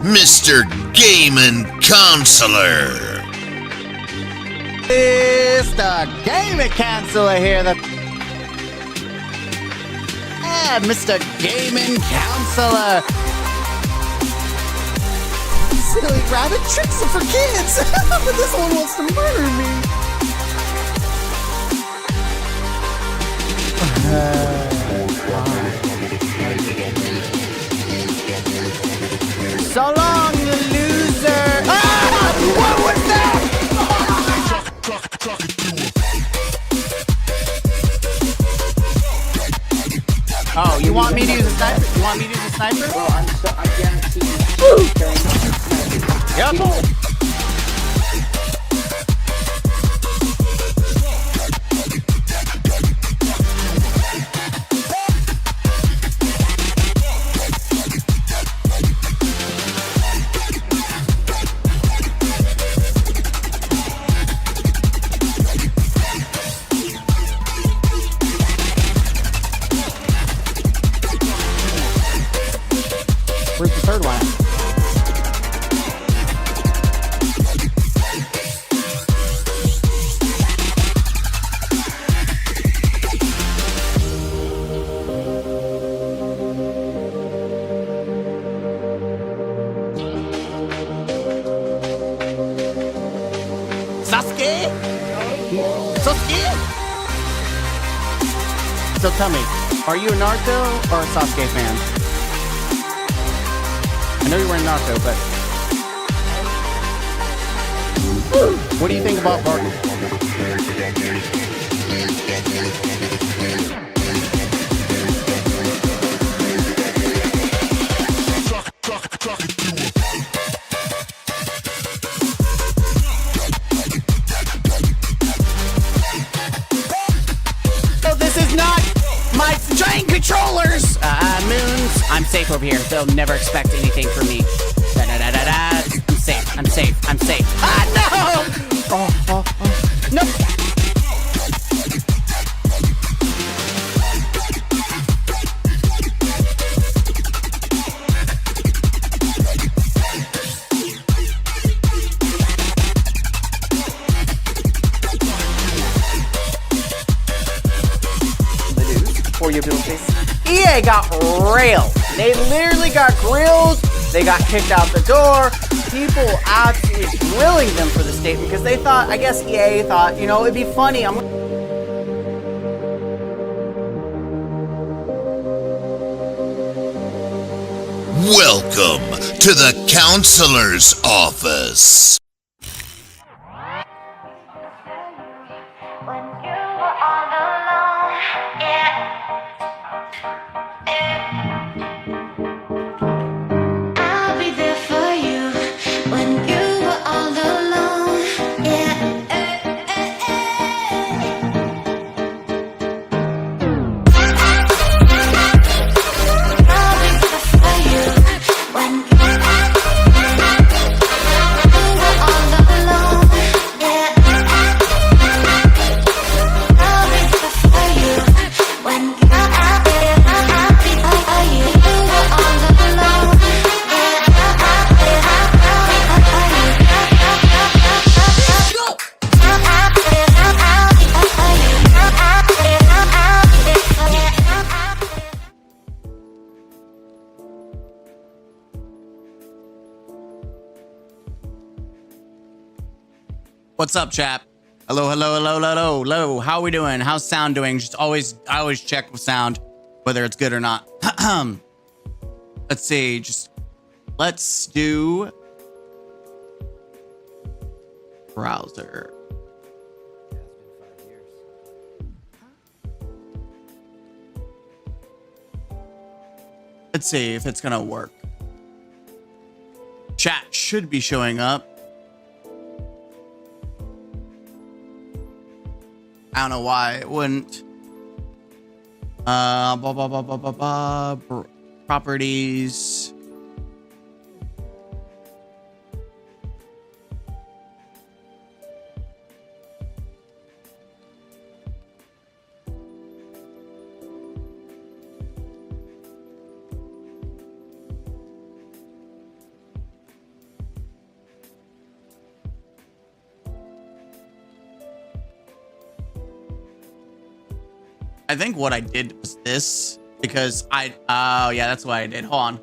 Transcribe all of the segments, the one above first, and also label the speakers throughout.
Speaker 1: Mr. Game and Counselor.
Speaker 2: Mr. Game and Counselor here. Mr. Game and Counselor. Silly rabbit tricks are for kids, but this one wants to murder me. So long, you loser! Ah! What was that? Oh, you want me to use a sniper? You want me to use a sniper?
Speaker 3: Bro, I guarantee you.
Speaker 2: Yep. Where's the third one? Sasuke? Sasuke? So tell me, are you a Naruto or a Sasuke fan? I know you were in Naruto, but what do you think about Barton? So this is not my giant controllers! Moons, I'm safe over here. They'll never expect anything from me. Da-da-da-da-da. I'm safe, I'm safe, I'm safe. Ah, no! No! For your abilities. EA got railed. They literally got grilled. They got kicked out the door. People absolutely grilling them for the statement because they thought, I guess EA thought, you know, it'd be funny.
Speaker 1: Welcome to the Counselor's Office.
Speaker 2: What's up, chap? Hello, hello, hello, hello, hello. How are we doing? How's sound doing? I always check with sound, whether it's good or not. Let's see. Let's do browser. Let's see if it's gonna work. Chat should be showing up. I don't know why it wouldn't. Properties. I think what I did was this because oh yeah, that's what I did. Hold on.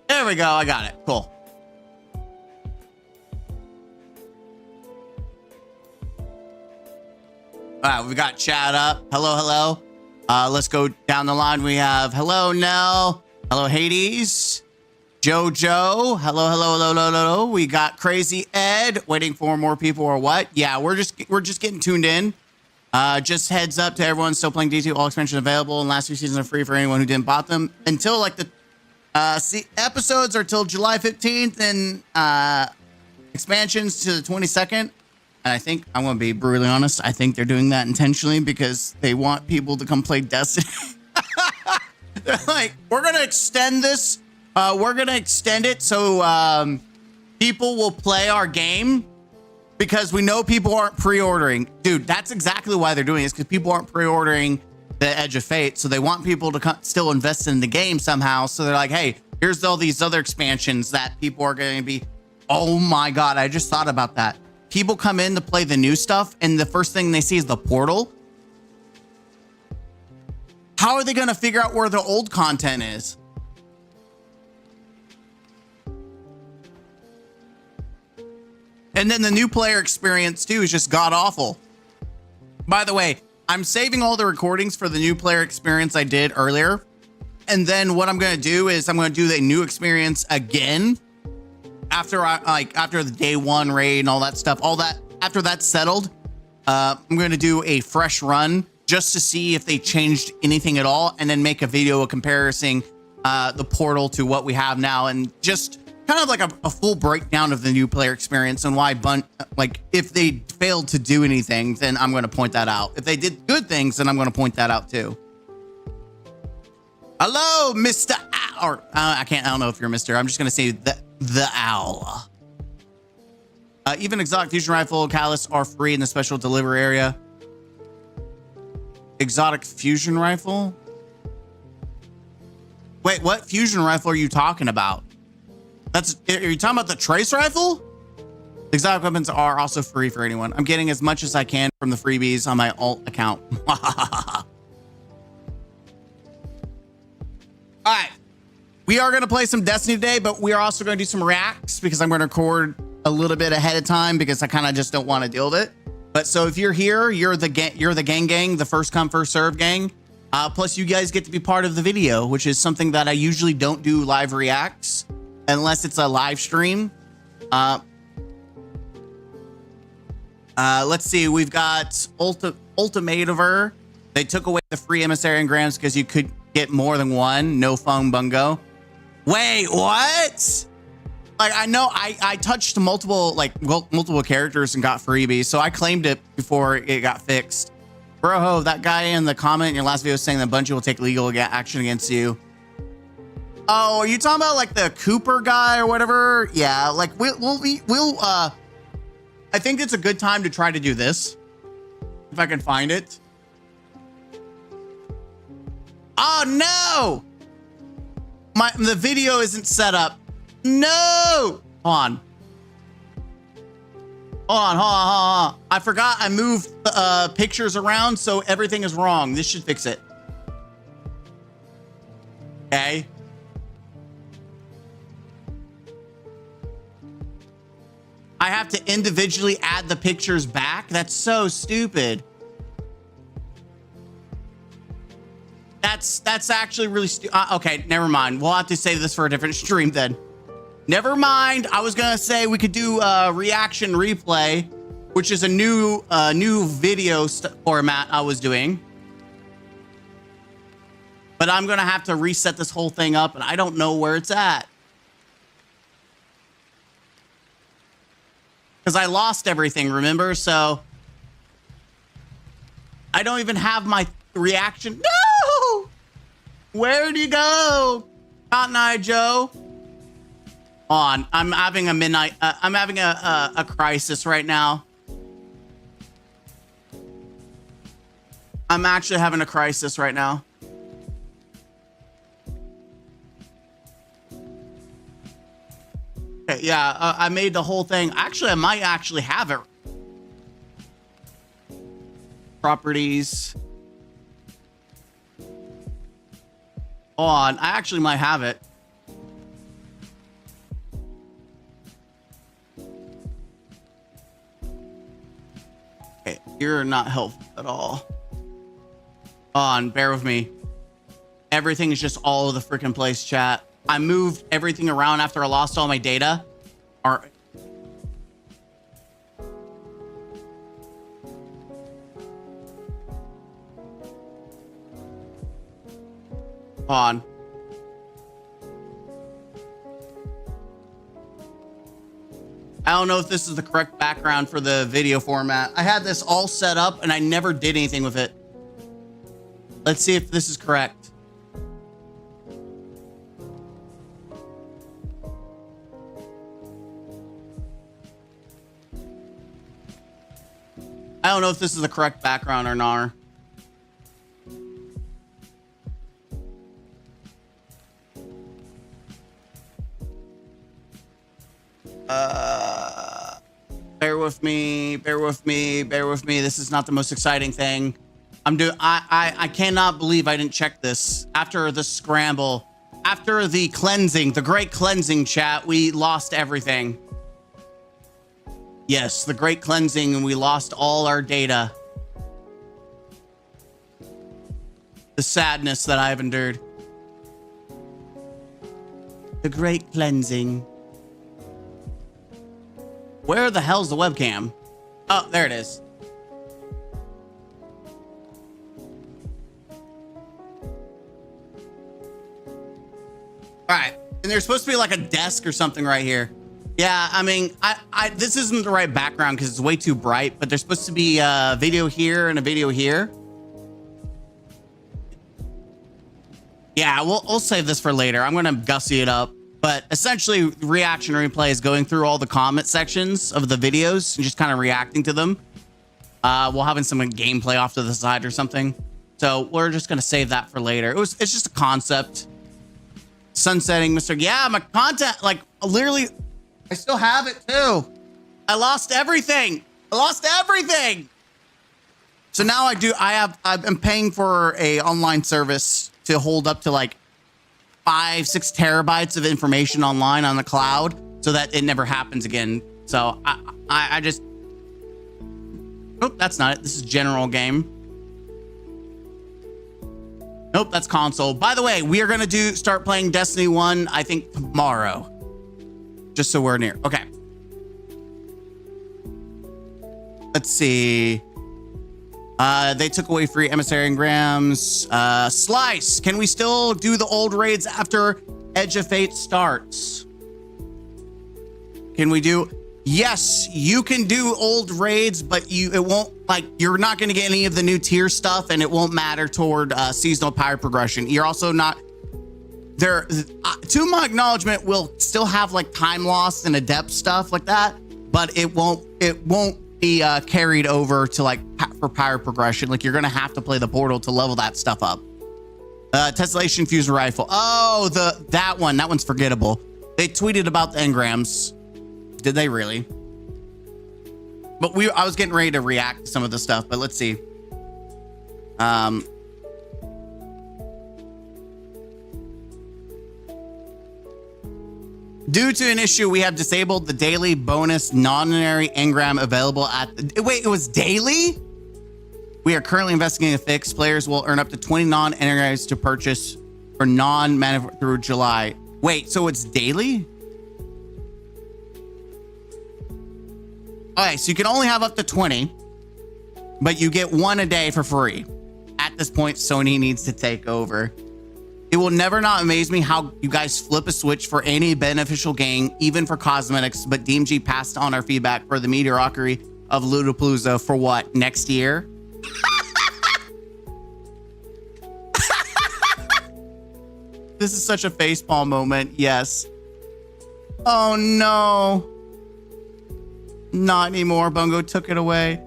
Speaker 2: There we go. I got it. Cool. All right, we got chat up. Hello, hello. Let's go down the line. We have hello, Nell. Hello, Hades. Jojo. Hello, hello, hello, hello, hello. We got Crazy Ed. Waiting for more people or what? Yeah, we're just getting tuned in. Just heads up to everyone still playing D2. All expansions available, and last 2 seasons are free for anyone who didn't bought them until like the episodes are till July 15th and expansions to the 22nd. And I think I'm going to be brutally honest. I think they're doing that intentionally because they want people to come play Destiny. They're like, we're going to extend this. We're going to extend it so people will play our game because we know people aren't pre-ordering. Dude, that's exactly why they're doing this, because people aren't pre-ordering the Edge of Fate, so they want people to still invest in the game somehow. So they're like, hey, here's all these other expansions that people are going to be. Oh my god, I just thought about that. People come in to play the new stuff and the first thing they see is the portal. How are they going to figure out where the old content is? And then the new player experience too is just god awful. By the way, I'm saving all the recordings for the new player experience I did earlier. And then what I'm going to do is I'm going to do the new experience again after after the day 1 raid and all that stuff, after that's settled. I'm going to do a fresh run just to see if they changed anything at all, and then make a video comparing the portal to what we have now, and just kind of like a full breakdown of the new player experience and why if they failed to do anything, then I'm going to point that out. If they did good things, then I'm going to point that out too. Hello, Mr. Owl. Or I don't know if you're Mr. I'm just going to say the Owl. Even exotic fusion rifle callus are free in the special delivery area. Exotic fusion rifle? Wait, what fusion rifle are you talking about? Are you talking about the trace rifle? Exotic weapons are also free for anyone. I'm getting as much as I can from the freebies on my alt account. All right. We are going to play some Destiny today, but we are also going to do some reacts because I'm going to record a little bit ahead of time because I kind of just don't want to deal with it. But so if you're here, you're the gang, the first come, first serve gang. Plus you guys get to be part of the video, which is something that I usually don't do live reacts unless it's a live stream. Let's see. We've got Ultimativer. They took away the free emissary engrams because you could get more than one. No fung bungo. Wait, what? Like, I know I touched multiple characters and got freebies, so I claimed it before it got fixed. Bro, that guy in the comment in your last video saying that Bungie will take legal action against you. Oh, are you talking about like the Cooper guy or whatever? Yeah, like we'll I think it's a good time to try to do this if I can find it. Oh no! The video isn't set up. No! Hold on. Hold on. I forgot I moved pictures around, so everything is wrong. This should fix it. Okay. I have to individually add the pictures back? That's so stupid. That's actually really stupid. Okay, never mind. We'll have to save this for a different stream then. Never mind. I was gonna say we could do reaction replay, which is a new video format I was doing. But I'm gonna have to reset this whole thing up, and I don't know where it's at. Because I lost everything, remember? So I don't even have my reaction. No! Where'd you go? Cotton Eye Joe. On. I'm having a midnight. I'm having a crisis right now. I'm actually having a crisis right now. Okay, yeah, I made the whole thing. Actually, I might actually have it. Properties. On. I actually might have it. Okay, you're not helpful at all. On, bear with me. Everything is just all over the freaking place, chat. I moved everything around after I lost all my data. Or on. I don't know if this is the correct background for the video format. I had this all set up and I never did anything with it. Let's see if this is correct. I don't know if this is the correct background or not. Bear with me, bear with me, bear with me. This is not the most exciting thing. I cannot believe I didn't check this. After the scramble, after the cleansing, the great cleansing, chat, we lost everything. Yes, the great cleansing, and we lost all our data. The sadness that I've endured. The great cleansing. Where the hell's the webcam? Oh, there it is. All right, and there's supposed to be like a desk or something right here. Yeah, I mean, this isn't the right background because it's way too bright, but there's supposed to be a video here and a video here. Yeah, we'll save this for later. I'm gonna gussy it up. But essentially, reaction replay is going through all the comment sections of the videos and just kind of reacting to them. We'll having some gameplay off to the side or something. So we're just gonna save that for later. It's just a concept. Sunsetting, Mr. Yeah, my content, like literally, I still have it too. I lost everything. I lost everything. So now I've been paying for a online service to hold up to like 5-6 terabytes of information online on the cloud so that it never happens again. So I just, nope, that's not it. This is general game. Nope, that's console. By the way, we are going to start playing Destiny 1, I think tomorrow, just so we're near. Okay. Let's see. They took away free emissary engrams. Slice, can we still do the old raids after Edge of Fate starts? Can we do? Yes, you can do old raids, but it won't, like, you're not going to get any of the new tier stuff, and it won't matter toward seasonal power progression. You're also not there. To my acknowledgement, will still have like time loss and adept stuff like that, but it won't be carried over to like for power progression. Like, you're gonna have to play the portal to level that stuff up. Tessellation fusion rifle. Oh, that one's forgettable. They tweeted about the engrams. Did they really? But I was getting ready to react to some of the stuff, but let's see. Due to an issue, we have disabled the daily bonus non-binary engram available at wait, it was daily? We are currently investigating a fix. Players will earn up to 20 non-engrams to purchase for non-mana through July. Wait, so it's daily? Okay, so you can only have up to 20, but you get one a day for free. At this point, Sony needs to take over. It will never not amaze me how you guys flip a switch for any beneficial gain, even for cosmetics, but DMG passed on our feedback for the mediocrity of Lootapalooza for what, next year? This is such a facepalm moment, yes. Oh no. Not anymore. Bungo took it away.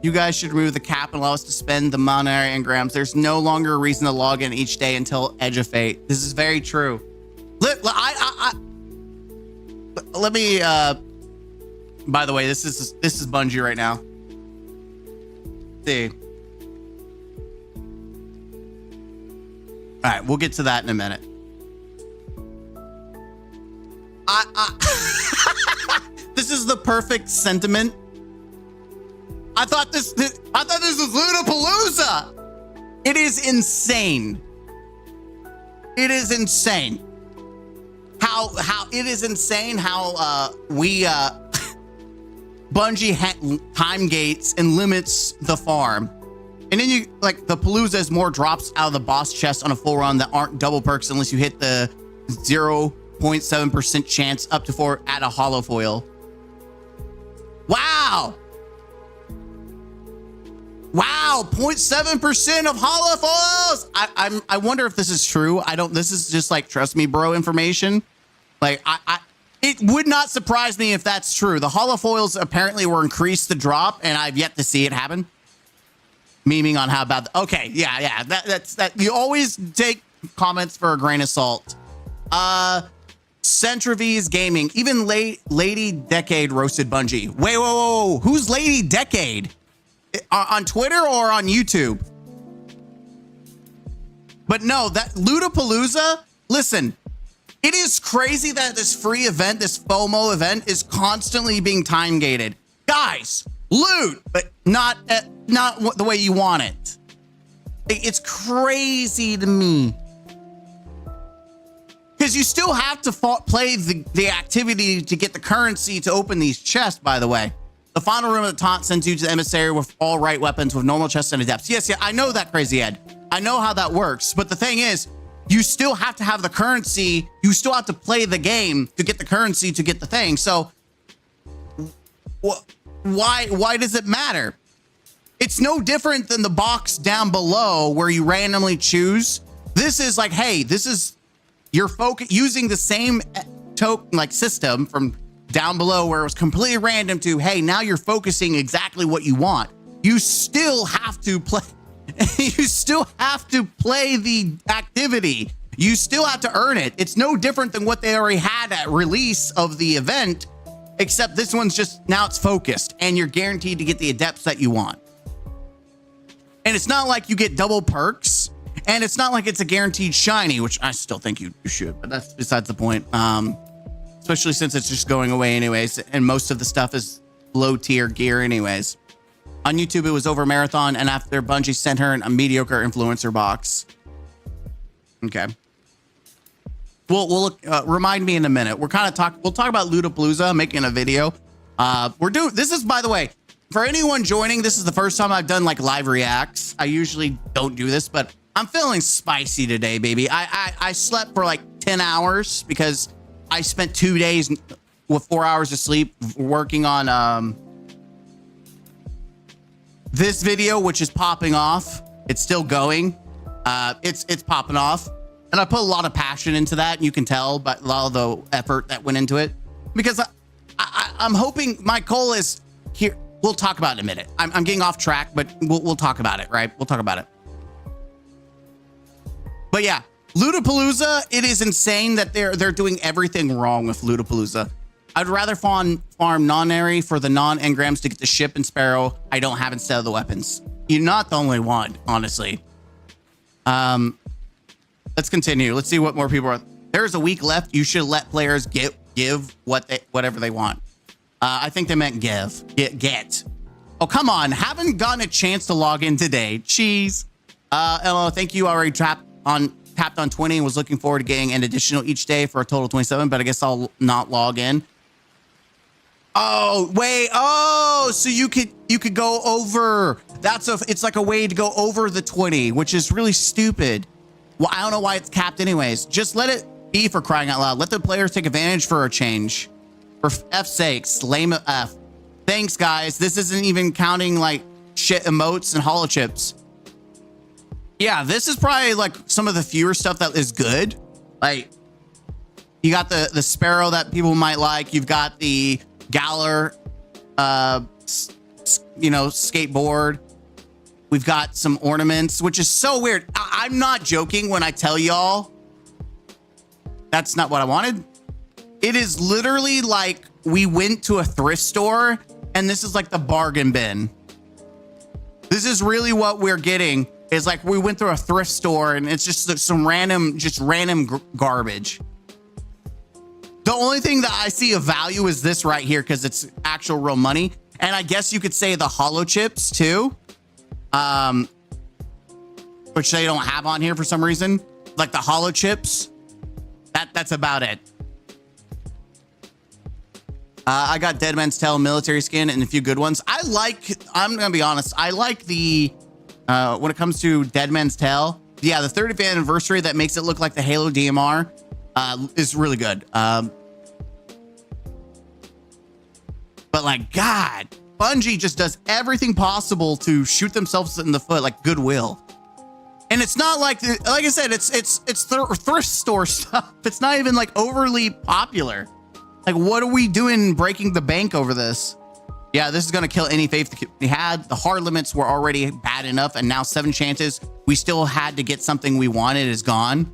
Speaker 2: You guys should remove the cap and allow us to spend the monetary engrams. There's no longer a reason to log in each day until Edge of Fate. This is very true. Let me, by the way, this is Bungie right now. See. All right, we'll get to that in a minute. This is the perfect sentiment. I thought this was Lootapalooza. It is insane. It is insane. How it is insane how Bungie time gates and limits the farm. And then you like the Palooza is more drops out of the boss chest on a full run that aren't double perks unless you hit the 0.7% chance up to 4 at a hollow foil. Wow. Wow, 0.7% of hollow foils. I wonder if this is true. This is just like trust me bro information. Like it would not surprise me if that's true. The hollow foils apparently were increased the drop and I've yet to see it happen. Memeing on how bad. Okay, yeah. That's you always take comments for a grain of salt. Centrivies Gaming, even Lady Decade roasted Bungie. Wait, whoa. Who's Lady Decade? On Twitter or on YouTube? But no, that Lootapalooza, listen, it is crazy that this free event, this FOMO event is constantly being time gated. Guys, loot, but not the way you want it. It's crazy to me. Because you still have to play the activity to get the currency to open these chests, by the way. The final room of the taunt sends you to the emissary with all right weapons with normal chests and adepts. Yes, I know that, Crazy Ed. I know how that works. But the thing is, you still have to have the currency. You still have to play the game to get the currency to get the thing. So why does it matter? It's no different than the box down below where you randomly choose. This is like, hey, this is your focus using the same token like system from down below where it was completely random to, hey, now you're focusing exactly what you want. You still have to play. You still have to play the activity. You still have to earn it. It's no different than what they already had at release of the event, except this one's just, now it's focused and you're guaranteed to get the adepts that you want. And it's not like you get double perks and it's not like it's a guaranteed shiny, which I still think you should, but that's besides the point. Especially since it's just going away anyways, and most of the stuff is low tier gear anyways. On YouTube, it was over marathon, and after Bungie sent her a mediocre influencer box. Okay. We'll remind me in a minute. We'll talk about Lootapalooza, making a video. This is, by the way, for anyone joining, this is the first time I've done like live reacts. I usually don't do this, but I'm feeling spicy today, baby. I slept for like 10 hours because I spent 2 days with 4 hours of sleep working on this video, which is popping off. It's still going. It's popping off. And I put a lot of passion into that. And you can tell by a lot of the effort that went into it. Because I'm hoping my goal is here. We'll talk about it in a minute. I'm getting off track, but we'll talk about it, right? We'll talk about it. But yeah. Lootapalooza, it is insane that they're doing everything wrong with Lootapalooza. I'd rather farm non-airy for the non-engrams to get the ship and sparrow I don't have instead of the weapons. You're not the only one, honestly. Let's continue. Let's see what more people are. There's a week left. You should let players give whatever they want. I think they meant get. Oh, come on. Haven't gotten a chance to log in today. Jeez. LO, thank you. Already tapped on 20 and was looking forward to getting an additional each day for a total of 27, but I guess I'll not log in. Oh, wait. Oh, so you could go over. It's like a way to go over the 20, which is really stupid. Well, I don't know why it's capped anyways. Just let it be, for crying out loud. Let the players take advantage for a change. For F's sakes, lame F. Thanks, guys. This isn't even counting like shit emotes and holo chips. Yeah, this is probably like some of the fewer stuff that is good. Like, You got the Sparrow that people might like. You've got the Galler, you know, skateboard. We've got some ornaments, which is so weird. I'm not joking when I tell y'all that's not what I wanted. It is literally like we went to a thrift store and this is like the bargain bin. This is really what we're getting, is like we went through a thrift store and it's just some random garbage. The only thing that I see of value is this right here because it's actual real money. And I guess you could say the hollow chips too. Which they don't have on here for some reason, like the hollow chips. That's about it. I got Dead Man's Tale military skin and a few good ones. I'm gonna be honest, I like the when it comes to Dead Man's Tale, yeah, the 30th anniversary that makes it look like the Halo DMR is really good. But like, God, Bungie just does everything possible to shoot themselves in the foot, like goodwill. And it's not like I said, it's thrift store stuff. It's not even like overly popular. Like, what are we doing breaking the bank over this? Yeah, this is going to kill any faith we had. The hard limits were already bad enough, and now 7 chances we still had to get something we wanted is gone.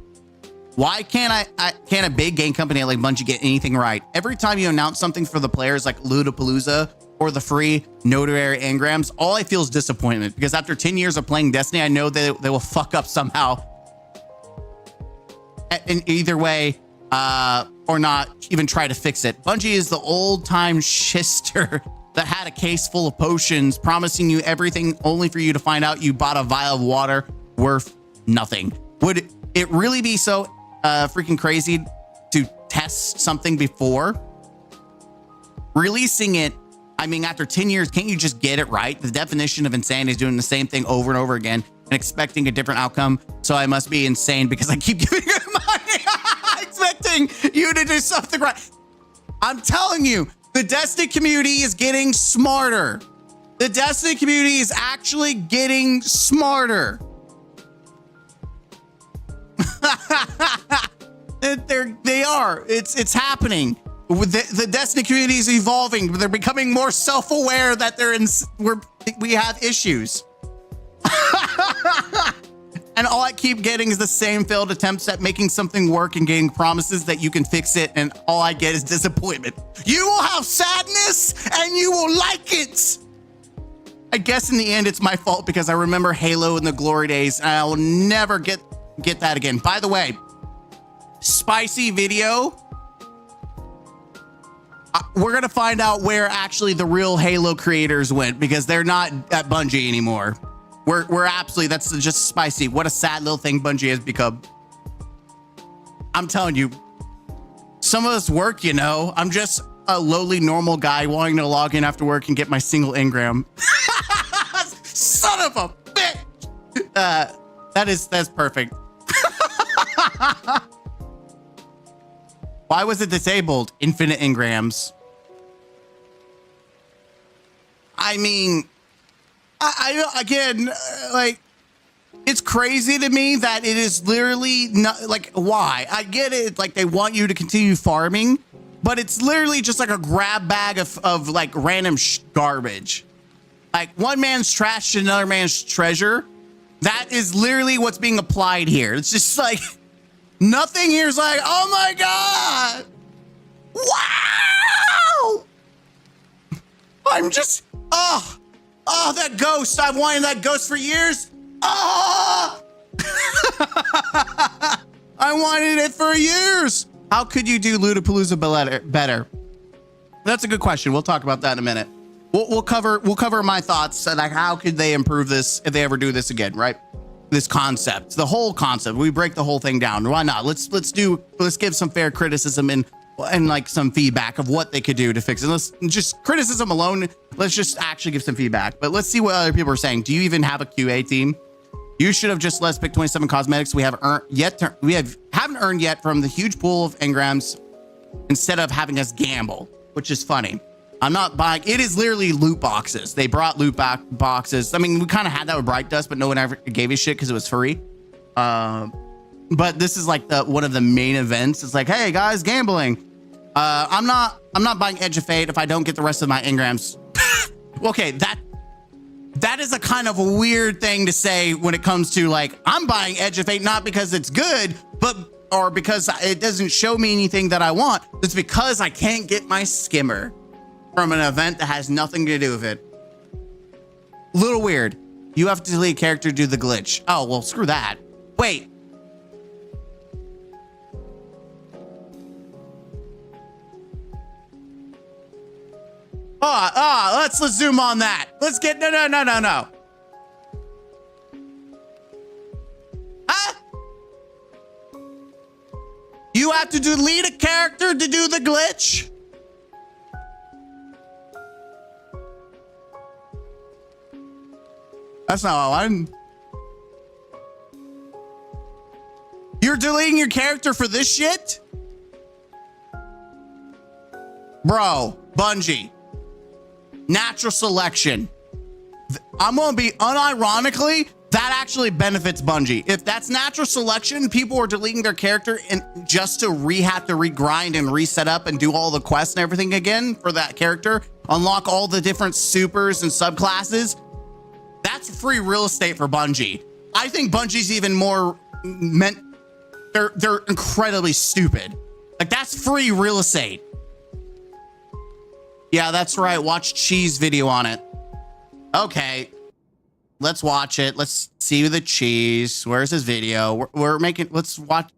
Speaker 2: Why can't can't a big game company like Bungie get anything right? Every time you announce something for the players like Lootapalooza or the free notary engrams, all I feel is disappointment, because after 10 years of playing Destiny, I know they will fuck up somehow. In either way, or not even try to fix it. Bungie is the old time shister that had a case full of potions promising you everything only for you to find out you bought a vial of water worth nothing. Would it really be so freaking crazy to test something before releasing it? I mean, after 10 years, can't you just get it right? The definition of insanity is doing the same thing over and over again and expecting a different outcome. So I must be insane because I keep giving you money, expecting you to do something right. I'm telling you, the Destiny community is getting smarter. The Destiny community is actually getting smarter. They are. It's happening. The Destiny community is evolving. They're becoming more self-aware that we have issues. And all I keep getting is the same failed attempts at making something work and getting promises that you can fix it, and all I get is disappointment. You will have sadness and you will like it. I guess in the end it's my fault because I remember Halo in the glory days and I will never get that again. By the way, spicy video. We're gonna find out where actually the real Halo creators went, because they're not at Bungie anymore. We're absolutely, that's just spicy. What a sad little thing Bungie has become. I'm telling you, some of us work, you know. I'm just a lowly normal guy wanting to log in after work and get my single engram. Son of a bitch. That's perfect. Why was it disabled? Infinite engrams. I mean, I again, like, it's crazy to me that it is literally not like, why? I get it. Like, they want you to continue farming, but it's literally just like a grab bag of like random garbage. Like, one man's trash to another man's treasure. That is literally what's being applied here. It's just like, nothing here is like, oh my God. Wow. I'm just, oh, that ghost. I've wanted that ghost for years. Oh. I wanted it for years. How could you do Lootapalooza better? That's a good question. We'll talk about that in a minute. We'll cover my thoughts, like how could they improve this if they ever do this again, right? This concept, the whole concept. We break the whole thing down. Why not? Let's give some fair criticism and like some feedback of what they could do to fix it. Let's just criticism alone. Let's just actually give some feedback. But let's see what other people are saying. Do you even have a QA team? You should have just let us pick 27 cosmetics we haven't earned yet from the huge pool of engrams instead of having us gamble, which is funny. I'm not buying. It is literally loot boxes. They brought loot boxes. I mean, we kind of had that with Bright Dust, but no one ever gave a shit because it was free. but this is like one of the main events. It's like, hey guys, gambling. I'm not buying Edge of Fate if I don't get the rest of my engrams. Okay, that is a kind of a weird thing to say when it comes to like, I'm buying Edge of Fate not because it's good, or because it doesn't show me anything that I want. It's because I can't get my skimmer from an event that has nothing to do with it. Little weird. You have to delete a character to do the glitch. Oh, well, screw that. Wait. Let's zoom on that. Let's get, no. Huh? You have to delete a character to do the glitch? That's not how I'm. You're deleting your character for this shit? Bro, Bungie. Natural selection. I'm gonna be unironically, that actually benefits Bungie. If that's natural selection, people are deleting their character and just to have to regrind and reset up and do all the quests and everything again for that character, unlock all the different supers and subclasses. That's free real estate for Bungie. I think Bungie's even more they're incredibly stupid. Like, that's free real estate. Yeah, that's right. Watch Cheese video on it. Okay. Let's watch it. Let's see the cheese. Where's his video? Let's watch.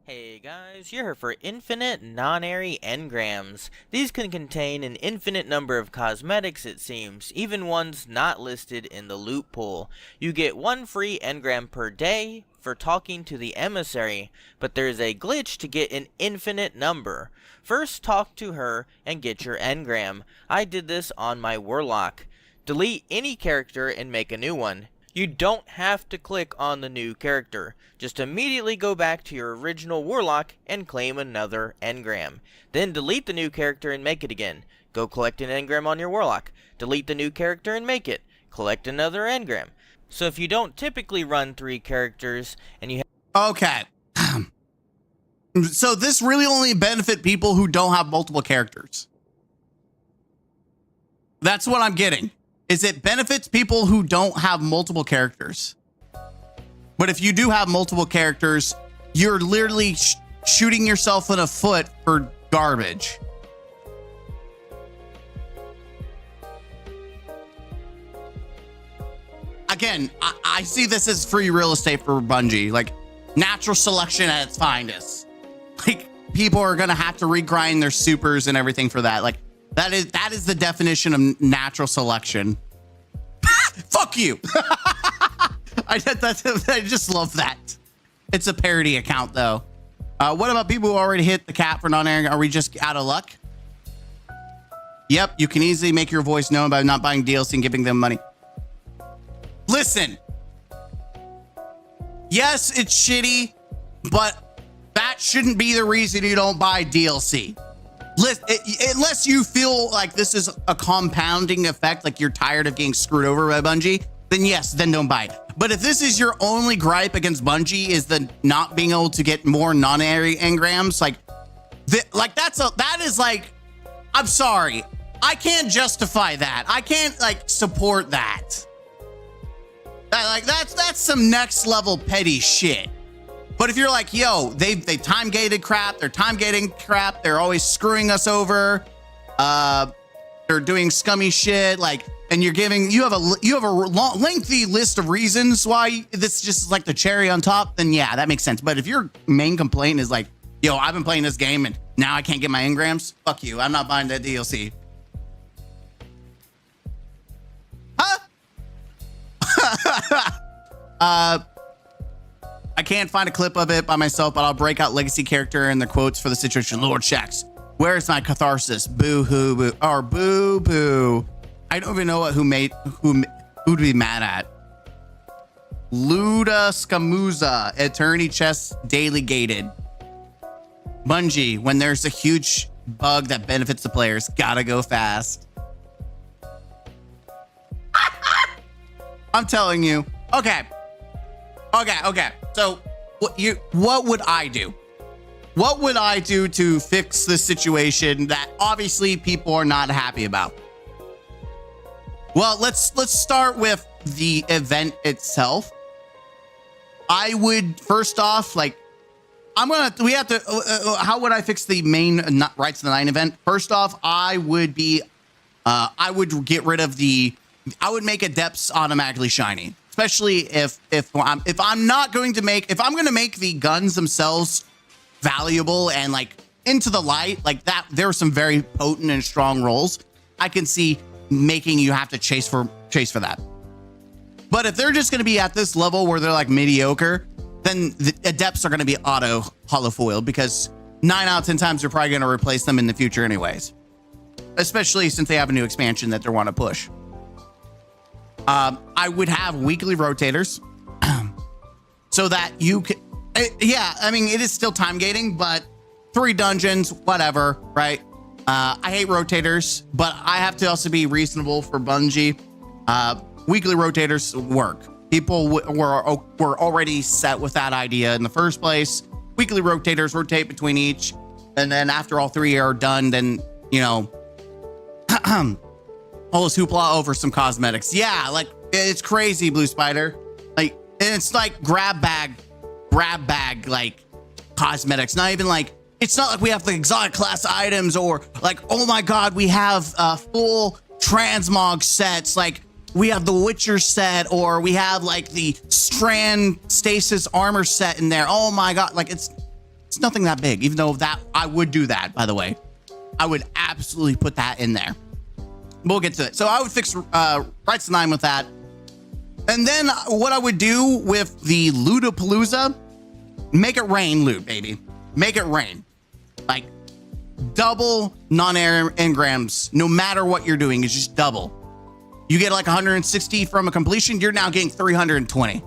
Speaker 4: Hey guys, you're here for infinite non-airy engrams. These can contain an infinite number of cosmetics, it seems, even ones not listed in the loot pool. You get one free engram per day for talking to the emissary, but there's a glitch to get an infinite number. First, talk to her and get your engram. I did this on my warlock. Delete any character and make a new one. You don't have to click on the new character. Just immediately go back to your original warlock and claim another engram. Then delete the new character and make it again. Go collect an engram on your warlock. Delete the new character and make it. Collect another engram. So if you don't typically run 3 characters and you have...
Speaker 2: Okay. So this really only benefit people who don't have multiple characters. That's what I'm getting. Is it benefits people who don't have multiple characters. But if you do have multiple characters, you're literally shooting yourself in the foot for garbage. Again, I see this as free real estate for Bungie, like natural selection at its finest. Like, people are gonna have to regrind their supers and everything for that. Like, that is the definition of natural selection. Fuck you. I just love that. It's a parody account though. What about people who already hit the cap for non-airing? Are we just out of luck? Yep, you can easily make your voice known by not buying DLC and giving them money. Listen. Yes, it's shitty, but that shouldn't be the reason you don't buy DLC. Unless you feel like this is a compounding effect, like you're tired of getting screwed over by Bungie, then yes, then don't buy it. But if this is your only gripe against Bungie is the not being able to get more non-airy engrams, that is like, I'm sorry, I can't justify that. I can't like support that. That's some next level petty shit. But if you're like, yo, they time gated crap, they're time gating crap, they're always screwing us over, they're doing scummy shit, like, and you have a lengthy list of reasons why this just is like the cherry on top, then yeah, that makes sense. But if your main complaint is like, yo, I've been playing this game and now I can't get my engrams, fuck you, I'm not buying that DLC. Huh? I can't find a clip of it by myself, but I'll break out legacy character and the quotes for the situation. Lord Shax, where's my catharsis? Boo hoo boo, or boo boo. I don't even know who'd be mad at. Lootapalooza, attorney chest daily gated. Bungie, when there's a huge bug that benefits the players, gotta go fast. I'm telling you. Okay. Okay. So what would I do? What would I do to fix this situation that obviously people are not happy about? Well, let's start with the event itself. I would first off, like, how would I fix the main Rights of the Nine event? First off, I would get rid of I would make Adepts automatically shiny, especially if I'm going to make the guns themselves valuable and like into the light like that. There are some very potent and strong rolls. I can see making you have to chase for that. But if they're just going to be at this level where they're like mediocre, then the Adepts are going to be auto holofoil because 9 out of 10 times you're probably going to replace them in the future anyways, especially since they have a new expansion that they want to push. I would have weekly rotators so that you can, yeah, I mean, it is still time gating, but 3 dungeons, whatever, right? I hate rotators, but I have to also be reasonable for Bungie. Weekly rotators work. People were already set with that idea in the first place. Weekly rotators rotate between each, and then after all 3 are done, then, you know, all this hoopla over some cosmetics. Yeah, like, it's crazy, Blue Spider. Like, it's like grab bag, like, cosmetics. Not even like, it's not like we have the exotic class items or like, oh my God, we have full transmog sets. Like, we have the Witcher set, or we have like the Strand Stasis armor set in there. Oh my God. Like, it's nothing that big, even though that I would do that, by the way. I would absolutely put that in there. We'll get to it. So I would fix Rights to 9 with that. And then what I would do with the Lootapalooza, make it rain loot, baby. Make it rain. Like, double non-air engrams, no matter what you're doing, is just double. You get like 160 from a completion, you're now getting 320.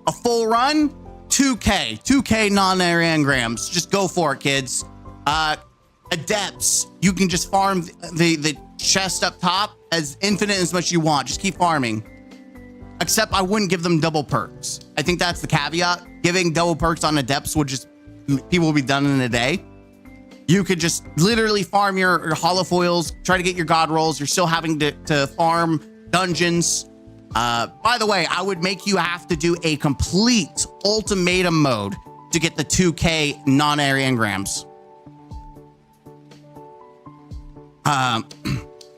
Speaker 2: A full run, 2K non-air engrams. Just go for it, kids. Adepts, you can just farm the chest up top as infinite as much as you want. Just keep farming. Except I wouldn't give them double perks. I think that's the caveat. Giving double perks on Adepts would just, people will be done in a day. You could just literally farm your holofoils, try to get your god rolls. You're still having to farm dungeons. By the way, I would make you have to do a complete ultimatum mode to get the 2K non-area engrams.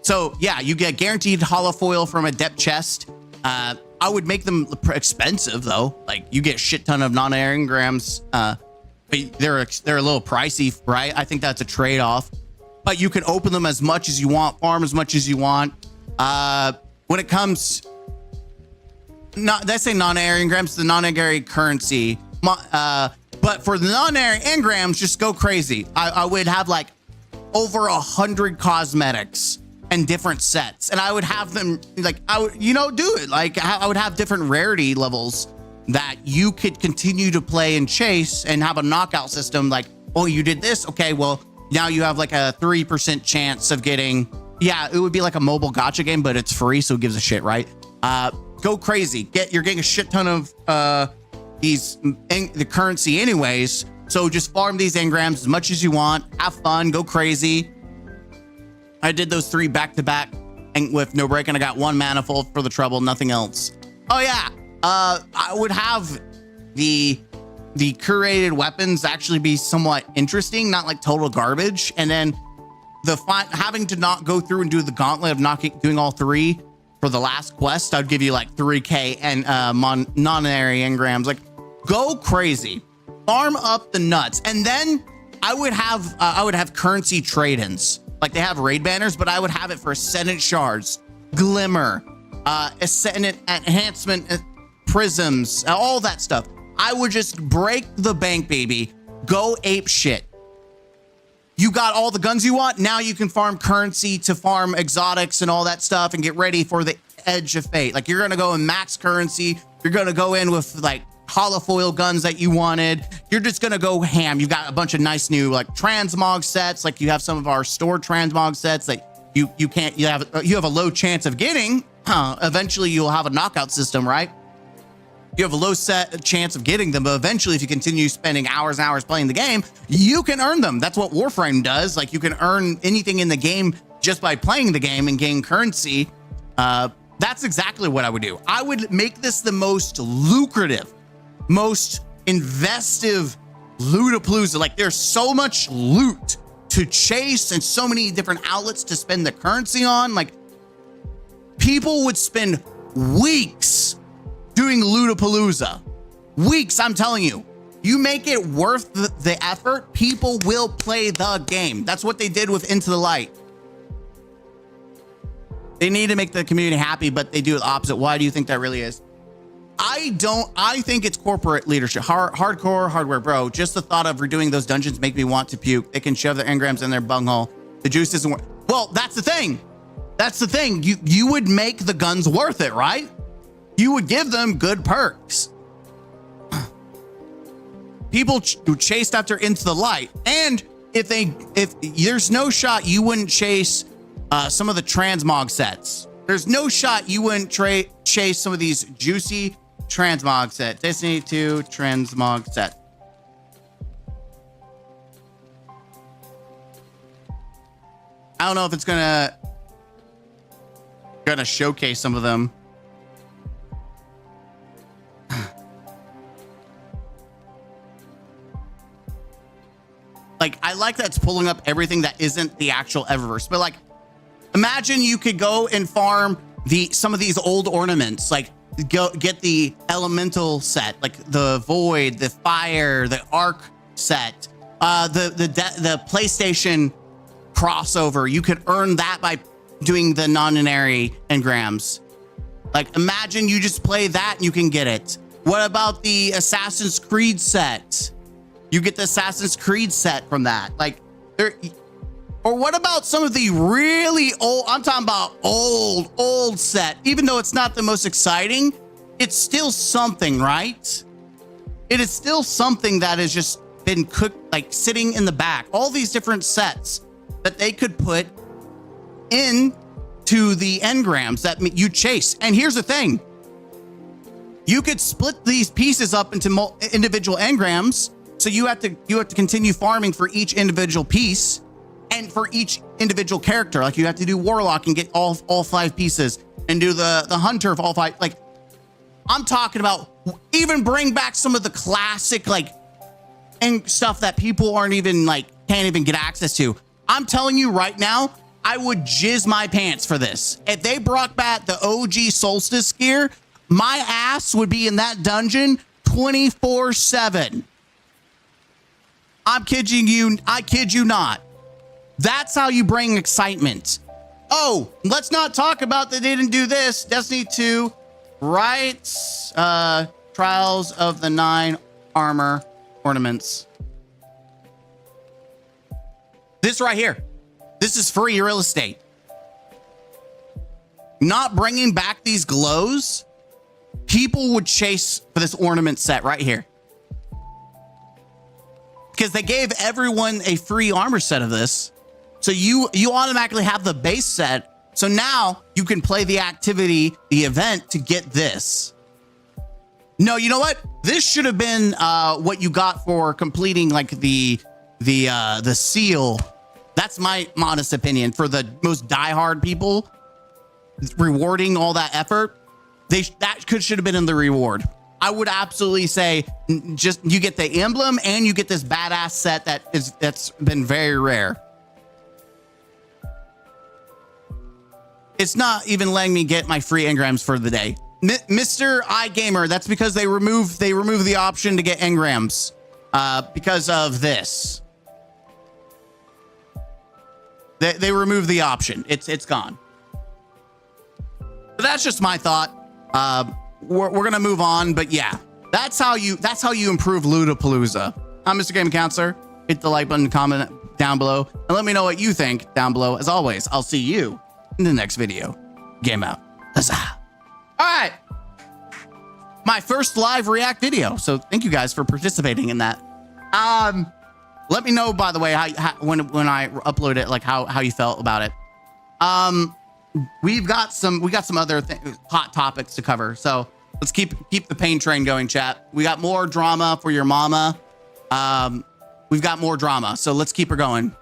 Speaker 2: So yeah, you get guaranteed holofoil from Adept chest. I would make them expensive though. Like, you get a shit ton of non-area engrams. But they're a little pricey, right? I think that's a trade-off. But you can open them as much as you want, farm as much as you want. When it comes, let's say non-area engrams, the non-area currency. But for the non-area engrams, just go crazy. I would have like over 100 cosmetics and different sets, and I would have them like, I would, you know, do it. Like, I would have different rarity levels that you could continue to play and chase and have a knockout system. Like, oh, you did this. Okay, well, now you have like a 3% chance of getting, yeah, it would be like a mobile gacha game, but it's free. So who gives a shit, right? Go crazy. You're getting a shit ton of the currency anyways. So just farm these engrams as much as you want. Have fun, go crazy. I did those 3 back to back and with no break, and I got 1 manifold for the trouble, nothing else. Oh yeah. I would have the curated weapons actually be somewhat interesting, not like total garbage. And then having to not go through and do the gauntlet of doing all 3 for the last quest, I'd give you like 3K and non-area engrams. Like, go crazy, farm up the nuts. And then I would have currency trade-ins. Like, they have raid banners, but I would have it for Ascendant shards, Glimmer, Ascendant enhancement, prisms, all that stuff. I would just break the bank, baby. Go ape shit. You got all the guns you want. Now you can farm currency to farm exotics and all that stuff and get ready for the edge of fate. Like, you're going to go in max currency. You're going to go in with like holofoil guns that you wanted. You're just going to go ham. You've got a bunch of nice new like transmog sets. Like, you have some of our store transmog sets that you have a low chance of getting. Eventually you'll have a knockout system, right? You have a low chance of getting them, but eventually if you continue spending hours and hours playing the game, you can earn them. That's what Warframe does. Like, you can earn anything in the game just by playing the game and gain currency. That's exactly what I would do. I would make this the most lucrative, most investive Lootapalooza. Like, there's so much loot to chase and so many different outlets to spend the currency on. Like, people would spend weeks doing Lootapalooza. Weeks, I'm telling you. You make it worth the effort, people will play the game. That's what they did with Into the Light. They need to make the community happy, but they do the opposite. Why do you think that really is? I think it's corporate leadership. Hardcore hardware, bro. Just the thought of redoing those dungeons make me want to puke. They can shove their engrams in their bunghole. The juice isn't worth. Well, that's the thing. That's the thing. You would make the guns worth it, right? You would give them good perks. People who chased after Into the Light, and if there's no shot you wouldn't chase some of the transmog sets. There's no shot you wouldn't chase some of these juicy transmog set. Destiny 2 transmog set. I don't know if it's gonna showcase some of them. Like, I like that it's pulling up everything that isn't the actual Eververse, but like, imagine you could go and farm some of these old ornaments, like go get the elemental set, like the void, the fire, the arc set, the PlayStation crossover. You could earn that by doing the non-binary engrams. Like, imagine you just play that and you can get it. What about the Assassin's Creed set? You get the Assassin's Creed set from that. Like, or what about some of the really old, I'm talking about old set, even though it's not the most exciting, it's still something, right? It is still something that has just been cooked, like sitting in the back, all these different sets that they could put into the engrams that you chase. And here's the thing, you could split these pieces up into individual engrams. So you have to continue farming for each individual piece and for each individual character. Like, you have to do Warlock and get all 5 pieces, and do the Hunter of all 5. Like, I'm talking about even bring back some of the classic, like, and stuff that people aren't even, like, can't even get access to. I'm telling you right now, I would jizz my pants for this. If they brought back the OG Solstice gear, my ass would be in that dungeon 24/7. I'm kidding you. I kid you not. That's how you bring excitement. Oh, let's not talk about they didn't do this. Destiny 2, rights, Trials of the 9 armor ornaments. This right here. This is free real estate. Not bringing back these glows, people would chase for this ornament set right here. Because they gave everyone a free armor set of this. So you automatically have the base set. So now you can play the activity, the event, to get this. No, you know what? This should have been what you got for completing, like, the seal. That's my modest opinion. For the most diehard people, rewarding all that effort, should have been in the reward. I would absolutely say just you get the emblem and you get this badass set that's been very rare. It's not even letting me get my free engrams for the day. Mr. iGamer, that's because they removed the option to get engrams because of this. They removed the option. It's gone. But that's just my thought. We're gonna move on, but yeah, that's how you improve Lootapalooza. I'm Mr. Game Counselor. Hit the like button, comment down below, and let me know what you think down below. As always, I'll see you in the next video. Game out. Huzzah. All right, my first live react video. So thank you guys for participating in that. Let me know, by the way, how when I upload it, like how you felt about it. We got some other hot topics to cover. So Let's keep the pain train going, chat. We got more drama for your mama. We've got more drama, so let's keep her going.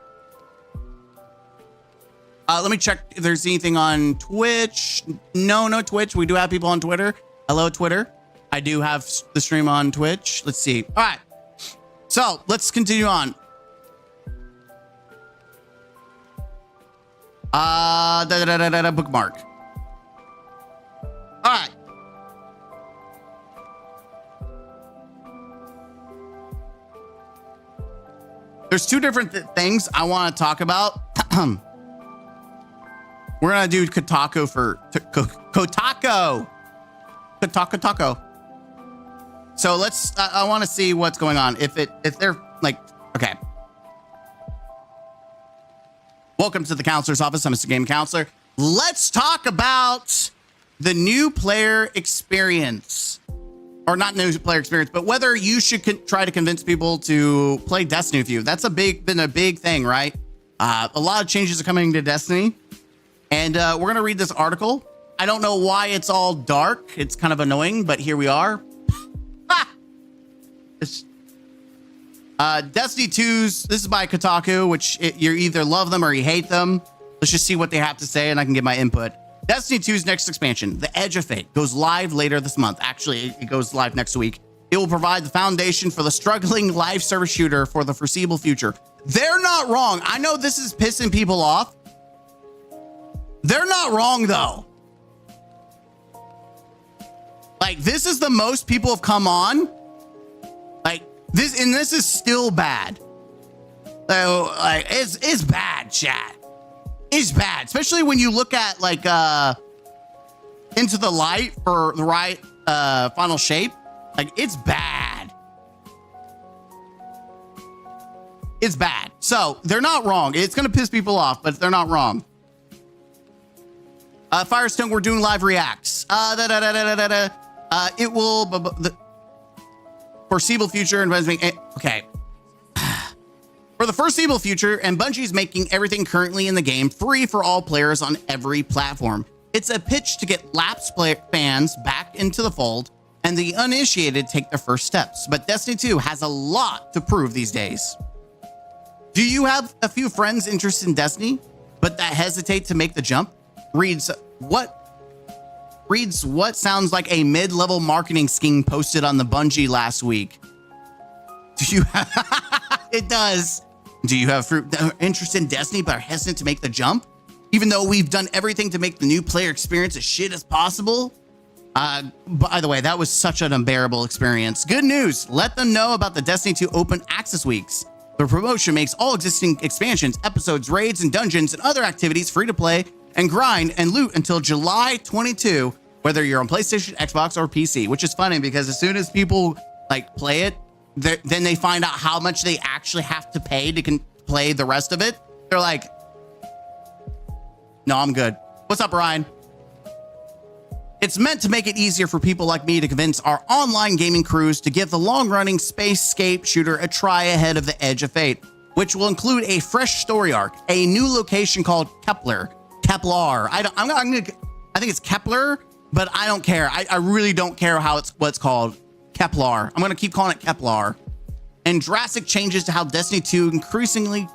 Speaker 2: Let me check if there's anything on Twitch. No Twitch. We do have people on Twitter. Hello, Twitter. I do have the stream on Twitch. Let's see. All right. So let's continue on. Bookmark. All right. There's two different things I want to talk about. We're gonna do Kotaku for Kotaku. So let's. I want to see what's going on. If they're like, okay. Welcome to the counselor's office. I'm Mr. Game Counselor. Let's talk about the new player experience, or not new player experience, but whether you should try to convince people to play Destiny with you. That's been a big thing, right? A lot of changes are coming to Destiny, and we're gonna read this article. I don't know why it's all dark. It's kind of annoying, but here we are. Destiny 2's, this is by Kotaku, which you either love them or you hate them. Let's just see what they have to say and I can give my input. Destiny 2's next expansion, The Edge of Fate, goes live later this month. Actually, it goes live next week. It will provide the foundation for the struggling live service shooter for the foreseeable future. They're not wrong. I know this is pissing people off. They're not wrong, though. Like, this is the most people have come on. Like, this, and this is still bad. So, like, it's bad, chat. It's bad, especially when you look at, like, Into the Light for the right final shape. Like, it's bad. It's bad. So, they're not wrong. It's going to piss people off, but they're not wrong. Firestone, we're doing live reacts. It will... the foreseeable future and okay. For the foreseeable future, and Bungie's making everything currently in the game free for all players on every platform. It's a pitch to get lapsed fans back into the fold and the uninitiated take their first steps. But Destiny 2 has a lot to prove these days. Do you have a few friends interested in Destiny, but that hesitate to make the jump? Reads what sounds like a mid-level marketing scheme posted on the Bungie last week. Do you have it does. Do you have interest in Destiny but are hesitant to make the jump? Even though we've done everything to make the new player experience as shit as possible? By the way, that was such an unbearable experience. Good news. Let them know about the Destiny 2 Open Access Weeks. The promotion makes all existing expansions, episodes, raids, and dungeons and other activities free to play and grind and loot until July 22, whether you're on PlayStation, Xbox, or PC, which is funny because as soon as people like play it, then they find out how much they actually have to pay to play the rest of it. They're like, no, I'm good. What's up, Ryan? It's meant to make it easier for people like me to convince our online gaming crews to give the long-running Spacescape shooter a try ahead of the Edge of Fate, which will include a fresh story arc, a new location called Kepler. I think it's Kepler, but I don't care. I really don't care what's called. Kepler. I'm going to keep calling it Kepler. And drastic changes to how Destiny 2 increasingly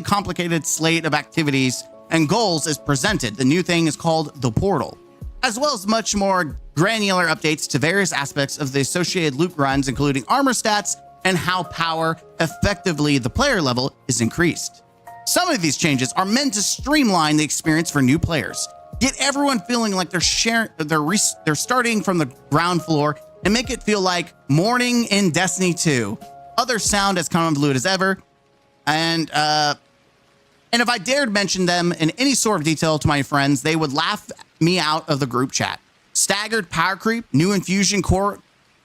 Speaker 2: complicated slate of activities and goals is presented. The new thing is called the Portal, as well as much more granular updates to various aspects of the associated loot grinds, including armor stats and how power effectively the player level is increased. Some of these changes are meant to streamline the experience for new players, get everyone feeling like they're starting from the ground floor, and make it feel like morning in Destiny 2. Others sound as convoluted as ever, and if I dared mention them in any sort of detail to my friends, they would laugh me out of the group chat. Staggered power creep, new infusion core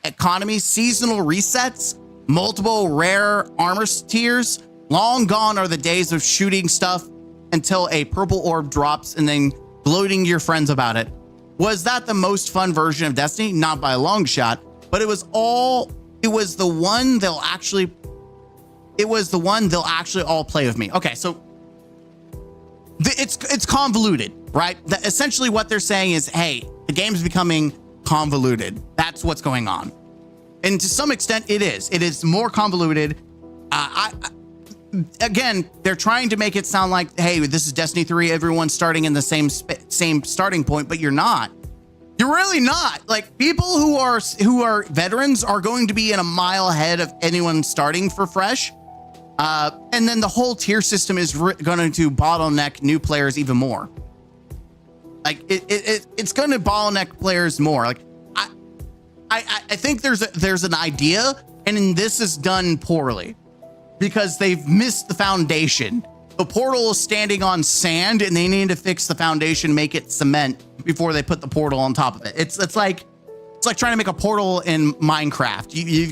Speaker 2: economy, seasonal resets, multiple rare armor tiers. Long gone are the days of shooting stuff until a purple orb drops and then gloating to your friends about it. Was that the most fun version of Destiny? Not by a long shot, but it was the one they'll actually all play with me. Okay, so it's convoluted, right? Essentially what they're saying is, hey, the game's becoming convoluted. That's what's going on. And to some extent, it is. It is more convoluted. Again, they're trying to make it sound like, hey, this is Destiny 3. Everyone's starting in the same starting point, but you're not. You're really not. Like, people who are veterans are going to be in a mile ahead of anyone starting for fresh. And then the whole tier system is going to bottleneck new players even more. Like, it's going to bottleneck players more. Like, I think there's an idea, and this is done poorly because they've missed the foundation. The portal is standing on sand, and they need to fix the foundation, make it cement before they put the portal on top of it. It's like trying to make a portal in Minecraft. You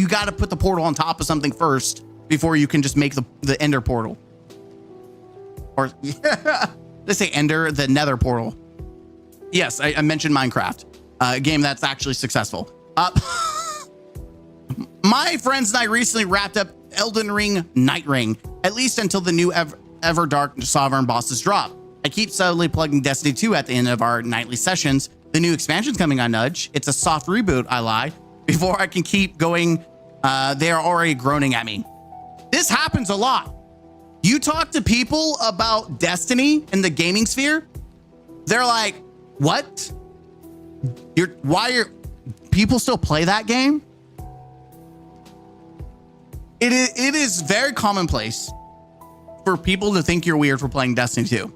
Speaker 2: got to put the portal on top of something first before you can just make the Ender portal. Or they say Ender, the Nether portal. Yes, I mentioned Minecraft, a game that's actually successful. My friends and I recently wrapped up Elden Ring Night Ring, at least until the new Everdark Sovereign bosses drop. I keep subtly plugging Destiny 2 at the end of our nightly sessions. The new expansion's coming on Nudge. It's a soft reboot, I lie. Before I can keep going, they are already groaning at me. This happens a lot. You talk to people about Destiny in the gaming sphere, they're like, what? Why are people still play that game? It is very commonplace for people to think you're weird for playing Destiny 2.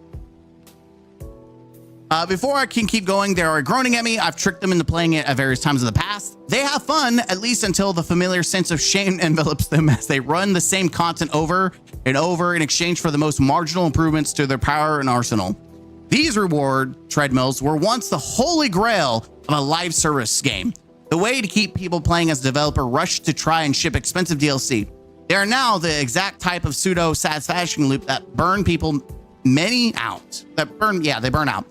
Speaker 2: Before I can keep going, they are groaning at me. I've tricked them into playing it at various times in the past. They have fun, at least until the familiar sense of shame envelops them as they run the same content over and over in exchange for the most marginal improvements to their power and arsenal. These reward treadmills were once the holy grail of a live service game. The way to keep people playing as a developer rushed to try and ship expensive DLC. They are now the exact type of pseudo satisfaction loop that burn people out. They burn out.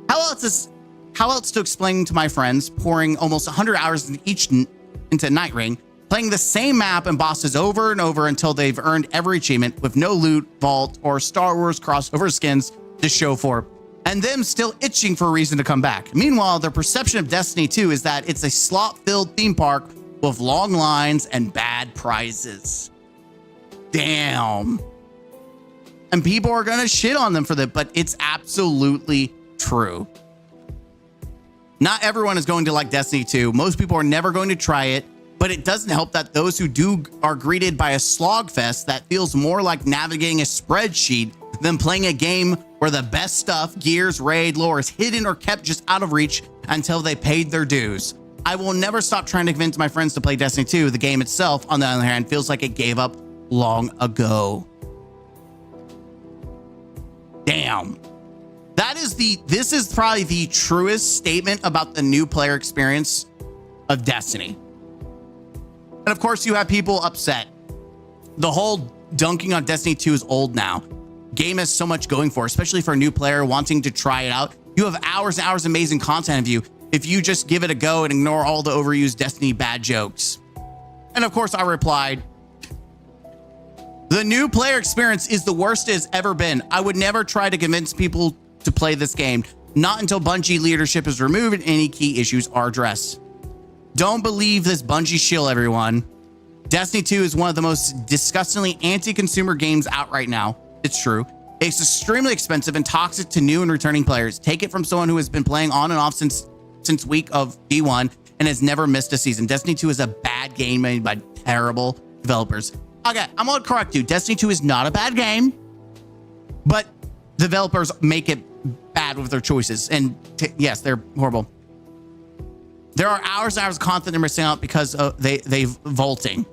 Speaker 2: How else to explain to my friends pouring almost 100 hours into Night Ring, playing the same map and bosses over and over until they've earned every achievement with no loot, vault, or Star Wars crossover skins to show for, and them still itching for a reason to come back. Meanwhile, their perception of Destiny 2 is that it's a slot-filled theme park with long lines and bad prizes. Damn. And people are gonna shit on them for that, but it's absolutely true. Not everyone is going to like Destiny 2. Most people are never going to try it, but it doesn't help that those who do are greeted by a slogfest that feels more like navigating a spreadsheet than playing a game where the best stuff, gears, raid, lore is hidden or kept just out of reach until they paid their dues. I will never stop trying to convince my friends to play Destiny 2. The game itself, on the other hand, feels like it gave up long ago. Damn. This is probably the truest statement about the new player experience of Destiny. And of course, you have people upset. The whole dunking on Destiny 2 is old now. Game has so much going for it, especially for a new player wanting to try it out. You have hours and hours of amazing content of you if you just give it a go and ignore all the overused Destiny bad jokes. And of course, I replied, the new player experience is the worst it has ever been. I would never try to convince people to play this game, not until Bungie leadership is removed and any key issues are addressed. Don't believe this Bungie shill, everyone. Destiny 2 is one of the most disgustingly anti-consumer games out right now. It's true. It's extremely expensive and toxic to new and returning players. Take it from someone who has been playing on and off since week of D1 and has never missed a season. Destiny 2 is a bad game made by terrible developers. Okay, I'm gonna correct you. Destiny 2 is not a bad game, but developers make it bad with their choices. And yes, they're horrible. There are hours and hours of content they're missing out because they vaulting.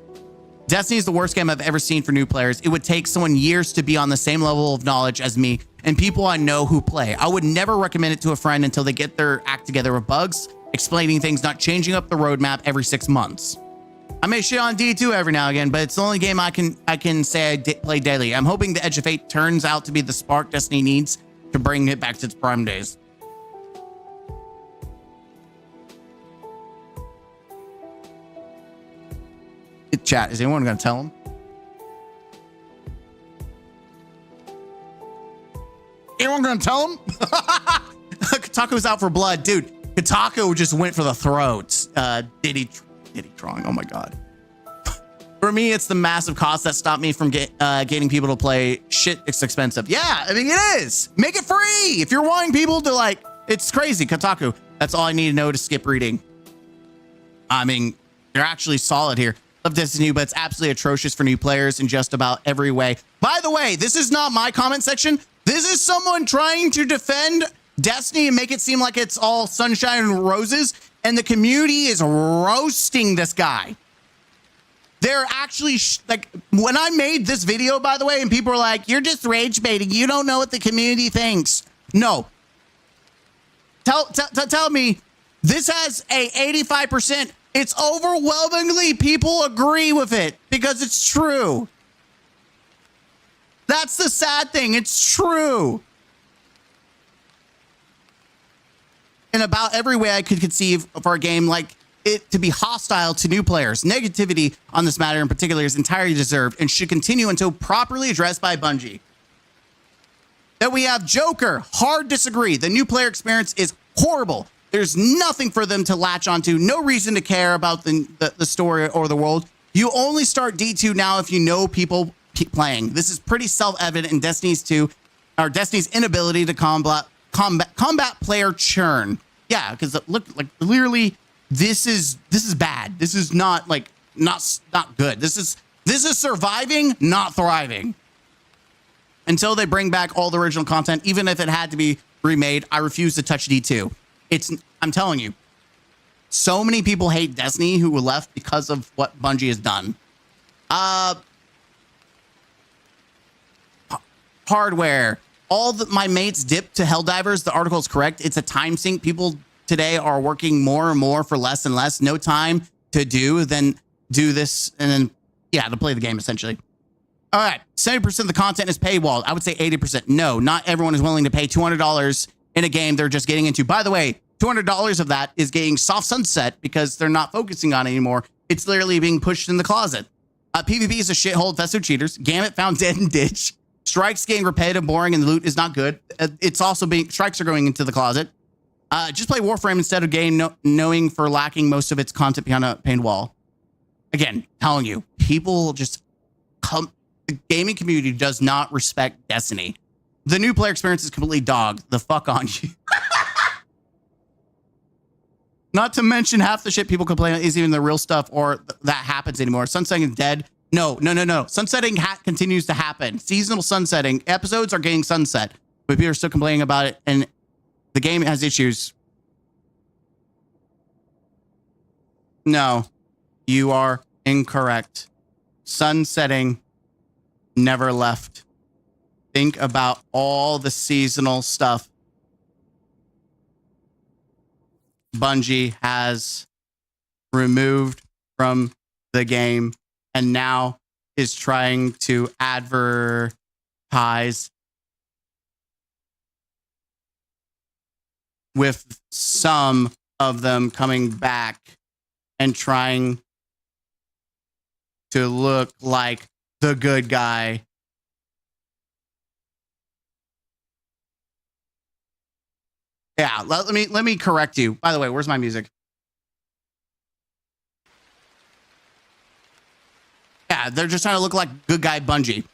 Speaker 2: Destiny is the worst game I've ever seen for new players. It would take someone years to be on the same level of knowledge as me and people I know who play. I would never recommend it to a friend until they get their act together with bugs, explaining things, not changing up the roadmap every 6 months. I may shit on D2 every now and again, but it's the only game I can say I play daily. I'm hoping the Edge of Fate turns out to be the spark Destiny needs to bring it back to its prime days. Chat, is anyone gonna tell him? Anyone gonna tell him? Kotaku's out for blood, dude. Kotaku just went for the throat. Diddy drawing. Oh my God. For me, it's the massive cost that stopped me from getting people to play. Shit, it's expensive. Yeah, I mean, it is. Make it free. If you're wanting people to like, it's crazy. Kotaku. That's all I need to know to skip reading. I mean, you're actually solid here. Love Destiny, but it's absolutely atrocious for new players in just about every way. By the way, this is not my comment section. This is someone trying to defend Destiny and make it seem like it's all sunshine and roses. And the community is roasting this guy. They're actually like, when I made this video, by the way, and people were like, you're just rage baiting. You don't know what the community thinks. No. Tell me, this has a 85%. It's overwhelmingly people agree with it because it's true. That's the sad thing. It's true. In about every way I could conceive for a game like it to be hostile to new players. Negativity on this matter in particular is entirely deserved and should continue until properly addressed by Bungie. That we have Joker, hard disagree. The new player experience is horrible. There's nothing for them to latch onto, no reason to care about the story or the world. You only start D2 now if you know people playing. This is pretty self-evident in Destiny's inability to combat player churn. Yeah, because look, like clearly this is bad. This is not like not good. This is surviving, not thriving. Until they bring back all the original content, even if it had to be remade, I refuse to touch D2. I'm telling you, so many people hate Destiny who were left because of what Bungie has done. Hardware. My mates dip to Helldivers. The article is correct. It's a time sink. People today are working more and more for less and less. No time to do this and then, yeah, to play the game essentially. All right. 70% of the content is paywalled. I would say 80%. No, not everyone is willing to pay $200 in a game they're just getting into. By the way, $200 of that is getting soft sunset because they're not focusing on it anymore. It's literally being pushed in the closet. PvP is a shithole infested with cheaters. Gamut found dead in ditch. Strikes getting repetitive, boring, and the loot is not good. It's also strikes are going into the closet. Just play Warframe instead of game, knowing for lacking most of its content behind a painted wall. Again, telling you, people just come. The gaming community does not respect Destiny. The new player experience is completely dogged. The fuck on you. Not to mention half the shit people complain about isn't even the real stuff or that happens anymore. Sunsetting is dead. No. Sunsetting continues to happen. Seasonal sunsetting. Episodes are getting sunset, but people are still complaining about it, and the game has issues. No, you are incorrect. Sunsetting never left. Think about all the seasonal stuff Bungie has removed from the game and now is trying to advertise with some of them coming back and trying to look like the good guy. Yeah, let me correct you. By the way, where's my music? Yeah, they're just trying to look like good guy Bungie.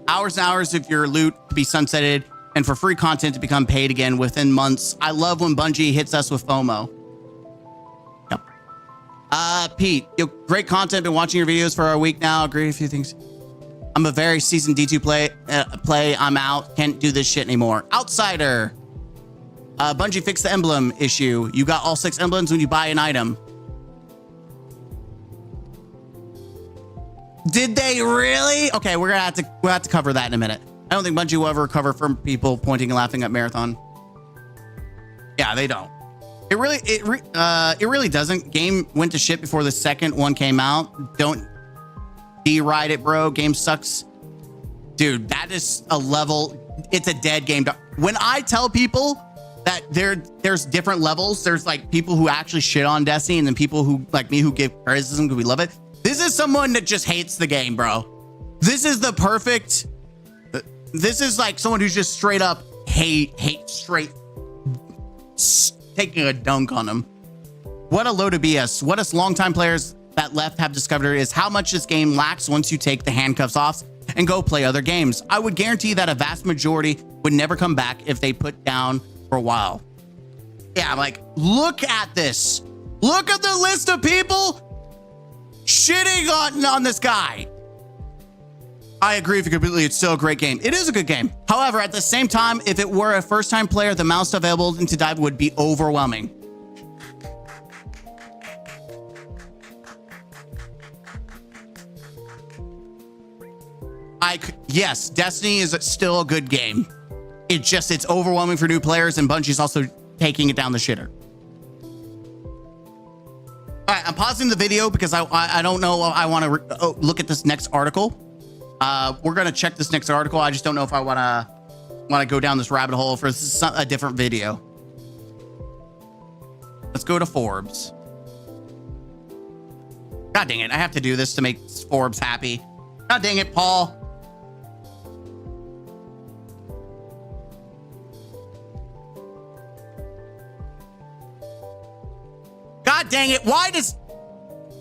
Speaker 2: Hours and hours of your loot to be sunsetted and for free content to become paid again within months. I love when Bungie hits us with FOMO. Yep. Pete, great content. Been watching your videos for a week now. Agree with a few things. I'm a very seasoned D2 play. I'm out. Can't do this shit anymore. Outsider. Bungie fixed the emblem issue. You got all 6 emblems when you buy an item. Did they really? Okay, we'll have to cover that in a minute. I don't think Bungie will ever recover from people pointing and laughing at Marathon. Yeah, they don't. It really doesn't. Game went to shit before the second one came out. Don't deride it, bro. Game sucks. Dude, that is a level. It's a dead game. When I tell people that there's different levels, there's like people who actually shit on Destiny and then people who like me who give criticism because we love it. This is someone that just hates the game, bro. This is the perfect. This is like someone who's just straight up hate straight taking a dunk on him. What a load of BS. What us longtime players that left have discovered is how much this game lacks once you take the handcuffs off and go play other games. I would guarantee that a vast majority would never come back if they put down for a while. Yeah, like, look at this. Look at the list of people shitting on this guy. I agree with you completely. It's still a great game. It is a good game. However, at the same time, if it were a first-time player, the amount available into dive would be overwhelming. Yes, Destiny is still a good game. It's overwhelming for new players, and Bungie's also taking it down the shitter. All right, I'm pausing the video because I don't know. I want to look at this next article. We're gonna check this next article. I just don't know if I want to go down this rabbit hole for a different video. Let's go to Forbes. God dang it! I have to do this to make Forbes happy. God dang it, Paul. God dang it. Why does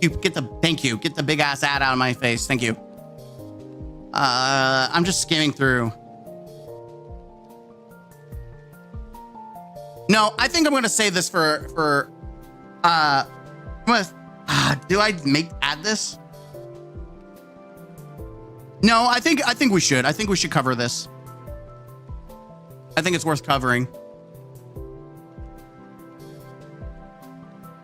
Speaker 2: you get the big ass ad out of my face? Thank you. I'm just skimming through. No, I think I'm going to save this for do I add this? No, I think we should. I think we should cover this. I think it's worth covering.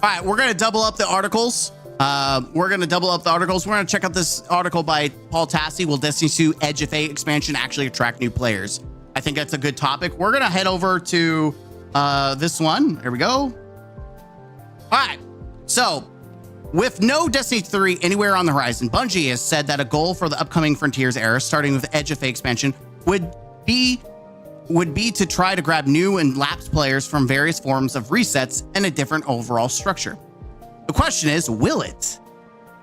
Speaker 2: All right, we're going to double up the articles. We're going to check out this article by Paul Tassi. Will Destiny 2 Edge of Fate expansion actually attract new players? I think that's a good topic. We're going to head over to this one. Here we go. All right. So with no Destiny 3 anywhere on the horizon, Bungie has said that a goal for the upcoming Frontiers era, starting with Edge of Fate expansion, would be to try to grab new and lapsed players from various forms of resets and a different overall structure. The question is, will it?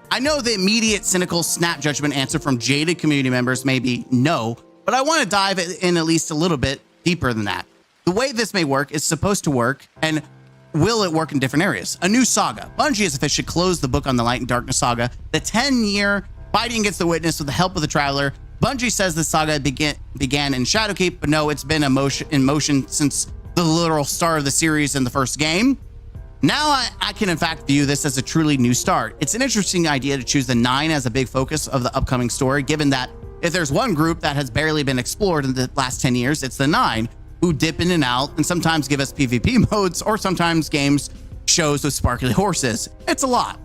Speaker 2: I know the immediate cynical snap judgment answer from jaded community members may be no, but I want to dive in at least a little bit deeper than that. The way this may work is supposed to work, and will it work in different areas? A new saga. Bungie has officially closed the book on the Light and Darkness saga, the 10-year fighting against the Witness with the help of the Traveler. Bungie says the saga began in Shadowkeep, but no, it's been in motion since the literal start of the series in the first game. Now I can in fact view this as a truly new start. It's an interesting idea to choose the 9 as a big focus of the upcoming story, given that if there's one group that has barely been explored in the last 10 years, it's the 9, who dip in and out and sometimes give us PvP modes or sometimes games shows with sparkly horses. It's a lot.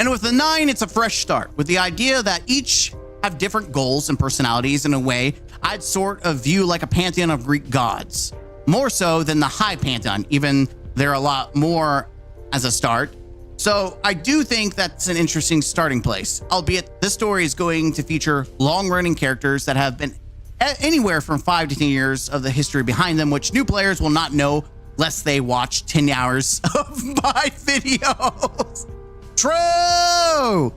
Speaker 2: And with the 9, it's a fresh start, with the idea that each have different goals and personalities in a way I'd sort of view like a pantheon of Greek gods. More so than the high pantheon, even they're a lot more as a start. So I do think that's an interesting starting place, albeit this story is going to feature long-running characters that have been anywhere from 5 to 10 years of the history behind them, which new players will not know lest they watch 10 hours of my videos. True!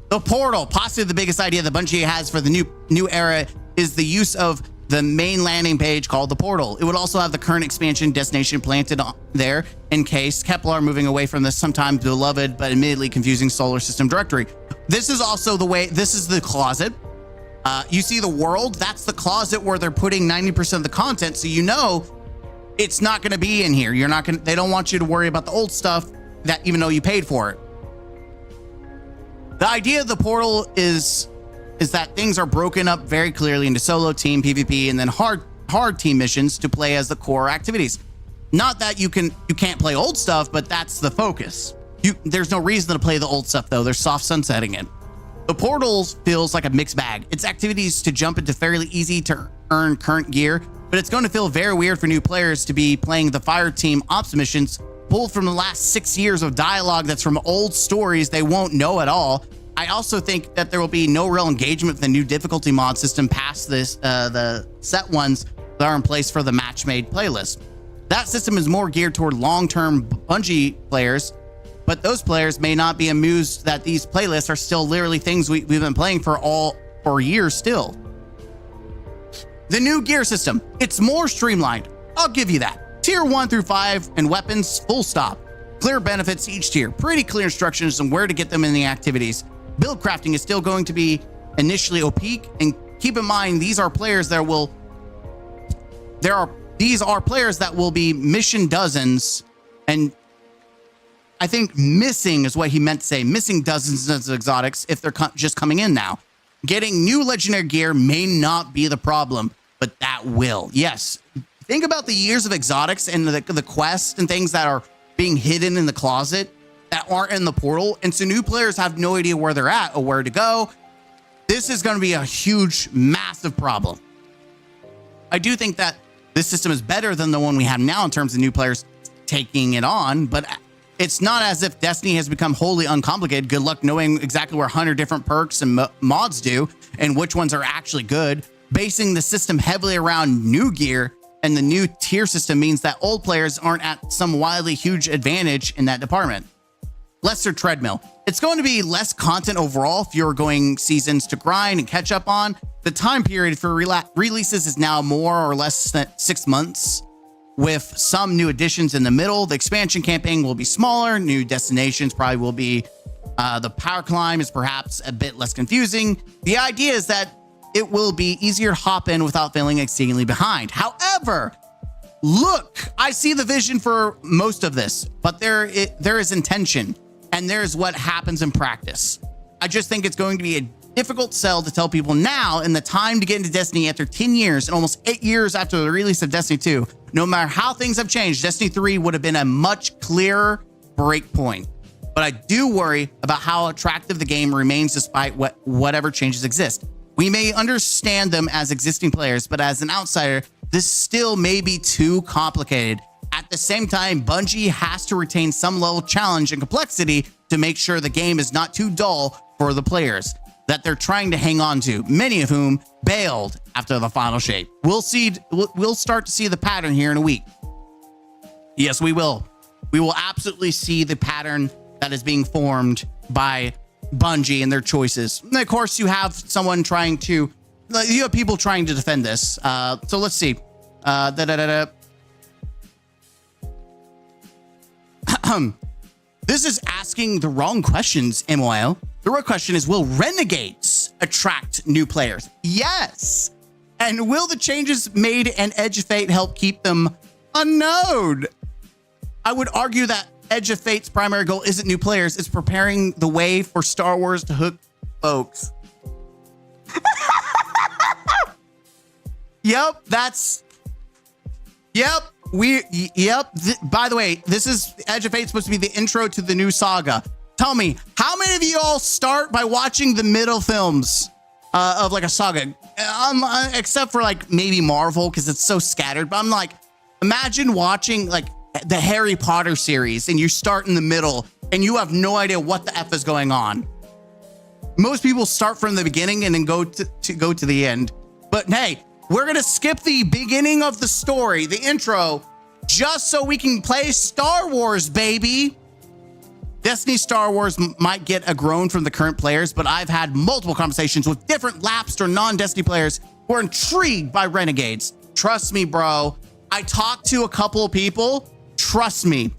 Speaker 2: The portal, possibly the biggest idea that Bungie has for the new era, is the use of the main landing page called the portal. It would also have the current expansion destination planted there in case Kepler moving away from the sometimes beloved but admittedly confusing solar system directory. This is also the way, this is the closet. You see the world, that's the closet where they're putting 90% of the content, so you know it's not going to be in here. They don't want you to worry about the old stuff, that even though you paid for it. The idea of the portal is that things are broken up very clearly into solo, team, PvP, and then hard team missions to play as the core activities. Not that you can't play old stuff, but that's the focus. There's no reason to play the old stuff though. They're soft sunsetting it. The portal feels like a mixed bag. It's activities to jump into fairly easy to earn current gear, but it's going to feel very weird for new players to be playing the fire team ops missions pulled from the last 6 years of dialogue that's from old stories they won't know at all. I also think that there will be no real engagement with the new difficulty mod system past this, the set ones that are in place for the match-made playlist. That system is more geared toward long-term Bungie players, but those players may not be amused that these playlists are still literally things we've been playing for years still. The new gear system, it's more streamlined. I'll give you that. tier 1 through 5 and weapons, full stop. Clear benefits to each tier, pretty clear instructions on where to get them in the activities. Build crafting is still going to be initially opaque, and keep in mind these are players that will be mission dozens, and I think missing is what he meant to say, missing dozens of exotics if they're just coming in now. Getting new legendary gear may not be the problem, but that will. Yes, think about the years of exotics and the quests and things that are being hidden in the closet that aren't in the portal, and so new players have no idea where they're at or where to go. This is going to be a huge, massive problem. I do think that this system is better than the one we have now in terms of new players taking it on, but it's not as if Destiny has become wholly uncomplicated. Good luck knowing exactly where 100 different perks and mods do and which ones are actually good. Basing the system heavily around new gear and the new tier system means that old players aren't at some wildly huge advantage in that department. Lesser treadmill. It's going to be less content overall if you're going seasons to grind and catch up on. The time period for releases is now more or less than 6 months, with some new additions in the middle. The expansion campaign will be smaller. New destinations probably will be, the power climb is perhaps a bit less confusing. The idea is that it will be easier to hop in without feeling exceedingly behind. However, look, I see the vision for most of this, but there is intention, and there's what happens in practice. I just think it's going to be a difficult sell to tell people now in the time to get into Destiny after 10 years and almost 8 years after the release of Destiny 2. No matter how things have changed, Destiny 3 would have been a much clearer break point. But I do worry about how attractive the game remains despite whatever changes exist. We may understand them as existing players, but as an outsider, this still may be too complicated. At the same time, Bungie has to retain some level of challenge and complexity to make sure the game is not too dull for the players that they're trying to hang on to, many of whom bailed after the final shape. We'll start to see the pattern here in a week. Yes, we will. We will absolutely see the pattern that is being formed by Bungie and their choices. And of course, you have people trying to defend this. So let's see. This is asking the wrong questions, MOL. The real question is, will Renegades attract new players? Yes. And will the changes made in Edge of Fate help keep them unknown? I would argue that Edge of Fate's primary goal isn't new players, it's preparing the way for Star Wars to hook folks. Yep, by the way, this is Edge of Fate supposed to be the intro to the new saga. Tell me, how many of you all start by watching the middle films of like a saga? Except for like maybe Marvel, because it's so scattered. But I'm like, imagine watching like the Harry Potter series and you start in the middle and you have no idea what the F is going on. Most people start from the beginning and then go to the end. But hey, we're going to skip the beginning of the story, the intro, just so we can play Star Wars, baby. Destiny Star Wars might get a groan from the current players, but I've had multiple conversations with different lapsed or non-Destiny players who are intrigued by Renegades. Trust me, bro. I talked to a couple of people. Trust me.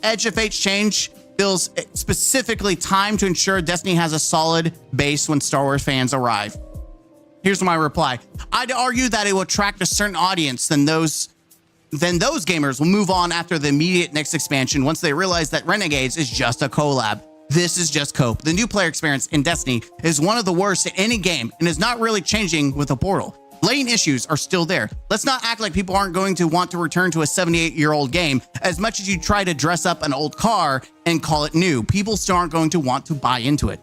Speaker 2: Edge of Fate's change feels specifically time to ensure Destiny has a solid base when Star Wars fans arrive. Here's my reply. I'd argue that it will attract a certain audience, then those gamers will move on after the immediate next expansion once they realize that Renegades is just a collab. This is just cope. The new player experience in Destiny is one of the worst in any game and is not really changing with the portal. Latent issues are still there. Let's not act like people aren't going to want to return to a 78-year-old game as much as you try to dress up an old car and call it new. People still aren't going to want to buy into it.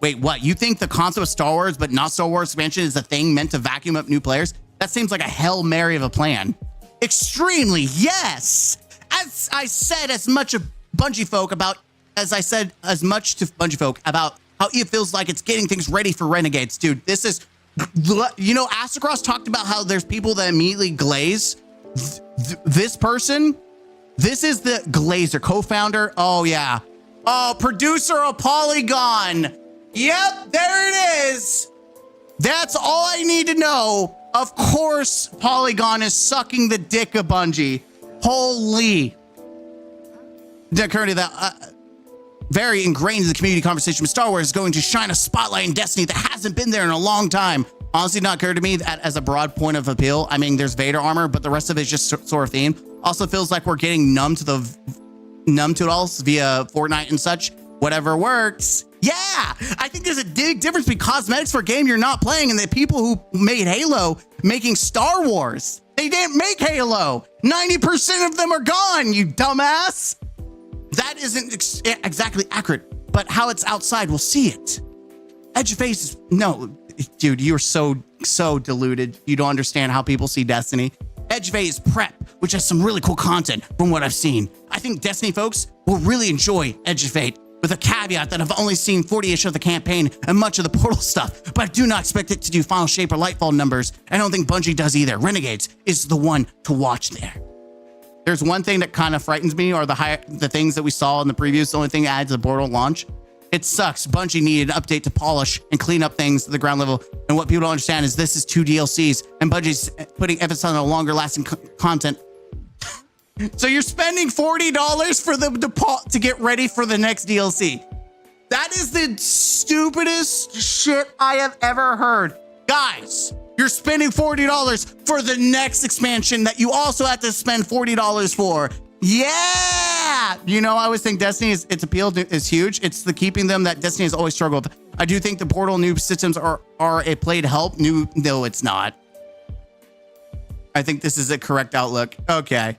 Speaker 2: Wait, what? You think the concept of Star Wars but not Star Wars expansion is the thing meant to vacuum up new players? That seems like a Hail Mary of a plan. Extremely, yes. As I said as much to Bungie folk about how it feels like it's getting things ready for Renegades, dude. This is, you know, Astacross talked about how there's people that immediately glaze. This person, this is the Glazer co-founder. Oh yeah. Oh, producer of Polygon. Yep, there it is. That's all I need to know. Of course, Polygon is sucking the dick of Bungie. Holy. Currently, that very ingrained in the community conversation with Star Wars is going to shine a spotlight in Destiny that hasn't been there in a long time. Honestly, not occurred to me that as a broad point of appeal. I mean, there's Vader armor, but the rest of it is just sort of theme. Also feels like we're getting numb to it all via Fortnite and such. Whatever works. Yeah, I think there's a big difference between cosmetics for a game you're not playing and the people who made Halo making Star Wars. They didn't make Halo. 90% of them are gone, you dumbass. That isn't exactly accurate, but how it's outside, we'll see it. Edge of face is, no, dude, you're so deluded. You don't understand how people see Destiny. Edge of is prep, which has some really cool content from what I've seen. I think Destiny folks will really enjoy Edge of Fate, with a caveat that I've only seen 40-ish of the campaign and much of the Portal stuff, but I do not expect it to do Final Shape or Lightfall numbers. I don't think Bungie does either. Renegades is the one to watch there. There's one thing that kind of frightens me, or the things that we saw in the previews. The only thing that adds to the Portal launch. It sucks. Bungie needed an update to polish and clean up things at the ground level. And what people don't understand is this is 2 DLCs, and Bungie's putting emphasis on a longer lasting content. So you're spending $40 for them to get ready for the next DLC. That is the stupidest shit I have ever heard. Guys, you're spending $40 for the next expansion that you also have to spend $40 for. Yeah! You know, I always think Destiny its appeal is huge. It's the keeping them that Destiny has always struggled with. I do think the Portal new systems are a play to help. No, it's not. I think this is a correct outlook. Okay.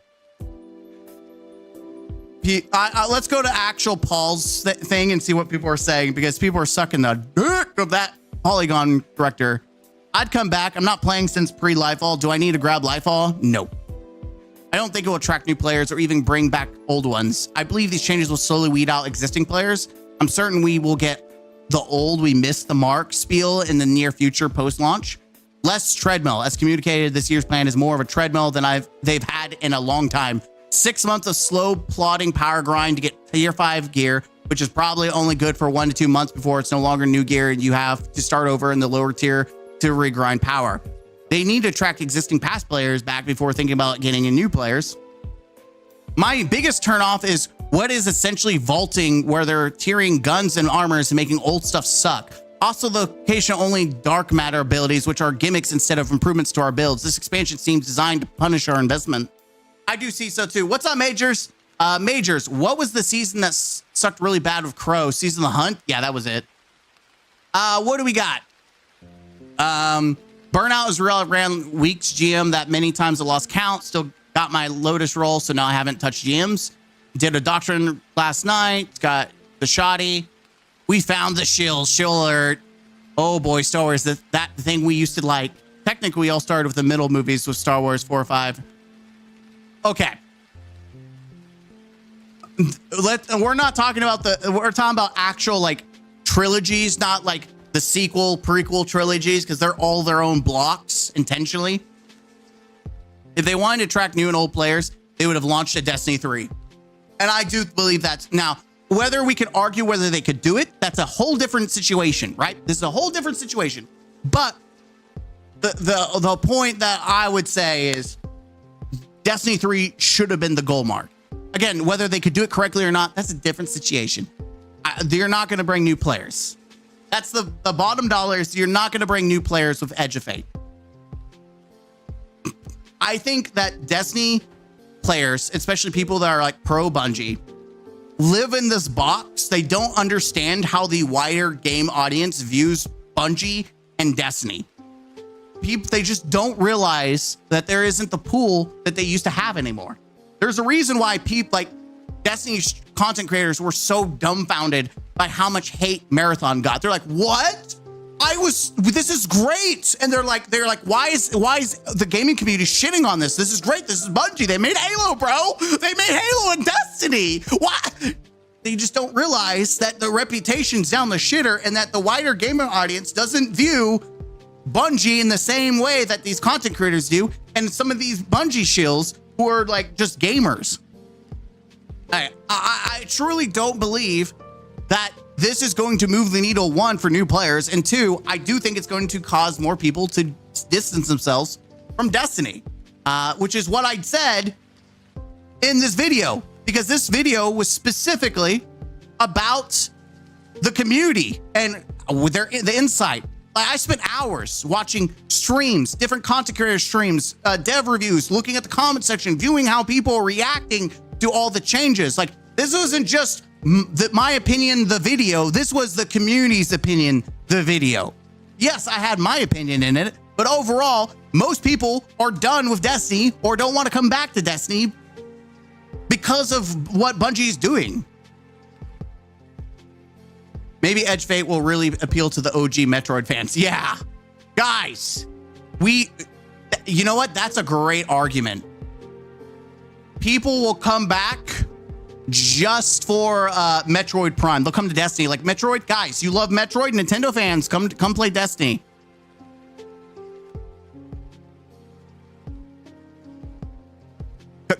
Speaker 2: Let's go to actual Paul's thing and see what people are saying, because people are sucking the dick of that Polygon director. I'd come back. I'm not playing since pre-Lightfall. Do I need to grab Lightfall? No. I don't think it will attract new players or even bring back old ones. I believe these changes will slowly weed out existing players. I'm certain we will get the old we missed the mark spiel in the near future post-launch. Less treadmill. As communicated, this year's plan is more of a treadmill than they've had in a long time. 6 months of slow plodding power grind to get tier 5 gear, which is probably only good for 1 to 2 months before it's no longer new gear and you have to start over in the lower tier to regrind power. They need to attract existing past players back before thinking about getting in new players. My biggest turnoff is what is essentially vaulting, where they're tiering guns and armors and making old stuff suck. Also, the occasional-only dark matter abilities, which are gimmicks instead of improvements to our builds. This expansion seems designed to punish our investment. I do see so too. What's up, Majors? Majors, what was the season that sucked really bad with Crow? Season of the Hunt? Yeah, that was it. What do we got? Burnout is real. I ran weeks GM that many times I lost count. Still got my Lotus roll, so now I haven't touched GMs. Did a Doctrine last night. Got the Shoddy. We found the shield. Shield alert. Oh boy, Star Wars. That thing we used to like. Technically, we all started with the middle movies with Star Wars 4 or 5. Okay. We're not talking about we're talking about actual like trilogies, not like the sequel, prequel trilogies, because they're all their own blocks intentionally. If they wanted to attract new and old players, they would have launched a Destiny 3. And I do believe that's now, whether we could argue whether they could do it, that's a whole different situation, right? This is a whole different situation. But the point that I would say is Destiny 3 should have been the goal mark. Again, whether they could do it correctly or not, that's a different situation. They're not going to bring new players. That's the bottom dollar is you're not going to bring new players with Edge of Fate. I think that Destiny players, especially people that are like pro Bungie, live in this box. They don't understand how the wider game audience views Bungie and Destiny. They just don't realize that there isn't the pool that they used to have anymore. There's a reason why people like Destiny's content creators were so dumbfounded by how much hate Marathon got. They're like, what? This is great. And they're like, why is the gaming community shitting on this? This is great. This is Bungie. They made Halo, bro. They made Halo and Destiny. Why? They just don't realize that the reputation's down the shitter and that the wider gamer audience doesn't view Bungie in the same way that these content creators do, and some of these Bungie shills who are like just gamers. I truly don't believe that this is going to move the needle, 1, for new players, and 2, I do think it's going to cause more people to distance themselves from Destiny, which is what I said in this video, because this video was specifically about the community and with the insight. Like, I spent hours watching streams, different content creator streams, dev reviews, looking at the comment section, viewing how people are reacting to all the changes. Like, this wasn't just my opinion, the video. This was the community's opinion, the video. Yes, I had my opinion in it, but overall, most people are done with Destiny or don't want to come back to Destiny because of what Bungie's doing. Maybe Edge Fate will really appeal to the OG Metroid fans. Yeah, guys, you know what? That's a great argument. People will come back just for Metroid Prime. They'll come to Destiny. Like, Metroid, guys, you love Metroid? Nintendo fans, come play Destiny.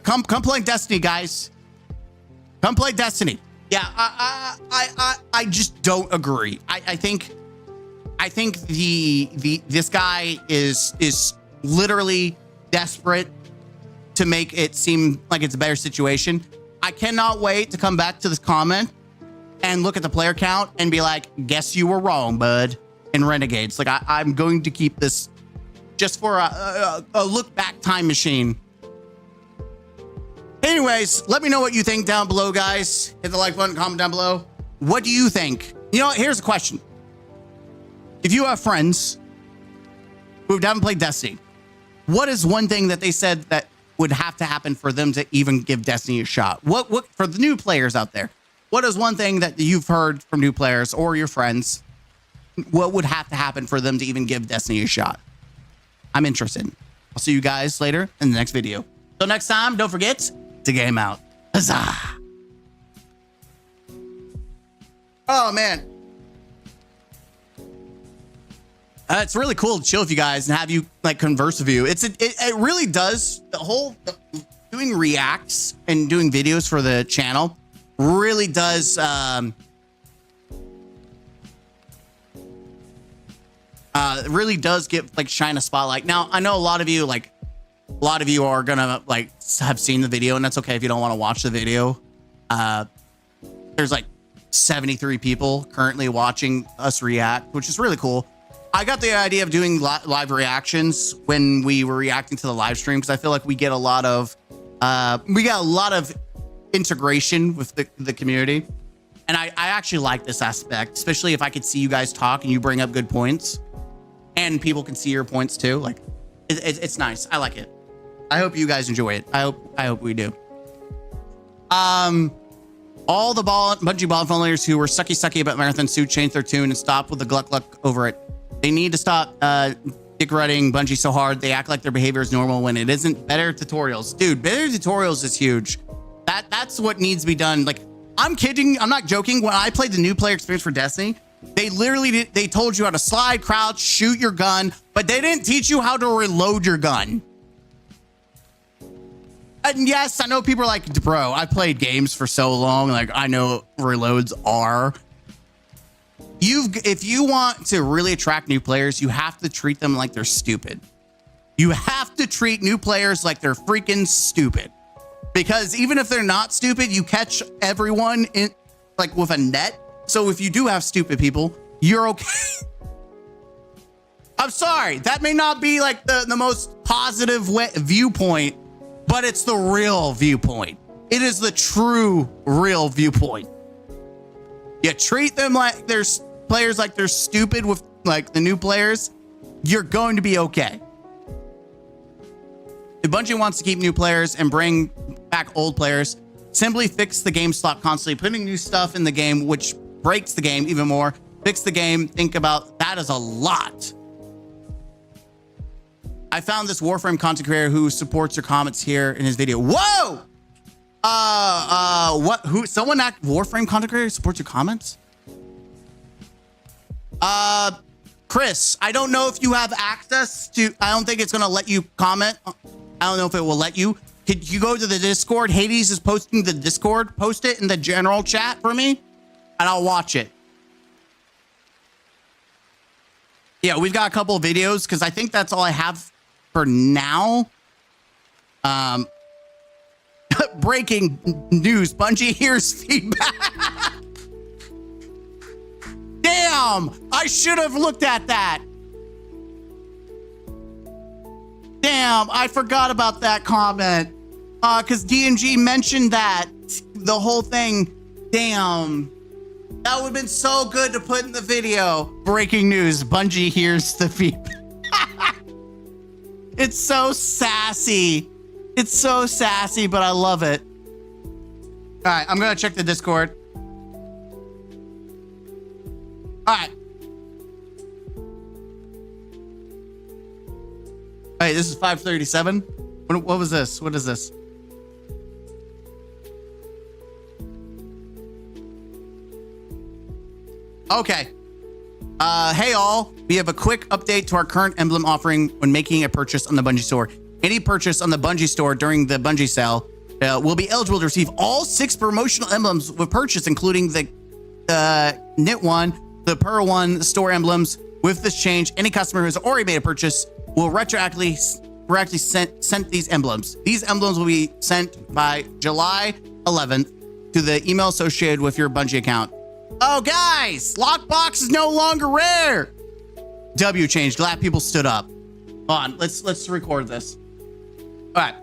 Speaker 2: Come play Destiny, guys. Come play Destiny. Yeah, I just don't agree. I think this guy is literally desperate to make it seem like it's a better situation. I cannot wait to come back to this comment and look at the player count and be like, guess you were wrong, bud. In Renegades, like, I'm going to keep this just for a look back time machine. Anyways, let me know what you think down below, guys. Hit the like button, comment down below. What do you think? You know what? Here's a question. If you have friends who haven't played Destiny, what is one thing that they said that would have to happen for them to even give Destiny a shot? What for the new players out there? What is one thing that you've heard from new players or your friends? What would have to happen for them to even give Destiny a shot? I'm interested. I'll see you guys later in the next video. Till next time, don't forget to game out. Huzzah! Oh man, it's really cool to chill with you guys and have you like converse with you. It really does, the whole doing reacts and doing videos for the channel really does get like shine a spotlight. Now I know a lot of you are gonna like have seen the video, and that's okay if you don't want to watch the video. There's like 73 people currently watching us react, which is really cool. I got the idea of doing live reactions when we were reacting to the live stream, because I feel like we get a lot of integration with the community, and I actually like this aspect, especially if I could see you guys talk and you bring up good points, and people can see your points too. Like, it's nice. I like it. I hope you guys enjoy it. I hope we do. All the Bungie ball players who were sucky about Marathon Suit changed their tune and stopped with the gluck over it. They need to stop dick riding Bungie so hard they act like their behavior is normal when it isn't. Better tutorials, dude. Better tutorials is huge. That's what needs to be done. Like, I'm kidding. I'm not joking. When I played the new player experience for Destiny, they literally they told you how to slide, crouch, shoot your gun, but they didn't teach you how to reload your gun. And yes, I know people are like, bro, I played games for so long, like, I know reloads are. If you want to really attract new players, you have to treat them like they're stupid. You have to treat new players like they're freaking stupid. Because even if they're not stupid, you catch everyone in like with a net. So if you do have stupid people, you're okay. I'm sorry, that may not be like the most positive viewpoint, but it's the real viewpoint. It is the true, real viewpoint. You treat them like there's players like they're stupid with like the new players, you're going to be okay. If Bungie wants to keep new players and bring back old players, simply fix the game slot constantly, putting new stuff in the game, which breaks the game even more. Fix the game. Think about that as a lot. I found this Warframe content creator who supports your comments here in his video. Whoa! What? Who? Someone act Warframe content creator supports your comments? Chris, I don't know if you have access to. I don't think it's gonna let you comment. I don't know if it will let you. Could you go to the Discord? Hades is posting the Discord. Post it in the general chat for me, and I'll watch it. Yeah, we've got a couple of videos because I think that's all I have for now. breaking news. Bungie hears feedback. Damn, I should have looked at that. Damn, I forgot about that comment. Because DNG mentioned that. The whole thing. Damn. That would have been so good to put in the video. Breaking news. Bungie hears the feedback. It's so sassy. It's so sassy, but I love it. All right, I'm going to check the Discord. All right. Hey, this is 537. What was this? What is this? Okay. Hey all, we have a quick update to our current Emblem offering when making a purchase on the Bungie store. Any purchase on the Bungie store during the Bungie sale will be eligible to receive all 6 promotional emblems with purchase, including the Knit one, the Pearl one store emblems. With this change, any customer who has already made a purchase will retroactively sent these emblems. These emblems will be sent by July 11th to the email associated with your Bungie account. Oh, guys, lockbox is no longer rare. W changed. Glad people stood up. Hold on, let's record this. All right,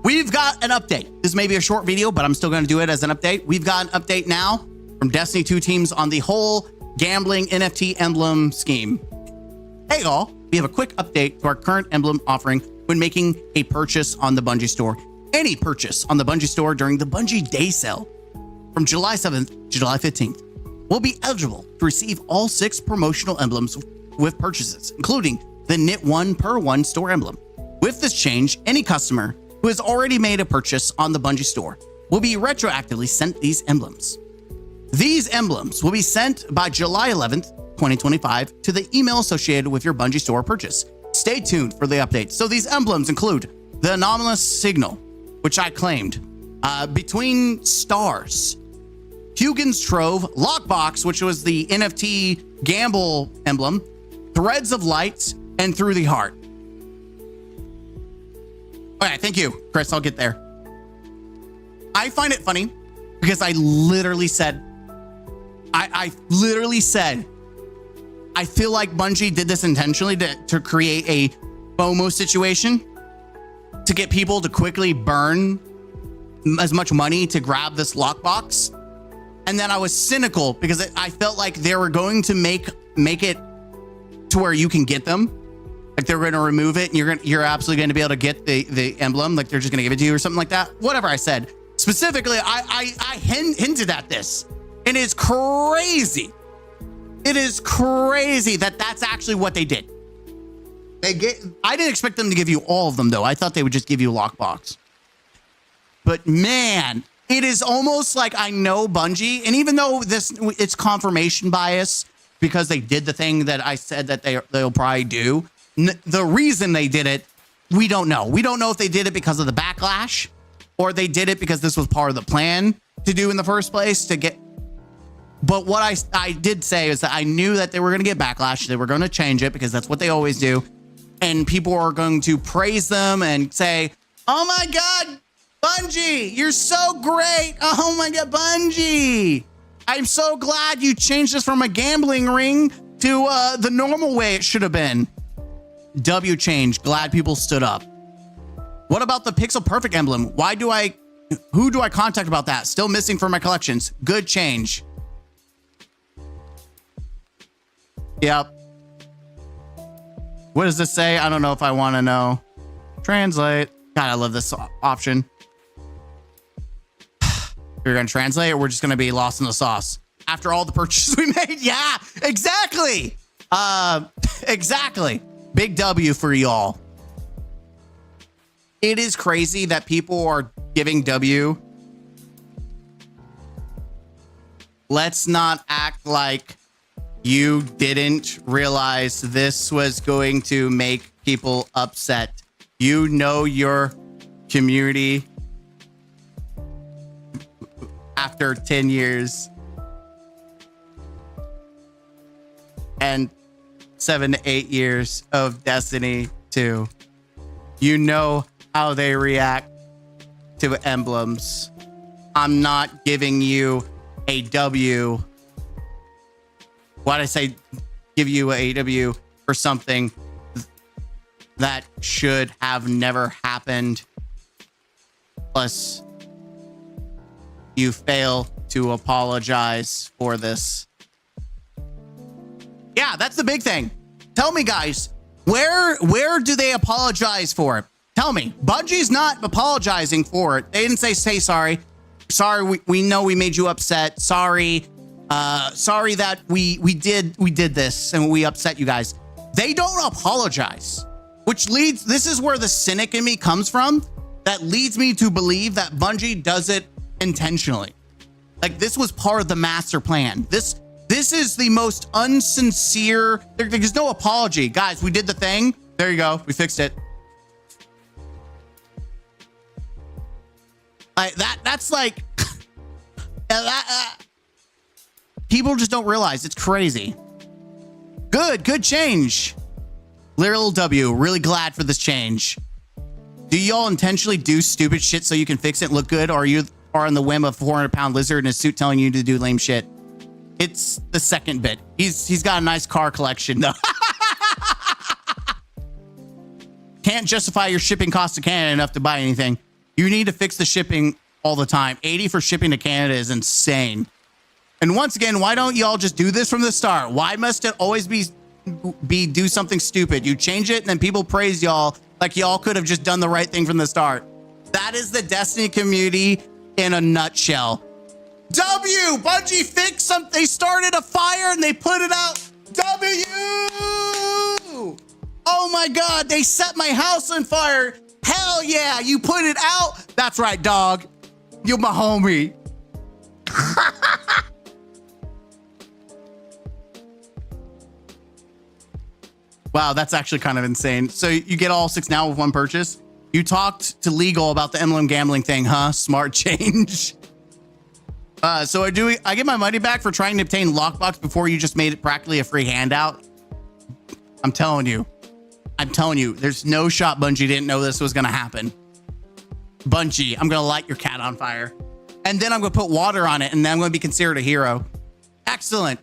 Speaker 2: we've got an update. This may be a short video, but I'm still going to do it as an update. We've got an update now from Destiny 2 teams on the whole gambling NFT emblem scheme. Hey, all, we have a quick update to our current emblem offering when making a purchase on the Bungie store. Any purchase on the Bungie store during the Bungie day sale from July 7th to July 15th will be eligible to receive all 6 promotional emblems with purchases, including the Knit 1 per 1 store emblem. With this change, any customer who has already made a purchase on the Bungie store will be retroactively sent these emblems. These emblems will be sent by July 11th, 2025 to the email associated with your Bungie store purchase. Stay tuned for the updates. So these emblems include the anomalous signal, which I claimed, between stars, Hugin's Trove, Lockbox, which was the NFT gamble emblem, Threads of Light, and Through the Heart. All right, thank you, Chris. I'll get there. I find it funny because I literally said, I literally said, I feel like Bungie did this intentionally to create a FOMO situation to get people to quickly burn as much money to grab this lockbox. And then I was cynical because I felt like they were going to make it to where you can get them. Like they're going to remove it and you're absolutely going to be able to get the emblem. Like they're just going to give it to you or something like that. Whatever I said. Specifically, I hinted at this. And it's crazy. It is crazy that that's actually what they did. I didn't expect them to give you all of them though. I thought they would just give you a lockbox. But man, it is almost like I know Bungie, and even though it's confirmation bias because they did the thing that I said that they'll probably do. The reason they did it, we don't know. We don't know if they did it because of the backlash or they did it because this was part of the plan to do in the first place to get. But what I did say is that I knew that they were going to get backlash. They were going to change it because that's what they always do. And people are going to praise them and say, oh my God, Bungie, you're so great. Oh my God, Bungie. I'm so glad you changed this from a gambling ring to the normal way it should have been. W changed. Glad people stood up. What about the Pixel Perfect emblem? Who do I contact about that? Still missing from my collections. Good change. Yep. What does this say? I don't know if I want to know. Translate. God, I love this option. We're going to translate or we're just going to be lost in the sauce. After all the purchases we made? Yeah, exactly. Exactly. Big W for y'all. It is crazy that people are giving W. Let's not act like you didn't realize this was going to make people upset. You know your community after 10 years and 7 to 8 years of Destiny 2. You know how they react to emblems. I'm not giving you a W. Why'd I say give you a W for something that should have never happened? Plus, you fail to apologize for this. Yeah, that's the big thing. Tell me, guys, where do they apologize for it? Tell me. Bungie's not apologizing for it. They didn't say sorry. Sorry, we know we made you upset. Sorry. Sorry that we did this and we upset you guys. They don't apologize, which leads, this is where the cynic in me comes from. That leads me to believe that Bungie does it intentionally. Like, this was part of the master plan. This is the most unsincere. There's no apology. Guys, we did the thing. There you go. We fixed it. That's like, people just don't realize. It's crazy. Good change. Literal W, really glad for this change. Do y'all intentionally do stupid shit so you can fix it and look good, or you are on the whim of a 400-pound lizard in a suit telling you to do lame shit? It's the second bit. He's got a nice car collection though. Can't justify your shipping costs to Canada enough to buy anything. You need to fix the shipping all the time. 80 for shipping to Canada is insane. And once again, why don't y'all just do this from the start? Why must it always be do something stupid? You change it and then people praise y'all like y'all could have just done the right thing from the start. That is the Destiny community in a nutshell. W! Bungie fixed something. They started a fire and they put it out. W! Oh my God, they set my house on fire. Hell yeah, you put it out. That's right, dog. You're my homie. Wow, that's actually kind of insane. So you get all 6 now with one purchase. You talked to legal about the Emblem gambling thing, huh? Smart change. So I get my money back for trying to obtain lockbox before you just made it practically a free handout. I'm telling you, there's no shot Bungie didn't know this was going to happen. Bungie, I'm going to light your cat on fire. And then I'm going to put water on it, and then I'm going to be considered a hero. Excellent.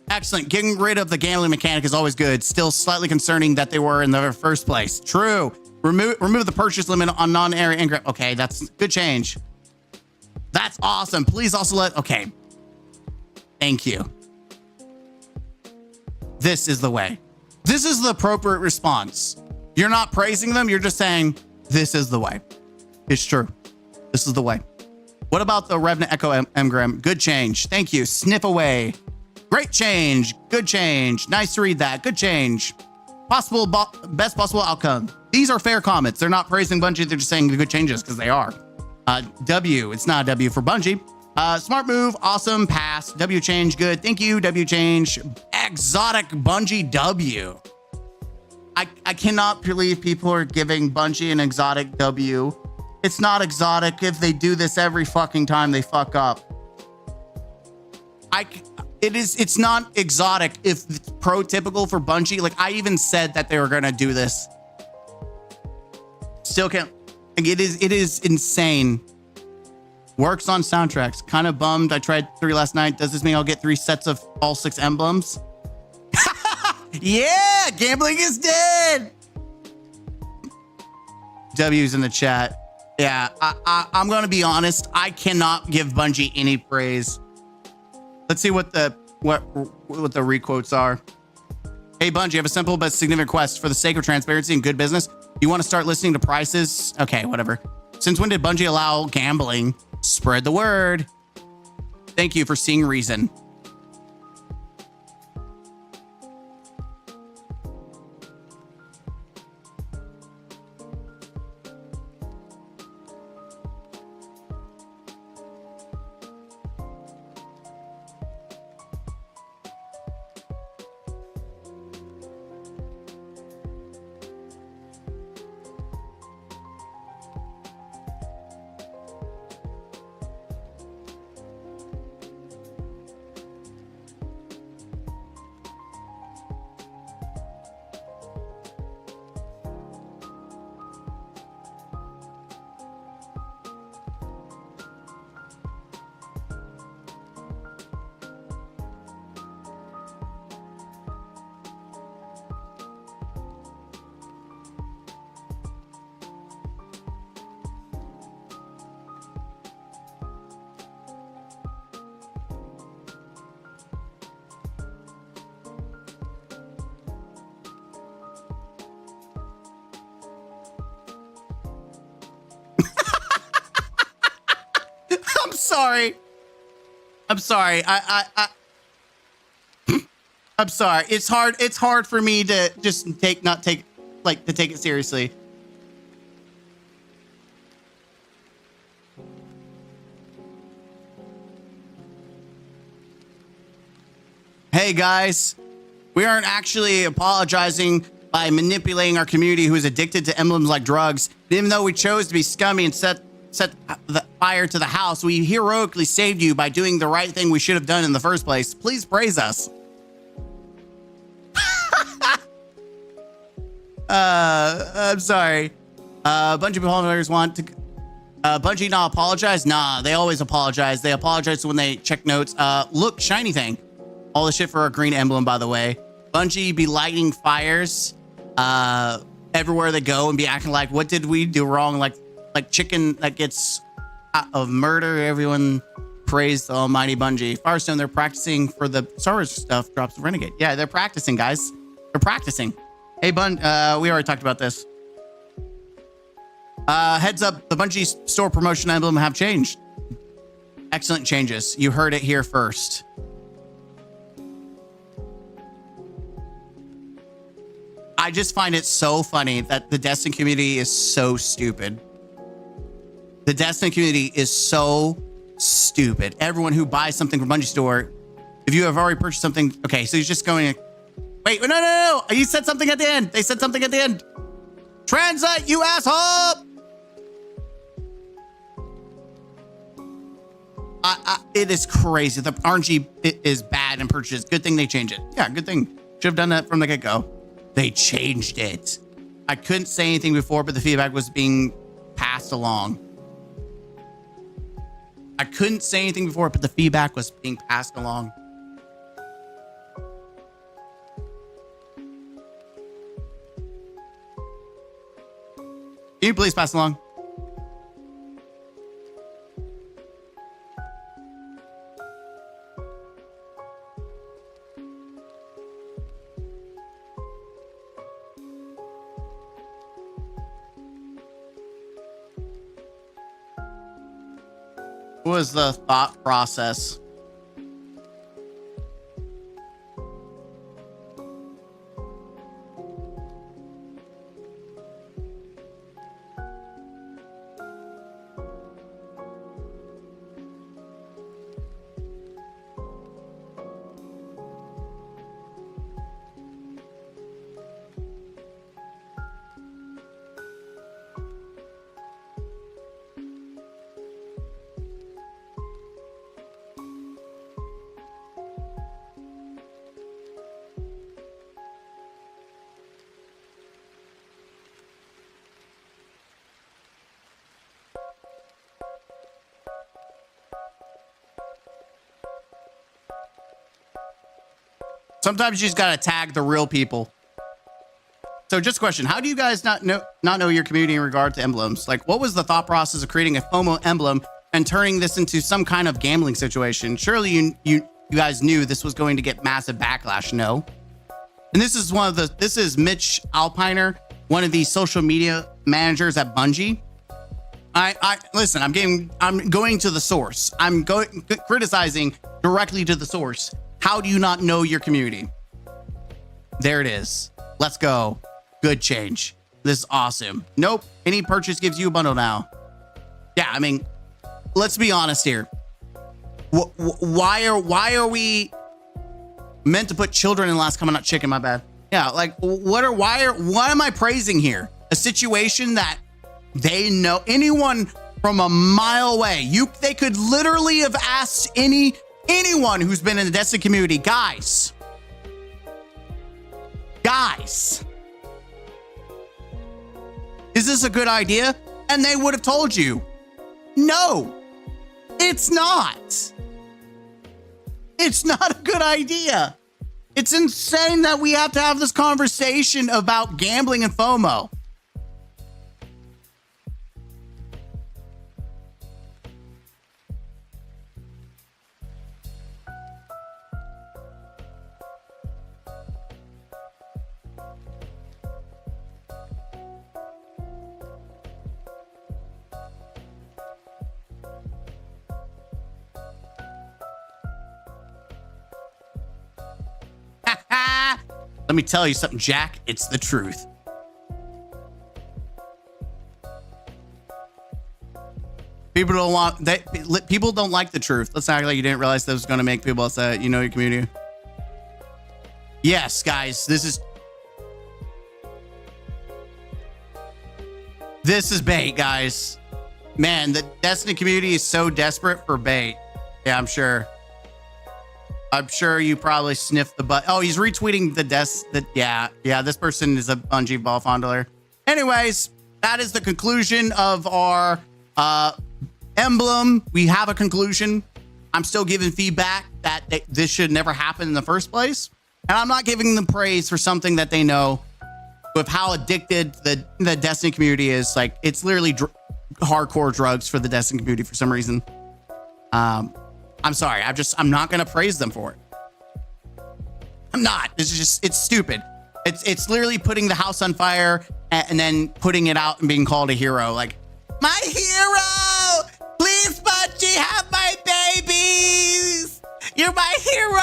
Speaker 2: Excellent. Getting rid of the gambling mechanic is always good. Still slightly concerning that they were in the first place. True. Remove the purchase limit on non-area Enagrm. Okay, that's good change. That's awesome. Please also okay. Thank you. This is the way. This is the appropriate response. You're not praising them. You're just saying, this is the way. It's true. This is the way. What about the Revenant Echo Enagrm? Good change. Thank you. Sniff away. Great change. Good change. Nice to read that. Good change. Best possible outcome. These are fair comments. They're not praising Bungie. They're just saying good changes because they are. W. It's not a W for Bungie. Smart move. Awesome. Pass. W change. Good. Thank you. W change. Exotic Bungie W. I cannot believe people are giving Bungie an exotic W. It's not exotic if they do this every fucking time they fuck up. It's not exotic if it's pro-typical for Bungie. Like, I even said that they were gonna do this. Still can't. Like, it is insane. Works on soundtracks. Kind of bummed. I tried 3 last night. Does this mean I'll get 3 sets of all 6 emblems? Yeah, gambling is dead. W's in the chat. Yeah, I'm gonna be honest. I cannot give Bungie any praise. Let's see what the requotes are. Hey Bungie, I have a simple but significant request. For the sake of transparency and good business, you want to start listening to prices? Okay, whatever. Since when did Bungie allow gambling? Spread the word. Thank you for seeing reason. sorry. I'm sorry. I'm sorry. It's hard for me to just not take it seriously. Hey guys, we aren't actually apologizing by manipulating our community who is addicted to emblems like drugs. Even though we chose to be scummy and set the fire to the house, we heroically saved you by doing the right thing we should have done in the first place. Please praise us. I'm sorry. Bungie players want to Bungie not apologize? Nah, they always apologize. They apologize when they check notes. Look, shiny thing. All the shit for a green emblem, by the way. Bungie be lighting fires everywhere they go and be acting like, what did we do wrong? Like chicken that gets out of murder. Everyone praise the almighty Bungie. Firestone, they're practicing for the Star Wars stuff. Drops of Renegade. Yeah, they're practicing, guys. They're practicing. Hey, we already talked about this. Heads up, the Bungie store promotion emblem have changed. Excellent changes. You heard it here first. I just find it so funny that the Destiny community is so stupid. The Destiny community is so stupid. Everyone who buys something from Bungie store, if you have already purchased something, okay, so you're just going to, wait, no. You said something at the end. They said something at the end. Translate, you asshole. It is crazy. The RNG is bad and purchased. Good thing they changed it. Yeah, good thing. Should have done that from the get-go. They changed it. I couldn't say anything before, but the feedback was being passed along. I couldn't say anything before, but the feedback was being passed along. Can you please pass along? What was the thought process? Sometimes you just gotta tag the real people. So just a question, how do you guys not know your community in regard to emblems? Like, what was the thought process of creating a FOMO emblem and turning this into some kind of gambling situation? Surely you guys knew this was going to get massive backlash, no? And this is this is Mitch Alpiner, one of the social media managers at Bungie. Listen, I'm going to the source. I'm criticizing directly to the source. How do you not know your community? There it is. Let's go. Good change. This is awesome. Nope. Any purchase gives you a bundle now. Yeah, I mean, let's be honest here. Why are we meant to put children in last? Coming out chicken, my bad. Yeah, like what am I praising here? A situation that they know anyone from a mile away. They could literally have asked anyone who's been in the Destiny community, guys, is this a good idea? And they would have told you, no, it's not. It's not a good idea. It's insane that we have to have this conversation about gambling and FOMO. Let me tell you something, Jack. It's the truth. People don't want that. People don't like the truth. Let's act like you didn't realize that was going to make people upset. You know your community. Yes, guys, this is bait, guys. Man, the Destiny community is so desperate for bait. Yeah, I'm sure. I'm sure you probably sniffed the butt. Oh, he's retweeting the yeah. This person is a Bungie ball fondler. Anyways, that is the conclusion of our Emblem. We have a conclusion. I'm still giving feedback that this should never happen in the first place. And I'm not giving them praise for something that they know with how addicted the Destiny community is. Like, it's literally hardcore drugs for the Destiny community for some reason. I'm sorry. I'm not going to praise them for it. I'm not. It's stupid. It's literally putting the house on fire and then putting it out and being called a hero. Like, my hero! Please, Bungie, have my babies! You're my hero!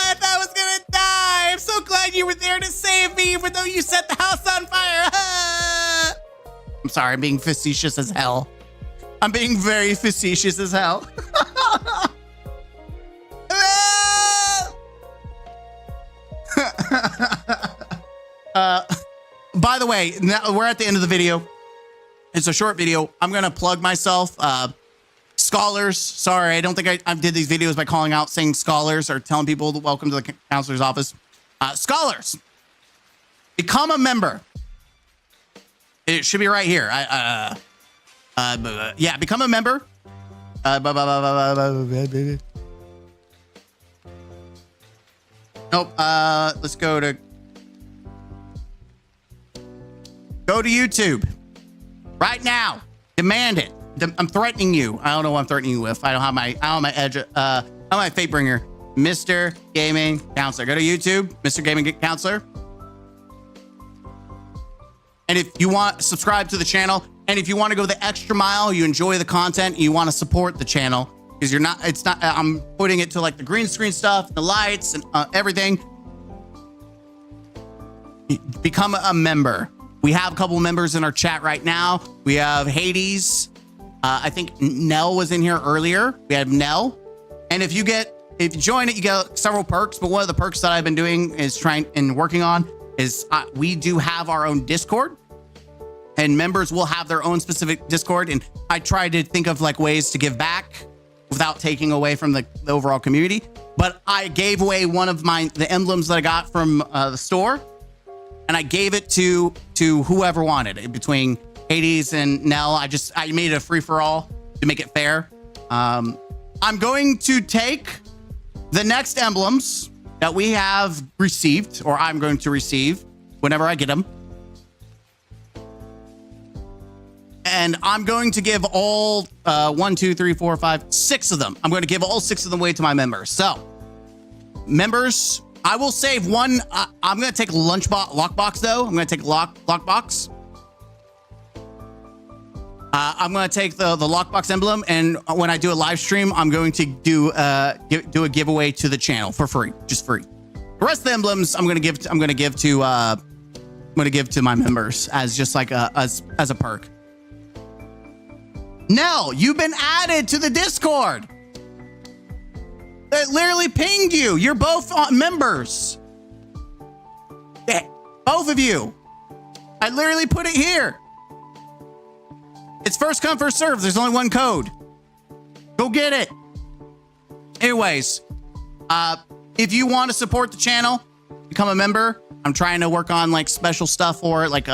Speaker 2: I thought I was gonna die. I'm so glad you were there to save me, even though you set the house on fire. I'm sorry, I'm being facetious as hell. I'm being very facetious as hell. By the way, now we're at the end of the video. It's a short video. I'm gonna plug myself. Scholars, sorry, I don't think I did these videos by calling out saying scholars or telling people to welcome to the counselor's office. Scholars, become a member. It should be right here. Yeah, become a member. Nope. Let's go to YouTube right now. Demand it. I'm threatening you. I don't know what I'm threatening you with. I don't have my edge. I don't have my fate bringer. Mr. Gaming Counselor. Go to YouTube, Mr. Gaming Counselor. And if you want, subscribe to the channel. And if you want to go the extra mile, you enjoy the content, and you want to support the channel, because I'm putting it to like the green screen stuff, the lights, and everything. Become a member. We have a couple members in our chat right now. We have Hades. I think Nell was in here earlier. We have Nell. And if you join it, you get several perks. But one of the perks that I've been doing is working on is we do have our own Discord, and members will have their own specific Discord. And I try to think of like ways to give back without taking away from the overall community. But I gave away one of the emblems that I got from the store, and I gave it to whoever wanted it between Hades and Nell. I made it a free for all to make it fair. I'm going to take the next emblems that we have received, or I'm going to receive whenever I get them. And I'm going to give all 1, 2, 3, 4, 5, 6 of them. I'm going to give all 6 of them away to my members. So, members, I will save one. I'm going to take lockbox though. I'm going to take lockbox. I'm going to take the lockbox emblem, and when I do a live stream, I'm going to do a giveaway to the channel for free, just free. The rest of the emblems I'm going to give to my members as just like as a perk. Nell, you've been added to the Discord. It literally pinged you. You're both members. Both of you. I literally put it here. It's first come, first serve. There's only one code. Go get it. Anyways, if you want to support the channel, become a member. I'm trying to work on like special stuff for it. Like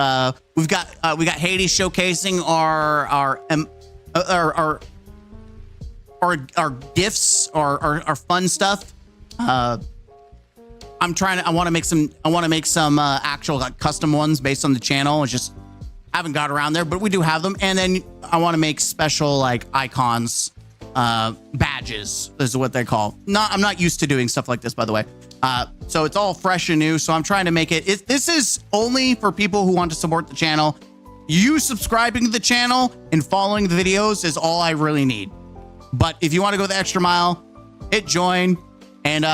Speaker 2: we got Hades showcasing our gifts, our fun stuff. I want to make some actual like custom ones based on the channel. It's just haven't got around there, but we do have them. And then I want to make special like icons, badges is what they call. I'm not used to doing stuff like this, by the way. So it's all fresh and new. So I'm trying to make it. This is only for people who want to support the channel. You subscribing to the channel and following the videos is all I really need. But if you want to go the extra mile, hit join, and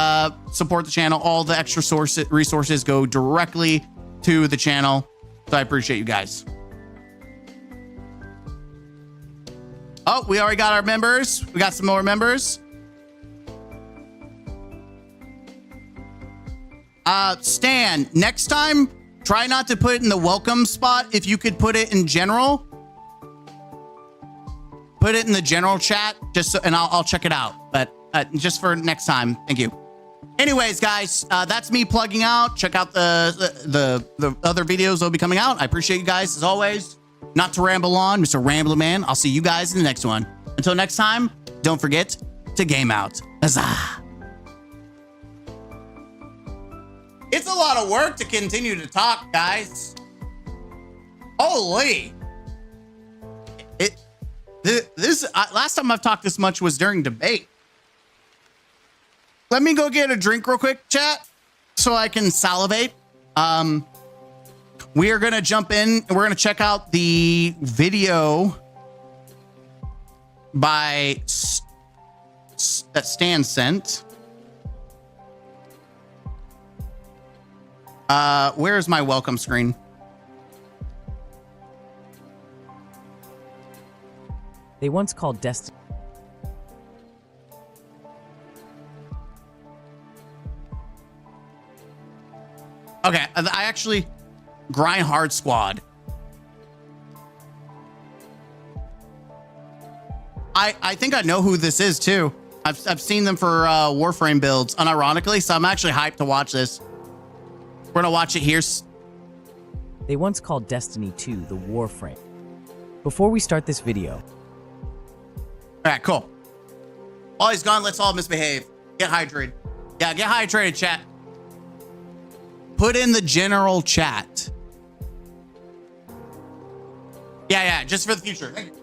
Speaker 2: support the channel. All the extra resources go directly to the channel. So I appreciate you guys. Oh, we already got our members. We got some more members. Stan, next time, try not to put it in the welcome spot. If you could put it in general, put it in the general chat, just so, and I'll check it out. But just for next time, thank you. Anyways, guys, that's me plugging out. Check out the other videos that'll be coming out. I appreciate you guys as always. Not to ramble on, Mr. Rambler Man. I'll see you guys in the next one. Until next time, don't forget to game out. Huzzah! It's a lot of work to continue to talk, guys. Holy! Last time I've talked this much was during debate. Let me go get a drink real quick, chat, so I can salivate. We are gonna jump in and we're gonna check out the video by that Stan sent. Where's my welcome screen?
Speaker 5: They once called Destiny.
Speaker 2: Okay, I actually grind hard squad. I think I know who this is too. I've seen them for Warframe builds, unironically, so I'm actually hyped to watch this. We're gonna watch it here.
Speaker 5: They once called Destiny 2 the Warframe. Before we start this video.
Speaker 2: All right, cool. Oh, he's gone. Let's all misbehave. Get hydrated. Yeah, get hydrated, chat. Put in the general chat. Yeah, just for the future. Thank you.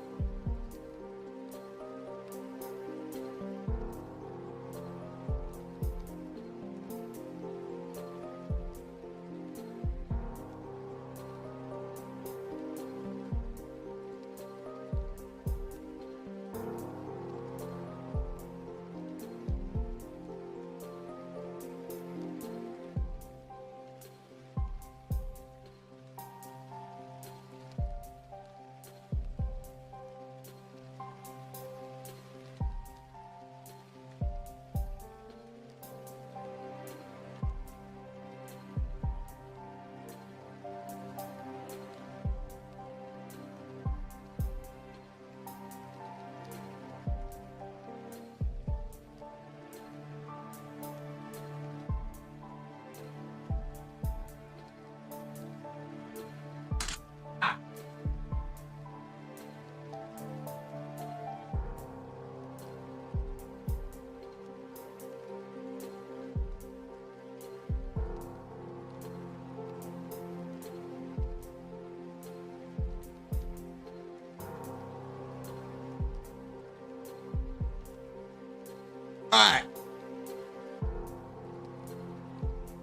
Speaker 2: All right.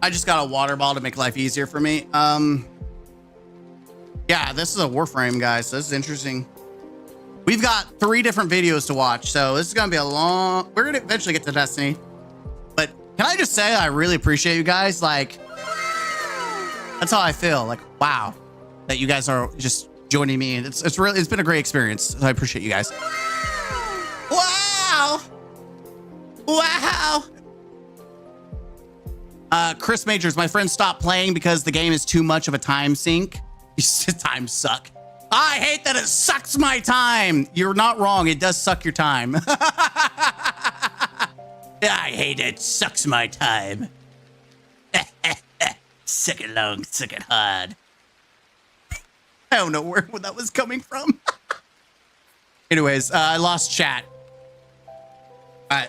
Speaker 2: I just got a water bottle to make life easier for me. Yeah, this is a Warframe, guys. So this is interesting. We've got 3 different videos to watch, so this is gonna be a long. We're gonna eventually get to Destiny, but can I just say I really appreciate you guys? Like, that's how I feel. Like, wow, that you guys are just joining me. It's been a great experience. So I appreciate you guys. Wow. Wow. Chris Majors, my friend stopped playing because the game is too much of a time sink. Time suck. I hate that it sucks my time. You're not wrong. It does suck your time. I hate it. Sucks my time. Suck it long, suck it hard. I don't know where that was coming from. Anyways, I lost chat. All right.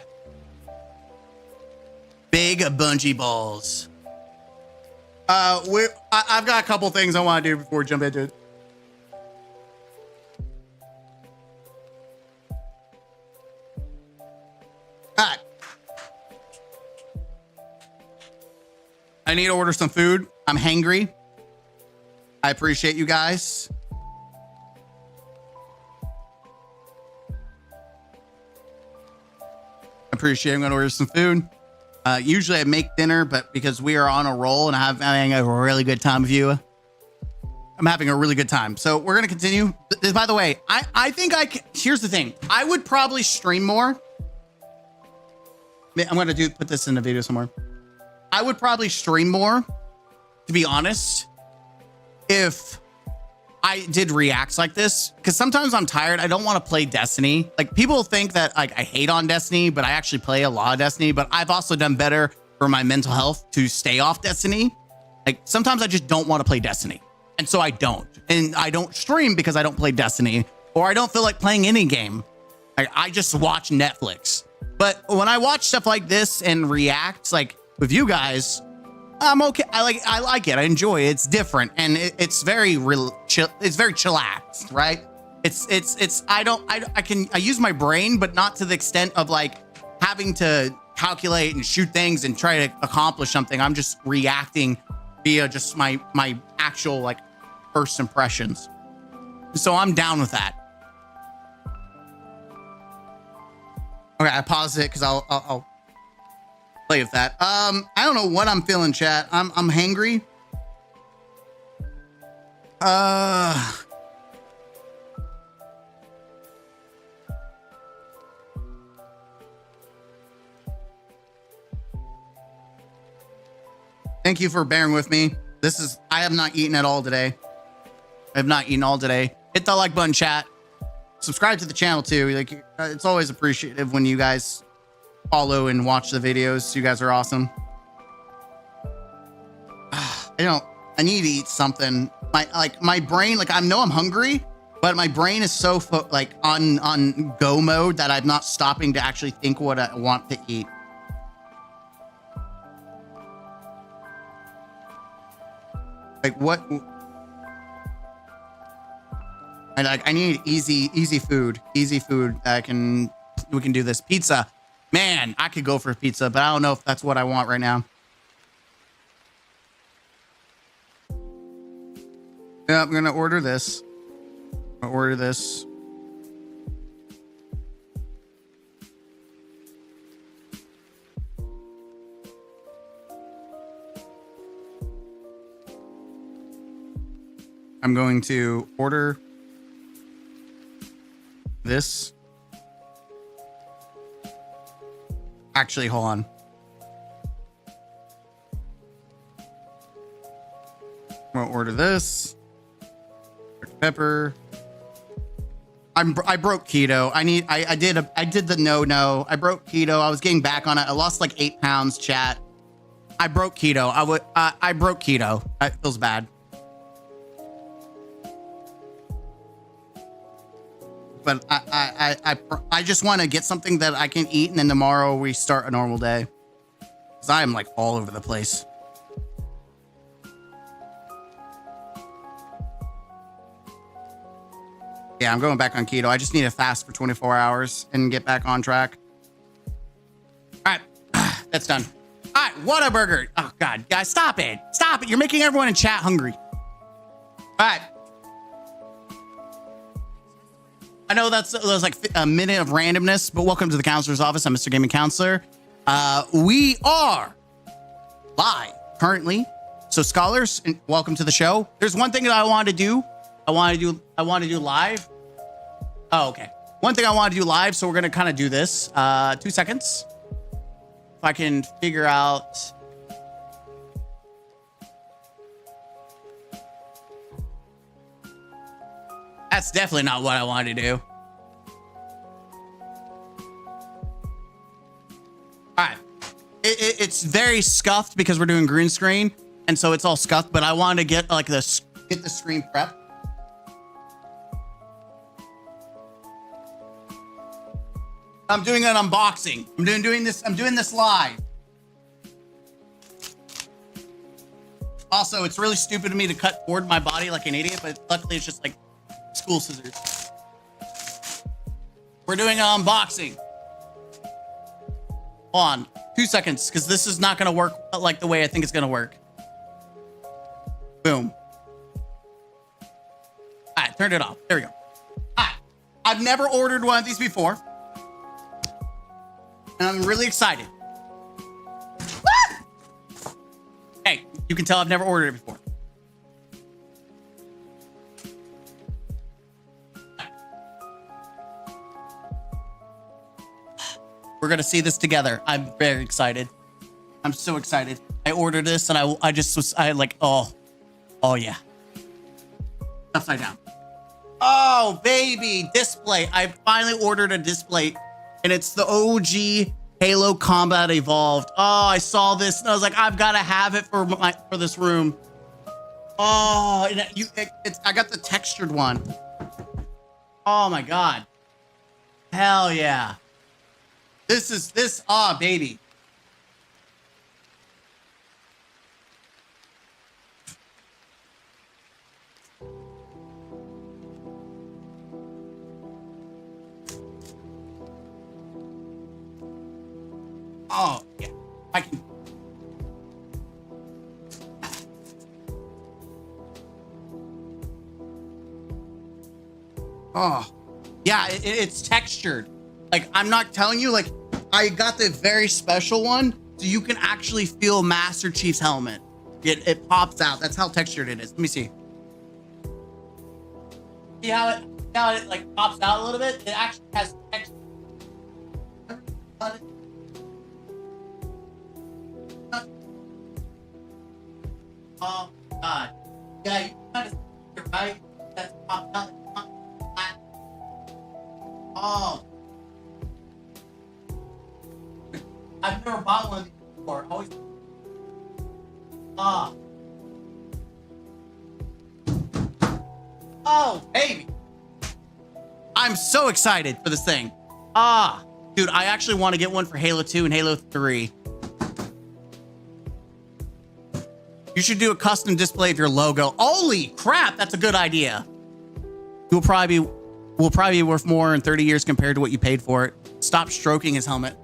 Speaker 2: Big Bungie balls. I've got a couple things I want to do before we jump into it. All right. I need to order some food. I'm hangry. I appreciate you guys. I'm going to order some food. Usually I make dinner, but because we are on a roll and I'm having a really good time with you, I'm having a really good time. So we're going to continue. By the way, I think here's the thing. I would probably stream more. I'm going to put this in the video somewhere. I would probably stream more, to be honest, if I did reacts like this, because sometimes I'm tired. I don't want to play Destiny. Like, people think that like I hate on Destiny, but I actually play a lot of Destiny. But I've also done better for my mental health to stay off Destiny. Like, sometimes I just don't want to play Destiny, and so I don't. And I don't stream because I don't play Destiny, or I don't feel like playing any game. I just watch Netflix. But when I watch stuff like this and react, like with you guys, I'm okay. I like it. I enjoy it. It's different, and it's very it's very chillaxed, right? I use my brain, but not to the extent of like having to calculate and shoot things and try to accomplish something. I'm just reacting via just my actual like first impressions. So I'm down with that. Okay, I paused it because I'll play with that. I don't know what I'm feeling, chat. I'm hangry. Thank you for bearing with me. I have not eaten at all today. I have not eaten all today. Hit the like button, chat. Subscribe to the channel too. Like, it's always appreciative when you guys follow and watch the videos. You guys are awesome. I need to eat something. My brain, like, I know I'm hungry, but my brain is so like on go mode that I'm not stopping to actually think what I want to eat. Like, what? I need easy food that we can do this. Pizza, man, I could go for pizza, but I don't know if that's what I want right now. Yeah, I'm gonna order this. I'm going to order this. Actually, hold on. I'm gonna order this. Pepper. I broke keto. I did the no. I broke keto. I was getting back on it. I lost like 8 pounds, chat. I broke keto. I broke keto. It feels bad. But I just want to get something that I can eat, and then tomorrow we start a normal day. Because I am like all over the place. Yeah, I'm going back on keto. I just need to fast for 24 hours and get back on track. All right, that's done. All right, Whataburger. Oh God, guys, stop it. Stop it. You're making everyone in chat hungry. All right. I know that was like a minute of randomness, but welcome to the counselor's office. I'm Mr. Gaming Counselor. We are live currently. So scholars, welcome to the show. There's one thing that I want to do. I want to do live. Oh, okay. One thing I want to do live. So we're going to kind of do this. 2 seconds. If I can figure out. That's definitely not what I wanted to do. All right. It's very scuffed because we're doing green screen. And so it's all scuffed, but I wanted to get like this, get the screen prepped. I'm doing an unboxing. I'm doing this live. Also, it's really stupid of me to cut toward my body like an idiot, but luckily it's just like school scissors. We're doing an unboxing. Hold on, 2 seconds, because this is not gonna work like the way I think it's gonna work. Boom. All right, turned it off. There we go. All right, I've never ordered one of these before, and I'm really excited. You can tell I've never ordered it before. We're gonna see this together. I'm very excited. I'm so excited. I ordered this and I like, oh yeah. Upside down. Oh baby, display. I finally ordered a display and it's the OG Halo Combat Evolved. Oh, I saw this and I was like, I've got to have it for this room. Oh, and I got the textured one. Oh my God. Hell yeah. Ah, baby. Oh, yeah, I can. Oh, yeah, it's textured. Like, I'm not telling you, like, I got the very special one, so you can actually feel Master Chief's helmet. It pops out. That's how textured it is. Let me see. See how it like pops out a little bit? It actually has texture. Oh God. Yeah, you kind of see it, right? That's popped out. Oh. I've never bought one of these before. Always. Ah. Oh, baby. I'm so excited for this thing. Ah. Dude, I actually want to get one for Halo 2 and Halo 3. You should do a custom display of your logo. Holy crap, that's a good idea. Will probably be worth more in 30 years compared to what you paid for it. Stop stroking his helmet.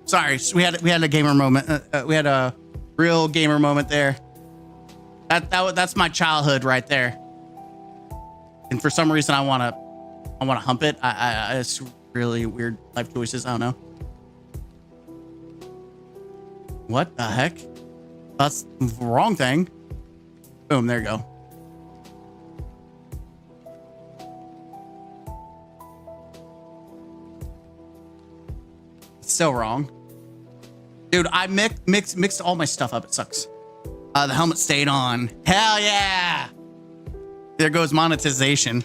Speaker 2: Sorry. Sorry, we had a gamer moment. We had a real gamer moment there. That's my childhood right there. And for some reason, I wanna hump it. It's really weird life choices. I don't know. What the heck? That's the wrong thing. Boom, there you go. So wrong. Dude, I mixed all my stuff up. It sucks. The helmet stayed on. Hell yeah. There goes monetization.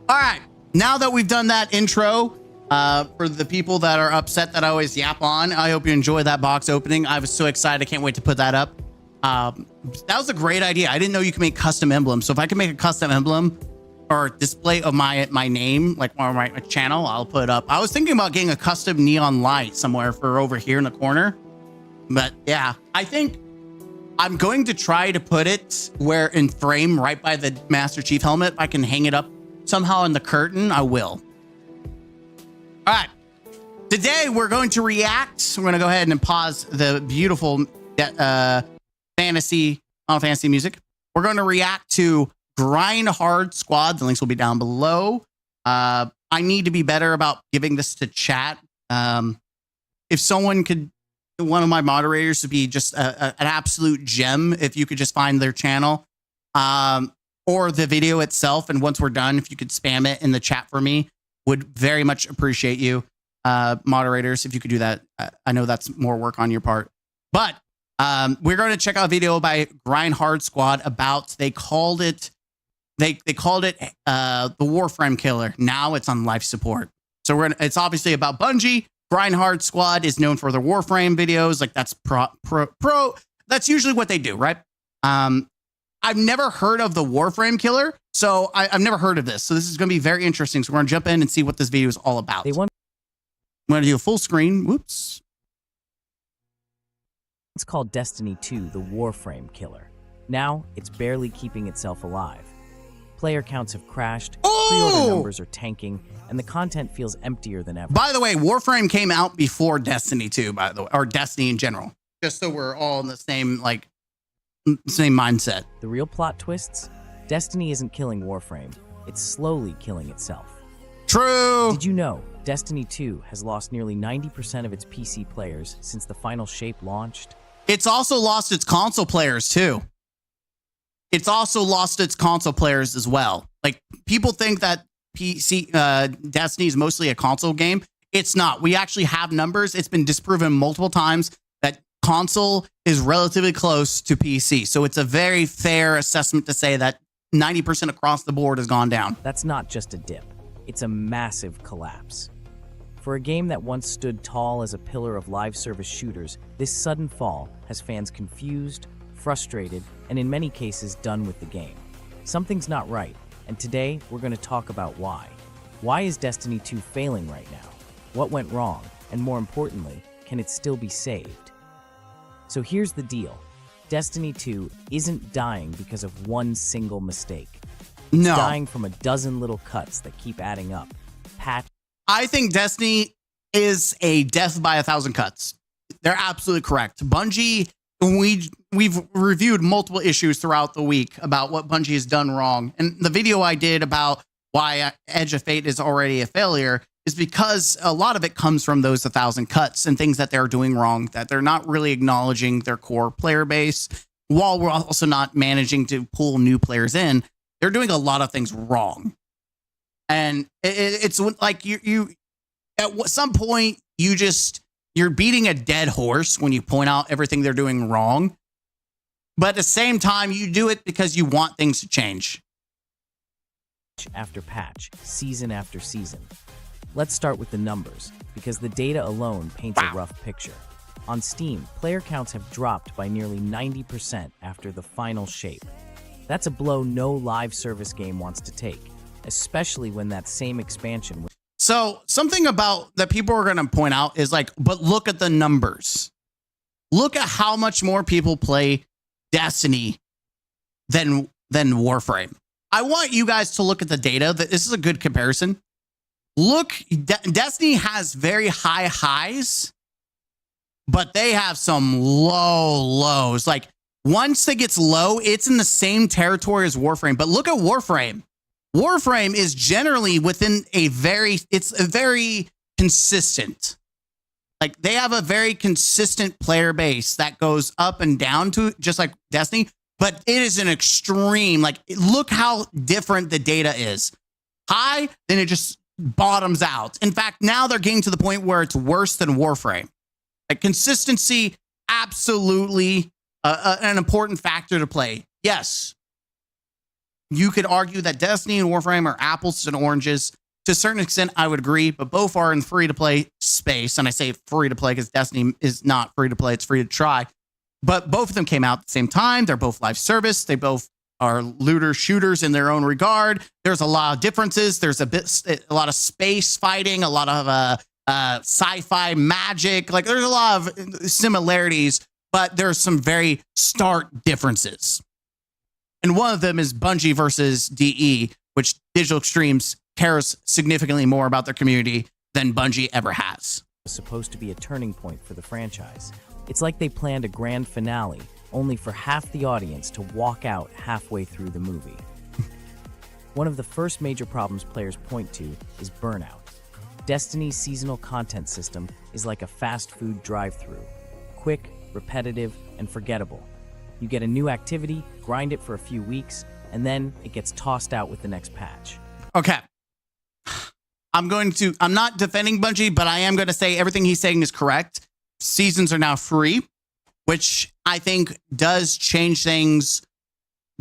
Speaker 2: All right. Now that we've done that intro, for the people that are upset that I always yap on, I hope you enjoy that box opening. I was so excited. I can't wait to put that up. That was a great idea. I didn't know you could make custom emblems. So if I can make a custom emblem or display of my name, like my channel, I'll put it up. I was thinking about getting a custom neon light somewhere for over here in the corner. But yeah, I think I'm going to try to put it where in frame right by the Master Chief helmet. I can hang it up somehow in the curtain. I will. All right. Today we're going to react. We're going to go ahead and pause the beautiful fantasy music. We're going to react to Grind Hard Squad. The links will be down below. I need to be better about giving this to chat. If someone could, one of my moderators, to be just an absolute gem, if you could just find their channel or the video itself, and once we're done, if you could spam it in the chat for me, would very much appreciate you. Moderators, if you could do that. I know that's more work on your part, but we're going to check out a video by Grind Hard Squad about, they called it the Warframe killer. Now it's on life support. So it's obviously about Bungie. Grind Hard Squad is known for their Warframe videos. Like that's pro. That's usually what they do, right? I've never heard of the Warframe killer, so I've never heard of this. So this is going to be very interesting. So we're going to jump in and see what this video is all about. I'm going to do a full screen. Whoops.
Speaker 5: It's called Destiny 2, the Warframe killer. Now, it's barely keeping itself alive. Player counts have crashed, pre-order numbers are tanking, and the content feels emptier than ever.
Speaker 2: By the way, Warframe came out before Destiny 2, by the way, or Destiny in general. just so we're all in the same same mindset.
Speaker 5: The real plot twists? Destiny isn't killing Warframe, it's slowly killing itself.
Speaker 2: True.
Speaker 5: Did you know Destiny 2 has lost nearly 90% of its PC players since the final shape launched?
Speaker 2: It's also lost its console players too. It's also lost its console players as well. Like, people think that Destiny is mostly a console game. It's not. We actually have numbers. It's been disproven multiple times that console is relatively close to PC. So it's a very fair assessment to say that 90% across the board has gone down.
Speaker 5: That's not just a dip. It's a massive collapse. For a game that once stood tall as a pillar of live service shooters, this sudden fall has fans confused, frustrated, and in many cases done with the game. Something's not right, and today we're going to talk about why. Why is Destiny 2 failing right now? What went wrong? And more importantly, can it still be saved? So here's the deal. Destiny 2 isn't dying because of one single mistake. It's dying from a dozen little cuts that keep adding up.
Speaker 2: I think Destiny is a death by 1,000 cuts. They're absolutely correct. Bungie, we've reviewed multiple issues throughout the week about what Bungie has done wrong. And the video I did about why Edge of Fate is already a failure is because a lot of it comes from those 1,000 cuts and things that they're doing wrong, that they're not really acknowledging their core player base, while we're also not managing to pull new players in. They're doing a lot of things wrong. And it's like you at some point, you're beating a dead horse when you point out everything they're doing wrong. But at the same time, you do it because you want things to change.
Speaker 5: After patch, season after season. Let's start with the numbers, because the data alone paints a rough picture. On Steam, player counts have dropped by nearly 90% after the final shape. That's a blow no live service game wants to take, especially when that same expansion was...
Speaker 2: So something about that people are going to point out is like, but look at the numbers. Look at how much more people play Destiny than Warframe. I want you guys to look at the data. This is a good comparison. Look, Destiny has very high highs, but they have some low lows. Like, once it gets low, it's in the same territory as Warframe. But look at Warframe. Warframe is generally within it's a very consistent. Like, they have a very consistent player base that goes up and down to just like Destiny, but it is an extreme. Like, look how different the data is. High, then it just bottoms out. In fact, now they're getting to the point where it's worse than Warframe. Like, consistency, absolutely an important factor to play. Yes, you could argue that Destiny and Warframe are apples and oranges. To a certain extent, I would agree, but both are in free-to-play space. And I say free-to-play because Destiny is not free-to-play. It's free to try. But both of them came out at the same time. They're both live service. They both are looter shooters in their own regard. There's a lot of differences. There's a lot of space fighting, a lot of sci-fi magic. Like, there's a lot of similarities, but there's some very stark differences. And one of them is Bungie versus DE, which Digital Extremes cares significantly more about their community than Bungie ever has.
Speaker 5: Supposed to be a turning point for the franchise. It's like they planned a grand finale, only for half the audience to walk out halfway through the movie. One of the first major problems players point to is burnout. Destiny's seasonal content system is like a fast food drive-thru. Quick, repetitive, and forgettable. You get a new activity, grind it for a few weeks, and then it gets tossed out with the next patch.
Speaker 2: Okay. I'm not defending Bungie, but I am going to say everything he's saying is correct. Seasons are now free, which I think does change things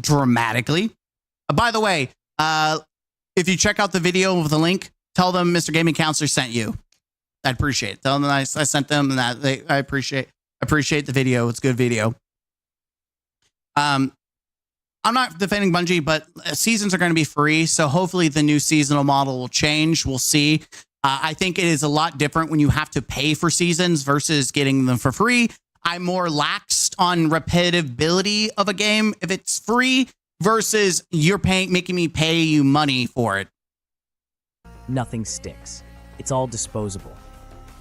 Speaker 2: dramatically. By the way, if you check out the video with the link, tell them Mr. Gaming Counselor sent you. I'd appreciate it. Tell them I sent them and that I appreciate the video. It's a good video. I'm not defending Bungie, but seasons are going to be free. So hopefully the new seasonal model will change. We'll see. I think it is a lot different when you have to pay for seasons versus getting them for free. I'm more laxed on repetitivity of a game if it's free versus you're making me pay you money for it.
Speaker 5: Nothing sticks. It's all disposable.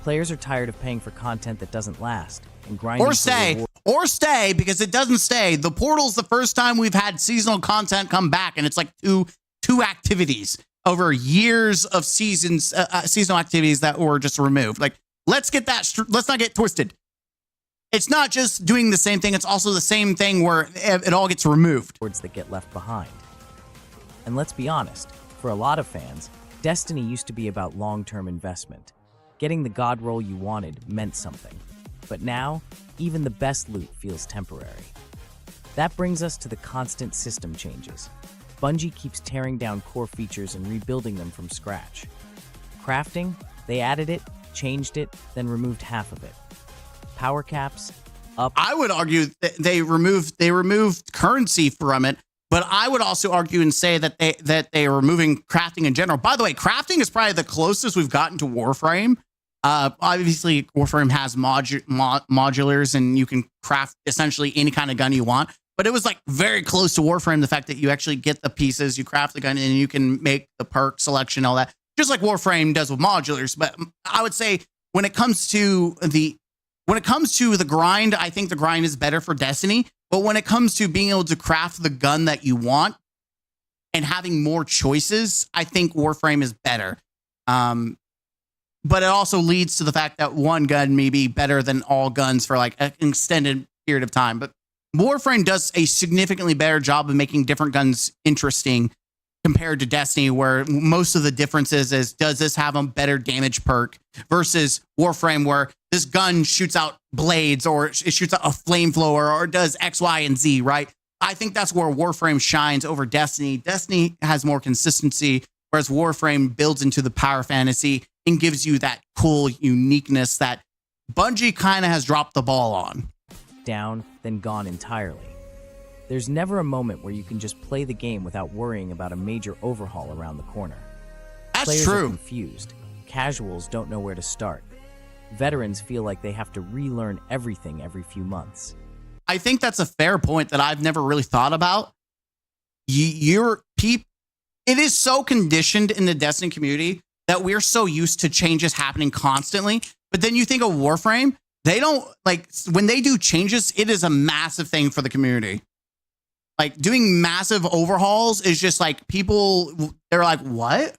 Speaker 5: Players are tired of paying for content that doesn't last, and grinding
Speaker 2: Or
Speaker 5: for
Speaker 2: stay.
Speaker 5: reward.
Speaker 2: Or stay, because it doesn't stay. The portal's the first time we've had seasonal content come back, and it's like two activities over years of seasonal activities that were just removed. Like, let's not get twisted. It's not just doing the same thing, it's also the same thing where it all gets removed.
Speaker 5: That get left behind. And let's be honest, for a lot of fans, Destiny used to be about long-term investment. Getting the god roll you wanted meant something. But now, even the best loot feels temporary. That brings us to the constant system changes. Bungie keeps tearing down core features and rebuilding them from scratch. Crafting, they added it, changed it, then removed half of it. Power caps, up.
Speaker 2: I would argue that they removed currency from it, but I would also argue and say that they are removing crafting in general. By the way, crafting is probably the closest we've gotten to Warframe. Obviously, Warframe has modulars, and you can craft essentially any kind of gun you want. But it was like very close to Warframe, the fact that you actually get the pieces, you craft the gun, and you can make the perk selection, all that, just like Warframe does with modulars. But I would say when it comes to the grind, I think the grind is better for Destiny. But when it comes to being able to craft the gun that you want and having more choices, I think Warframe is better. But it also leads to the fact that one gun may be better than all guns for like an extended period of time. But Warframe does a significantly better job of making different guns interesting compared to Destiny, where most of the differences is, does this have a better damage perk versus Warframe, where this gun shoots out blades or it shoots out a flamethrower or does X, Y, and Z, right? I think that's where Warframe shines over Destiny. Destiny has more consistency, whereas Warframe builds into the power fantasy and gives you that cool uniqueness that Bungie kind of has dropped the ball on.
Speaker 5: Down, then gone entirely. There's never a moment where you can just play the game without worrying about a major overhaul around the corner.
Speaker 2: That's
Speaker 5: Players are
Speaker 2: true.
Speaker 5: confused. Casuals don't know where to start. Veterans feel like they have to relearn everything every few months.
Speaker 2: I think that's a fair point that I've never really thought about. It is so conditioned in the Destiny community that we're so used to changes happening constantly. But then you think of Warframe, they don't, like, when they do changes, it is a massive thing for the community. Like, doing massive overhauls is just like, people, they're like, what?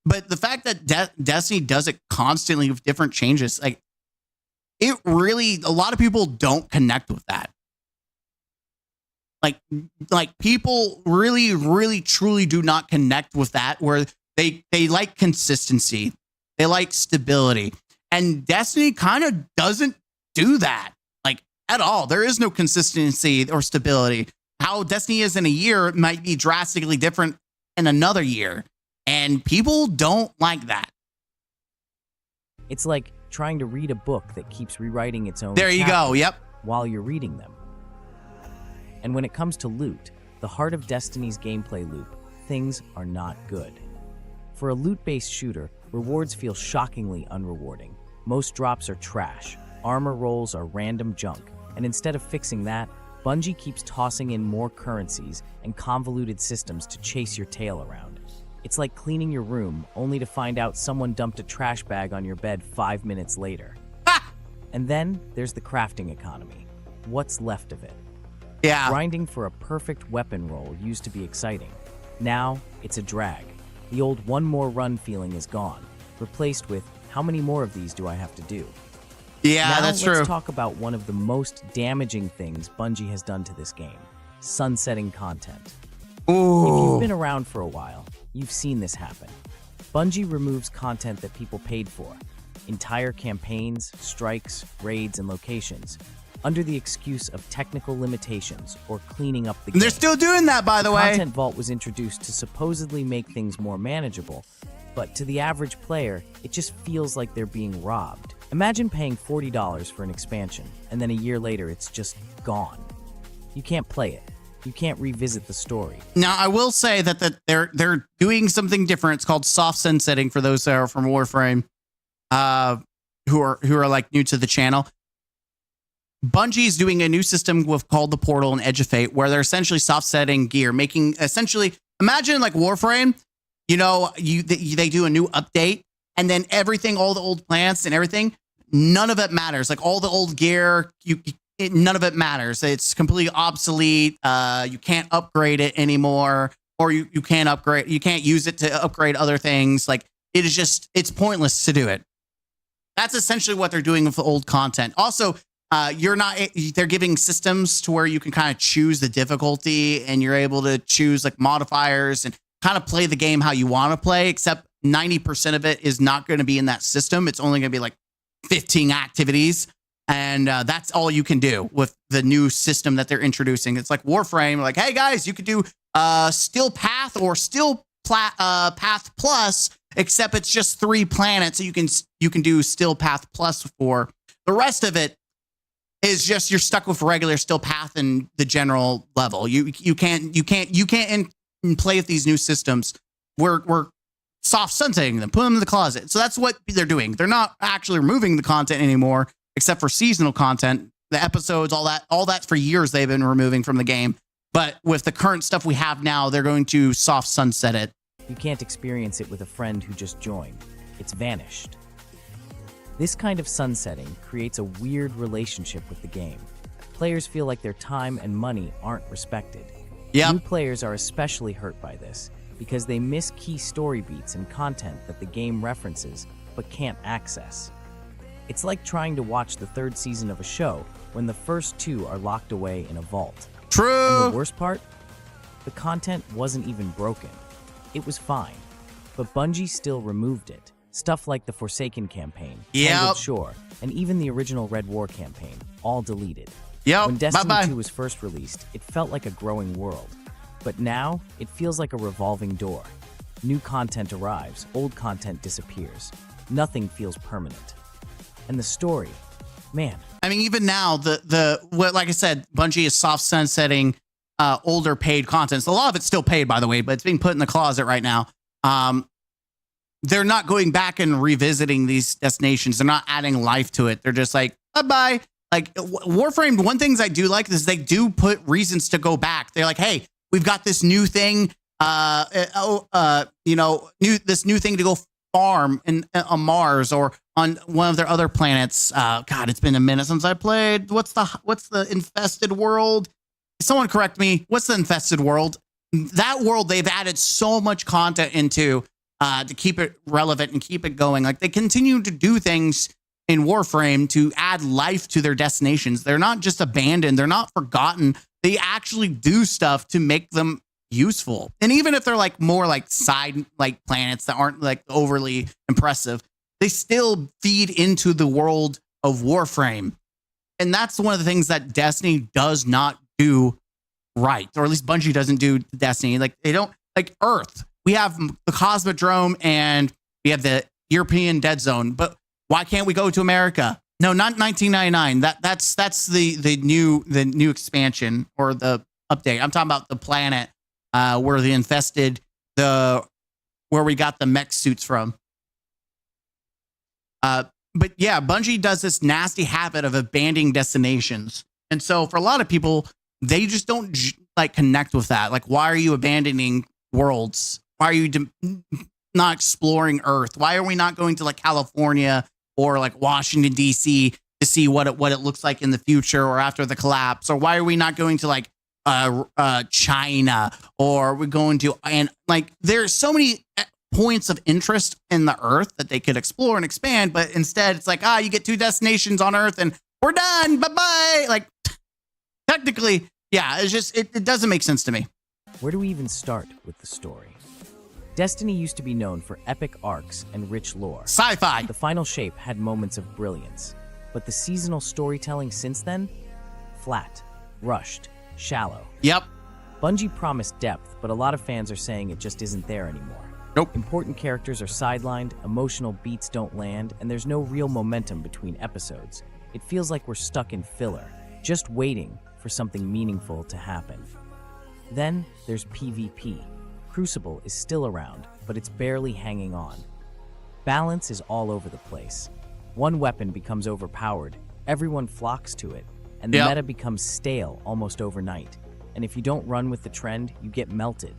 Speaker 2: But the fact that Destiny does it constantly with different changes, like, it really, a lot of people don't connect with that. Like people really, really, truly do not connect with that, where they like consistency. They like stability. And Destiny kind of doesn't do that, like, at all. There is no consistency or stability. How Destiny is in a year might be drastically different in another year. And people don't like that.
Speaker 5: It's like trying to read a book that keeps rewriting its own
Speaker 2: There you go.
Speaker 5: chapters
Speaker 2: Yep.
Speaker 5: while you're reading them. And when it comes to loot, the heart of Destiny's gameplay loop, things are not good. For a loot-based shooter, rewards feel shockingly unrewarding. Most drops are trash, armor rolls are random junk, and instead of fixing that, Bungie keeps tossing in more currencies and convoluted systems to chase your tail around. It's like cleaning your room, only to find out someone dumped a trash bag on your bed 5 minutes later.
Speaker 2: Ah!
Speaker 5: And then there's the crafting economy. What's left of it?
Speaker 2: Yeah.
Speaker 5: Grinding for a perfect weapon roll used to be exciting. Now, it's a drag. The old one more run feeling is gone, replaced with, how many more of these do I have to do?
Speaker 2: Yeah,
Speaker 5: Now,
Speaker 2: that's true.
Speaker 5: let's talk about one of the most damaging things Bungie has done to this game, sunsetting content. If
Speaker 2: Ooh.
Speaker 5: you've been around for a while, you've seen this happen. Bungie removes content that people paid for, entire campaigns, strikes, raids, and locations, under the excuse of technical limitations or cleaning up the game.
Speaker 2: They're still doing that, by the way.
Speaker 5: Content Vault was introduced to supposedly make things more manageable, but to the average player, it just feels like they're being robbed. Imagine paying $40 for an expansion, and then a year later it's just gone. You can't play it. You can't revisit the story.
Speaker 2: Now, I will say that they're doing something different. It's called soft sunsetting for those that are from Warframe, who are like new to the channel. Bungie's doing a new system called the Portal and Edge of Fate, where they're essentially soft setting gear, making essentially, imagine like Warframe, you know, they do a new update, and then everything, all the old plants and everything, none of it matters. Like all the old gear, none of it matters. It's completely obsolete. You can't upgrade it anymore, or you can't upgrade. You can't use it to upgrade other things. Like it is just, it's pointless to do it. That's essentially what they're doing with the old content. Also, they're giving systems to where you can kind of choose the difficulty, and you're able to choose like modifiers and kind of play the game how you want to play, except 90% of it is not going to be in that system. It's only going to be like 15 activities. And that's all you can do with the new system that they're introducing. It's like Warframe, like, hey guys, you could do Still Path or Still Path Plus, except it's just 3 planets. So you can do Still Path Plus for. The rest of it is just you're stuck with regular Still Path and the general level. You can't play with these new systems. We're soft sunsetting them, put them in the closet. So that's what they're doing. They're not actually removing the content anymore, except for seasonal content, the episodes, all that for years they've been removing from the game. But with the current stuff we have now, they're going to soft sunset it.
Speaker 5: You can't experience it with a friend who just joined. It's vanished. This kind of sunsetting creates a weird relationship with the game. Players feel like their time and money aren't respected.
Speaker 2: Yep.
Speaker 5: New players are especially hurt by this because they miss key story beats and content that the game references but can't access. It's like trying to watch the 3rd season of a show when the first 2 are locked away in a vault.
Speaker 2: True.
Speaker 5: And the worst part? The content wasn't even broken. It was fine. But Bungie still removed it. Stuff like the Forsaken campaign, Tangled Shore, and even the original Red War campaign, all deleted. When Destiny 2 was first released, it felt like a growing world. But now, it feels like a revolving door. New content arrives, old content disappears. Nothing feels permanent. And the story, man.
Speaker 2: I mean, even now, like I said, Bungie is soft sunsetting older paid content. So a lot of it's still paid, by the way, but it's being put in the closet right now. They're not going back and revisiting these destinations. They're not adding life to it. They're just like, bye-bye. Like Warframe, one things I do like is they do put reasons to go back. They're like, hey, we've got this new thing, this new thing to go farm on Mars or on one of their other planets. God, it's been a minute since I played. What's the infested world? Someone correct me. What's the infested world? That world they've added so much content into to keep it relevant and keep it going. Like they continue to do things in Warframe to add life to their destinations. They're not just abandoned. They're not forgotten. They actually do stuff to make them useful. And even if they're like more like side like planets that aren't like overly impressive, they still feed into the world of Warframe. And that's one of the things that Destiny does not do right, or at least Bungie doesn't do Destiny. Like they don't, like Earth. We have the Cosmodrome and we have the European Dead Zone, but why can't we go to America? No, not 1999. That's the new expansion or the update. I'm talking about the planet where the infested, where we got the mech suits from. But yeah, Bungie does this nasty habit of abandoning destinations. And so for a lot of people, they just don't like connect with that. Like, why are you abandoning worlds? Why are you not exploring Earth? Why are we not going to like California or like Washington, D.C. to see what it looks like in the future or after the collapse? Or why are we not going to like China, or we're going to, and like there's so many points of interest in the Earth that they could explore and expand, but instead it's like, you get 2 destinations on Earth and we're done, bye-bye. Like technically, yeah, it's just, it doesn't make sense to me.
Speaker 5: Where do we even start with the story? Destiny used to be known for epic arcs and rich lore.
Speaker 2: Sci-fi.
Speaker 5: The final shape had moments of brilliance, but the seasonal storytelling since then? Flat, rushed, shallow.
Speaker 2: Yep.
Speaker 5: Bungie promised depth, but a lot of fans are saying it just isn't there anymore.
Speaker 2: Nope.
Speaker 5: Important characters are sidelined, emotional beats don't land, and there's no real momentum between episodes. It feels like we're stuck in filler, just waiting for something meaningful to happen. Then there's PvP. Crucible is still around, but it's barely hanging on. Balance is all over the place. One weapon becomes overpowered, everyone flocks to it, and the meta becomes stale almost overnight. And if you don't run with the trend, you get melted.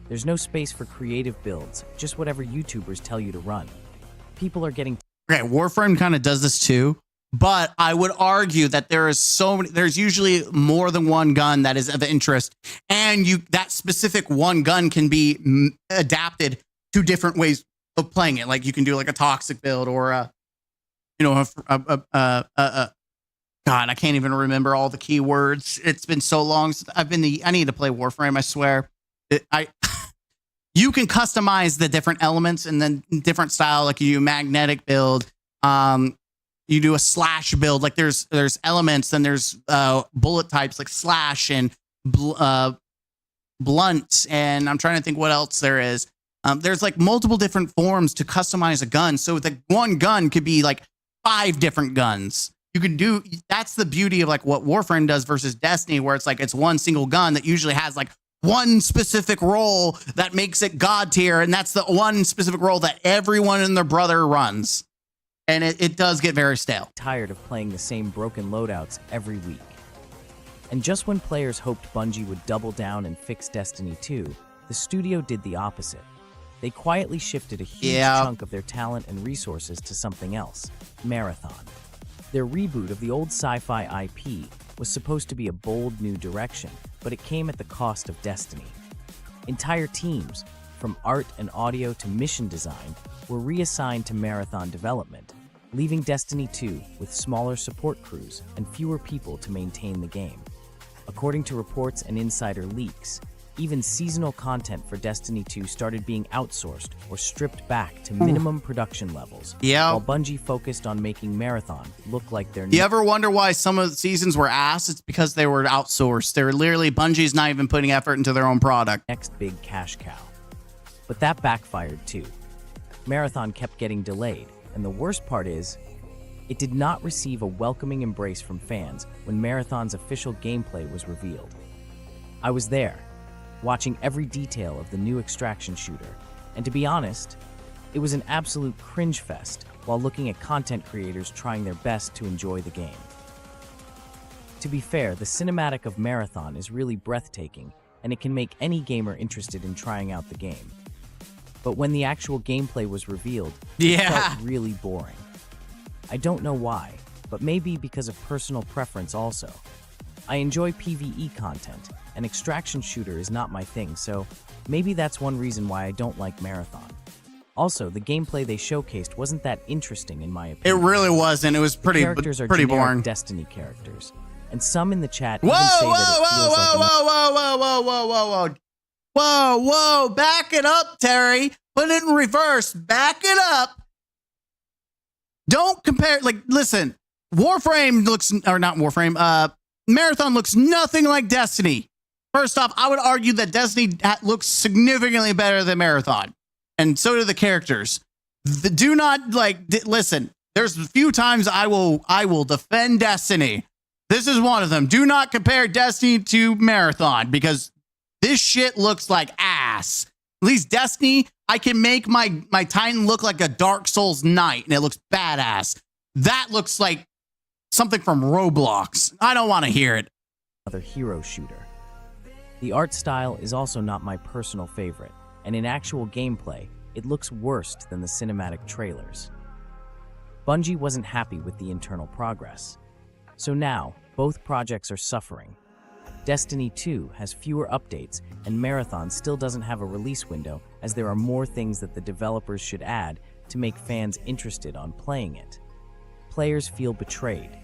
Speaker 5: There's no space for creative builds, just whatever YouTubers tell you to run. People are getting
Speaker 2: okay, Warframe kind of does this too, but I would argue that there's usually more than one gun that is of interest, and that specific one gun can be adapted to different ways of playing it. Like you can do like a toxic build or God, I can't even remember all the keywords. It's been so long since I need to play Warframe. I swear, you can customize the different elements and then different style. Like you do magnetic build, you do a slash build. Like there's elements, then there's bullet types like slash and blunt, and I'm trying to think what else there is. There's like multiple different forms to customize a gun. So the one gun could be like 5 different guns. You can do, that's the beauty of like what Warframe does versus Destiny, where it's like it's one single gun that usually has like one specific role that makes it god tier, and that's the one specific role that everyone and their brother runs. And it does get very stale.
Speaker 5: Tired of playing the same broken loadouts every week. And just when players hoped Bungie would double down and fix Destiny 2, the studio did the opposite. They quietly shifted a huge chunk of their talent and resources to something else, Marathon. Their reboot of the old sci-fi IP was supposed to be a bold new direction, but it came at the cost of Destiny. Entire teams, from art and audio to mission design, were reassigned to Marathon development, leaving Destiny 2 with smaller support crews and fewer people to maintain the game. According to reports and insider leaks, even seasonal content for Destiny 2 started being outsourced or stripped back to minimum production levels, while Bungie focused on making Marathon look like their new...
Speaker 2: You ever wonder why some of the seasons were ass? It's because they were outsourced. They were literally, Bungie's not even putting effort into their own product.
Speaker 5: Next big cash cow. But that backfired too. Marathon kept getting delayed, and the worst part is, it did not receive a welcoming embrace from fans when Marathon's official gameplay was revealed. I was there, watching every detail of the new extraction shooter, and to be honest, it was an absolute cringe fest while looking at content creators trying their best to enjoy the game. To be fair, the cinematic of Marathon is really breathtaking, and it can make any gamer interested in trying out the game. But when the actual gameplay was revealed, it felt really boring. I don't know why, but maybe because of personal preference also. I enjoy PvE content, and extraction shooter is not my thing, so maybe that's one reason why I don't like Marathon. Also, the gameplay they showcased wasn't that interesting in my opinion.
Speaker 2: It really wasn't. It was pretty boring.
Speaker 5: Destiny characters, and some in the chat even say that it feels like
Speaker 2: Whoa, back it up, Terry. Put it in reverse. Back it up. Don't compare, like, listen, Warframe looks, or not Warframe, Marathon looks nothing like Destiny. First off, I would argue that Destiny looks significantly better than Marathon. And so do the characters. Do not, like, listen, there's a few times I will defend Destiny. This is one of them. Do not compare Destiny to Marathon, because this shit looks like ass. At least Destiny, I can make my Titan look like a Dark Souls knight, and it looks badass. That looks like something from Roblox. I don't want to hear it.
Speaker 5: Another hero shooter. The art style is also not my personal favorite, and in actual gameplay, it looks worse than the cinematic trailers. Bungie wasn't happy with the internal progress. So now, both projects are suffering. Destiny 2 has fewer updates, and Marathon still doesn't have a release window, as there are more things that the developers should add to make fans interested on playing it. Players feel betrayed.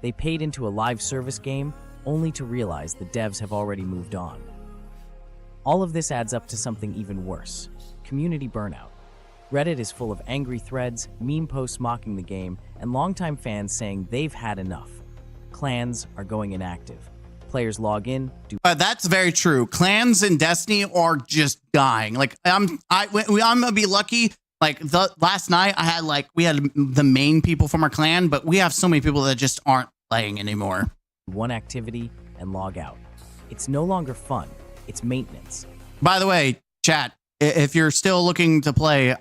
Speaker 5: They paid into a live service game only to realize the devs have already moved on. All of this adds up to something even worse: community burnout. Reddit is full of angry threads, meme posts mocking the game, and longtime fans saying they've had enough. Clans are going inactive. Players log in,
Speaker 2: that's very true. Clans in Destiny are just dying. Like, I'm gonna be lucky. Like, last night we had the main people from our clan, but we have so many people that just aren't playing anymore.
Speaker 5: One activity and log out. It's no longer fun. It's maintenance.
Speaker 2: By the way, chat, if you're still looking to play,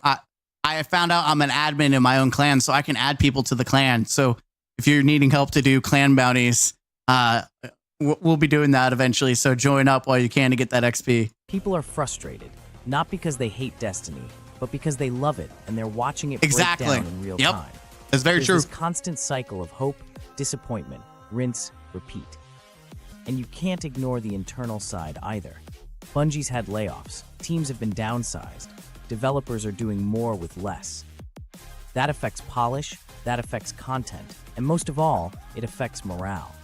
Speaker 2: I found out I'm an admin in my own clan, so I can add people to the clan. So if you're needing help to do clan bounties, we'll be doing that eventually. So join up while you can to get that XP.
Speaker 5: People are frustrated, not because they hate Destiny, but because they love it and they're watching it break down in real time.
Speaker 2: It's very
Speaker 5: There's
Speaker 2: true.
Speaker 5: this constant cycle of hope, disappointment, rinse, repeat. And you can't ignore the internal side either. Bungie's had layoffs, teams have been downsized, developers are doing more with less. That affects polish, that affects content, and most of all, it affects morale.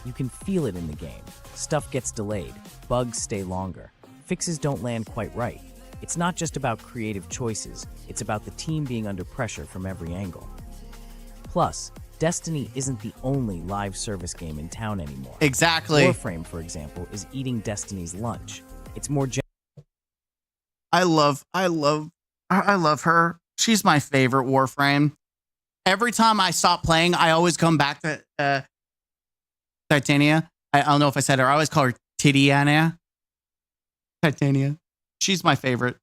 Speaker 5: You can feel it in the game. Stuff gets delayed, bugs stay longer, fixes don't land quite right. It's not just about creative choices, it's about the team being under pressure from every angle. Plus, Destiny isn't the only live service game in town anymore.
Speaker 2: Exactly.
Speaker 5: Warframe, for example, is eating Destiny's lunch. It's more
Speaker 2: I love her. She's my favorite Warframe. Every time I stop playing, I always come back to Titania. I don't know if I said her. I always call her Titiana. Titania. She's my favorite.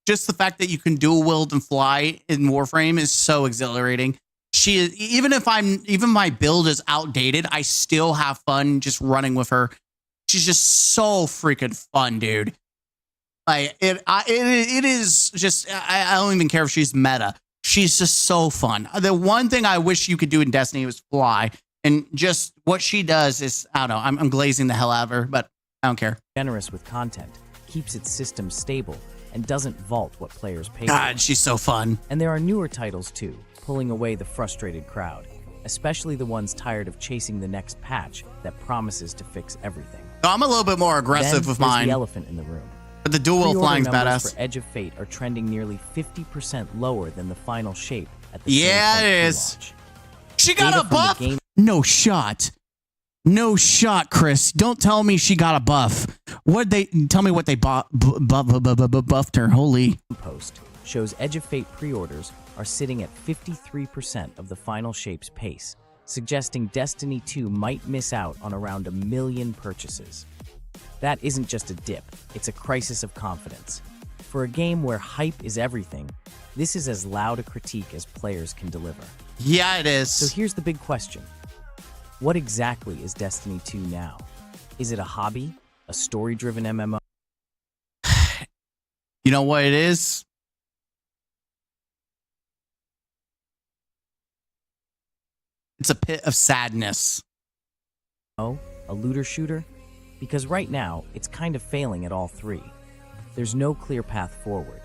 Speaker 2: Just the fact that you can dual wield and fly in Warframe is so exhilarating. She is, even my build is outdated, I still have fun just running with her. She's just so freaking fun, dude. Like it is just, I don't even care if she's meta. She's just so fun. The one thing I wish you could do in Destiny was fly, and just what she does is, I don't know, I'm glazing the hell out of her, but I don't care.
Speaker 5: generous with content, keeps its system stable, and doesn't vault what players pay
Speaker 2: God,
Speaker 5: for.
Speaker 2: she's so fun.
Speaker 5: And there are newer titles too, pulling away the frustrated crowd, especially the ones tired of chasing the next patch that promises to fix everything.
Speaker 2: So I'm a little bit more aggressive
Speaker 5: Then
Speaker 2: with
Speaker 5: there's
Speaker 2: mine,
Speaker 5: the elephant in the room.
Speaker 2: but the dual wield
Speaker 5: Pre-order
Speaker 2: flying's
Speaker 5: numbers
Speaker 2: badass.
Speaker 5: for Edge of Fate are trending nearly 50% lower than the final shape at the
Speaker 2: Yeah,
Speaker 5: same
Speaker 2: it
Speaker 5: point
Speaker 2: is.
Speaker 5: pre-launch.
Speaker 2: She got
Speaker 5: Data
Speaker 2: a
Speaker 5: from the
Speaker 2: buff?
Speaker 5: game-
Speaker 2: No shot. No shot, Chris. Don't tell me she got a buff. What they tell me what they buffed her. Holy.
Speaker 5: Post shows Edge of Fate pre-orders are sitting at 53% of the final shape's pace, suggesting Destiny 2 might miss out on around 1 million purchases. That isn't just a dip, it's a crisis of confidence. For a game where hype is everything, this is as loud a critique as players can deliver.
Speaker 2: Yeah, it is.
Speaker 5: So here's the big question. What exactly is Destiny 2 now? Is it a hobby? A story-driven MMO?
Speaker 2: You know what it is? It's a pit of sadness.
Speaker 5: A looter shooter? Because right now, it's kind of failing at all three. There's no clear path forward.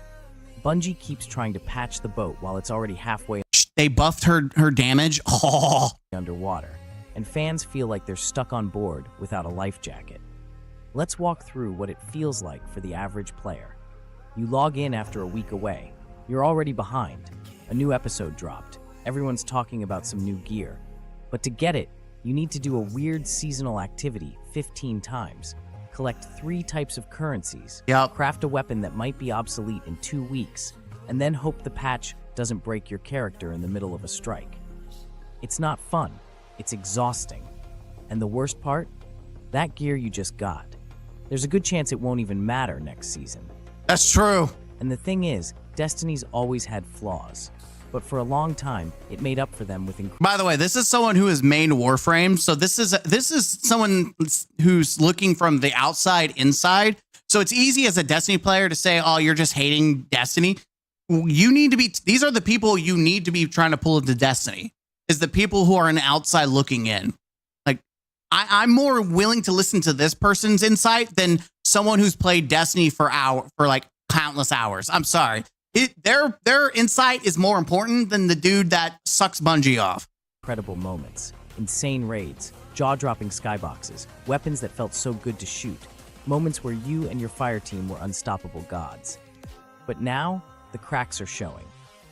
Speaker 5: Bungie keeps trying to patch the boat while it's already halfway
Speaker 2: They buffed her damage. Oh.
Speaker 5: underwater, and fans feel like they're stuck on board without a life jacket. Let's walk through what it feels like for the average player. You log in after a week away. You're already behind. A new episode dropped. Everyone's talking about some new gear. But to get it, you need to do a weird seasonal activity 15 times, collect 3 types of currencies,
Speaker 2: Yep.
Speaker 5: craft a weapon that might be obsolete in 2 weeks, and then hope the patch doesn't break your character in the middle of a strike. It's not fun. It's exhausting. And the worst part? That gear you just got. There's a good chance it won't even matter next season.
Speaker 2: That's true.
Speaker 5: And the thing is, Destiny's always had flaws. But for a long time, it made up for them with
Speaker 2: By the way, this is someone who has mained Warframe. So this is someone who's looking from the outside inside. So it's easy as a Destiny player to say, "Oh, you're just hating Destiny." You need to be. These are the people you need to be trying to pull into Destiny. Is the people who are on the outside looking in. Like, I'm more willing to listen to this person's insight than someone who's played Destiny for like countless hours. I'm sorry. Their insight is more important than the dude that sucks Bungie off.
Speaker 5: incredible moments, insane raids, jaw-dropping skyboxes, weapons that felt so good to shoot, moments where you and your fire team were unstoppable gods. But now, the cracks are showing.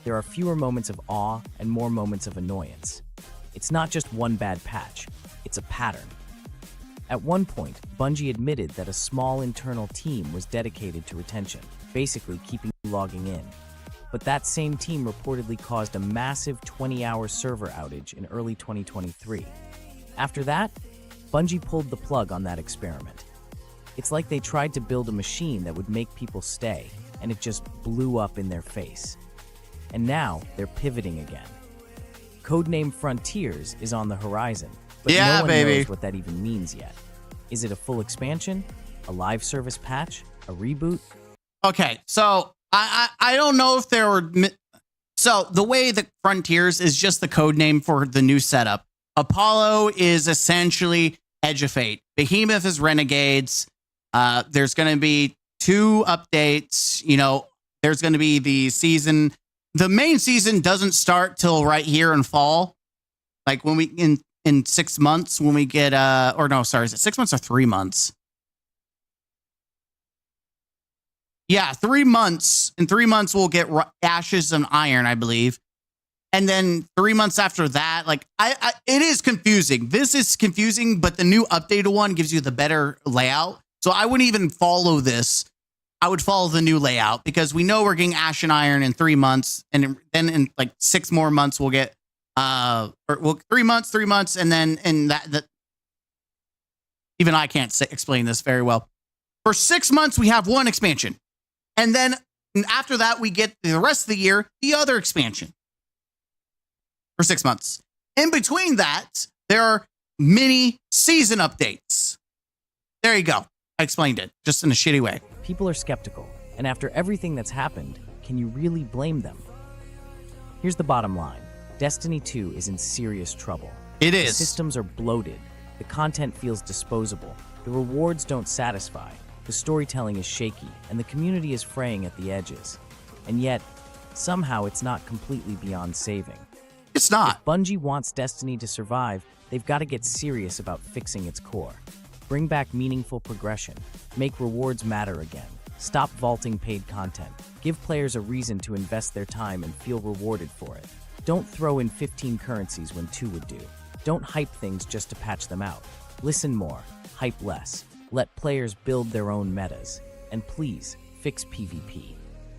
Speaker 5: There are fewer moments of awe and more moments of annoyance. It's not just one bad patch, it's a pattern. At one point, Bungie admitted that a small internal team was dedicated to retention, basically keeping you logging in. But that same team reportedly caused a massive 20-hour server outage in early 2023. After that, Bungie pulled the plug on that experiment. It's like they tried to build a machine that would make people stay, and it just blew up in their face. And now, they're pivoting again. Codename Frontiers is on the horizon, but
Speaker 2: Yeah,
Speaker 5: no one
Speaker 2: baby.
Speaker 5: knows what that even means yet. Is it a full expansion? A live service patch? A reboot?
Speaker 2: Okay, so I don't know if there were So the way that Frontiers is just the code name for the new setup. Apollo is essentially Edge of Fate. Behemoth is Renegades. There's going to be 2 updates. You know, there's going to be the season. The main season doesn't start till right here in fall. Like when we in 6 months when we get or no, sorry, is it 6 months or 3 months? Yeah, 3 months. In 3 months we'll get Ashes and Iron, I believe. And then 3 months after that, like it is confusing. This is confusing, but the new updated one gives you the better layout. So I wouldn't even follow this. I would follow the new layout because we know we're getting Ash and Iron in 3 months, and then in like 6 more months we'll get 3 months, and then in that even I can't explain this very well. For 6 months we have one expansion, and then after that we get the rest of the year the other expansion. For 6 months. In between that, there are mini season updates. There you go. I explained it just in a shitty way.
Speaker 5: People are skeptical, and after everything that's happened, can you really blame them? Here's the bottom line. Destiny 2 is in serious trouble.
Speaker 2: It
Speaker 5: The
Speaker 2: is.
Speaker 5: systems are bloated. The content feels disposable. The rewards don't satisfy. The storytelling is shaky, and the community is fraying at the edges. And yet, somehow it's not completely beyond saving.
Speaker 2: It's not.
Speaker 5: If Bungie wants Destiny to survive, they've got to get serious about fixing its core. Bring back meaningful progression. Make rewards matter again. Stop vaulting paid content. Give players a reason to invest their time and feel rewarded for it. Don't throw in 15 currencies when 2 would do. Don't hype things just to patch them out. Listen more, hype less. Let players build their own metas. And please, fix PvP.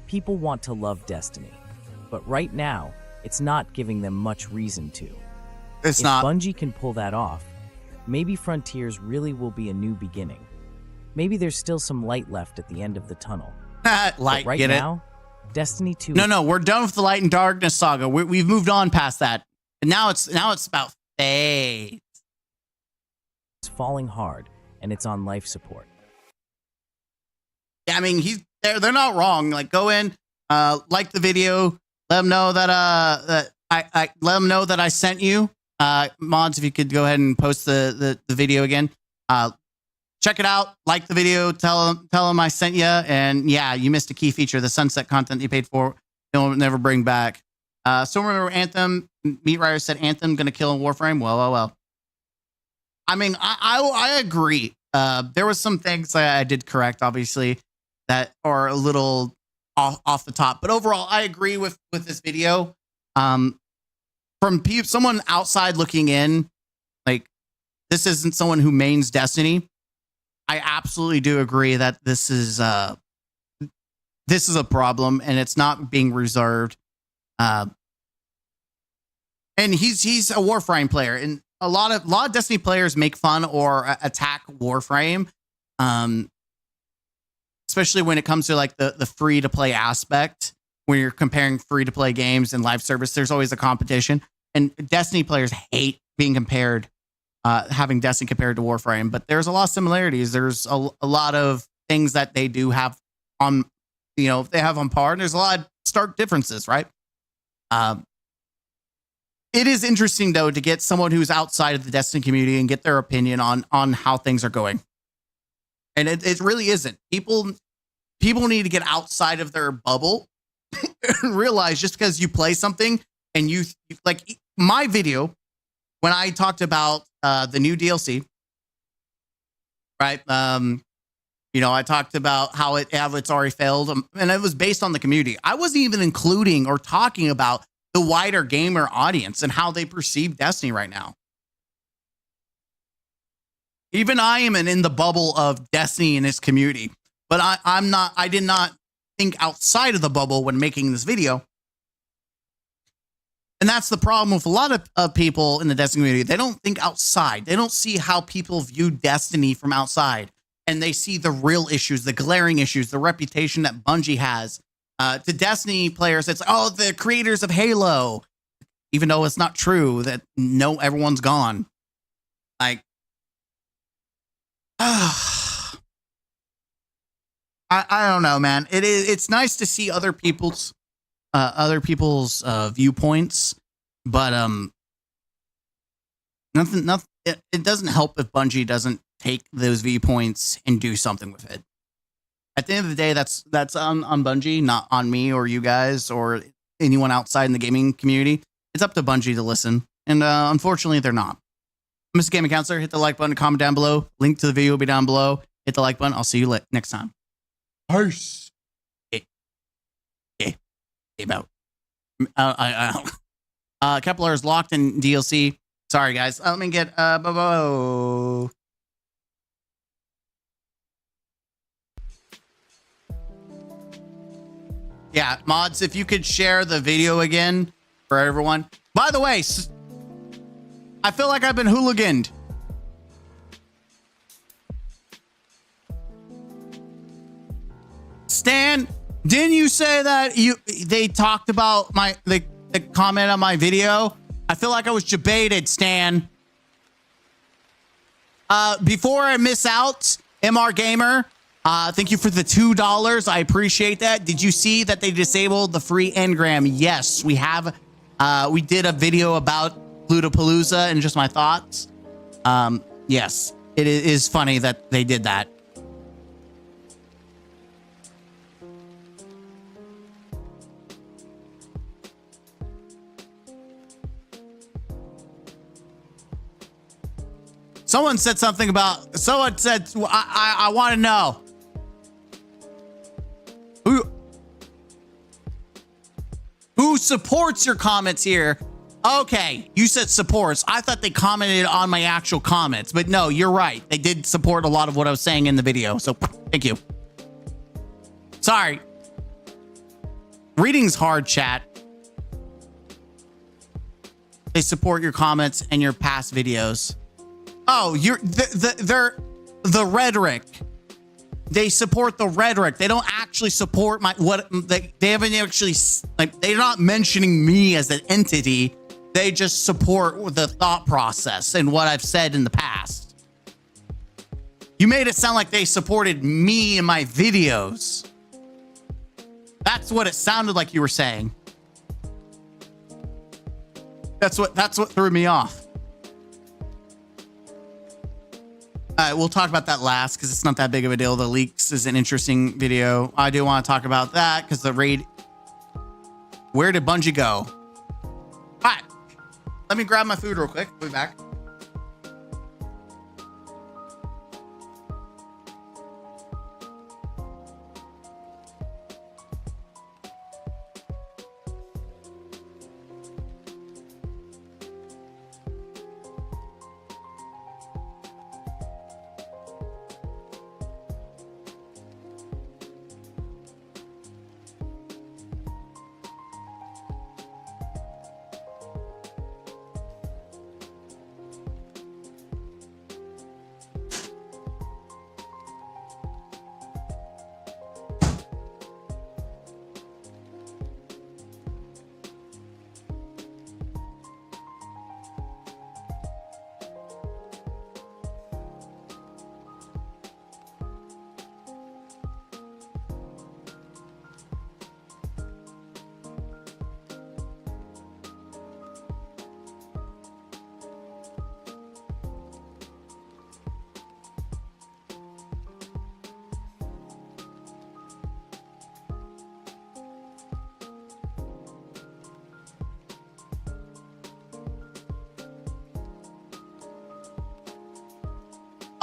Speaker 5: People want to love Destiny. But right now, it's not giving them much reason to.
Speaker 2: It's
Speaker 5: If
Speaker 2: not.
Speaker 5: Bungie can pull that off, maybe Frontiers really will be a new beginning. Maybe there's still some light left at the end of the tunnel.
Speaker 2: Light,
Speaker 5: But right
Speaker 2: get it?
Speaker 5: now, Destiny 2
Speaker 2: No, we're done with the Light and Darkness saga. We've moved on past that. And now it's about faith.
Speaker 5: is falling hard, and it's on life support.
Speaker 2: Yeah, I mean, they're not wrong. Like, go in, like the video, let them know that I let them know that I sent you. Mods, if you could go ahead and post the video again. Check it out, like the video, tell them I sent you, and yeah, you missed a key feature, the sunset content you paid for, you'll never bring back. So remember Anthem, Meat Rider said Anthem gonna kill in Warframe. Well. I mean, I agree. There was some things that I did correct, obviously, that are a little off the top, but overall, I agree with this video. From someone outside looking in, like, this isn't someone who mains Destiny. I absolutely do agree that this is a problem, and it's not being reserved. And he's a Warframe player, and a lot of Destiny players make fun or attack Warframe, especially when it comes to like the free to play aspect. When you're comparing free to play games and live service, there's always a competition, and Destiny players hate being compared. Having Destiny compared to Warframe, but there's a lot of similarities. There's a lot of things that they do have on, they have on par, and there's a lot of stark differences, right? It is interesting, though, to get someone who's outside of the Destiny community and get their opinion on how things are going. And it really isn't. People need to get outside of their bubble and realize just because you play something and you like my video, when I talked about the new DLC, right? I talked about how it's already failed, and it was based on the community. I wasn't even including or talking about the wider gamer audience and how they perceive Destiny right now. Even I am in the bubble of Destiny and its community, but I did not think outside of the bubble when making this video. And that's the problem with a lot of people in the Destiny community. They don't think outside. They don't see how people view Destiny from outside. And they see the real issues, the glaring issues, the reputation that Bungie has. To Destiny players, it's, oh, the creators of Halo. Even though it's not true that everyone's gone. Like, I don't know, man. It's nice to see other people's other people's viewpoints, but nothing. It doesn't help if Bungie doesn't take those viewpoints and do something with it. At the end of the day, that's on Bungie, not on me or you guys or anyone outside in the gaming community. It's up to Bungie to listen, and unfortunately, they're not. Mr. Gaming Counselor, hit the like button, comment down below. Link to the video will be down below. Hit the like button. I'll see you next time. Peace. About. Kepler is locked in DLC. Sorry, guys. Let me get Yeah, mods, if you could share the video again for everyone. By the way, I feel like I've been hooliganed. Stan, didn't you say that they talked about the comment on my video? I feel like I was debated, Stan. Before I miss out, MR Gamer, thank you for the $2. I appreciate that. Did you see that they disabled the free Enagrm? Yes, we have. We did a video about Lootapalooza and just my thoughts. Yes, it is funny that they did that. Someone said something about, someone said, I want to know. Who supports your comments here? Okay, you said supports. I thought they commented on my actual comments, but no, you're right. They did support a lot of what I was saying in the video, so thank you. Sorry. Reading's hard, chat. They support your comments and your past videos. Oh, they're the rhetoric. They support the rhetoric. They don't actually support they haven't actually, like, they're not mentioning me as an entity. They just support the thought process and what I've said in the past. You made it sound like they supported me in my videos. That's what it sounded like you were saying. That's what threw me off. All right, we'll talk about that last because it's not that big of a deal. The leaks is an interesting video. I do want to talk about that because the raid. Where did Bungie go? All right, let me grab my food real quick. We'll be back.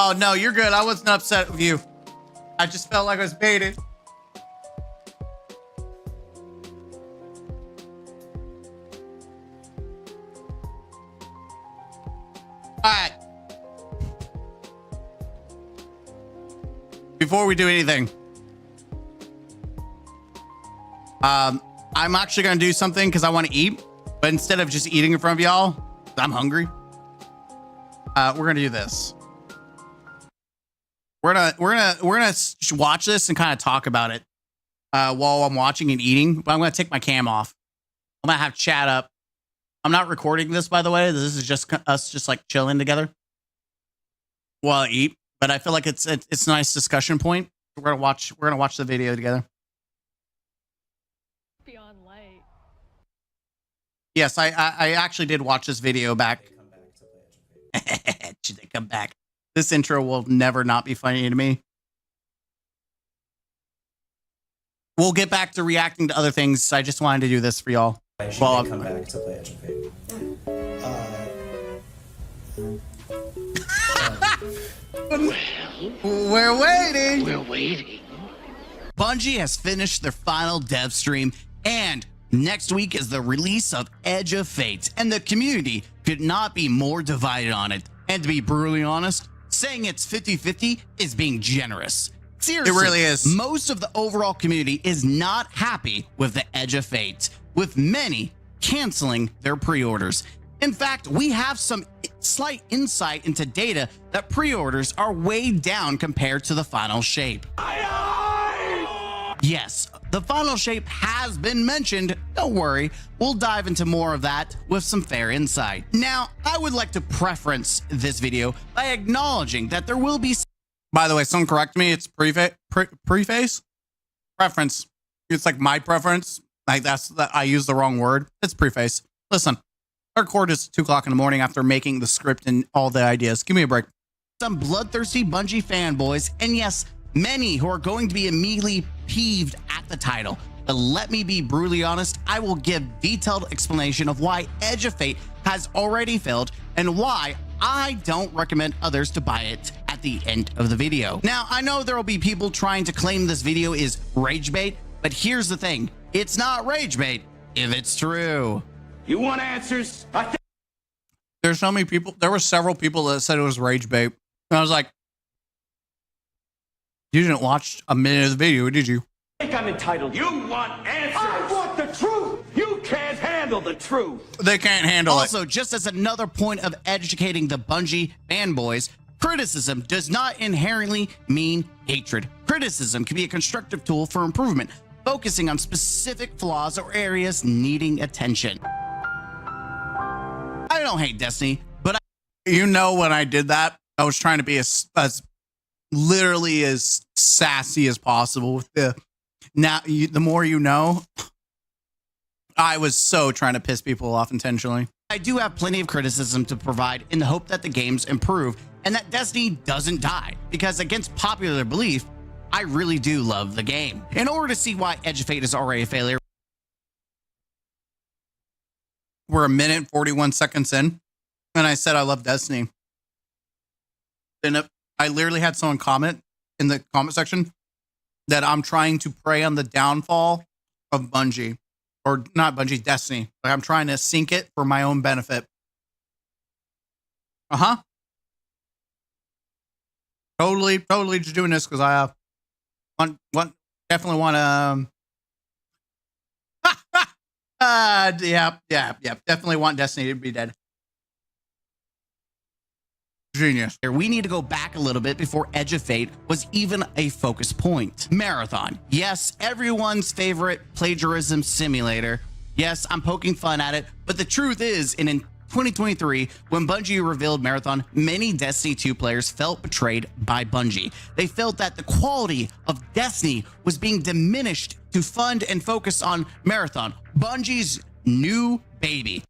Speaker 2: Oh, no, you're good. I wasn't upset with you. I just felt like I was baited. All right. Before we do anything, I'm actually going to do something because I want to eat, but instead of just eating in front of y'all, I'm hungry. We're going to do this. We're gonna watch this and kind of talk about it while I'm watching and eating. But I'm gonna take my cam off. I'm gonna have chat up. I'm not recording this, by the way. This is just us, just like chilling together while I eat. But I feel like it's a nice discussion point. We're gonna watch the video together.
Speaker 6: Beyond light.
Speaker 2: Yes, I actually did watch this video back. Should they come back? This intro will never not be funny to me. We'll get back to reacting to other things. I just wanted to do this for y'all.
Speaker 6: Well, come back to play Edge of Fate.
Speaker 2: We're waiting.
Speaker 1: We're waiting.
Speaker 2: Bungie has finished their final dev stream, and next week is the release of Edge of Fate, and the community could not be more divided on it. And to be brutally honest, saying it's 50-50 is being generous. Seriously, it really is. Most of the overall community is not happy with the Edge of Fate, with many canceling their pre-orders. In fact, we have some slight insight into data that pre-orders are way down compared to the final shape. Yes, the final shape has been mentioned. Don't worry, we'll dive into more of that with some fair insight. Now, I would like to preference this video by acknowledging that there will be... By the way, someone correct me, it's preface? Preference. It's like my preference. Like I used the wrong word. It's preface. Listen, I record is 2 o'clock in the morning after making the script and all the ideas. Give me a break. Some bloodthirsty Bungie fanboys, and yes, many who are going to be immediately peeved at the title. But let me be brutally honest, I will give detailed explanation of why Edge of Fate has already failed and why I don't recommend others to buy it at the end of the video. Now, I know there will be people trying to claim this video is rage bait, but here's the thing. It's not rage bait if it's true.
Speaker 7: You want answers?
Speaker 2: There's so many people. There were several people that said it was rage bait. And I was like, you didn't watch a minute of the video, did you?
Speaker 7: I think I'm entitled. You want answers? I want the truth. You can't handle the truth.
Speaker 2: They can't handle it. Also, just as another point of educating the Bungie fanboys, criticism does not inherently mean hatred. Criticism can be a constructive tool for improvement, focusing on specific flaws or areas needing attention. I don't hate Destiny, but you know, when I did that, I was trying to be as literally as sassy as possible with the the more you know. I was so trying to piss people off intentionally. I do have plenty of criticism to provide in the hope that the games improve and that Destiny doesn't die, because against popular belief, I really do love the game. In order to see why Edge of Fate is already a failure, we're 1 minute 41 seconds in, and I said I love Destiny. And I literally had someone comment in the comment section that I'm trying to prey on the downfall of Bungie. Or not Bungie, Destiny. Like, I'm trying to sink it for my own benefit. Totally just doing this because I definitely want to yeah, definitely want Destiny to be dead. Genius. We need to go back a little bit before Edge of Fate was even a focus point. Marathon. Yes, everyone's favorite plagiarism simulator. Yes, I'm poking fun at it, but the truth is, in 2023, when Bungie revealed Marathon, many Destiny 2 players felt betrayed by Bungie. They felt that the quality of Destiny was being diminished to fund and focus on Marathon, Bungie's new baby.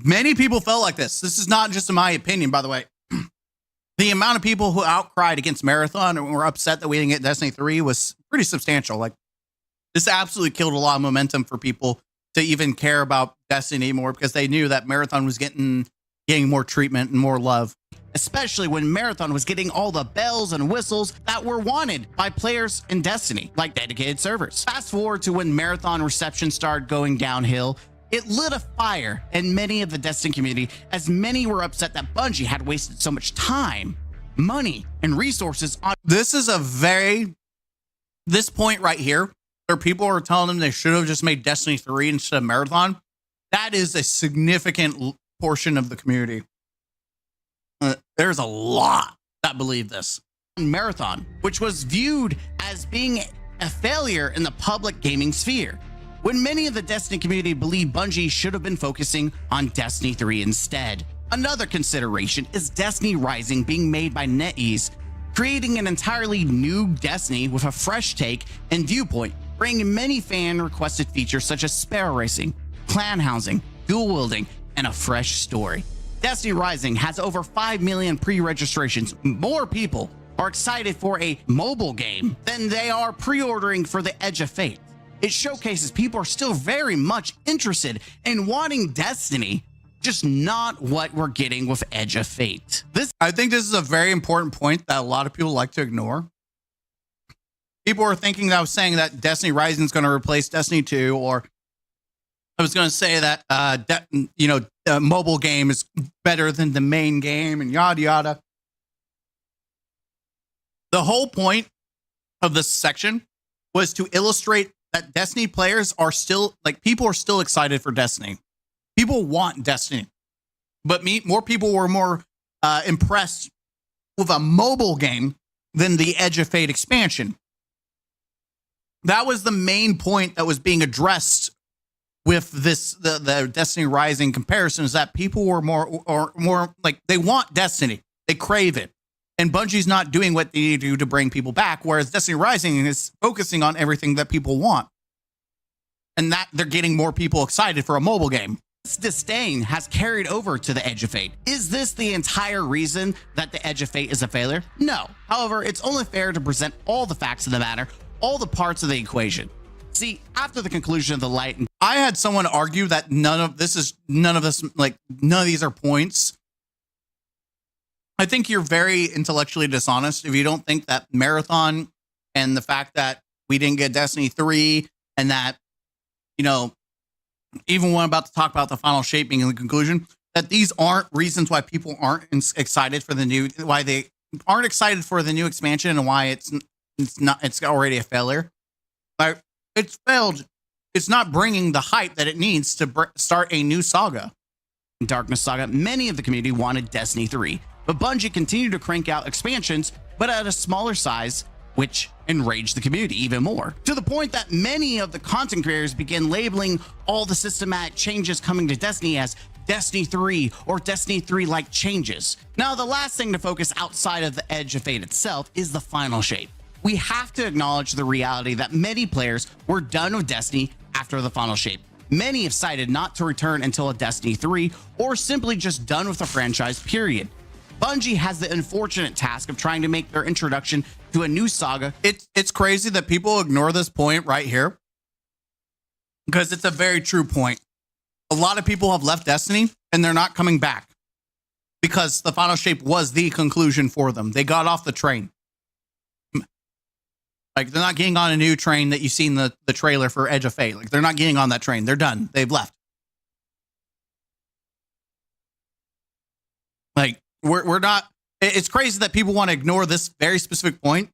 Speaker 2: Many people felt like this. This is not just in my opinion, by the way. The amount of people who outcried against Marathon and were upset that we didn't get Destiny 3 was pretty substantial. Like, this absolutely killed a lot of momentum for people to even care about Destiny anymore, because they knew that Marathon was getting more treatment and more love, especially when Marathon was getting all the bells and whistles that were wanted by players in Destiny, like dedicated servers. Fast forward to when Marathon reception started going downhill. It lit a fire in many of the Destiny community, as many were upset that Bungie had wasted so much time, money, and resources on... This point right here, where people are telling them they should have just made Destiny 3 instead of Marathon, that is a significant portion of the community. There's a lot that believe this. Marathon, which was viewed as being a failure in the public gaming sphere, when many of the Destiny community believe Bungie should have been focusing on Destiny 3 instead. Another consideration is Destiny Rising being made by NetEase, creating an entirely new Destiny with a fresh take and viewpoint, bringing many fan-requested features such as sparrow racing, clan housing, dual wielding, and a fresh story. Destiny Rising has over 5 million pre-registrations. More people are excited for a mobile game than they are pre-ordering for the Edge of Fate. It showcases people are still very much interested in wanting Destiny, just not what we're getting with Edge of Fate. I think this is a very important point that a lot of people like to ignore. People are thinking that I was saying that Destiny Rising is going to replace Destiny 2, or I was going to say that a mobile game is better than the main game and yada yada. The whole point of this section was to illustrate that Destiny players are still, like, people are still excited for Destiny. People want Destiny, but more people were more impressed with a mobile game than the Edge of Fate expansion. That was the main point that was being addressed with this, the Destiny Rising comparison, is that people were more like, they want Destiny, they crave it, and Bungie's not doing what they need to do to bring people back, whereas Destiny Rising is focusing on everything that people want, and that they're getting more people excited for a mobile game. This disdain has carried over to the Edge of Fate. Is this the entire reason that the Edge of Fate is a failure? No. However, it's only fair to present all the facts of the matter, all the parts of the equation. See, after the conclusion of the light, I had someone argue that none of these are points. I think you're very intellectually dishonest if you don't think that Marathon and the fact that we didn't get Destiny 3 and that, even when I'm about to talk about the final shaping and the conclusion, that these aren't reasons why people aren't excited for why they aren't excited for the new expansion and why it's already a failure. Like, it's failed. It's not bringing the hype that it needs to start a new saga. In Darkness Saga, many of the community wanted Destiny 3, but Bungie continued to crank out expansions, but at a smaller size, which enraged the community even more, to the point that many of the content creators began labeling all the systematic changes coming to Destiny as Destiny 3 or Destiny 3-like changes. Now, the last thing to focus outside of the Edge of Fate itself is the final shape. We have to acknowledge the reality that many players were done with Destiny after the final shape. Many have cited not to return until a Destiny 3, or simply just done with the franchise, period. Bungie has the unfortunate task of trying to make their introduction to a new saga. It's crazy that people ignore this point right here, because it's a very true point. A lot of people have left Destiny and they're not coming back because the final shape was the conclusion for them. They got off the train. Like, they're not getting on a new train that you see in the trailer for Edge of Fate. Like, they're not getting on that train. They're done. They've left. Like, we're not. It's crazy that people want to ignore this very specific point,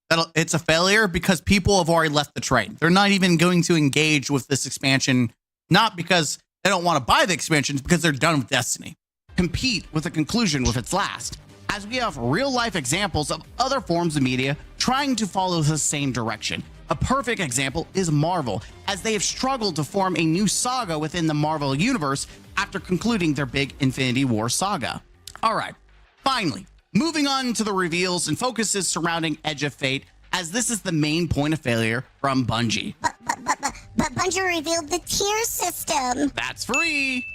Speaker 2: that it's a failure, because people have already left the train. They're not even going to engage with this expansion, not because they don't want to buy the expansions, because they're done with Destiny. Compete with the conclusion with its last, as we have real-life examples of other forms of media trying to follow the same direction. A perfect example is Marvel, as they have struggled to form a new saga within the Marvel universe after concluding their big Infinity War saga. All right, finally, moving on to the reveals and focuses surrounding Edge of Fate, as this is the main point of failure from Bungie.
Speaker 8: But Bungie revealed the tier system.
Speaker 2: That's free.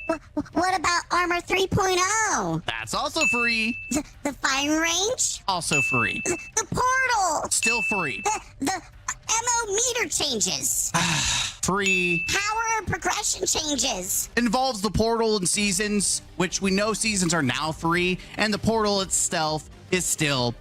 Speaker 8: What about Armor 3.0?
Speaker 2: That's also free.
Speaker 8: The firing range?
Speaker 2: Also free.
Speaker 8: The portal?
Speaker 2: Still free.
Speaker 8: The MO meter changes.
Speaker 2: Free.
Speaker 8: Power and progression changes.
Speaker 2: Involves the portal and seasons, which we know seasons are now free, and the portal itself is still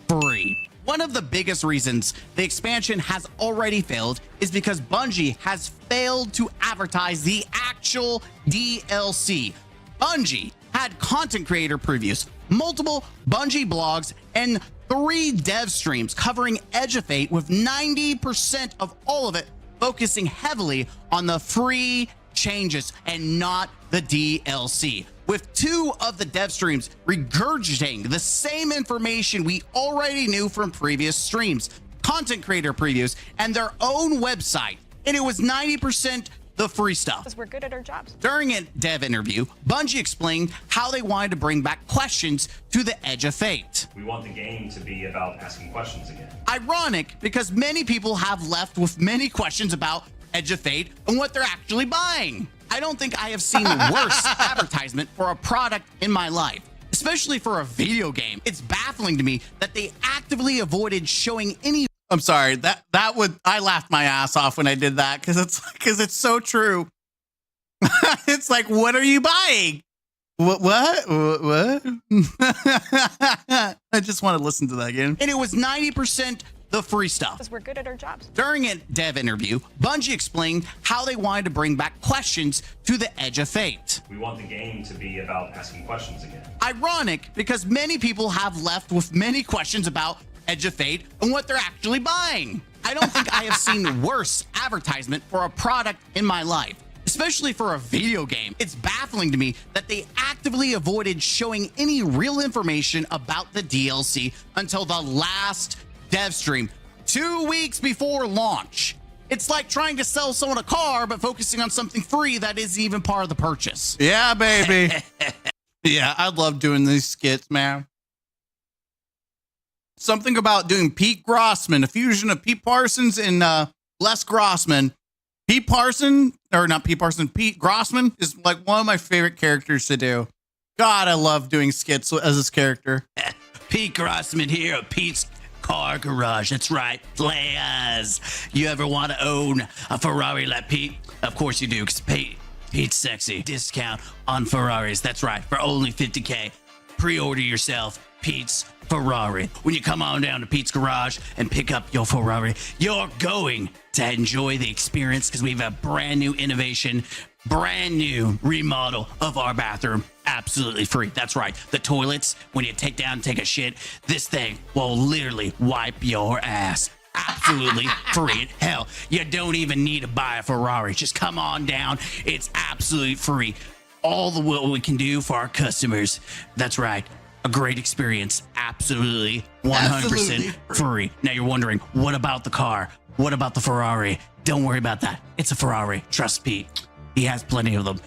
Speaker 2: free. One of the biggest reasons the expansion has already failed is because Bungie has failed to advertise the actual DLC. Bungie had content creator previews, multiple Bungie blogs, and 3 dev streams covering Edge of Fate, with 90% of all of it focusing heavily on the free changes and not the DLC, with 2 of the dev streams regurgitating the same information we already knew from previous streams, content creator previews, and their own website, and it was 90% the free stuff.
Speaker 9: Because we're good at our jobs.
Speaker 2: During a dev interview, Bungie explained how they wanted to bring back questions to the Edge of Fate.
Speaker 10: We want the game to be about asking questions again.
Speaker 2: Ironic, because many people have left with many questions about Edge of Fate and what they're actually buying. I don't think I have seen worse advertisement for a product in my life, especially for a video game. It's baffling to me that they actively avoided showing any. I'm sorry, I laughed my ass off when I did that because it's so true. It's like, what are you buying? What? I just want to listen to that again. And it was 90% the free stuff.
Speaker 9: Because we're good at our jobs.
Speaker 2: During a dev interview, Bungie explained how they wanted to bring back questions to the Edge of Fate.
Speaker 10: We want the game to be about asking questions again.
Speaker 2: Ironic, because many people have left with many questions about Edge of Fate and what they're actually buying. I don't think I have seen worse advertisement for a product in my life, especially for a video game. It's baffling to me that they actively avoided showing any real information about the DLC until the last dev stream 2 weeks before launch. It's like trying to sell someone a car but focusing on something free that isn't even part of the purchase. Yeah, baby. Yeah, I love doing these skits, man. Something about doing Pete Grossman, a fusion of Pete Parsons and Les Grossman. Pete Grossman is like one of my favorite characters to do. God, I love doing skits as this character.
Speaker 11: Pete Grossman here at Pete's Car Garage. That's right, players. You ever want to own a Ferrari like Pete? Of course you do, because Pete's sexy. Discount on Ferraris. That's right, for only $50K. Pre-order yourself Pete's Ferrari. When you come on down to Pete's Garage and pick up your Ferrari, you're going to enjoy the experience because we have a brand new innovation, brand new remodel of our bathroom, absolutely free. That's right. The toilets, when you take a shit, this thing will literally wipe your ass. Absolutely free. Hell, you don't even need to buy a Ferrari. Just come on down. It's absolutely free. All the what we can do for our customers. That's right. A great experience. Absolutely 100% free. Now you're wondering, what about the car? What about the Ferrari? Don't worry about that. It's a Ferrari. Trust Pete. He has plenty of them.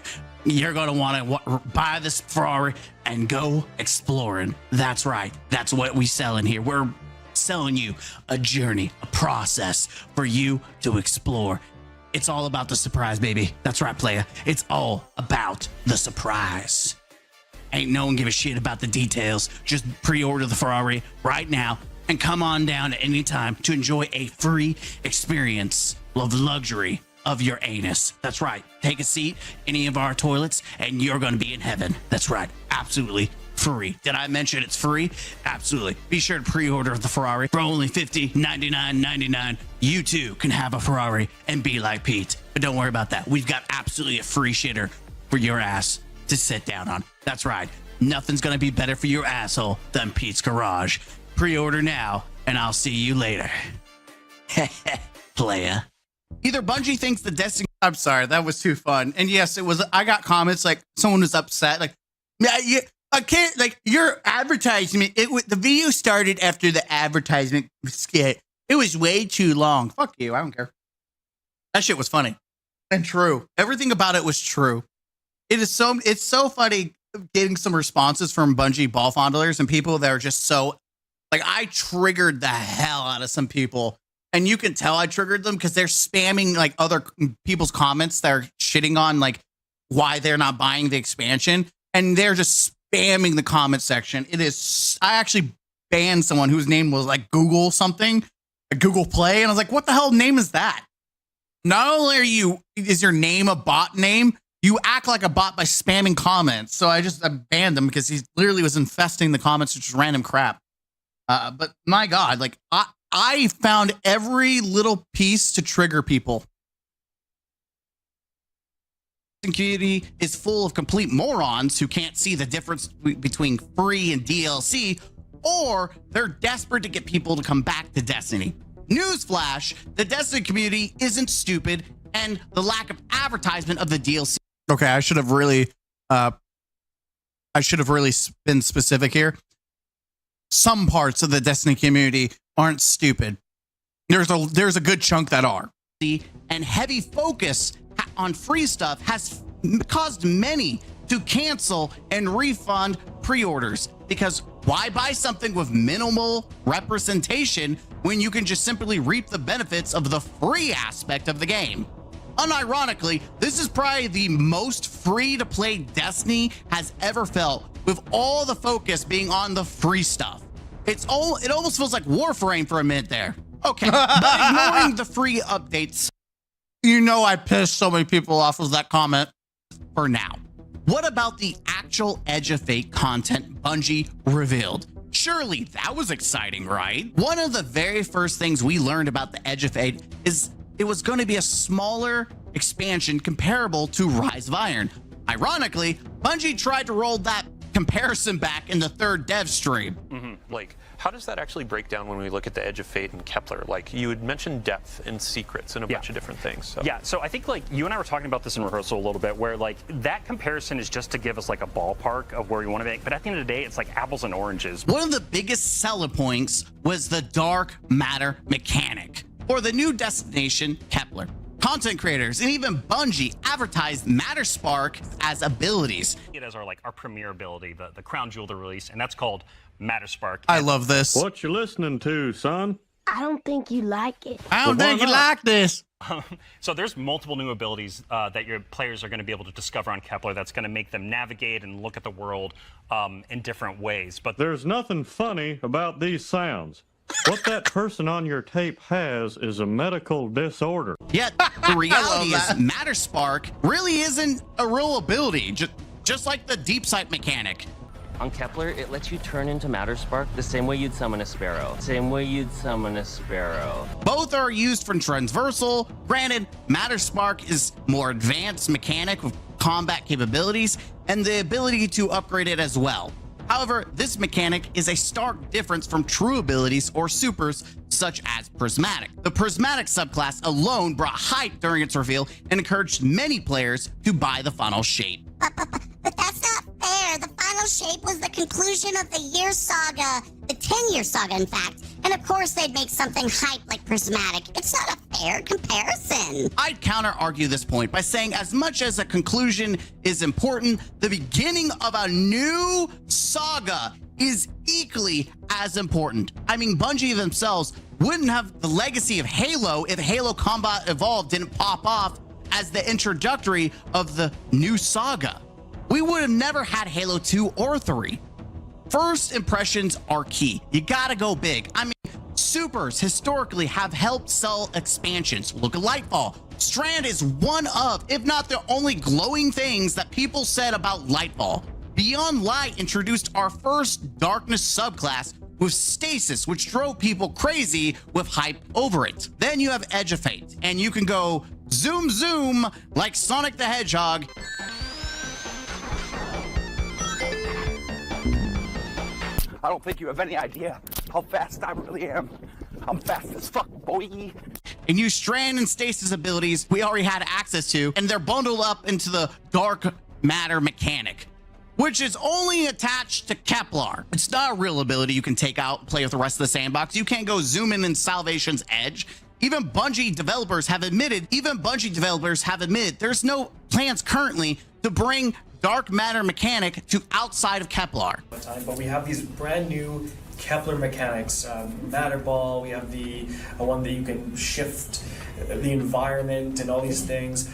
Speaker 11: You're going to want to buy this Ferrari and go exploring. That's right. That's what we sell in here. We're selling you a journey, a process for you to explore. It's all about the surprise, baby. That's right, player. It's all about the surprise. Ain't no one give a shit about the details. Just pre-order the Ferrari right now and come on down at any time to enjoy a free experience of luxury of your anus. That's right. Take a seat, any of our toilets, and you're going to be in heaven. That's right. Absolutely free. Did I mention it's free? Absolutely. Be sure to pre-order the Ferrari for only $99.99. You too can have a Ferrari and be like Pete. But don't worry about that. We've got absolutely a free shitter for your ass to sit down on. That's right. Nothing's going to be better for your asshole than Pete's Garage. Pre-order now, and I'll see you later. Playa. Either Bungie thinks the Destiny... I'm sorry, that was too fun. And yes, it was. I got comments like someone was upset. Like, yeah, I can't, like, your advertisement, the video started after the advertisement skit. It was way too long. Fuck you, I don't care. That shit was funny. And true. Everything about it was true. It's so funny getting some responses from Bungie ball fondlers and people that are just so, like, I triggered the hell out of some people. And you can tell I triggered them because they're spamming, like, other people's comments that are shitting on, like, why they're not buying the expansion. And they're just spamming the comment section. It is, I actually banned someone whose name was like Google something, like Google Play. And I was like, what the hell name is that? Not only is your name a bot name, you act like a bot by spamming comments. So I banned him because he literally was infesting the comments with just random crap. But my God, like I found every little piece to trigger people. The community is full of complete morons who can't see the difference between free and DLC, or they're desperate to get people to come back to Destiny. Newsflash, the Destiny community isn't stupid, and the lack of advertisement of the DLC. Okay, I should have really been specific here. Some parts of the Destiny community aren't stupid. There's a good chunk that are. And heavy focus on free stuff has caused many to cancel and refund pre-orders, because why buy something with minimal representation when you can just simply reap the benefits of the free aspect of the game?
Speaker 2: Unironically, this is probably the most free-to-play Destiny has ever felt, with all the focus being on the free stuff. It almost feels like Warframe for a minute there. Okay, but ignoring the free updates, you know I pissed so many people off with that comment for now. What about the actual Edge of Fate content Bungie revealed? Surely that was exciting, right? One of the very first things we learned about the Edge of Fate is it was going to be a smaller expansion comparable to Rise of Iron. Ironically, Bungie tried to roll that comparison back in the third dev stream.
Speaker 9: Like, how does that actually break down when we look at the Edge of Fate and Kepler? Like, you had mentioned depth and secrets and a bunch of different things. So.
Speaker 10: Yeah, so I think, like, you and I were talking about this in rehearsal a little bit, where, like, that comparison is just to give us, like, a ballpark of where we want to be. But at the end of the day, it's like apples and oranges.
Speaker 2: One of the biggest selling points was the dark matter mechanic, or the new destination, Kepler. Content creators and even Bungie advertised Matter Spark as abilities.
Speaker 10: It as our premier ability, the crown jewel to release, and that's called Matter Spark.
Speaker 2: I love this.
Speaker 12: What you listening to, son?
Speaker 8: I don't think you like it.
Speaker 2: I don't think you like this.
Speaker 10: So there's multiple new abilities that your players are going to be able to discover on Kepler that's going to make them navigate and look at the world in different ways. But
Speaker 12: there's nothing funny about these sounds. What that person on your tape has is a medical disorder.
Speaker 2: Yet, the reality is Matter Spark really isn't a real ability, just like the Deep Sight mechanic.
Speaker 13: On Kepler, it lets you turn into Matter Spark the same way you'd summon a sparrow. Same way you'd summon a sparrow.
Speaker 2: Both are used for transversal. Granted, Matter Spark is more advanced mechanic with combat capabilities and the ability to upgrade it as well. However, this mechanic is a stark difference from true abilities or supers such as Prismatic. The Prismatic subclass alone brought hype during its reveal and encouraged many players to buy the final shape.
Speaker 8: But that's not fair. The final shape was the conclusion of the year saga, the 10-year saga, in fact. And of course, they'd make something hype like Prismatic. It's not a fair comparison.
Speaker 2: I'd counter-argue this point by saying as much as a conclusion is important, the beginning of a new saga is equally as important. I mean, Bungie themselves wouldn't have the legacy of Halo if Halo Combat Evolved didn't pop off as the introductory of the new saga. We would have never had Halo 2 or 3. First impressions are key. You gotta go big. I mean, supers historically have helped sell expansions. Look at Lightfall. Strand is one of, if not the only glowing things that people said about Lightfall. Beyond Light introduced our first darkness subclass with Stasis, which drove people crazy with hype over it. Then you have Edge of Fate, and you can go zoom zoom like Sonic the Hedgehog.
Speaker 7: I don't think you have any idea how fast I really am. I'm fast as fuck, boy.
Speaker 2: And use Strand and Stasis abilities we already had access to, and they're bundled up into the dark matter mechanic, which is only attached to Kepler. It's not a real ability you can take out and play with the rest of the sandbox. You can't go zoom in Salvation's Edge. Even Bungie developers have admitted there's no plans currently to bring dark matter mechanic to outside of Kepler.
Speaker 6: But we have these brand new Kepler mechanics, Matter Ball, we have the one that you can shift the environment and all these things.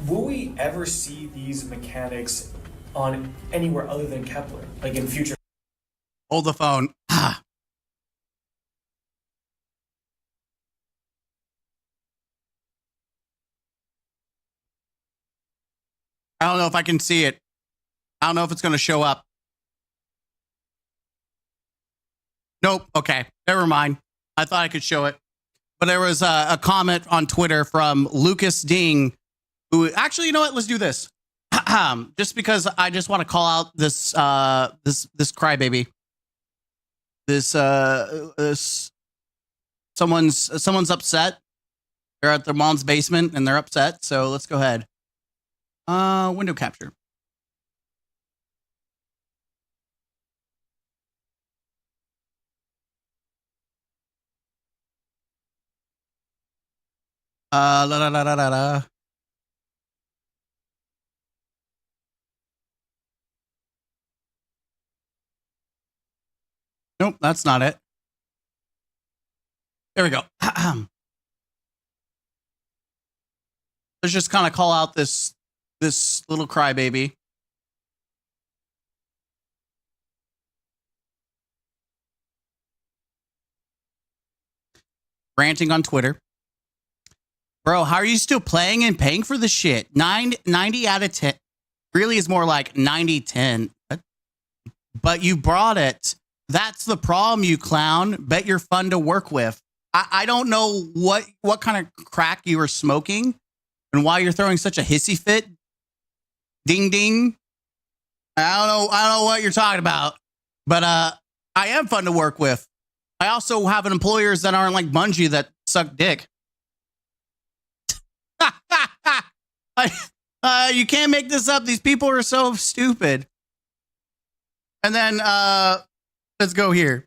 Speaker 6: Will we ever see these mechanics on anywhere other than Kepler, like in future?
Speaker 2: Hold the phone. I don't know if I can see it. I don't know if it's going to show up. Nope. Okay. Never mind. I thought I could show it. But there was a comment on Twitter from Lucas Ding, who actually, you know what? Let's do this. Just because I just want to call out this this crybaby. This someone's upset. They're at their mom's basement and they're upset. So let's go ahead. Window capture. La la la la la la. Nope, that's not it. There we go. let's just kind of call out this little crybaby. Ranting on Twitter. Bro, how are you still playing and paying for the shit? 90 out of 10. Really is more like 90-10. But you brought it. That's the problem, you clown. Bet you're fun to work with. I don't know what kind of crack you were smoking and why you're throwing such a hissy fit. Ding ding. I don't know what you're talking about. But I am fun to work with. I also have employers that aren't like Bungie that suck dick. You can't make this up. These people are so stupid. And then let's go here.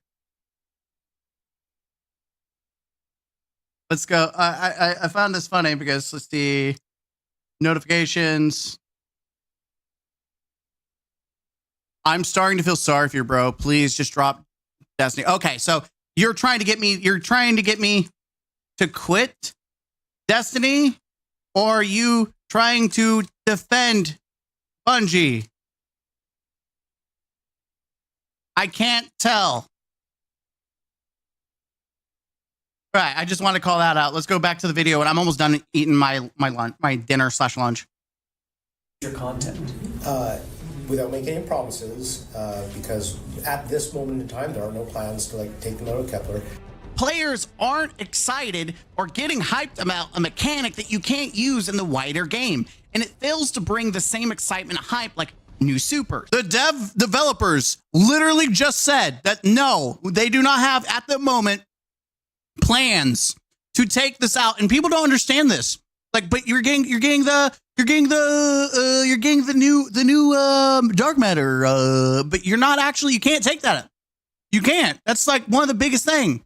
Speaker 2: Let's go. I found this funny because let's see notifications. I'm starting to feel sorry for you, bro. Please just drop Destiny. Okay, so you're trying to get me to quit Destiny, or are you trying to defend Bungie? I can't tell. All right, I just want to call that out. Let's go back to the video, and I'm almost done eating my lunch, my dinner/lunch.
Speaker 6: Your content.
Speaker 14: Without making any promises, because at this moment in time, there are no plans to like take them out of Kepler.
Speaker 2: Players aren't excited or getting hyped about a mechanic that you can't use in the wider game, and it fails to bring the same excitement and hype like new supers. The developers literally just said that no, they do not have at the moment plans to take this out, and people don't understand this. Like, but you're getting the new dark matter, but you're not actually. You can't take that. You can't. That's like one of the biggest thing.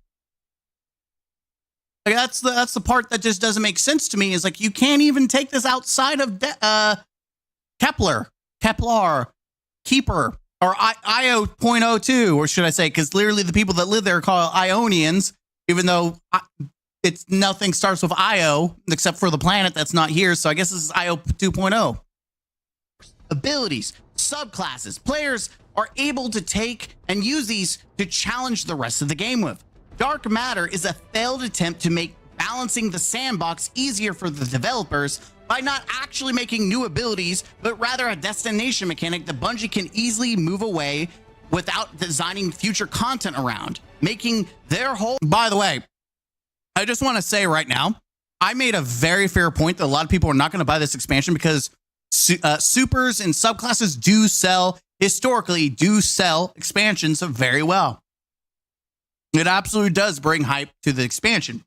Speaker 2: Like that's the part that just doesn't make sense to me. Is like you can't even take this outside of Kepler, Keeper, or IO.02, or should I say? Because literally the people that live there are called Ionians, even though it's nothing starts with IO except for the planet that's not here. So I guess this is IO 2.0. Abilities, subclasses, players are able to take and use these to challenge the rest of the game with. Dark matter is a failed attempt to make balancing the sandbox easier for the developers by not actually making new abilities, but rather a destination mechanic that Bungie can easily move away without designing future content around, making their whole... By the way, I just want to say right now, I made a very fair point that a lot of people are not going to buy this expansion because supers and subclasses historically do sell expansions very well. It absolutely does bring hype to the expansion.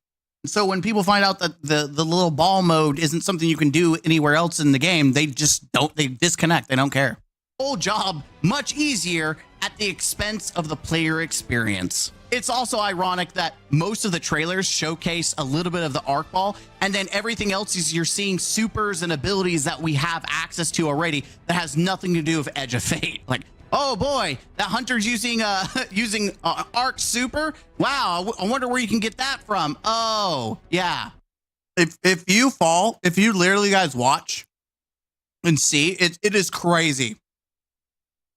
Speaker 2: So when people find out that the little ball mode isn't something you can do anywhere else in the game, they disconnect. They don't care. Whole job much easier at the expense of the player experience. It's also ironic that most of the trailers showcase a little bit of the arc ball, and then everything else is you're seeing supers and abilities that we have access to already that has nothing to do with Edge of Fate. Like, oh boy, that hunter's using arc super. Wow, I wonder where you can get that from. Oh yeah, if you literally guys watch and see it is crazy.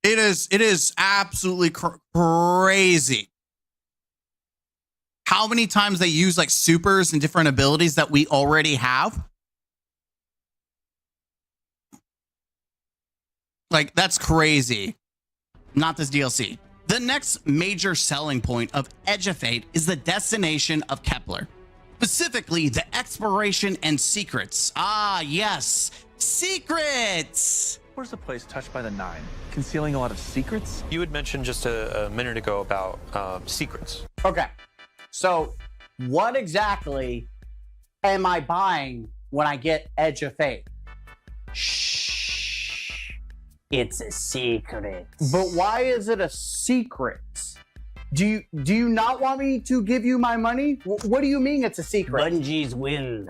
Speaker 2: It is absolutely crazy. How many times they use like supers and different abilities that we already have? Like, that's crazy. Not this DLC. The next major selling point of Edge of Fate is the destination of Kepler. Specifically, the exploration and secrets. Ah, yes. Secrets!
Speaker 15: Where's the place touched by the Nine? Concealing a lot of secrets?
Speaker 9: You had mentioned just a minute ago about secrets.
Speaker 16: Okay. So, what exactly am I buying when I get Edge of Fate? Shh. It's a secret. But why is it a secret? Do you not want me to give you my money? What do you mean it's a secret?
Speaker 17: Bungie's will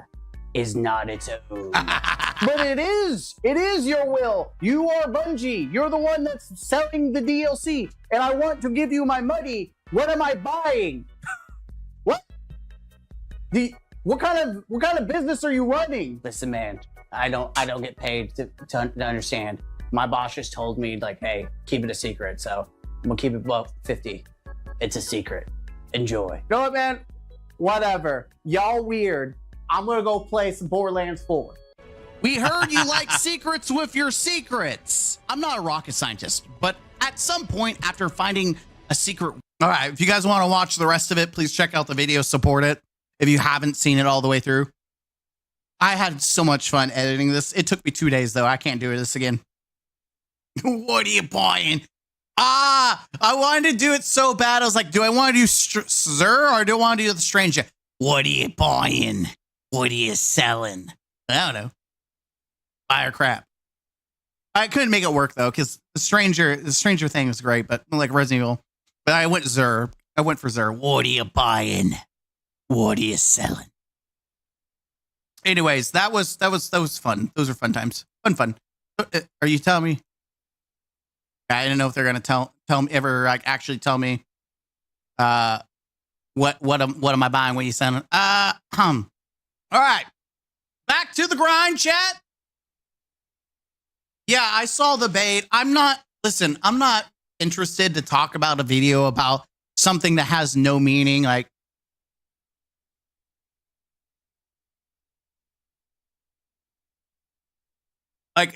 Speaker 17: is not its own.
Speaker 16: But it is. It is your will. You are Bungie. You're the one that's selling the DLC. And I want to give you my money. What am I buying? What? What kind of business are you running?
Speaker 17: Listen, man, I don't get paid to understand. My boss just told me, like, hey, keep it a secret. So I'm gonna keep it above 50. It's a secret. Enjoy.
Speaker 16: You know what, man? Whatever. Y'all weird. I'm gonna go play some Borderlands 4.
Speaker 2: We heard you like secrets with your secrets. I'm not a rocket scientist, but at some point after finding a secret. All right, if you guys want to watch the rest of it, please check out the video, support it. If you haven't seen it all the way through. I had so much fun editing this. It took me 2 days though. I can't do this again. What are you buying? I wanted to do it so bad. I was like, do I want to do Sir or do I want to do the Stranger? What are you buying? What are you selling? I don't know. Buy or crap. I couldn't make it work though, because the Stranger thing was great, but like Resident Evil. But I went Zer. I went for Zer. What are you buying? What are you selling? Anyways, that was fun. Those are fun times. Fun. Are you telling me? I didn't know if they're gonna tell me ever like actually tell me what am I buying? What are you selling? All right. Back to the grind, chat. Yeah, I saw the bait. I'm not interested to talk about a video about something that has no meaning. Like,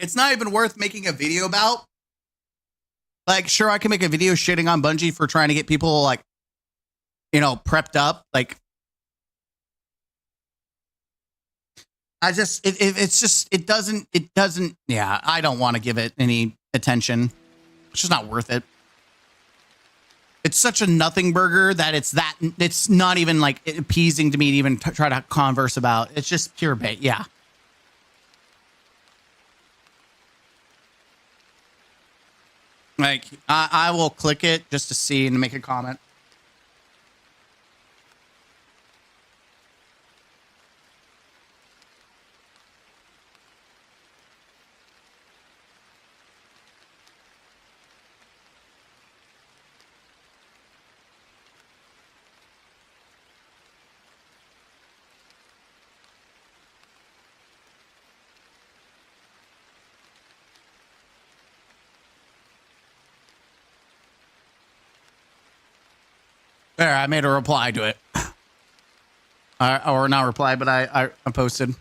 Speaker 2: it's not even worth making a video about. Like, sure, I can make a video shitting on Bungie for trying to get people, like, you know, prepped up. Like, it doesn't, yeah, I don't want to give it any attention. It's just not worth it. It's such a nothing burger that it's not even, like, appeasing to me to even try to converse about. It's just pure bait, yeah. Like, I will click it just to see and make a comment. There, I made a reply to it. Or not reply, but I posted.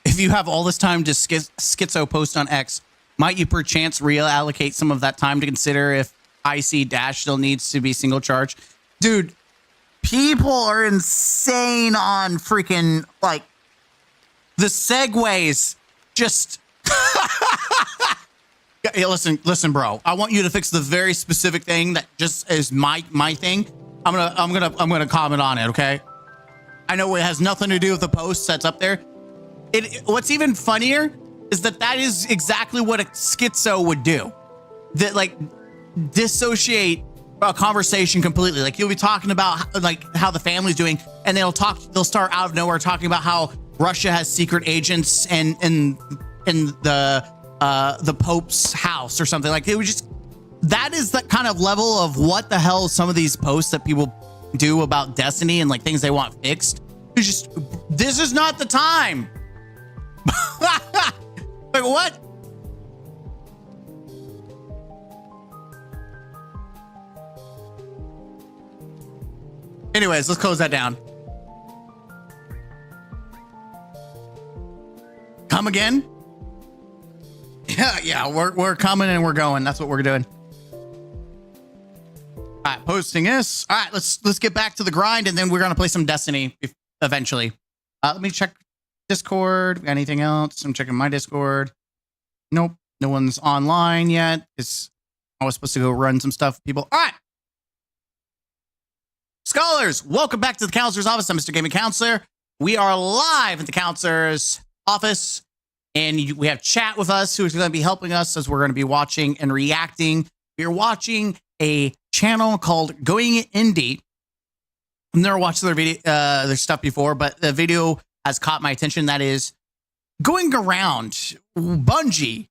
Speaker 2: If you have all this time to schizo post on X, might you perchance reallocate some of that time to consider if IC dash still needs to be single charge? Dude, people are insane on freaking, like, the segues. Just hey, listen, bro. I want you to fix the very specific thing that just is my thing. I'm gonna comment on it, okay? I know it has nothing to do with the post that's up there. What's even funnier is that is exactly what a schizo would do. That, like, dissociate a conversation completely. Like, you'll be talking about like how the family's doing, and they'll start out of nowhere talking about how Russia has secret agents and in the Pope's house or something. Like, it was just, that is the kind of level of what the hell some of these posts that people do about Destiny and like things they want fixed. It's just, this is not the time. Like, what? Anyways, let's close that down. Come again? Yeah, we're coming and we're going. That's what we're doing. All right, posting this. All right, let's get back to the grind, and then we're gonna play some Destiny eventually. Let me check Discord. Got anything else? I'm checking my Discord. Nope, no one's online yet. I was supposed to go run some stuff, people. All right. Scholars, welcome back to the Counselor's Office. I'm Mr. Gaming Counselor. We are live at the counselor's office, and we have chat with us who's going to be helping us as we're going to be watching and reacting. We're watching a channel called Going Indie. I've never watched their video, their stuff before, but the video has caught my attention. That is going around Bungie.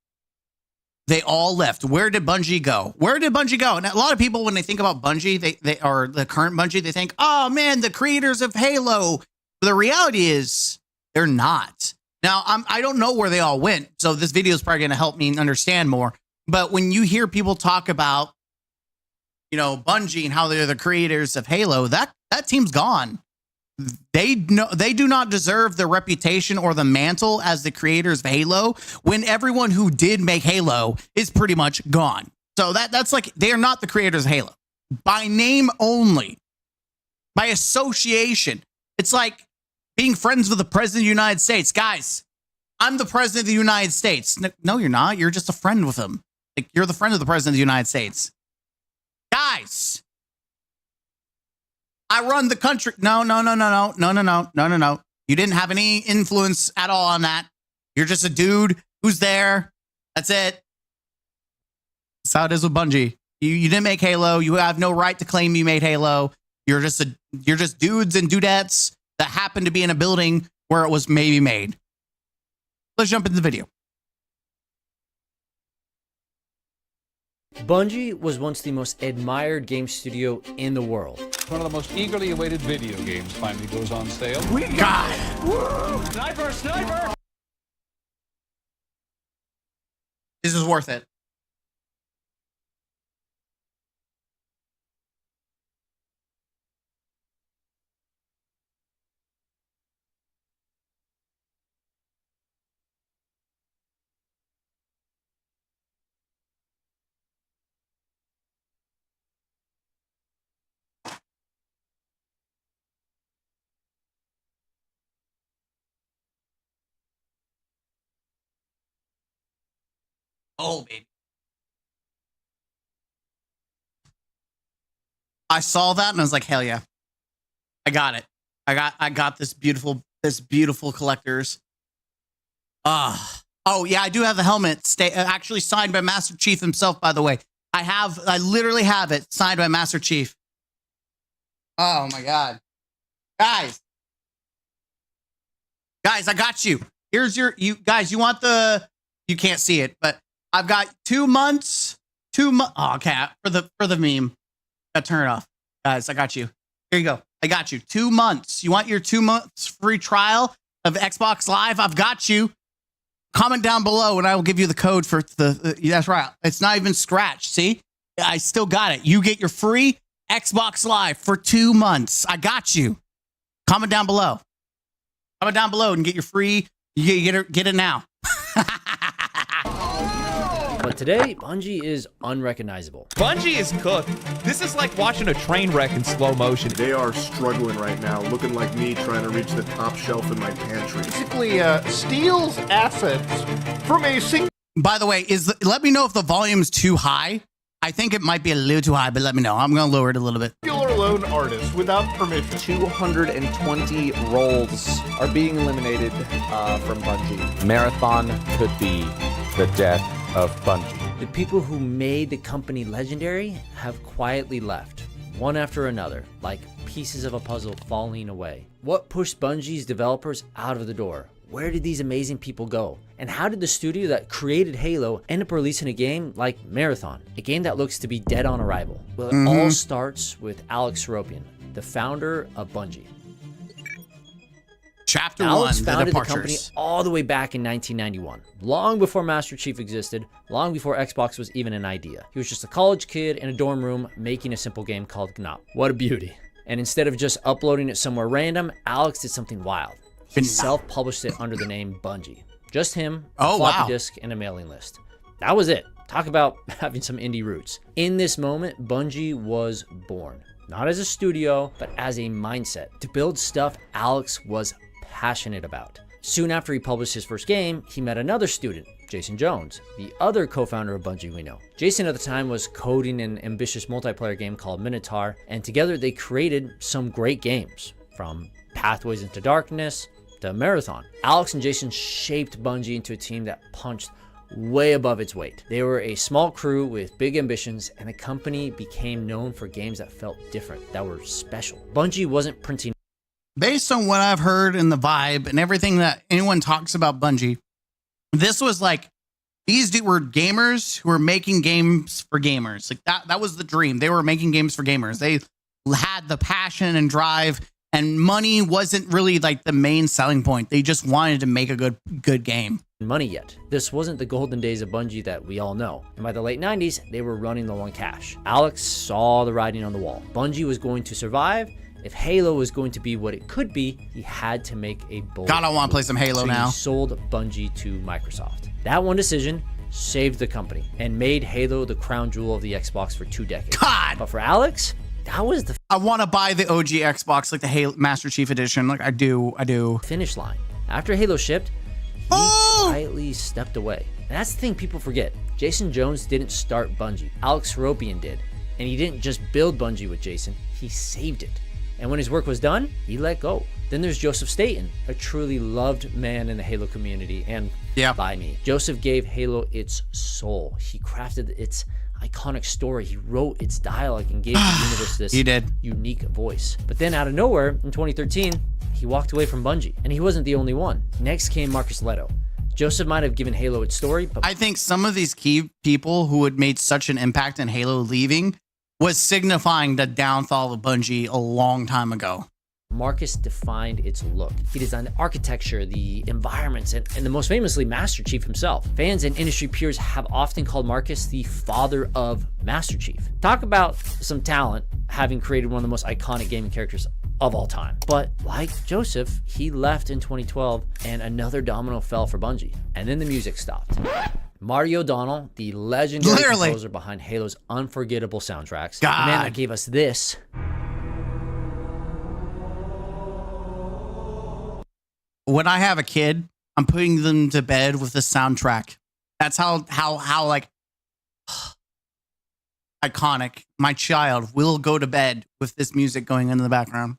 Speaker 2: They all left. Where did Bungie go? Where did Bungie go? And a lot of people, when they think about Bungie, they are the current Bungie, they think, oh man, the creators of Halo. But the reality is they're not. Now, I don't know where they all went, so this video is probably going to help me understand more. But when you hear people talk about, you know, Bungie and how they're the creators of Halo, that team's gone. They do not deserve the reputation or the mantle as the creators of Halo when everyone who did make Halo is pretty much gone. So that's like, they are not the creators of Halo by name only, by association. It's like being friends with the president of the United States. Guys, I'm the president of the United States. No, you're not. You're just a friend with him. Like, you're the friend of the president of the United States. Guys, I run the country. No. You didn't have any influence at all on that. You're just a dude who's there. That's it. That's how it is with Bungie. You didn't make Halo. You have no right to claim you made Halo. You're just dudes and dudettes that happen to be in a building where it was maybe made. Let's jump into the video.
Speaker 18: Bungie was once the most admired game studio in the world.
Speaker 19: One of the most eagerly awaited video games finally goes on sale.
Speaker 2: We got it.
Speaker 19: Sniper, sniper!
Speaker 2: This is worth it. Oh, baby. I saw that and I was like, hell yeah. I got it. I got this beautiful collector's. Oh yeah, I do have the helmet actually signed by Master Chief himself, by the way. I literally have it signed by Master Chief. Oh my God. Guys, I got you. Here's you want you can't see it, but I've got 2 months. Oh, okay. For the meme. Gotta turn it off. Guys, I got you. Here you go. I got you. 2 months. You want your 2 months free trial of Xbox Live? I've got you. Comment down below and I will give you the code for that's right. It's not even scratched. See? I still got it. You get your free Xbox Live for 2 months. I got you. Comment down below. Comment down below and get your free. You get it now.
Speaker 18: But today, Bungie is unrecognizable.
Speaker 20: Bungie is cooked. This is like watching a train wreck in slow motion.
Speaker 21: They are struggling right now, looking like me trying to reach the top shelf in my pantry.
Speaker 22: Basically, steals assets from a single...
Speaker 2: By the way, let me know if the volume's too high. I think it might be a little too high, but let me know. I'm going to lower it a little bit.
Speaker 22: Singular lone artist without permission.
Speaker 23: 220 roles are being eliminated from Bungie. Marathon could be the death of Bungie.
Speaker 18: The people who made the company legendary have quietly left, one after another, like pieces of a puzzle falling away. What pushed Bungie's developers out of the door? Where did these amazing people go? And how did the studio that created Halo end up releasing a game like Marathon, a game that looks to be dead on arrival? Well, it all starts with Alex Seropian, the founder of Bungie.
Speaker 2: Chapter
Speaker 18: Alex
Speaker 2: 1,
Speaker 18: founded
Speaker 2: the
Speaker 18: the company all the way back in 1991, long before Master Chief existed, long before Xbox was even an idea. He was just a college kid in a dorm room making a simple game called GNOP. What a beauty. And instead of just uploading it somewhere random, Alex did something wild. He self-published it under the name Bungie. Just him, a floppy disk, and a mailing list. That was it. Talk about having some indie roots. In this moment, Bungie was born. Not as a studio, but as a mindset. To build stuff Alex was passionate about. Soon after he published his first game, he met another student, Jason Jones, the other co-founder of Bungie we know. Jason at the time was coding an ambitious multiplayer game called Minotaur, and together they created some great games, from Pathways into Darkness to Marathon. Alex and Jason shaped Bungie into a team that punched way above its weight. They were a small crew with big ambitions, and the company became known for games that felt different, that were special. Bungie wasn't printing.
Speaker 2: Based on what I've heard and the vibe and everything that anyone talks about Bungie, this was like, these were gamers who were making games for gamers. Like that was the dream. They were making games for gamers. They had the passion and drive, and money wasn't really like the main selling point. They just wanted to make a good game.
Speaker 18: Money yet. This wasn't the golden days of Bungie that we all know. And by the late 90s, they were running low on cash. Alex saw the writing on the wall. Bungie was going to survive. If Halo was going to be what it could be, he had to make a bold
Speaker 2: God, I want to play some Halo now.
Speaker 18: He sold Bungie to Microsoft. That one decision saved the company and made Halo the crown jewel of the Xbox for 2 decades.
Speaker 2: God!
Speaker 18: But for Alex, that was the
Speaker 2: I want to buy the OG Xbox, like the Halo Master Chief Edition. Like I do.
Speaker 18: Finish line. After Halo shipped, he quietly stepped away. And that's the thing people forget. Jason Jones didn't start Bungie. Alex Seropian did. And he didn't just build Bungie with Jason, he saved it. And when his work was done, he let go. Then there's Joseph Staten, a truly loved man in the Halo community and by me. Joseph gave Halo its soul. He crafted its iconic story. He wrote its dialogue and gave the universe this unique voice. But then out of nowhere, in 2013, he walked away from Bungie. And he wasn't the only one. Next came Marcus Leto. Joseph might have given Halo its story, but
Speaker 2: I think some of these key people who had made such an impact in Halo leaving was signifying the downfall of Bungie a long time ago.
Speaker 18: Marcus defined its look. He designed the architecture, the environments, and the most famously, Master Chief himself. Fans and industry peers have often called Marcus the father of Master Chief. Talk about some talent, having created one of the most iconic gaming characters of all time. But like Joseph, he left in 2012 and another domino fell for Bungie. And then the music stopped. Marty O'Donnell, the legendary composer behind Halo's unforgettable soundtracks, the man that gave us this.
Speaker 2: When I have a kid, I'm putting them to bed with the soundtrack. That's how like iconic. My child will go to bed with this music going in the background.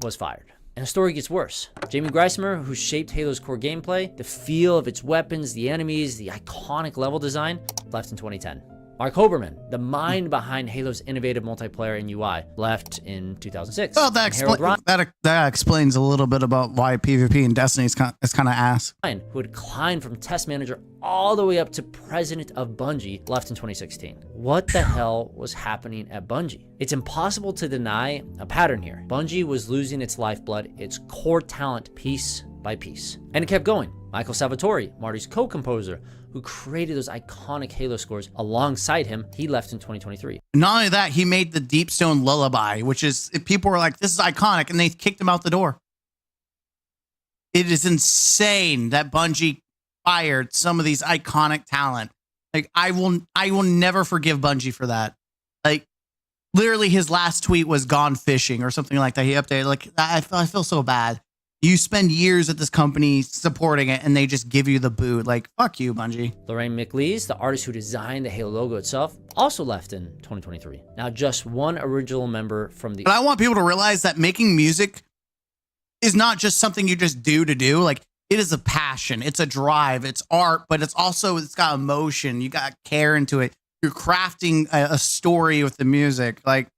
Speaker 18: Was fired. And the story gets worse. Jamie Geismer, who shaped Halo's core gameplay, the feel of its weapons, the enemies, the iconic level design, left in 2010. Mark Hoberman, the mind behind Halo's innovative multiplayer and UI, left in 2006.
Speaker 2: Well, that explains a little bit about why PvP in Destiny is kind of ass.
Speaker 18: Who had climbed from test manager all the way up to president of Bungie, left in 2016. What the hell was happening at Bungie? It's impossible to deny a pattern here. Bungie was losing its lifeblood, its core talent, piece by piece. And it kept going. Michael Salvatore, Marty's co-composer, who created those iconic Halo scores alongside him, he left in 2023.
Speaker 2: Not only that, he made the Deepstone Lullaby, which is, people were like, this is iconic, and they kicked him out the door. It is insane that Bungie fired some of these iconic talent. Like, I will never forgive Bungie for that. Like, literally his last tweet was "gone fishing" or something like that. He updated, like, I feel so bad. You spend years at this company supporting it, and they just give you the boot. Like, fuck you, Bungie.
Speaker 18: Lorraine McLeese, the artist who designed the Halo logo itself, also left in 2023. Now, just one original member from the...
Speaker 2: But I want people to realize that making music is not just something you just do to do. Like, it is a passion. It's a drive. It's art, but it's got emotion. You got care into it. You're crafting a story with the music. Like,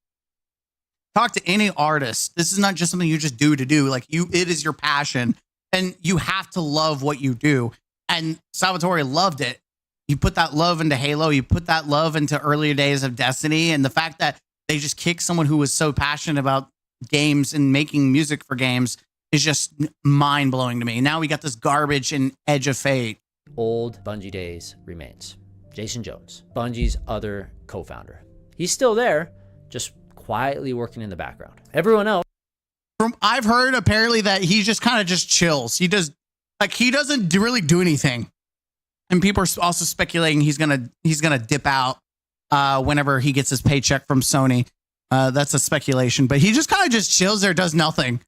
Speaker 2: talk to any artist. This is not just something you just do to do. Like, it is your passion, and you have to love what you do. And Salvatore loved it. You put that love into Halo. You put that love into earlier days of Destiny. And the fact that they just kicked someone who was so passionate about games and making music for games is just mind blowing to me. Now we got this garbage in Edge of Fate.
Speaker 18: Old Bungie days remains. Jason Jones, Bungie's other co-founder. He's still there, just quietly working in the background. Everyone else,
Speaker 2: I've heard apparently that he just kind of just chills. He doesn't really do anything. And people are also speculating he's gonna dip out whenever he gets his paycheck from Sony. That's a speculation, but he just kind of just chills there, does nothing.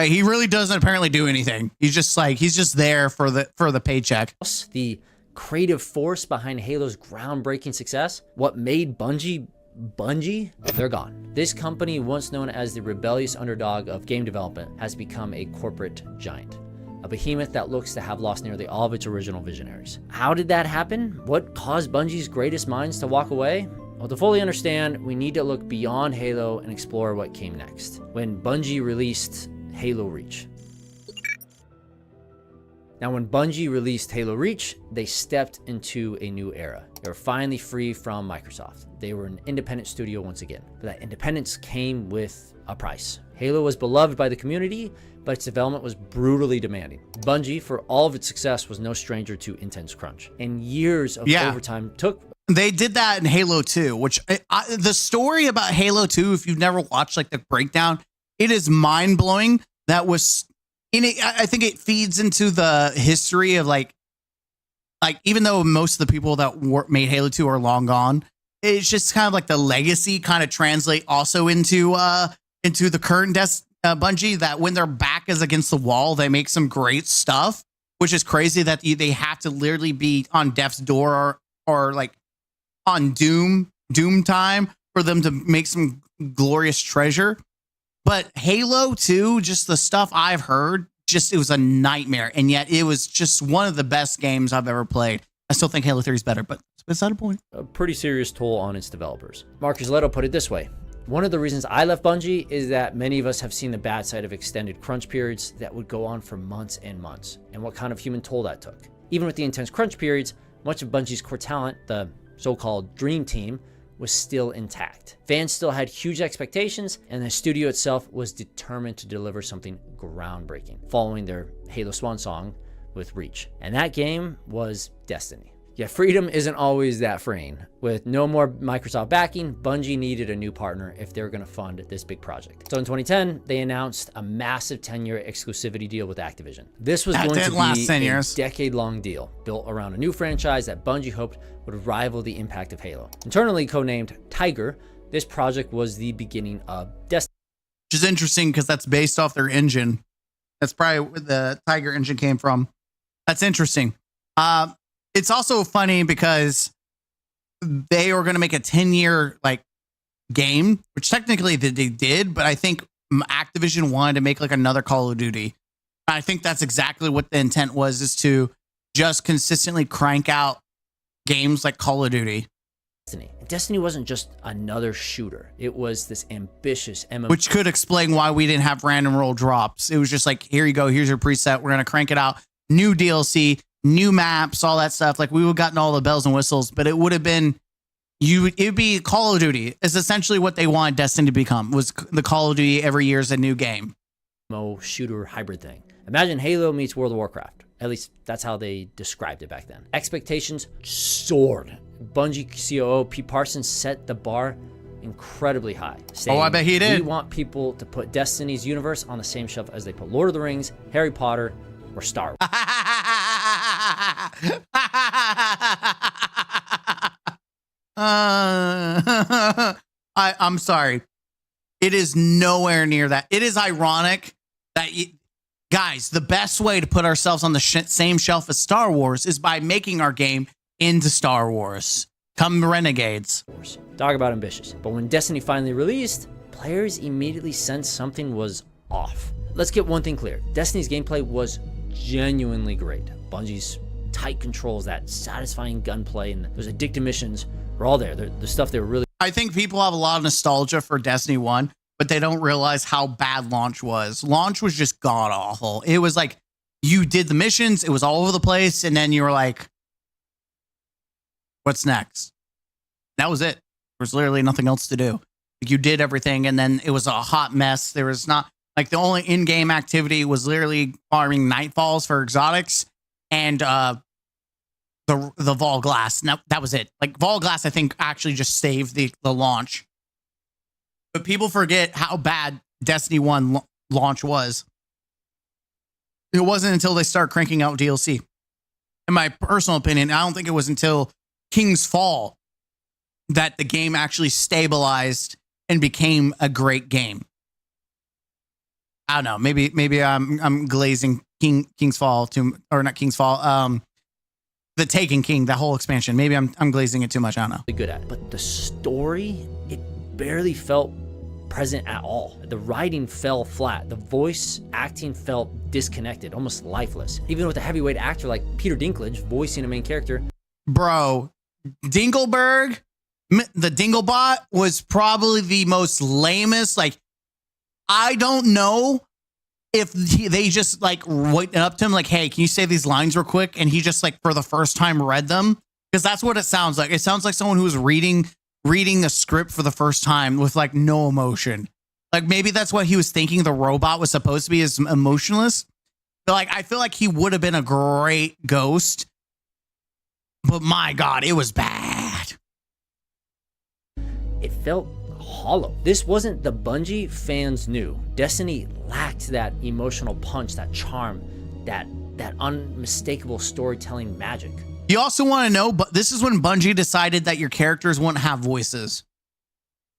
Speaker 2: He really doesn't apparently do anything. He's just there for the paycheck.
Speaker 18: The creative force behind Halo's groundbreaking success, what made Bungie Bungie, they're gone. This company, once known as the rebellious underdog of game development, has become a corporate giant. A behemoth that looks to have lost nearly all of its original visionaries. How did that happen? What caused Bungie's greatest minds to walk away? Well, to fully understand, we need to look beyond Halo and explore what came next, when Bungie released Halo Reach. Now, when Bungie released Halo Reach, they stepped into a new era. They were finally free from Microsoft. They were an independent studio once again. But that independence came with a price. Halo was beloved by the community, but its development was brutally demanding. Bungie, for all of its success, was no stranger to intense crunch. And years of overtime took...
Speaker 2: They did that in Halo 2, which the story about Halo 2, if you've never watched like the breakdown, it is mind-blowing. That was... I think it feeds into the history of like even though most of the people that made Halo 2 are long gone, it's just kind of like the legacy kind of translate also into the current Bungie, that when their back is against the wall, they make some great stuff, which is crazy that they have to literally be on death's door or like on doom time for them to make some glorious treasure. But Halo 2, just the stuff I've heard, it was a nightmare. And yet it was just one of the best games I've ever played. I still think Halo 3 is better, but it's not a point.
Speaker 18: A pretty serious toll on its developers. Marcus Leto put it this way: one of the reasons I left Bungie is that many of us have seen the bad side of extended crunch periods that would go on for months and months, and what kind of human toll that took. Even with the intense crunch periods, much of Bungie's core talent, the so-called Dream Team, was still intact. Fans still had huge expectations, and the studio itself was determined to deliver something groundbreaking, following their Halo swan song with Reach. And that game was Destiny. Yet freedom isn't always that freeing. With no more Microsoft backing, Bungie needed a new partner if they were going to fund this big project. So in 2010, they announced a massive 10-year exclusivity deal with Activision. This was going to be a decade-long deal built around a new franchise that Bungie hoped would rival the impact of Halo. Internally codenamed Tiger, this project was the beginning of Destiny.
Speaker 2: Which is interesting because that's based off their engine. That's probably where the Tiger engine came from. That's interesting. It's also funny because they were going to make a 10-year like game, which technically they did, but I think Activision wanted to make like another Call of Duty. I think that's exactly what the intent was, is to just consistently crank out games like Call of Duty.
Speaker 18: Destiny wasn't just another shooter. It was this ambitious MMO.
Speaker 2: Which could explain why we didn't have random roll drops. It was just like, here you go, here's your preset. We're going to crank it out. New DLC, new maps, all that stuff. Like, we would have gotten all the bells and whistles, but it would have been, it'd be Call of Duty. It's essentially what they wanted Destiny to become, was the Call of Duty every year is a new game.
Speaker 18: Shooter hybrid thing. Imagine Halo meets World of Warcraft. At least that's how they described it back then. Expectations soared. Bungie COO Pete Parsons set the bar incredibly high, saying,
Speaker 2: I bet he did.
Speaker 18: We want people to put Destiny's universe on the same shelf as they put Lord of the Rings, Harry Potter, or Star Wars.
Speaker 2: I'm sorry. It is nowhere near that. It is ironic that, guys, the best way to put ourselves on the same shelf as Star Wars is by making our game into Star Wars. Come Renegades.
Speaker 18: Talk about ambitious. But when Destiny finally released, players immediately sensed something was off. Let's get one thing clear. Destiny's gameplay was genuinely great. Bungie's tight controls, that satisfying gunplay, and those addictive missions were all there. The stuff they were really...
Speaker 2: I think people have a lot of nostalgia for Destiny 1, but they don't realize how bad launch was. Launch was just god-awful. It was like, you did the missions, it was all over the place, and then you were like, what's next? That was it. There was literally nothing else to do. Like, you did everything, and then it was a hot mess. There was not... Like, the only in-game activity was literally farming Nightfalls for exotics and the Vol Glass. Now, that was it. Like, Vol Glass, I think, actually just saved the launch. But people forget how bad Destiny 1 launch was. It wasn't until they start cranking out DLC. In my personal opinion, I don't think it was until King's Fall that the game actually stabilized and became a great game. I don't know. Maybe I'm glazing King's Fall too, or not King's Fall. The Taken King, that whole expansion. Maybe I'm glazing it too much. I don't know.
Speaker 18: Good at it. But the story, barely felt present at all. The writing fell flat. The voice acting felt disconnected, almost lifeless. Even with a heavyweight actor like Peter Dinklage voicing a main character.
Speaker 2: Bro, Dingleberg, the Dinglebot, was probably the most lamest. Like, I don't know if they just like went up to him like, hey, can you say these lines real quick? And he just like for the first time read them, because that's what it sounds like. It sounds like someone who was reading a script for the first time with like no emotion. Like maybe that's what he was thinking the robot was supposed to be, as emotionless. But like I feel like he would have been a great ghost. But my God, it was bad.
Speaker 18: It felt hollow. This wasn't the Bungie fans knew. Destiny lacked that emotional punch, that charm, that unmistakable storytelling magic.
Speaker 2: You also want to know, but this is when Bungie decided that your characters wouldn't have voices.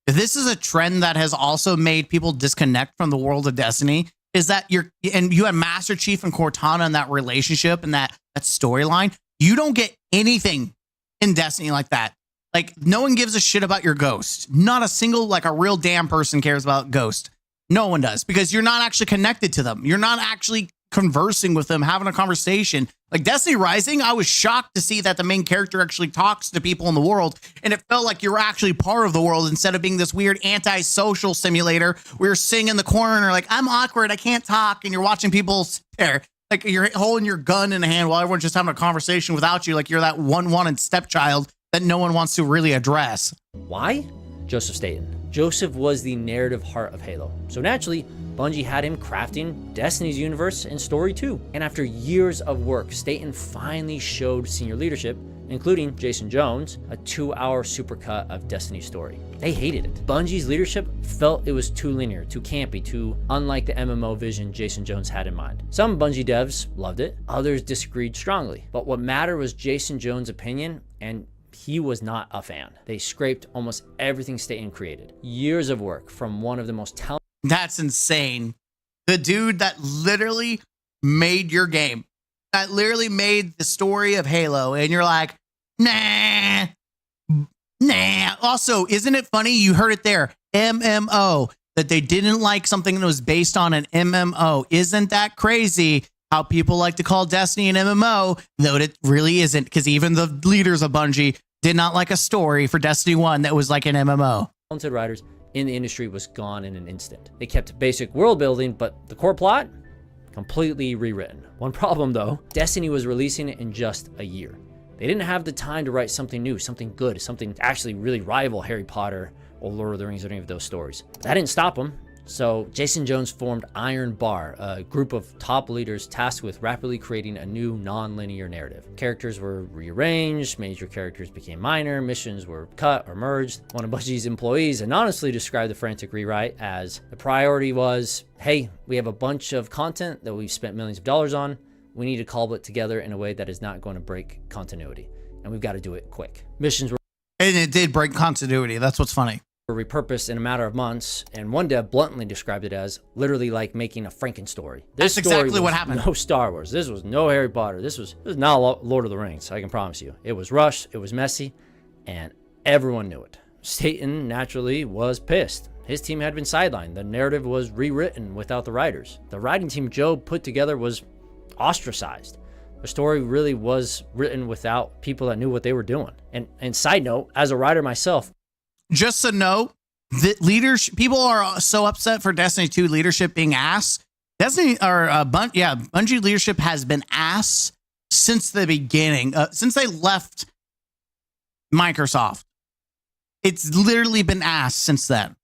Speaker 2: This is a trend that has also made people disconnect from the world of Destiny, is that you had Master Chief and Cortana in that relationship and that storyline. You don't get anything in Destiny like that. Like, no one gives a shit about your ghost. Not a single, like, a real damn person cares about Ghost. No one does, because you're not actually connected to them. You're not actually conversing with them, having a conversation. Like Destiny Rising, I was shocked to see that the main character actually talks to people in the world, and it felt like you're actually part of the world instead of being this weird anti-social simulator where you're sitting in the corner like, I'm awkward, I can't talk, and you're watching people stare. Like you're holding your gun in the hand while everyone's just having a conversation without you, like you're that one-wanted stepchild that no one wants to really address.
Speaker 18: Why? Joseph Staten. Joseph was the narrative heart of Halo. So naturally, Bungie had him crafting Destiny's universe and story too. And after years of work, Staten finally showed senior leadership, including Jason Jones, a 2-hour supercut of Destiny's story. They hated it. Bungie's leadership felt it was too linear, too campy, too unlike the MMO vision Jason Jones had in mind. Some Bungie devs loved it, others disagreed strongly. But what mattered was Jason Jones' opinion, and he was not a fan. They scraped almost everything Staten created. Years of work from one of the most talented.
Speaker 2: That's insane. The dude that literally made your game, that literally made the story of Halo, and you're like, nah. Also, isn't it funny? You heard it there, MMO, that they didn't like something that was based on an MMO. Isn't that crazy? How people like to call Destiny an MMO, though it really isn't, because even the leaders of Bungie did not like a story for Destiny 1 that was like an MMO.
Speaker 18: Talented writers in the industry was gone in an instant. They kept basic world building, but the core plot, completely rewritten. One problem though, Destiny was releasing it in just a year. They didn't have the time to write something new, something good, something to actually really rival Harry Potter or Lord of the Rings or any of those stories. But that didn't stop them. So Jason Jones formed Iron Bar, a group of top leaders tasked with rapidly creating a new non-linear narrative. Characters were rearranged, major characters became minor, missions were cut or merged. One of Bungie's employees anonymously described the frantic rewrite as, the priority was, hey, we have a bunch of content that we've spent millions of dollars on. We need to cobble it together in a way that is not going to break continuity. And we've got to do it quick. Missions were...
Speaker 2: And it did break continuity. That's what's funny.
Speaker 18: Were repurposed in a matter of months, and one dev bluntly described it as literally like making a Frankenstory.
Speaker 2: That's exactly what happened.
Speaker 18: No Star Wars. This was no Harry Potter. This was not Lord of the Rings, I can promise you. It was rushed, it was messy, and everyone knew it. Staten naturally was pissed. His team had been sidelined. The narrative was rewritten without the writers. The writing team Joe put together was ostracized. The story really was written without people that knew what they were doing. And side note, as a writer myself,
Speaker 2: just a note, that leadership, people are so upset for Destiny 2 leadership being ass. Bungie leadership has been ass since the beginning, since they left Microsoft. It's literally been ass since then.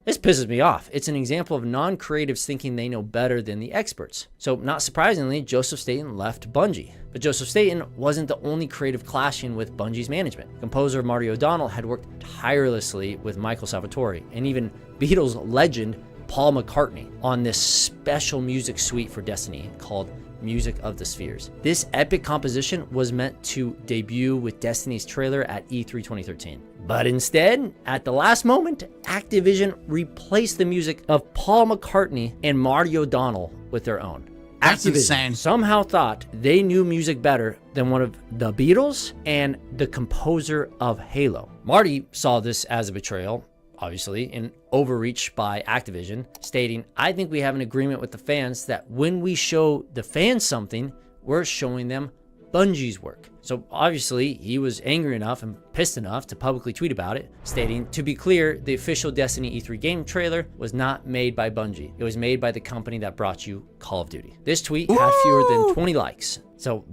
Speaker 18: This pisses me off. It's an example of non-creatives thinking they know better than the experts. So not surprisingly, Joseph Staten left Bungie. But Joseph Staten wasn't the only creative clashing with Bungie's management. Composer Marty O'Donnell had worked tirelessly with Michael Salvatore and even Beatles legend Paul McCartney on this special music suite for Destiny called Music of the Spheres. This epic composition was meant to debut with Destiny's trailer at E3 2013. But instead, at the last moment, Activision replaced the music of Paul McCartney and Marty O'Donnell with their own.
Speaker 2: That's
Speaker 18: Activision
Speaker 2: insane.
Speaker 18: Somehow thought they knew music better than one of the Beatles and the composer of Halo. Marty saw this as a betrayal. obviously an overreach by Activision, stating, "I think we have an agreement with the fans that when we show the fans something, we're showing them Bungie's work." So obviously he was angry enough and pissed enough to publicly tweet about it, stating, "To be clear, the official Destiny E3 game trailer was not made by Bungie. It was made by the company that brought you Call of Duty." This tweet had fewer than 20 likes, so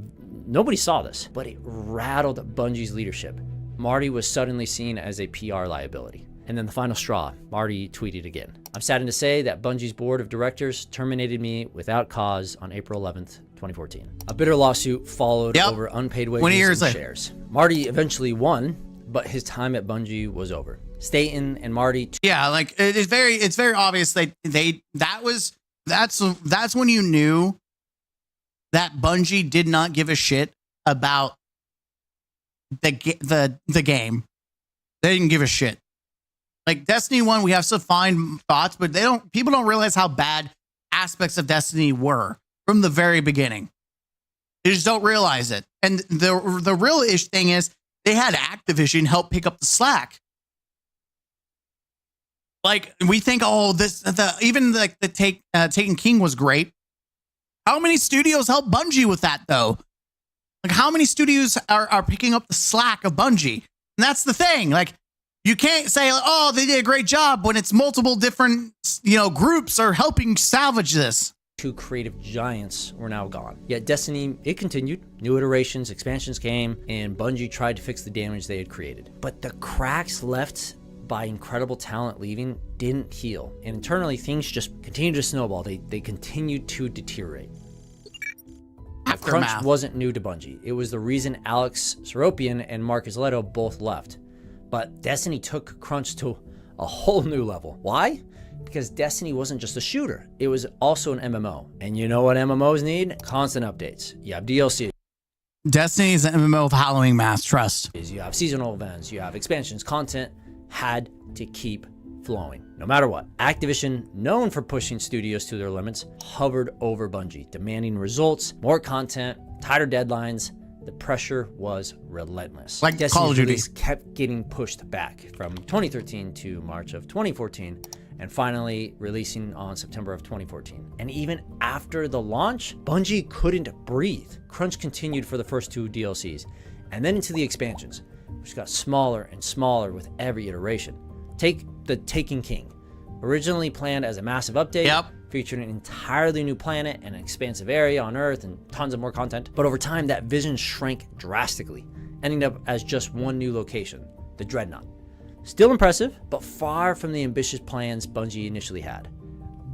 Speaker 18: nobody saw this, but it rattled Bungie's leadership. Marty was suddenly seen as a PR liability. And then the final straw, Marty tweeted again, "I'm saddened to say that Bungie's board of directors terminated me without cause on April 11th, 2014. A bitter lawsuit followed over unpaid wages and shares. Marty eventually won, but his time at Bungie was over. Staten and Marty.
Speaker 2: Yeah, like it's very obvious that's when you knew that Bungie did not give a shit about the game. They didn't give a shit. Like Destiny 1, we have some fine thoughts, but people don't realize how bad aspects of Destiny were from the very beginning. They just don't realize it. And the real thing is they had Activision help pick up the slack. Like we think, Taken King was great. How many studios helped Bungie with that though? Like how many studios are picking up the slack of Bungie? And that's the thing. Like you can't say, "Oh, they did a great job," when it's multiple different, groups are helping salvage this.
Speaker 18: Two creative giants were now gone. Yet Destiny, it continued. New iterations, expansions came, and Bungie tried to fix the damage they had created. But the cracks left by incredible talent leaving didn't heal. And internally, things just continued to snowball. They continued to deteriorate. Crunch wasn't new to Bungie. It was the reason Alex Seropian and Marcus Leto both left. But Destiny took crunch to a whole new level. Why? Because Destiny wasn't just a shooter. It was also an MMO. And you know what MMOs need? Constant updates. You have DLC.
Speaker 2: Destiny is an MMO of Halloween Mass, trust.
Speaker 18: You have seasonal events. You have expansions. Content had to keep flowing, no matter what. Activision, known for pushing studios to their limits, hovered over Bungie, demanding results, more content, tighter deadlines. The pressure was relentless.
Speaker 2: Like Call of Duty
Speaker 18: release kept getting pushed back from 2013 to March of 2014, and finally releasing on September of 2014. And even after the launch, Bungie couldn't breathe. Crunch continued for the first two DLCs, and then into the expansions, which got smaller and smaller with every iteration. Take the Taken King, originally planned as a massive update, featuring an entirely new planet and an expansive area on Earth and tons of more content. But over time, that vision shrank drastically, ending up as just one new location, the Dreadnought. Still impressive, but far from the ambitious plans Bungie initially had.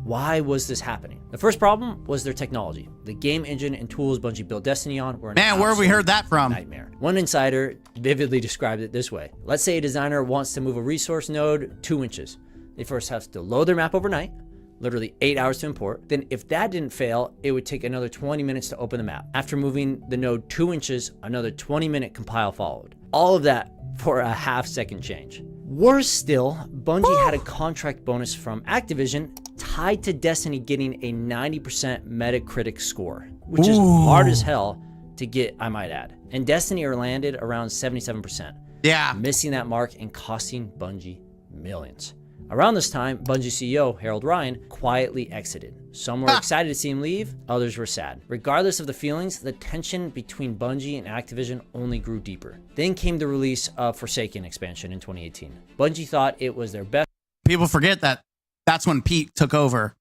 Speaker 18: Why was this happening? The first problem was their technology. The game engine and tools Bungie built Destiny on were
Speaker 2: where have we heard that from?
Speaker 18: Nightmare. One insider vividly described it this way. Let's say a designer wants to move a resource node 2 inches. They first have to load their map overnight, literally 8 hours to import. Then if that didn't fail, it would take another 20 minutes to open the map. After moving the node 2 inches, another 20-minute compile followed. All of that for a half-second change. Worse still, Bungie had a contract bonus from Activision tied to Destiny getting a 90% Metacritic score, which is hard as hell to get, I might add. And Destiny landed around 77%.
Speaker 2: Yeah.
Speaker 18: Missing that mark and costing Bungie millions. Around this time, Bungie CEO Harold Ryan quietly exited. Some were excited to see him leave, others were sad. Regardless of the feelings, the tension between Bungie and Activision only grew deeper. Then came the release of Forsaken expansion in 2018. Bungie thought it was their best.
Speaker 2: People forget that that's when Pete took over.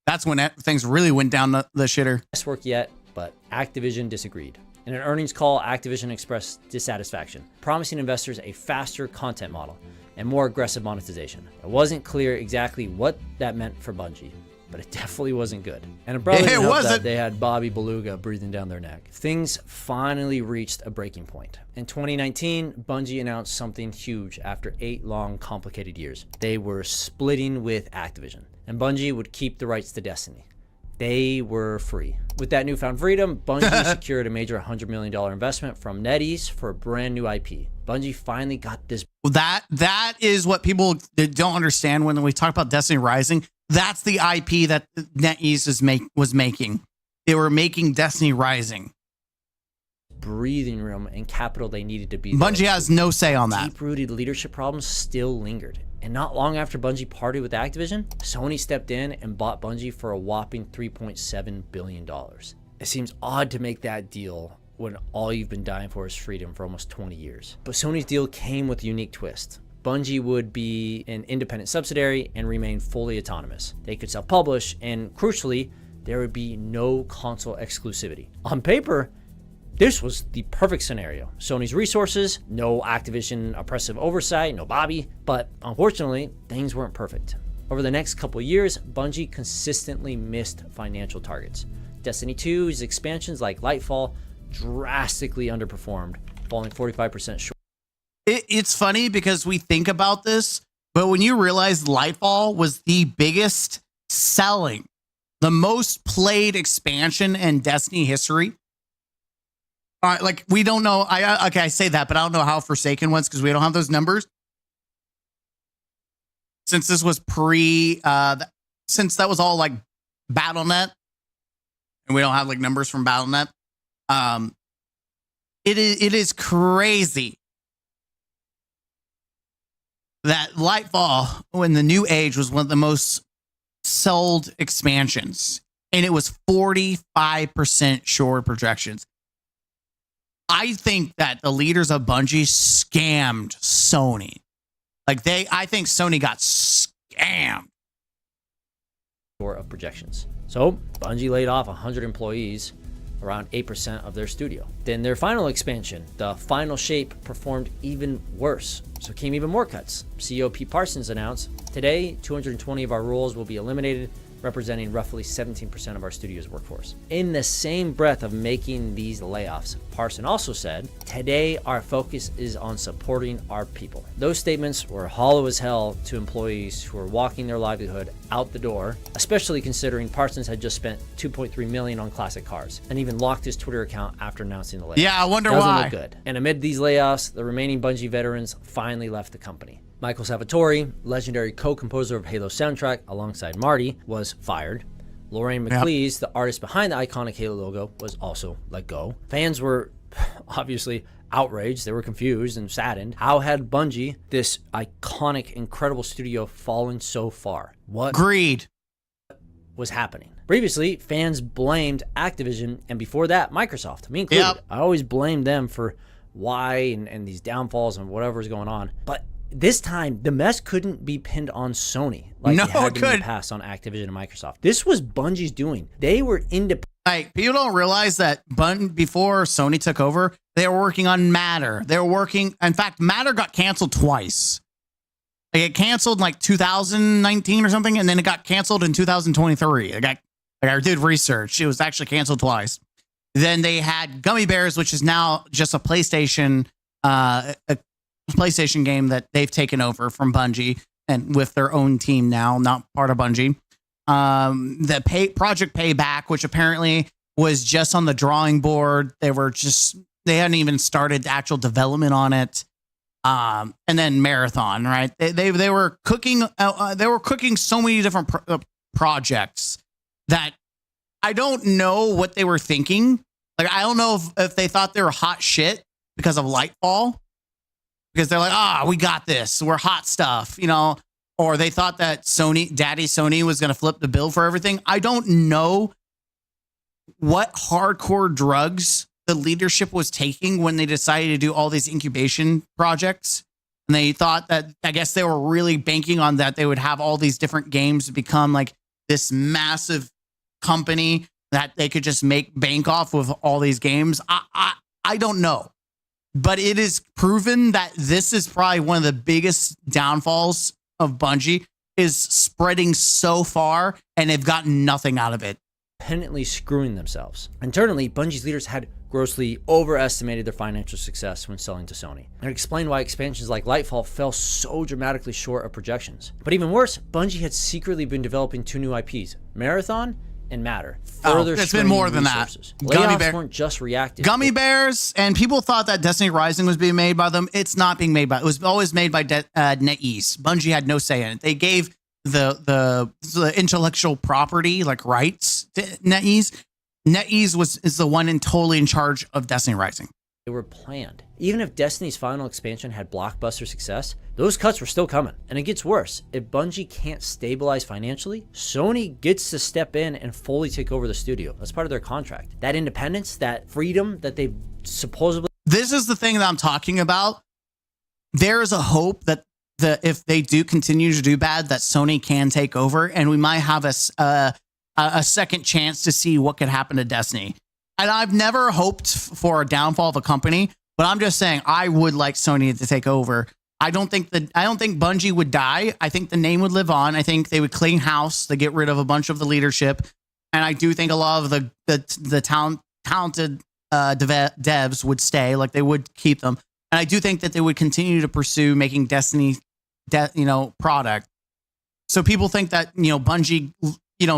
Speaker 2: That's when things really went down the shitter.
Speaker 18: Best work yet, but Activision disagreed. In an earnings call, Activision expressed dissatisfaction, promising investors a faster content model and more aggressive monetization. It wasn't clear exactly what that meant for Bungie, but it definitely wasn't good. And it probably didn't help that they had Bobby Beluga breathing down their neck. Things finally reached a breaking point. In 2019, Bungie announced something huge after 8 long, complicated years. They were splitting with Activision, and Bungie would keep the rights to Destiny. They were free. With that newfound freedom, Bungie secured a major $100 million investment from NetEase for a brand new IP. Bungie finally got this.
Speaker 2: That is what people don't understand when we talk about Destiny Rising. That's the IP that NetEase was making. They were making Destiny Rising.
Speaker 18: breathing room and capital they needed to be.
Speaker 2: Bungie has no say on that.
Speaker 18: Deep-rooted leadership problems still lingered. And not long after Bungie parted with Activision, Sony stepped in and bought Bungie for a whopping $3.7 billion. It seems odd to make that deal when all you've been dying for is freedom for almost 20 years. But Sony's deal came with a unique twist. Bungie would be an independent subsidiary and remain fully autonomous. They could self-publish, and crucially, there would be no console exclusivity. On paper, this was the perfect scenario. Sony's resources, no Activision oppressive oversight, no Bobby, but unfortunately, things weren't perfect. Over the next couple years, Bungie consistently missed financial targets. Destiny 2's expansions like Lightfall drastically underperformed, falling 45% short.
Speaker 2: It's funny because we think about this, but when you realize Lightfall was the biggest selling, the most played expansion in Destiny history. Like, we don't know. I say that, but I don't know how Forsaken was because we don't have those numbers. Since this was since that was all like BattleNet, and we don't have like numbers from BattleNet. It is crazy that Lightfall, when the New Age, was one of the most sold expansions, and it was 45% short projections. I think that the leaders of Bungie scammed Sony. I think Sony got scammed.
Speaker 18: Of projections. So Bungie laid off 100 employees, around 8% of their studio. Then their final expansion, the Final Shape, performed even worse. So came even more cuts. CEO Pete Parsons announced, today, 220 of our roles will be eliminated, representing roughly 17% of our studio's workforce. In the same breath of making these layoffs, Parson also said, today our focus is on supporting our people. Those statements were hollow as hell to employees who were walking their livelihood out the door, especially considering Parsons had just spent $2.3 million on classic cars and even locked his Twitter account after announcing the layoffs.
Speaker 2: Yeah, I wonder
Speaker 18: Doesn't
Speaker 2: why.
Speaker 18: look good. And amid these layoffs, the remaining Bungie veterans finally left the company. Michael Salvatore, legendary co-composer of Halo soundtrack alongside Marty, was fired. Lorraine McLeese, the artist behind the iconic Halo logo, was also let go. Fans were obviously outraged. They were confused and saddened. How had Bungie, this iconic, incredible studio, fallen so far? What
Speaker 2: greed
Speaker 18: was happening? Previously, fans blamed Activision, and before that, Microsoft, me included.
Speaker 2: Yep.
Speaker 18: I always blamed them for why and these downfalls and whatever's going on. But this time, the mess couldn't be pinned on Sony like it had been in the past on Activision and Microsoft. This was Bungie's doing. They were independent.
Speaker 2: Like, people don't realize that before Sony took over, they were working on Matter. They were working. In fact, Matter got canceled twice. Like, it canceled in like 2019 or something, and then it got canceled in 2023. I did research. It was actually canceled twice. Then they had Gummy Bears, which is now just a PlayStation game that they've taken over from Bungie and with their own team now, not part of Bungie. Project Payback, which apparently was just on the drawing board. They hadn't even started actual development on it. And then Marathon, right? They were cooking. They were cooking so many different projects that I don't know what they were thinking. Like, I don't know if they thought they were hot shit because of Lightfall. Because they're like, we got this. We're hot stuff, or they thought that Daddy Sony was going to flip the bill for everything. I don't know what hardcore drugs the leadership was taking when they decided to do all these incubation projects. And they thought that, I guess they were really banking on that they would have all these different games become like this massive company that they could just make bank off with all these games. I don't know. But it is proven that this is probably one of the biggest downfalls of Bungie, is spreading so far, and they've gotten nothing out of it.
Speaker 18: Independently screwing themselves. Internally, Bungie's leaders had grossly overestimated their financial success when selling to Sony. And it explained why expansions like Lightfall fell so dramatically short of projections. But even worse, Bungie had secretly been developing 2 new IPs, Marathon and Matter.
Speaker 2: It's been more than
Speaker 18: resources.
Speaker 2: that.
Speaker 18: Layoffs weren't just reactive.
Speaker 2: Gummy Bears, and people thought that Destiny Rising was being made by them. It's not being made by. It was always made by NetEase. Bungie had no say in it. They gave the intellectual property, like rights, to NetEase. NetEase is the one totally in charge of Destiny Rising.
Speaker 18: They were planned. Even if Destiny's final expansion had blockbuster success, those cuts were still coming. And it gets worse. If Bungie can't stabilize financially, Sony gets to step in and fully take over the studio. That's part of their contract. That independence, that freedom that they supposedly...
Speaker 2: This is the thing that I'm talking about. There is a hope that if they do continue to do bad, that Sony can take over, and we might have a second chance to see what could happen to Destiny. And I've never hoped for a downfall of a company, but I'm just saying I would like Sony to take over. I don't think Bungie would die. I think the name would live on. I think they would clean house. They get rid of a bunch of the leadership, and I do think a lot of the talented devs would stay. Like, they would keep them, and I do think that they would continue to pursue making Destiny, product. So people think that Bungie,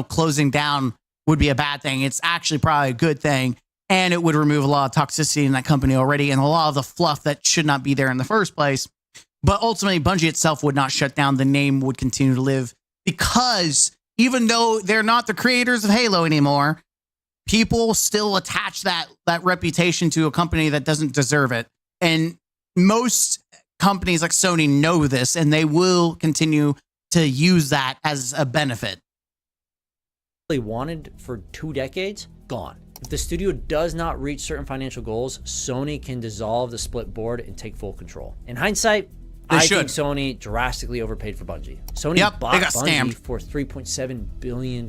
Speaker 2: closing down would be a bad thing. It's actually probably a good thing, and it would remove a lot of toxicity in that company already and a lot of the fluff that should not be there in the first place. But ultimately, Bungie itself would not shut down. The name would continue to live, because even though they're not the creators of Halo anymore, people still attach that reputation to a company that doesn't deserve it. And most companies like Sony know this, and they will continue to use that as a benefit.
Speaker 18: They wanted for 2 decades, gone. If the studio does not reach certain financial goals, Sony can dissolve the split board and take full control. In hindsight, I think Sony drastically overpaid for Bungie. Sony bought Bungie for $3.7 billion.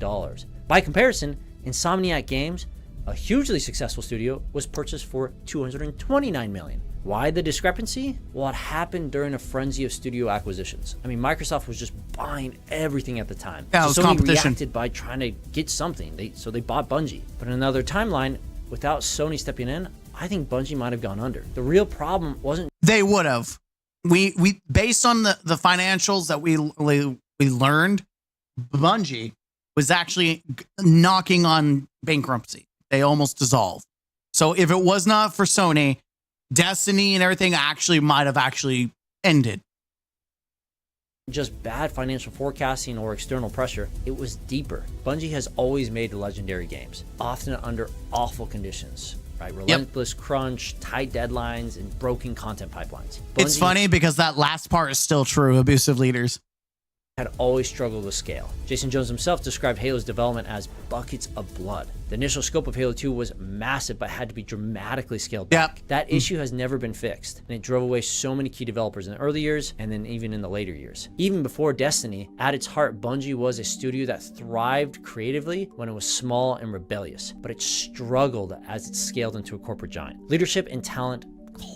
Speaker 18: By comparison, Insomniac Games, a hugely successful studio, was purchased for $229 million. Why the discrepancy? Well, it happened during a frenzy of studio acquisitions. I mean, Microsoft was just buying everything at the time.
Speaker 2: Yeah,
Speaker 18: so
Speaker 2: Sony
Speaker 18: competition. Reacted by trying to get something. So they bought Bungie. But in another timeline, without Sony stepping in, I think Bungie might have gone under. The real problem wasn't...
Speaker 2: They would have. We based on the financials that we learned, Bungie was actually knocking on bankruptcy. They almost dissolved. So if it was not for Sony, Destiny and everything might have ended.
Speaker 18: Just bad financial forecasting or external pressure, it was deeper. Bungie has always made legendary games, often under awful conditions, right? Relentless crunch, tight deadlines, and broken content pipelines.
Speaker 2: It's funny because that last part is still true. Abusive leaders
Speaker 18: had always struggled with scale. Jason Jones himself described Halo's development as buckets of blood. The initial scope of Halo 2 was massive, but had to be dramatically scaled back. That issue has never been fixed, and it drove away so many key developers in the early years, and then even in the later years. Even before Destiny, at its heart, Bungie was a studio that thrived creatively when it was small and rebellious, but it struggled as it scaled into a corporate giant. Leadership and talent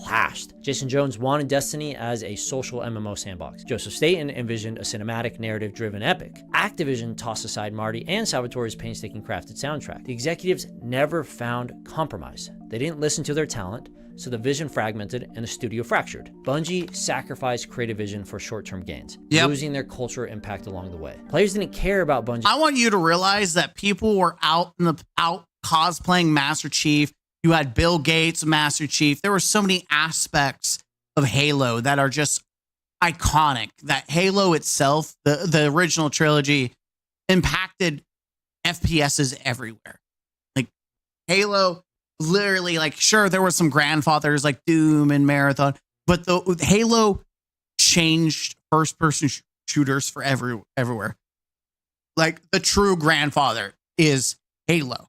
Speaker 18: clashed. Jason Jones wanted Destiny as a social MMO sandbox. Joseph Staten envisioned a cinematic, narrative-driven epic. Activision tossed aside Marty and Salvatore's painstaking crafted soundtrack. The executives never found compromise. They didn't listen to their talent, so the vision fragmented and the studio fractured. Bungie sacrificed creative vision for short-term gains, losing their cultural impact along the way. Players didn't care about Bungie.
Speaker 2: I want you to realize that people were out cosplaying Master Chief. You had Bill Gates, Master Chief. There were so many aspects of Halo that are just iconic. That Halo itself, the original trilogy, impacted FPSs everywhere. Like, Halo, literally, sure, there were some grandfathers like Doom and Marathon, but the Halo changed first-person shooters for everywhere. Like, the true grandfather is Halo.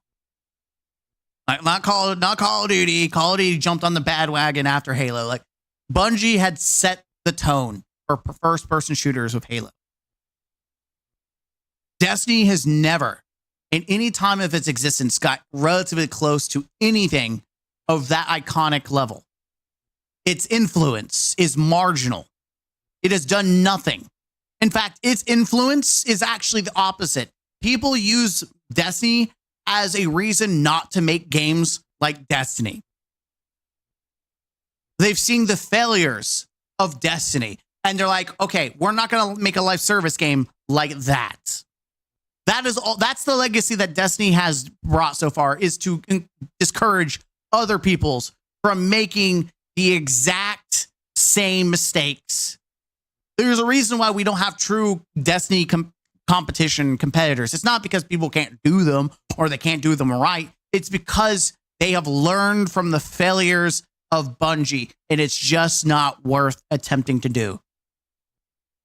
Speaker 2: Like, not Call of Duty. Call of Duty jumped on the bandwagon after Halo. Like, Bungie had set the tone for first-person shooters with Halo. Destiny has never, in any time of its existence, got relatively close to anything of that iconic level. Its influence is marginal. It has done nothing. In fact, its influence is actually the opposite. People use Destiny as a reason not to make games like Destiny. They've seen the failures of Destiny, and they're like, okay, we're not going to make a live service game like that. That is all. That's the legacy that Destiny has brought so far, is to discourage other peoples from making the exact same mistakes. There's a reason why we don't have true Destiny competition competitors. It's not because people can't do them or they can't do them right. It's because they have learned from the failures of Bungie, and it's just not worth attempting to do.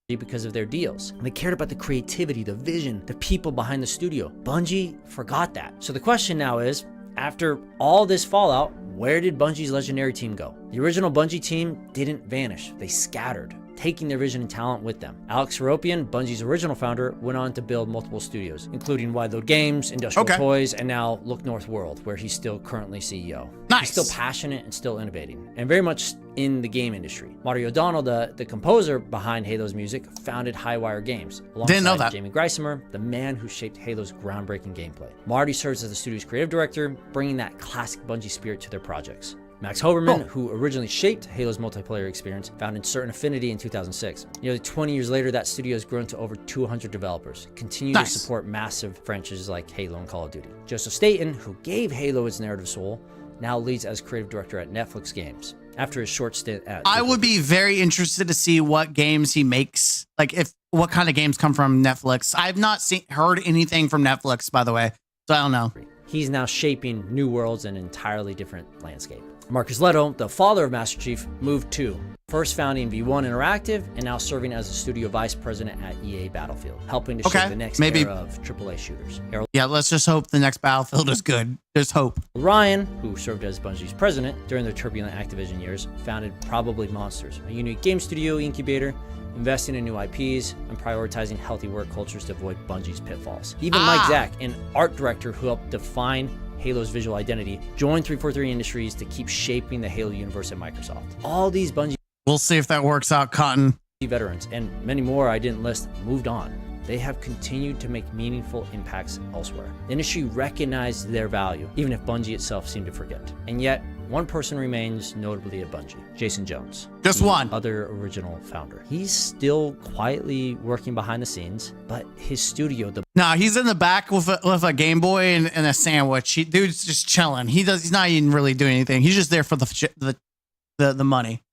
Speaker 18: Because of their deals. They cared about the creativity, the vision, the people behind the studio. Bungie forgot that. So the question now is, after all this fallout, where did Bungie's legendary team go? The original Bungie team didn't vanish. They scattered, taking their vision and talent with them. Alex Seropian, Bungie's original founder, went on to build multiple studios, including Wide Load Games, Industrial Toys, and now Look North World, where he's still currently CEO.
Speaker 2: Nice.
Speaker 18: He's still passionate and still innovating, and very much in the game industry. Marty O'Donnell, the composer behind Halo's music, founded Highwire Games,
Speaker 2: Didn't know that.
Speaker 18: Jamie Greisemer, the man who shaped Halo's groundbreaking gameplay. Marty serves as the studio's creative director, bringing that classic Bungie spirit to their projects. Max Hoberman, who originally shaped Halo's multiplayer experience, founded Certain Affinity in 2006. Nearly 20 years later, that studio has grown to over 200 developers, continue to support massive franchises like Halo and Call of Duty. Joseph Staten, who gave Halo its narrative soul, now leads as creative director at Netflix Games. After his short stint at...
Speaker 2: I would be very interested to see what games he makes, like what kind of games come from Netflix. I've not heard anything from Netflix, by the way, so I don't know.
Speaker 18: He's now shaping new worlds and an entirely different landscape. Marcus Leto, the father of Master Chief, moved too, first founding V1 Interactive and now serving as a studio vice president at EA Battlefield, helping to shape the next era of AAA shooters.
Speaker 2: Yeah, let's just hope the next Battlefield is good. There's hope.
Speaker 18: Ryan, who served as Bungie's president during their turbulent Activision years, founded Probably Monsters, a unique game studio incubator, investing in new IPs and prioritizing healthy work cultures to avoid Bungie's pitfalls. Even Mike Zack, an art director who helped define Halo's visual identity, joined 343 Industries to keep shaping the Halo universe at Microsoft. All these Bungie...
Speaker 2: We'll see if that works out, Cotton.
Speaker 18: ...veterans, and many more I didn't list, moved on. They have continued to make meaningful impacts elsewhere. The industry recognized their value, even if Bungie itself seemed to forget. And yet, one person remains notably at Bungie, Jason Jones.
Speaker 2: Just one.
Speaker 18: Other original founder. He's still quietly working behind the scenes, but his studio...
Speaker 2: Nah, he's in the back with a Game Boy and a sandwich. Dude's just chilling. He's not even really doing anything. He's just there for the money.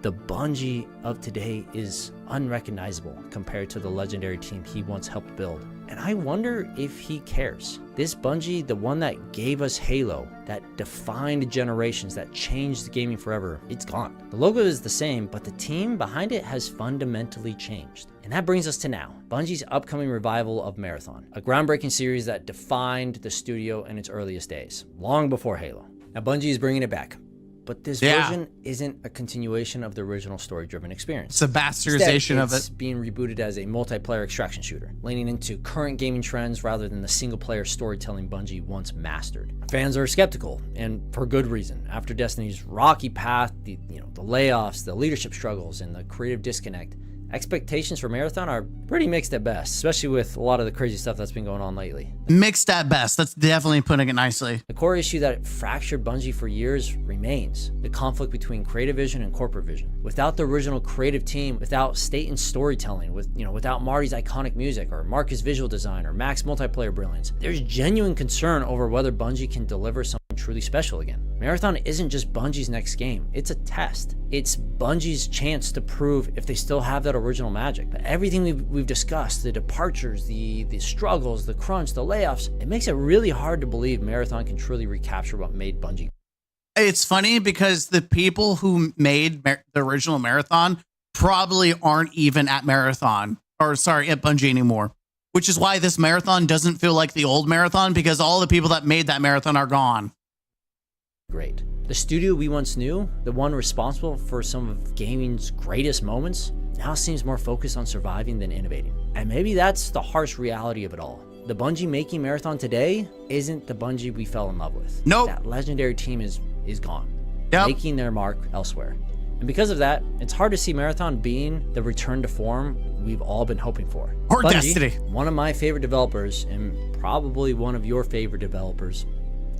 Speaker 18: The Bungie of today is unrecognizable compared to the legendary team he once helped build. And I wonder if he cares. This Bungie, the one that gave us Halo, that defined generations, that changed gaming forever, it's gone. The logo is the same, but the team behind it has fundamentally changed. And that brings us to now, Bungie's upcoming revival of Marathon, a groundbreaking series that defined the studio in its earliest days, long before Halo. Now Bungie is bringing it back. But this version isn't a continuation of the original story-driven experience.
Speaker 2: It's a bastardization of it.
Speaker 18: It's being rebooted as a multiplayer extraction shooter, leaning into current gaming trends rather than the single-player storytelling Bungie once mastered. Fans are skeptical, and for good reason. After Destiny's rocky path, the layoffs, the leadership struggles, and the creative disconnect, expectations for Marathon are pretty mixed at best, especially with a lot of the crazy stuff that's been going on lately.
Speaker 2: Mixed at best. That's definitely putting it nicely.
Speaker 18: The core issue that fractured Bungie for years remains: the conflict between creative vision and corporate vision. Without the original creative team, without Staten's storytelling, without Marty's iconic music, or Marcus' visual design, or Mac's multiplayer brilliance, there's genuine concern over whether Bungie can deliver something truly special again. Marathon isn't just Bungie's next game, it's a test. It's Bungie's chance to prove if they still have that original magic. But everything we've discussed, the departures, the struggles, the crunch, the layoffs, it makes it really hard to believe Marathon can truly recapture what made Bungie.
Speaker 2: It's funny because the people who made the original Marathon probably aren't even at Marathon, at Bungie anymore. Which is why this Marathon doesn't feel like the old Marathon, because all the people that made that Marathon are gone.
Speaker 18: Great. The studio we once knew, the one responsible for some of gaming's greatest moments, now seems more focused on surviving than innovating. And maybe that's the harsh reality of it all. The Bungie making Marathon today isn't the Bungie we fell in love with.
Speaker 2: Nope.
Speaker 18: That legendary team is gone,
Speaker 2: making
Speaker 18: their mark elsewhere. And because of that, it's hard to see Marathon being the return to form we've all been hoping for.
Speaker 2: Or
Speaker 18: Bungie,
Speaker 2: Destiny.
Speaker 18: One of my favorite developers, and probably one of your favorite developers,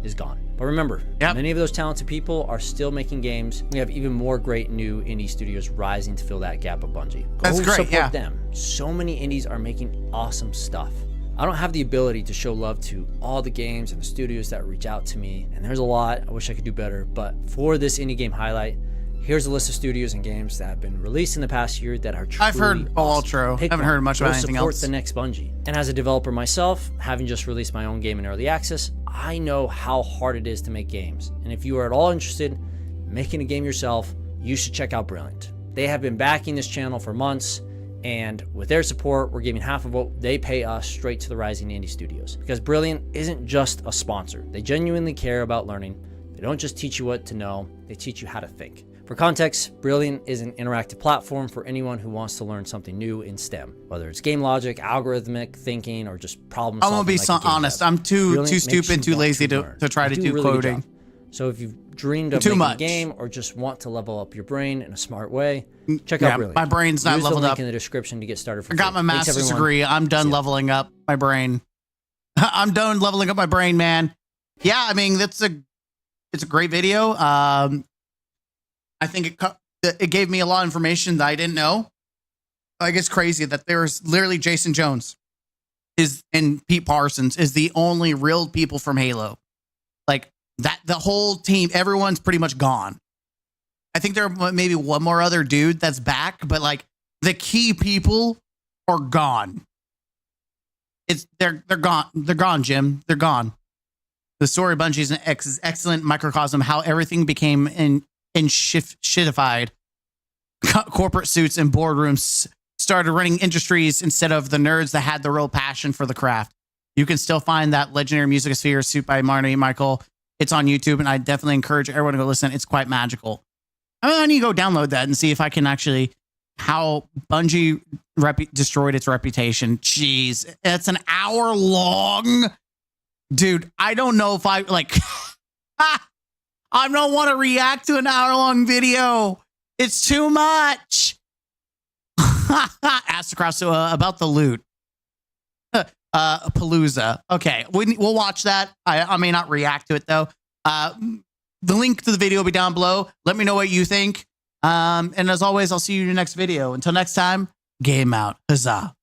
Speaker 18: is gone. But remember, many of those talented people are still making games. We have even more great new indie studios rising to fill that gap of Bungie.
Speaker 2: That's great,
Speaker 18: support them. So many indies are making awesome stuff. I don't have the ability to show love to all the games and the studios that reach out to me, and there's a lot. I wish I could do better, but for this indie game highlight, Here's a list of studios and games that have been released in the past year that are truly
Speaker 2: I've heard all true.
Speaker 18: Pick
Speaker 2: Haven't
Speaker 18: one.
Speaker 2: heard much
Speaker 18: Go
Speaker 2: about anything
Speaker 18: support
Speaker 2: else.
Speaker 18: the next Bungie. And as a developer myself, having just released my own game in early access, I know how hard it is to make games. And if you are at all interested in making a game yourself, you should check out Brilliant. They have been backing this channel for months, and with their support, we're giving half of what they pay us straight to the rising indie studios. Because Brilliant isn't just a sponsor. They genuinely care about learning. They don't just teach you what to know, they teach you how to think. For context, Brilliant is an interactive platform for anyone who wants to learn something new in STEM, whether it's game logic, algorithmic thinking, or just problem solving.
Speaker 2: I'm gonna be honest. I'm too stupid and too lazy to try to do
Speaker 18: really good
Speaker 2: coding.
Speaker 18: job. So if you've dreamed of
Speaker 2: Too
Speaker 18: making
Speaker 2: much.
Speaker 18: a game or just want to level up your brain in a smart way, check
Speaker 2: Yeah,
Speaker 18: out Brilliant.
Speaker 2: my brain's not
Speaker 18: Use
Speaker 2: leveled
Speaker 18: the link
Speaker 2: up.
Speaker 18: in the description to get started for
Speaker 2: I got
Speaker 18: free.
Speaker 2: my
Speaker 18: Thanks,
Speaker 2: master's
Speaker 18: everyone.
Speaker 2: degree. I'm done leveling up my brain. I'm done leveling up my brain, man. Yeah, I mean it's a great video. I think it gave me a lot of information that I didn't know. Like it's crazy that there's literally Jason Jones and Pete Parsons is the only real people from Halo. Like that, the whole team, everyone's pretty much gone. I think there are maybe one more other dude that's back, but like the key people are gone. They're gone. They're gone, Jim. They're gone. The story of Bungie is an excellent microcosm how everything became shitified. Corporate suits and boardrooms started running industries instead of the nerds that had the real passion for the craft. You can still find that legendary Musicosphere suit by Marty Michael. It's on YouTube, and I definitely encourage everyone to go listen. It's quite magical. I need to go download that and see if I can actually how Bungie destroyed its reputation. Jeez, it's an hour long. Dude, I don't know if I like I don't want to react to an hour-long video. It's too much. Asked across about the loot. Palooza. Okay, we'll watch that. I may not react to it though. The link to the video will be down below. Let me know what you think. And as always, I'll see you in the next video. Until next time, game out. Huzzah.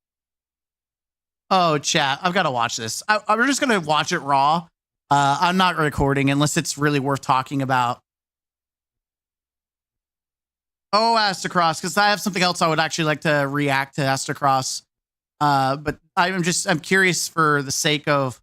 Speaker 2: Oh, chat. I've got to watch this. I'm just going to watch it raw. I'm not recording unless it's really worth talking about. Oh, Astacross, because I have something else I would actually like to react to Astacross. But I'm curious for the sake of.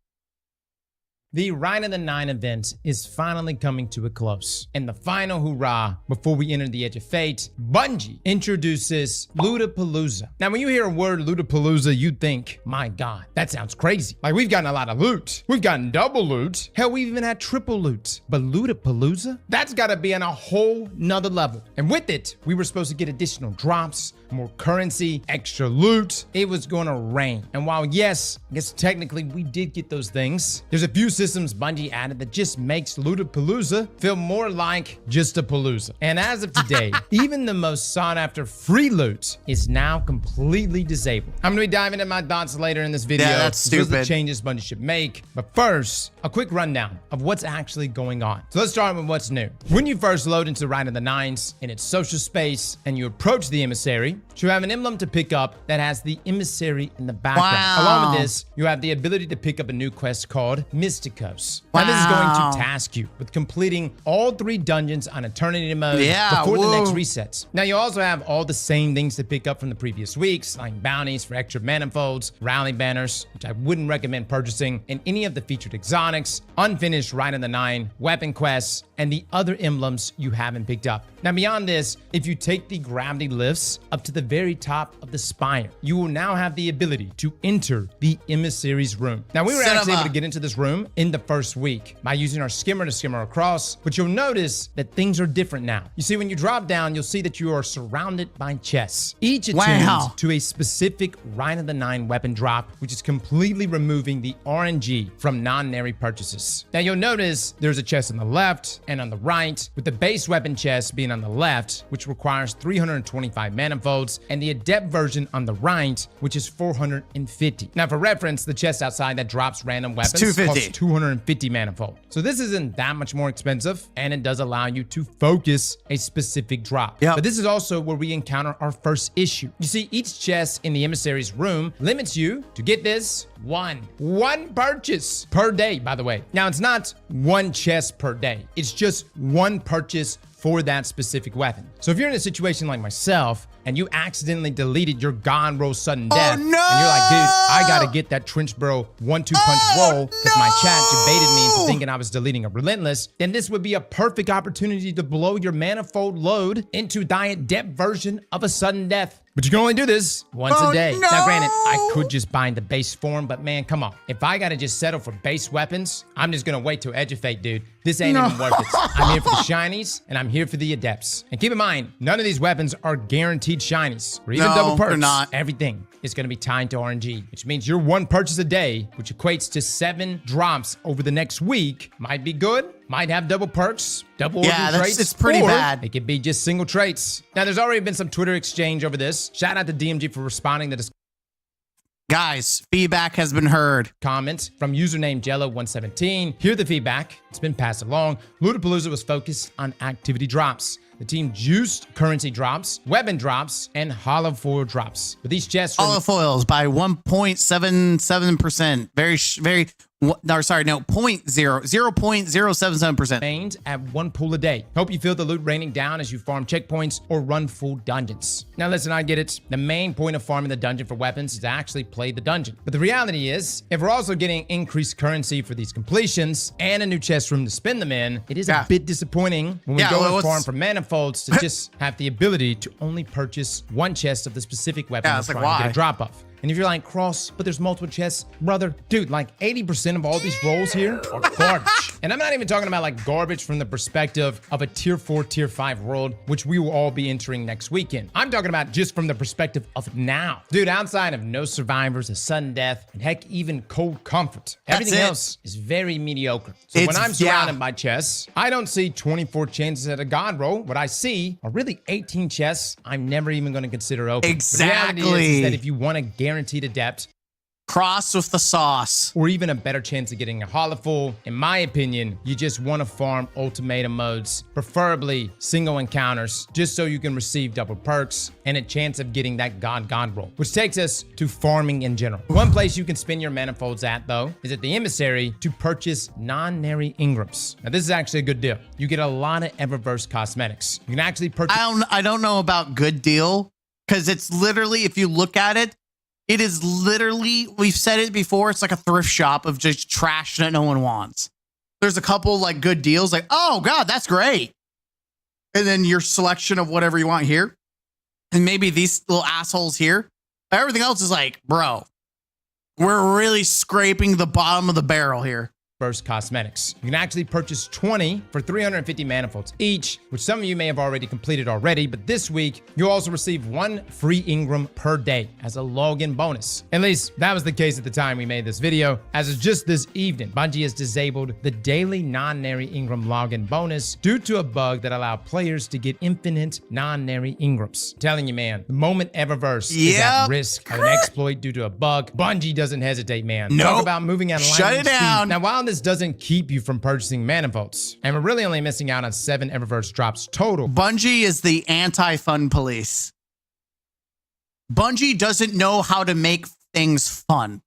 Speaker 3: The Ride of the Nine event is finally coming to a close. And the final hurrah before we enter the Edge of Fate, Bungie introduces Lootapalooza. Now, when you hear a word Lootapalooza, you think, my God, that sounds crazy. Like, we've gotten a lot of loot. We've gotten double loot. Hell, we've even had triple loot. But Lootapalooza? That's gotta be on a whole nother level. And with it, we were supposed to get additional drops, more currency, extra loot. It was gonna rain. And while yes, I guess technically we did get those things, there's a few systems Bungie added that just makes Lootapalooza feel more like just a palooza. And as of today, even the most sought after free loot is now completely disabled. I'm gonna be diving into my thoughts later in this video.
Speaker 2: Yeah, that's stupid.
Speaker 3: The changes Bungie should make. But first, a quick rundown of what's actually going on. So let's start with what's new. When you first load into Ride of the Nines in its social space and you approach the emissary, you have an emblem to pick up that has the emissary in the background.
Speaker 2: Wow.
Speaker 3: Along with this, you have the ability to pick up a new quest called Mysticos. Now, this is going to task you with completing all 3 dungeons on Eternity mode before the next resets. Now, you also have all the same things to pick up from the previous weeks, like bounties for extra manifolds, rally banners, which I wouldn't recommend purchasing, and any of the featured exotics, unfinished Ride of the Nine, weapon quests, and the other emblems you haven't picked up. Now, beyond this, if you take the gravity lifts up to the very top of the spire, you will now have the ability to enter the emissary's room. Now, we were actually able to get into this room in the first week by using our skimmer to skimmer across, but you'll notice that things are different now. You see, when you drop down, you'll see that you are surrounded by chests, each attuned to a specific Ride of the Nine weapon drop, which is completely removing the RNG from non-nary purchases. Now, you'll notice there's a chest on the left and on the right, with the base weapon chest being on the left, which requires 325 manifolds, and the adept version on the right, which is 450. Now, for reference, the chest outside that drops random weapons costs 250 manifold. So this isn't that much more expensive, and it does allow you to focus a specific drop. But this is also where we encounter our first issue. You see, each chest in the emissary's room limits you to get this one purchase per day, by the way. Now, it's not one chest per day. It's just one purchase for that specific weapon. So if you're in a situation like myself and you accidentally deleted your Gone roll sudden death, and you're like, dude, I gotta get that Trench Bro 1-2 punch roll because my chat debated me into thinking I was deleting a Relentless, then this would be a perfect opportunity to blow your manifold load into diet depth version of a sudden death. But you can only do this once a day. Now, granted, I could just bind the base form, but man, come on. If I gotta just settle for base weapons, I'm just gonna wait till Edge of Fate, dude. This ain't even worth it. I'm here for the shinies, and I'm here for the adepts. And keep in mind, none of these weapons are guaranteed shinies, or even double perks.
Speaker 2: They're not.
Speaker 3: Everything is gonna be tied to RNG, which means your 1 purchase a day, which equates to 7 drops over the next week, might be good, might have double perks, double order traits.
Speaker 2: It's pretty bad.
Speaker 3: It could be just single traits. Now, there's already been some Twitter exchange over this. Shout out to DMG for responding to this.
Speaker 2: Guys, feedback has been heard.
Speaker 3: Comments from username Jello117. Hear the feedback. It's been passed along. Lootapalooza was focused on activity drops. The team juiced currency drops, weapon drops, and hollow foil drops. But these chests
Speaker 2: hollow foils by 1.77%. No, 0.077%.
Speaker 3: Remains at 1 pool a day. Hope you feel the loot raining down as you farm checkpoints or run full dungeons. Now listen, I get it. The main point of farming the dungeon for weapons is to actually play the dungeon. But the reality is, if we're also getting increased currency for these completions and a new chest room to spend them in, it is a bit disappointing when we go and farm for manifolds to just have the ability to only purchase 1 chest of the specific weapon we're trying to get a drop of. And if you're like, Cross, but there's multiple chests, brother, dude, like 80% of all these rolls here are garbage. And I'm not even talking about like garbage from the perspective of a tier 4, tier 5 world, which we will all be entering next weekend. I'm talking about just from the perspective of now. Dude, outside of no survivors, a sudden death, and heck, even cold comfort, everything else is very mediocre. So when I'm surrounded by chests, I don't see 24 chances at a God roll. What I see are really 18 chests I'm never even going to consider open.
Speaker 2: Exactly.
Speaker 3: The reality is that if you want to guaranteed adept,
Speaker 2: cross with the sauce,
Speaker 3: or even a better chance of getting a hollow full, in my opinion, you just want to farm ultimatum modes, preferably single encounters, just so you can receive double perks and a chance of getting that God roll. Which takes us to farming in general. One place you can spend your manifolds at, though, is at the emissary to purchase non-nary Engrams. Now, this is actually a good deal. You get a lot of Eververse cosmetics. You can actually purchase.
Speaker 2: I don't know about good deal, because it's literally, if you look at it, it is literally, we've said it before, it's like a thrift shop of just trash that no one wants. There's a couple like good deals, like, oh God, that's great. And then your selection of whatever you want here. And maybe these little assholes here. Everything else is like, bro, we're really scraping the bottom of the barrel here.
Speaker 3: Burst cosmetics. You can actually purchase 20 for 350 manifolds each, which some of you may have already completed already, but this week you'll also receive 1 free Engram per day as a login bonus. At least that was the case at the time we made this video. As of just this evening, Bungie has disabled the daily non-nary Engram login bonus due to a bug that allowed players to get infinite non-nary Engrams. I'm telling you, man, the moment Eververse is at risk of an exploit due to a bug, Bungie doesn't hesitate, man. Talk about moving at lightning
Speaker 2: Shut it down.
Speaker 3: speed. Now, while this doesn't keep you from purchasing manifolds, and we're really only missing out on 7 Eververse drops total.
Speaker 2: Bungie is the anti-fun police. Bungie doesn't know how to make things fun.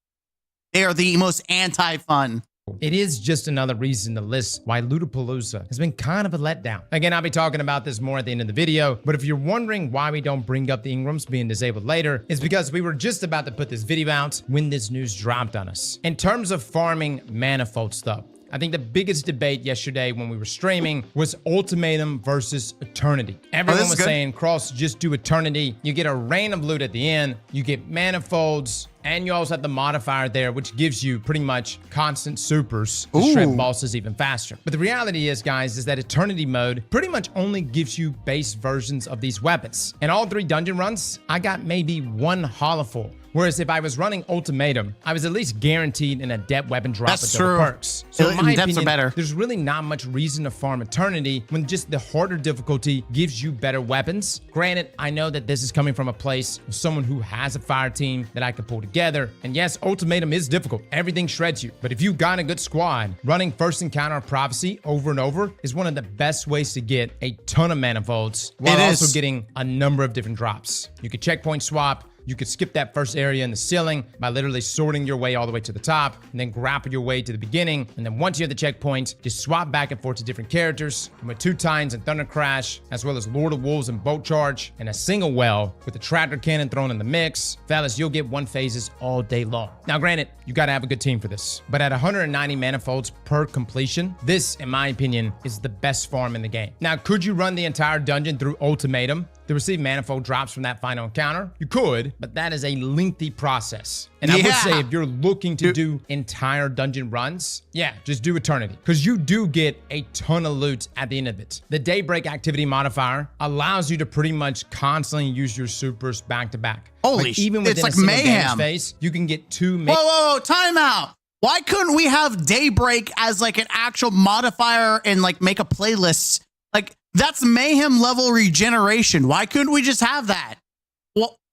Speaker 2: They are the most anti-fun.
Speaker 3: It is just another reason to list why Lootapalooza has been kind of a letdown. Again, I'll be talking about this more at the end of the video, but if you're wondering why we don't bring up the Engrams being disabled later, it's because we were just about to put this video out when this news dropped on us. In terms of farming manifolds though, I think the biggest debate yesterday when we were streaming was Ultimatum versus Eternity. Everyone was saying, Cross, just do Eternity. You get a rain of loot at the end, you get manifolds, and you also have the modifier there, which gives you pretty much constant supers to shred bosses even faster. But the reality is, guys, is that Eternity mode pretty much only gives you base versions of these weapons. In all 3 dungeon runs, I got maybe 1 hollow full. Whereas if I was running Ultimatum, I was at least guaranteed an adept weapon drop with double perks. So in my opinion, there's really not much reason to farm Eternity when just the harder difficulty gives you better weapons. Granted, I know that this is coming from a place of someone who has a fire team that I can pull together. And yes, Ultimatum is difficult. Everything shreds you. But if you've got a good squad, running First Encounter of Prophecy over and over is one of the best ways to get a ton of manifolds while also getting a number of different drops. You can checkpoint swap. You could skip that first area in the ceiling by literally sorting your way all the way to the top and then grapple your way to the beginning. And then once you have the checkpoint, just swap back and forth to different characters. And with 2 Titans and Thunder Crash, as well as Lord of Wolves and Bolt Charge, and a single well with the tractor cannon thrown in the mix, fellas, you'll get 1 phases all day long. Now, granted, you gotta have a good team for this, but at 190 manifolds per completion, this, in my opinion, is the best farm in the game. Now, could you run the entire dungeon through Ultimatum to receive manifold drops from that final encounter? You could, but that is a lengthy process. And I would say if you're looking to do entire dungeon runs, yeah, just do Eternity, because you do get a ton of loot at the end of it. The Daybreak activity modifier allows you to pretty much constantly use your supers back to back.
Speaker 2: Holy shit,
Speaker 3: even within
Speaker 2: it's like
Speaker 3: a single
Speaker 2: mayhem.
Speaker 3: phase, you can get 2
Speaker 2: whoa, time out. Why couldn't we have Daybreak as like an actual modifier and like make a playlist? Like, that's mayhem level regeneration. Why couldn't we just have that?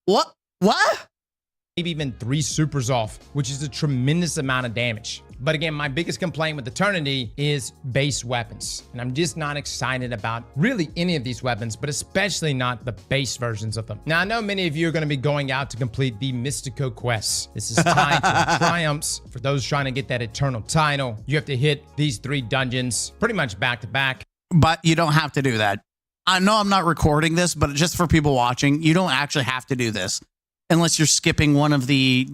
Speaker 2: What?
Speaker 3: Maybe even 3 supers off, which is a tremendous amount of damage. But again, my biggest complaint with Eternity is base weapons. And I'm just not excited about really any of these weapons, but especially not the base versions of them. Now, I know many of you are going to be going out to complete the Mystico quests. This is tied to the triumphs. For those trying to get that eternal title, you have to hit these 3 dungeons pretty much back to back.
Speaker 2: But you don't have to do that. I know I'm not recording this, but just for people watching, you don't actually have to do this unless you're skipping one of the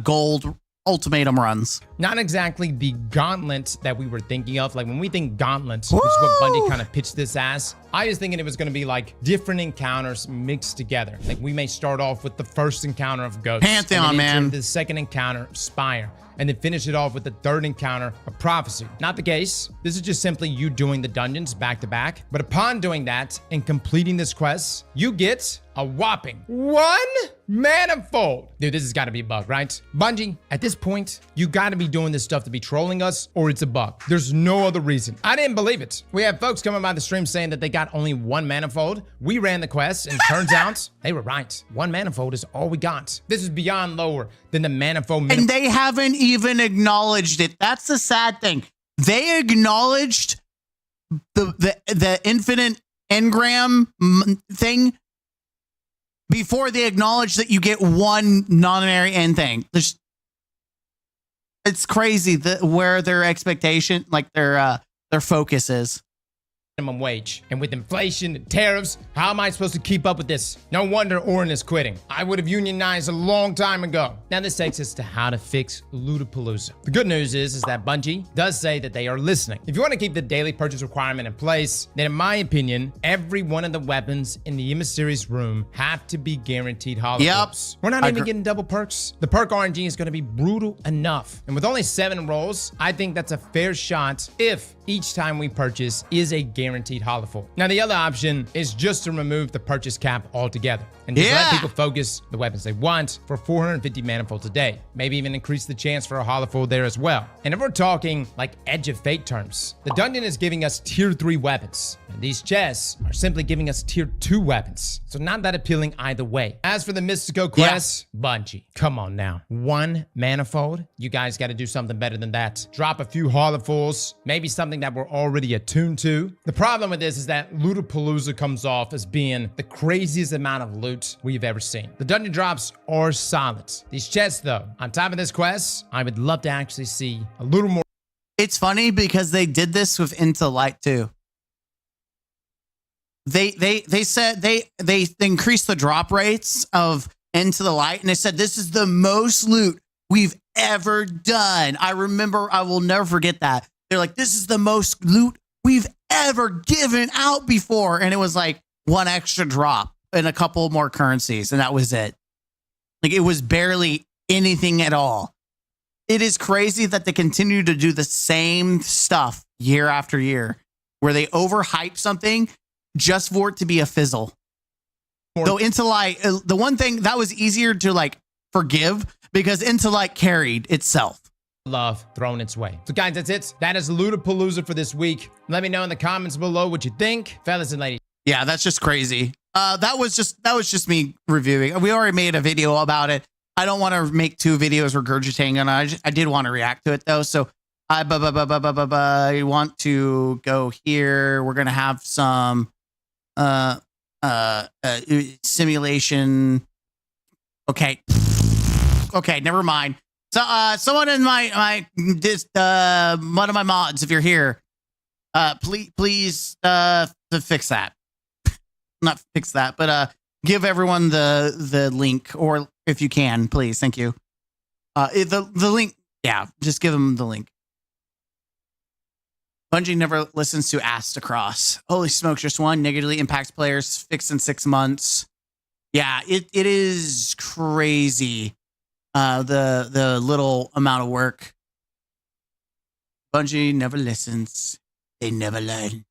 Speaker 2: gold ultimatum runs.
Speaker 3: Not exactly the gauntlet that we were thinking of. Like when we think gauntlets, which is what Bungie kind of pitched this as, I was thinking it was going to be like different encounters mixed together. Like we may start off with the first encounter of Ghost.
Speaker 2: Pantheon, man.
Speaker 3: The second encounter, Spire. And then finish it off with the third encounter of Prophecy. Not the case. This is just simply you doing the dungeons back to back. But upon doing that and completing this quest, you get a whopping 1 manifold. Dude, this has got to be a bug, right? Bungie, at this point, you got to be doing this stuff to be trolling us, or it's a bug. There's no other reason. I didn't believe it. We have folks coming by the stream saying that they got only 1 manifold. We ran the quest, and turns out they were right. 1 manifold is all we got. This is beyond lower than the manifold.
Speaker 2: And they haven't even acknowledged it. That's the sad thing. They acknowledged the infinite engram thing before they acknowledge that you get 1 non-binary end thing. It's crazy where their expectation, like their focus is.
Speaker 3: Minimum wage. And with inflation and tariffs, how am I supposed to keep up with this? No wonder Orin is quitting. I would have unionized a long time ago. Now this takes us to how to fix Lootapalooza. The good news is that Bungie does say that they are listening. If you want to keep the daily purchase requirement in place, then in my opinion, every one of the weapons in the emissary's room have to be guaranteed holoflips. We're not even getting double perks. The perk RNG is going to be brutal enough. And with only 7 rolls, I think that's a fair shot if each time we purchase is a guaranteed holofoil. Now, the other option is just to remove the purchase cap altogether and just let people focus the weapons they want for 450 manifolds a day. Maybe even increase the chance for a holofoil there as well. And if we're talking like Edge of Fate terms, the dungeon is giving us tier 3 weapons. And these chests are simply giving us tier 2 weapons. So not that appealing either way. As for the Mystico quests, Bungie, come on now. 1 manifold? You guys got to do something better than that. Drop a few holofoils, maybe something that we're already attuned to. The problem with this is that Lootapalooza comes off as being the craziest amount of loot we've ever seen. The dungeon drops are solid. These chests though, on top of this quest, I would love to actually see a little more.
Speaker 2: It's funny because they did this with Into Light too. They said they increased the drop rates of Into the Light, and they said this is the most loot we've ever done. I remember, I will never forget that. They're like, this is the most loot we've ever given out before. And it was like 1 extra drop and a couple more currencies. And that was it. Like it was barely anything at all. It is crazy that they continue to do the same stuff year after year where they overhype something just for it to be a fizzle. Though Into Light, the one thing that was easier to like forgive because Into Light carried itself.
Speaker 3: Love thrown its way. So guys, that's it. That is Lootapalooza for this week. Let me know in the comments below what you think, fellas and ladies.
Speaker 2: Yeah, that's just crazy. That was just me reviewing. We already made a video about it. I don't want to make 2 videos regurgitating on it. I did want to react to it though. So I want to go here. We're gonna have some simulation Okay. Okay, never mind. So, someone in one of my mods, if you're here, please, to fix that. Not fix that, but give everyone the link, or if you can, please. Thank you. The link, yeah, just give them the link. Bungie never listens to Asked Across. Holy smokes, just one negatively impacts players. Fixed in 6 months. Yeah, it is crazy. The little amount of work. Bungie never listens. They never learn.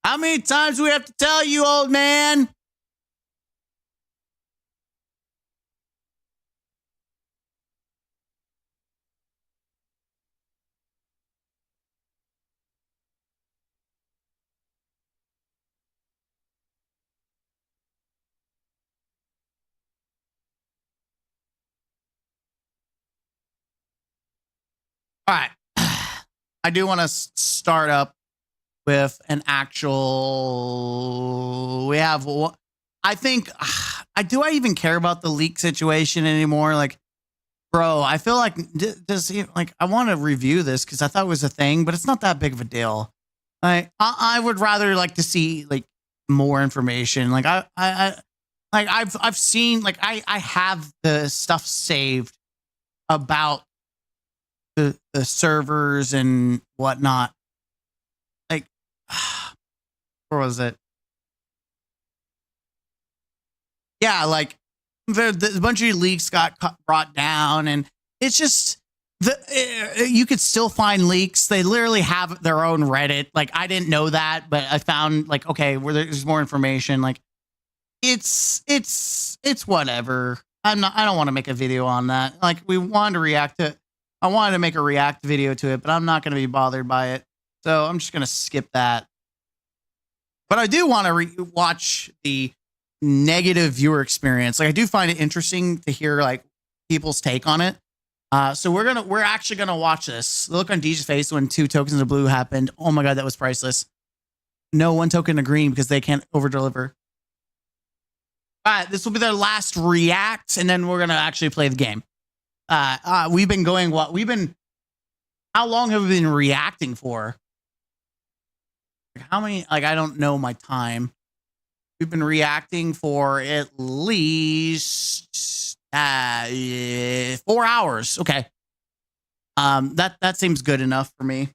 Speaker 2: How many times do we have to tell you, old man? All right. I do want to start up with an actual. We have. I think. Do I even care about the leak situation anymore? Like, bro, I feel like I want to review this because I thought it was a thing, but it's not that big of a deal. I would rather like to see like more information. Like I've seen like I have the stuff saved about the servers and whatnot. Like, where was it? Yeah, like the bunch of leaks got brought down, and it's just you could still find leaks. They literally have their own Reddit. Like, I didn't know that, but I found like, okay, where there's more information. Like, it's whatever. I don't want to make a video on that. Like, we wanted to react to. I wanted to make a react video to it, but I'm not going to be bothered by it. So I'm just going to skip that. But I do want to watch the negative viewer experience. Like, I do find it interesting to hear like people's take on it. So we're actually going to watch this. The look on DJ's face when 2 tokens of blue happened. Oh my God, that was priceless. No, 1 token of green because they can't over deliver. All right, this will be their last react, and then we're going to actually play the game. We've been going, how long have we been reacting for? How many, like, I don't know my time. We've been reacting for at least 4 hours. Okay. That seems good enough for me.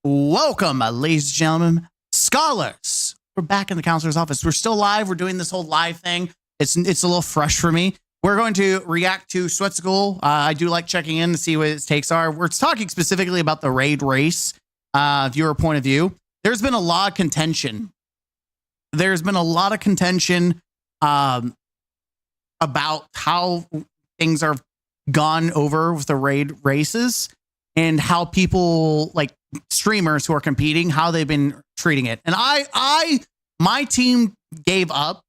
Speaker 2: Welcome, ladies and gentlemen, scholars. We're back in the counselor's office. We're still live. We're doing this whole live thing. It's a little fresh for me. We're going to react to Sweat School. I do like checking in to see what its takes are. We're talking specifically about the raid race, viewer point of view. There's been a lot of contention. About how things are gone over with the raid races and how people, like streamers who are competing, how they've been treating it. And my team gave up.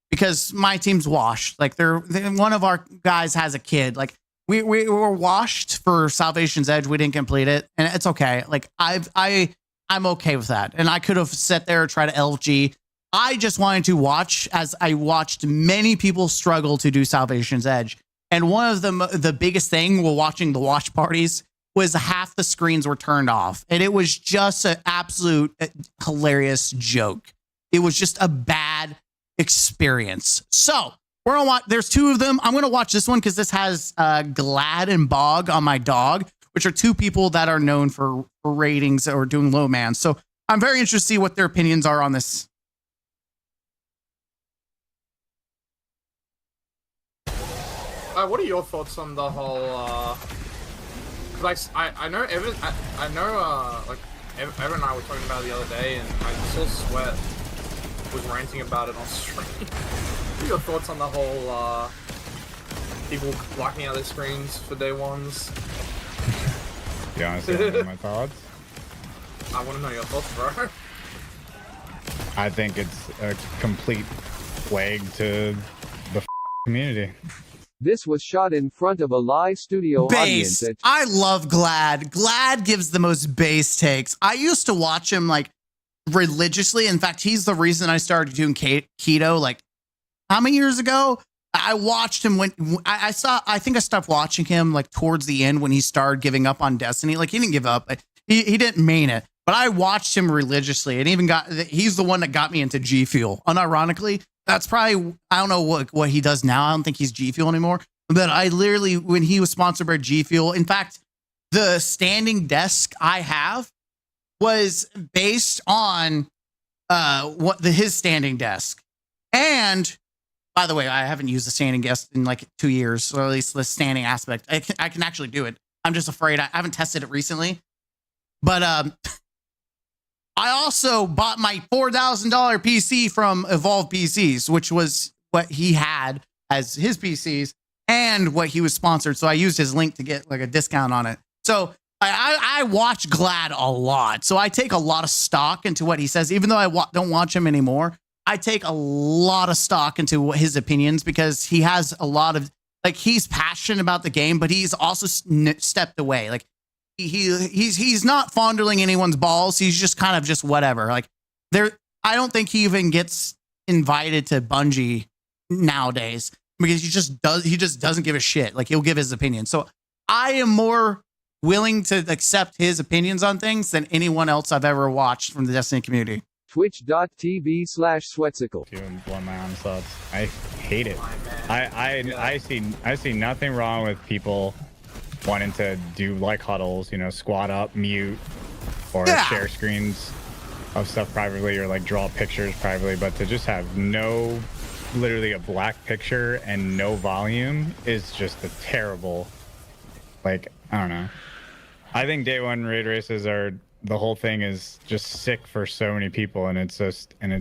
Speaker 2: Because my team's washed. Like one of our guys has a kid. Like we were washed for Salvation's Edge. We didn't complete it, and it's okay. Like I'm okay with that. And I could have sat there and tried to LG. I just wanted to watch as I watched many people struggle to do Salvation's Edge. And one of the biggest thing while watching the watch parties was half the screens were turned off, and it was just an absolute hilarious joke. It was just a bad experience. So we're gonna watch. There's 2 of them. I'm gonna watch this one because this has Glad and Bog on my dog, which are 2 people that are known for ratings or doing low man. So I'm very interested to see what their opinions are on this.
Speaker 1: What are your thoughts on the whole? Because I know Evan. I know like Evan and I were talking about it the other day, and I saw Sweat was ranting about it on stream. What are your thoughts on the whole people blocking out their screens for day ones?
Speaker 4: You honestly want to know my thoughts?
Speaker 1: I want to know your thoughts, bro.
Speaker 4: I think it's a complete plague to the community.
Speaker 5: This was shot in front of a live studio audience.
Speaker 2: I love Glad. Glad gives the most base takes. I used to watch him like religiously. In fact, he's the reason I started doing keto. Like how many years ago? I watched him when I think I stopped watching him like towards the end when he started giving up on Destiny. Like he didn't give up. He didn't mean it, but I watched him religiously and even he's the one that got me into G Fuel. Unironically, that's probably, I don't know what he does now. I don't think he's G Fuel anymore, but I literally, when he was sponsored by G Fuel, in fact, the standing desk I have was based on his standing desk. And by the way, I haven't used the standing desk in like 2 years, or at least the standing aspect. I can actually do it. I'm just afraid. I haven't tested it recently. But I also bought my $4,000 PC from Evolve PCs, which was what he had as his PCs and what he was sponsored. So I used his link to get like a discount on it. So I watch Glad a lot. So I take a lot of stock into what he says, even though I don't watch him anymore. I take a lot of stock into his opinions because he has a lot of, like, he's passionate about the game, but he's also stepped away. Like he's not fondling anyone's balls. He's just kind of just whatever. Like I don't think he even gets invited to Bungie nowadays because he just doesn't give a shit. Like he'll give his opinion. So I am more willing to accept his opinions on things than anyone else I've ever watched from the Destiny community.
Speaker 5: Twitch.tv/Sweatsicle.
Speaker 4: Doing blow my own thoughts. I hate it. I see nothing wrong with people wanting to do like huddles, you know, squat up, mute, or share screens of stuff privately, or like draw pictures privately, but to just have literally a black picture and no volume is just a terrible, like, I don't know. I think day one raid races the whole thing is just sick for so many people, and it's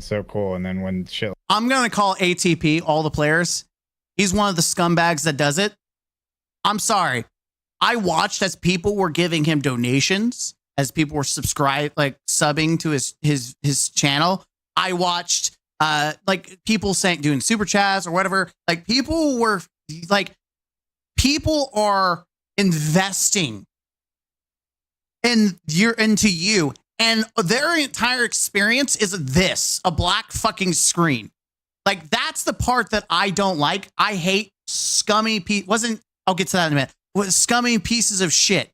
Speaker 4: so cool. And then when shit,
Speaker 2: I'm gonna call ATP all the players. He's one of the scumbags that does it. I'm sorry. I watched as people were giving him donations, as people were subbing to his channel. I watched like people doing super chats or whatever. Like people are investing into you, and their entire experience is a black fucking screen. Like that's the part that I don't like. I hate scummy I'll get to that in a minute. Scummy pieces of shit.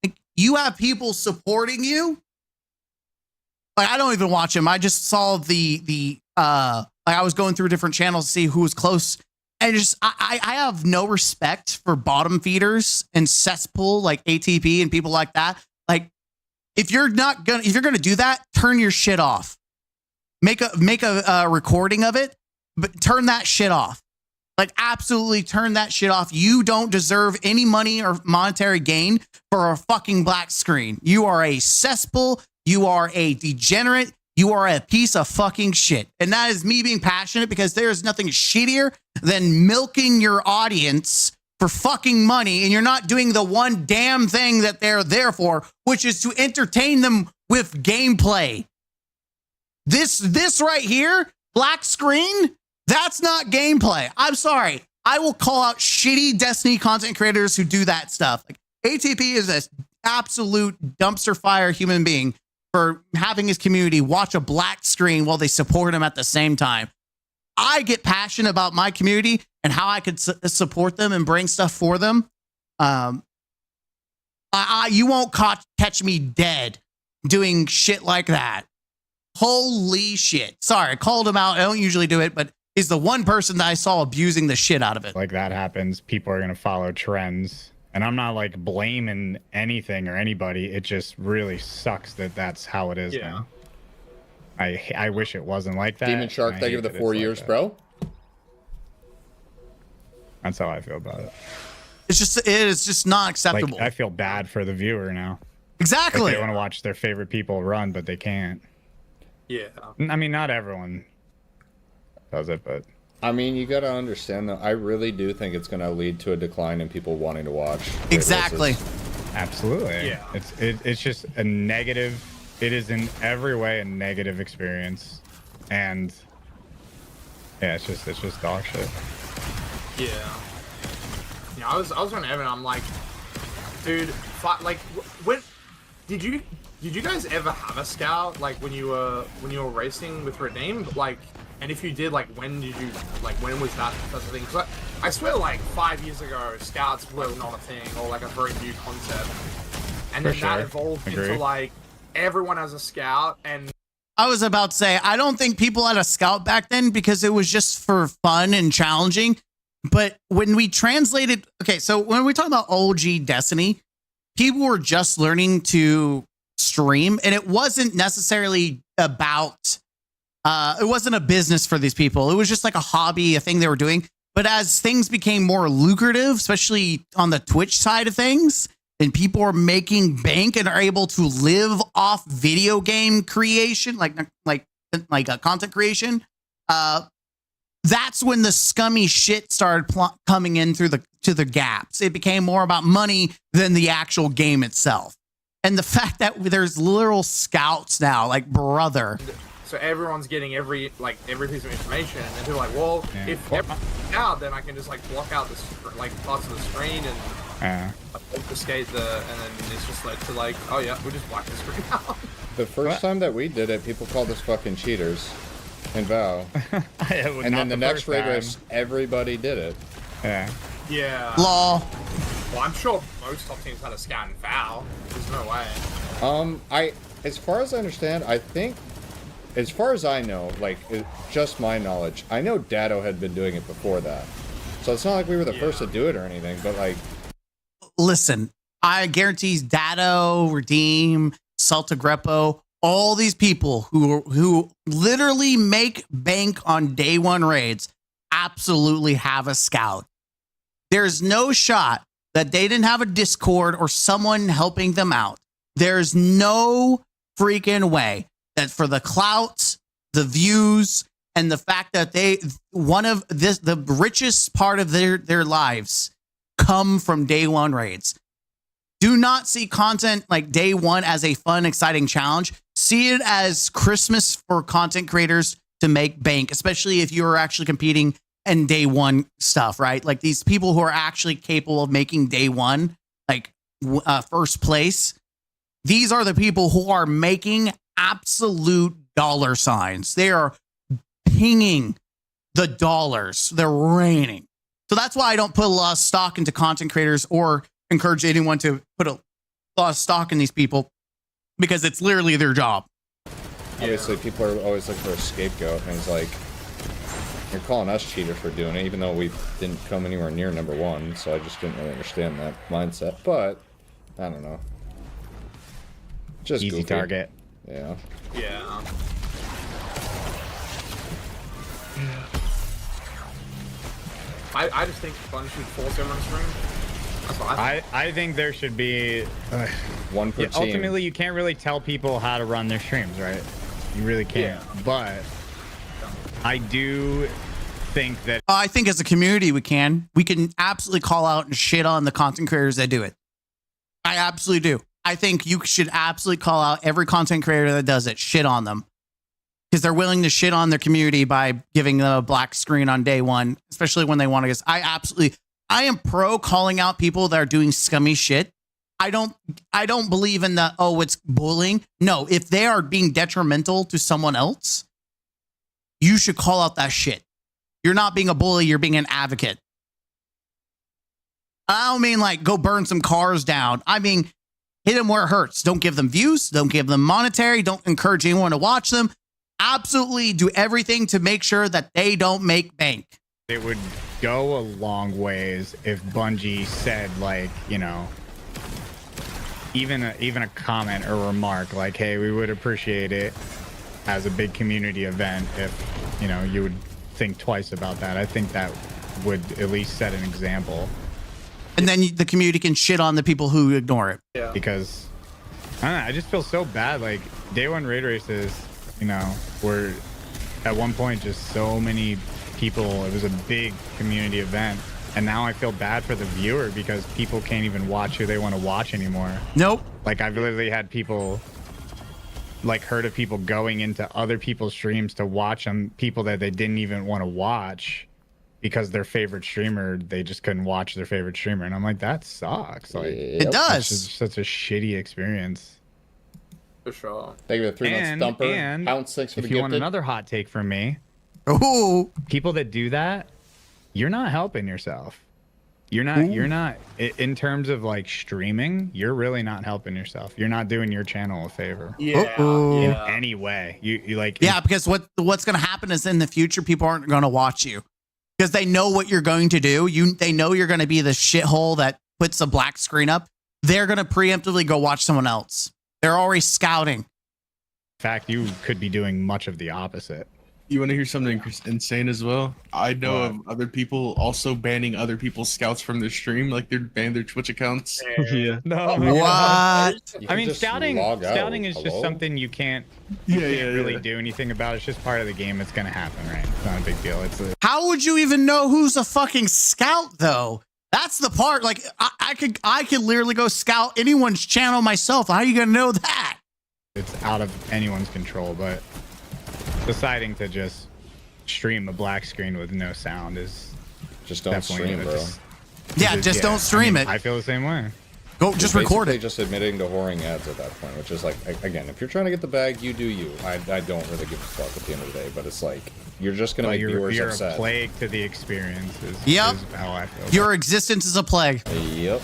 Speaker 2: Like, you have people supporting you. Like I don't even watch them. I just saw like I was going through different channels to see who was close. And I have no respect for bottom feeders and cesspool like ATP and people like that. Like, if you're gonna do that, turn your shit off. Make a recording of it, but turn that shit off. Like, absolutely turn that shit off. You don't deserve any money or monetary gain for a fucking black screen. You are a cesspool. You are a degenerate. You are a piece of fucking shit. And that is me being passionate, because there is nothing shittier than milking your audience for fucking money, and you're not doing the one damn thing that they're there for, which is to entertain them with gameplay. This right here, black screen, that's not gameplay. I'm sorry. I will call out shitty Destiny content creators who do that stuff. Like, ATP is an absolute dumpster fire human being for having his community watch a black screen while they support him at the same time. I get passionate about my community and how I could support them and bring stuff for them. You won't catch me dead doing shit like that. Holy shit. Sorry, I called him out. I don't usually do it, but he's the one person that I saw abusing the shit out of it.
Speaker 4: Like that happens, people are going to follow trends. And I'm not like blaming anything or anybody. It just really sucks that that's how it is now. I wish it wasn't like that.
Speaker 10: Demon Shark, thank you for the 4 years, bro.
Speaker 4: That's how I feel about it.
Speaker 2: It is just not acceptable.
Speaker 4: Like, I feel bad for the viewer now.
Speaker 2: Exactly.
Speaker 4: Like, they want to watch their favorite people run, but they can't.
Speaker 1: Yeah.
Speaker 4: I mean, not everyone does it, but...
Speaker 10: I mean, you got to understand, though, I really do think it's going to lead to a decline in people wanting to watch.
Speaker 2: Exactly.
Speaker 4: Absolutely.
Speaker 1: Yeah.
Speaker 4: It's just a negative... It is in every way a negative experience, and yeah, it's just dog shit.
Speaker 1: Yeah. Yeah, I was on Evan. I'm like, dude, like, when did you guys ever have a scout like when you were racing with Redeem? Like, And if you did, like, when was that such a thing? Because I swear, like, 5 years ago, scouts were not a thing, or like a very new concept. And then that evolved into like everyone has a scout. And
Speaker 2: I was about to say, I don't think people had a scout back then because it was just for fun and challenging. But when we translated, okay, so when we talk about OG Destiny, people were just learning to stream, and it wasn't necessarily about, it wasn't a business for these people. It was just like a hobby, a thing they were doing. But as things became more lucrative, especially on the Twitch side of things, and people are making bank and are able to live off video game creation, like content creation, that's when the scummy shit started coming in through the gaps. It became more about money than the actual game itself. And the fact that there's literal scouts now, like, brother.
Speaker 1: So everyone's getting every piece of information, and they're like, well, if everyone's out, then I can just like block out this parts of the screen and obfuscate and then it's just led to like, oh yeah, we just black the screen out.
Speaker 10: The first time that we did it, people called us fucking cheaters in VOW. And then the next raid race, everybody did it.
Speaker 1: Yeah.
Speaker 2: Law.
Speaker 1: Well, I'm sure most top teams had a scout in VOW. There's no way.
Speaker 10: As far as I understand, I think, as far as I know, like, just my knowledge, I know Datto had been doing it before that. So it's not like we were the first to do it or anything, but like...
Speaker 2: Listen, I guarantee Datto, Redeem, Salta Greppo, all these people who literally make bank on day one raids absolutely have a scout. There's no shot that they didn't have a Discord or someone helping them out. There's no freaking way that for the clout, the views, and the fact that the richest part of their lives come from day one raids. Do not see content like day one as a fun, exciting challenge. See it as Christmas for content creators to make bank, especially if you're actually competing in day one stuff, right? Like these people who are actually capable of making day one, like first place. These are the people who are making absolute dollar signs. They are pinging the dollars. They're raining. So that's why I don't put a lot of stock into content creators or encourage anyone to put a lot of stock in these people, because it's literally their job.
Speaker 10: Obviously, people are always looking for a scapegoat, and it's like, you're calling us cheaters for doing it, even though we didn't come anywhere near #1, so I just didn't really understand that mindset. But, I don't know. Just
Speaker 4: easy
Speaker 10: goofy.
Speaker 4: Target.
Speaker 10: Yeah.
Speaker 1: Yeah. I just think Bungie should force everyone to stream. That's what
Speaker 4: I think there should be
Speaker 10: one per team.
Speaker 4: Ultimately, you can't really tell people how to run their streams, right? You really can't. Yeah. But I do think that
Speaker 2: I think as a community we can absolutely call out and shit on the content creators that do it. I absolutely do. I think you should absolutely call out every content creator that does it, shit on them, because they're willing to shit on their community by giving them a black screen on day one, especially when they want to get. I am pro calling out people that are doing scummy shit. I don't believe in the, oh, it's bullying. No, if they are being detrimental to someone else, you should call out that shit. You're not being a bully, you're being an advocate. I don't mean like go burn some cars down. I mean, hit them where it hurts. Don't give them views. Don't give them monetary. Don't encourage anyone to watch them. Absolutely do everything to make sure that they don't make bank.
Speaker 4: It would go a long ways if Bungie said, like, you know, even a comment or remark like, hey, we would appreciate it as a big community event if, you know, you would think twice about that. I think that would at least set an example.
Speaker 2: And then the community can shit on the people who ignore it.
Speaker 4: Yeah. Because I don't know, I just feel so bad. Like day one raid races, you know, were at one point just so many people. It was a big community event, and now I feel bad for the viewer because people can't even watch who they want to watch anymore.
Speaker 2: Nope.
Speaker 4: Like I've literally had people, like, heard of people going into other people's streams to watch them, people that they didn't even want to watch because their favorite streamer, they just couldn't watch their favorite streamer. And I'm like, that sucks. Like,
Speaker 2: it does.
Speaker 4: It's such a shitty experience.
Speaker 1: For sure.
Speaker 10: Thank you for the 3 months thumper.
Speaker 4: And
Speaker 10: Pound 6 for the
Speaker 4: if you want
Speaker 10: gifted.
Speaker 4: another hot take from me,
Speaker 2: Ooh.
Speaker 4: People that do that, you're not helping yourself. You're not in terms of like streaming, you're really not helping yourself. You're not doing your channel a favor. In any way. You like
Speaker 2: because what's going to happen is in the future people aren't going to watch you because they know what you're going to do. They know you're going to be the shithole that puts a black screen up. They're going to preemptively go watch someone else. They're already scouting.
Speaker 4: In fact, you could be doing much of the opposite.
Speaker 21: You want to hear something insane as well? I know of other people also banning other people's scouts from their stream, like they're banned their Twitch accounts.
Speaker 4: Yeah.
Speaker 21: No.
Speaker 2: What?
Speaker 4: I mean, scouting is just something you can't really do anything about. It's just part of the game. It's gonna happen, right? It's not a big deal.
Speaker 2: How would you even know who's a fucking scout though? That's the part. Like I could literally go scout anyone's channel myself. How are you gonna know that?
Speaker 4: It's out of anyone's control, but deciding to just stream a black screen with no sound is
Speaker 10: just don't stream, bro.
Speaker 2: Don't stream it.
Speaker 4: I feel the same way.
Speaker 2: Go just record it.
Speaker 10: Just admitting to whoring ads at that point, which is like, again, if you're trying to get the bag, you do you. I don't really give a fuck at the end of the day, but it's like you're just gonna make viewers upset.
Speaker 4: You're a plague to the experience. Is how I feel.
Speaker 2: Your existence is a plague.
Speaker 10: Yep.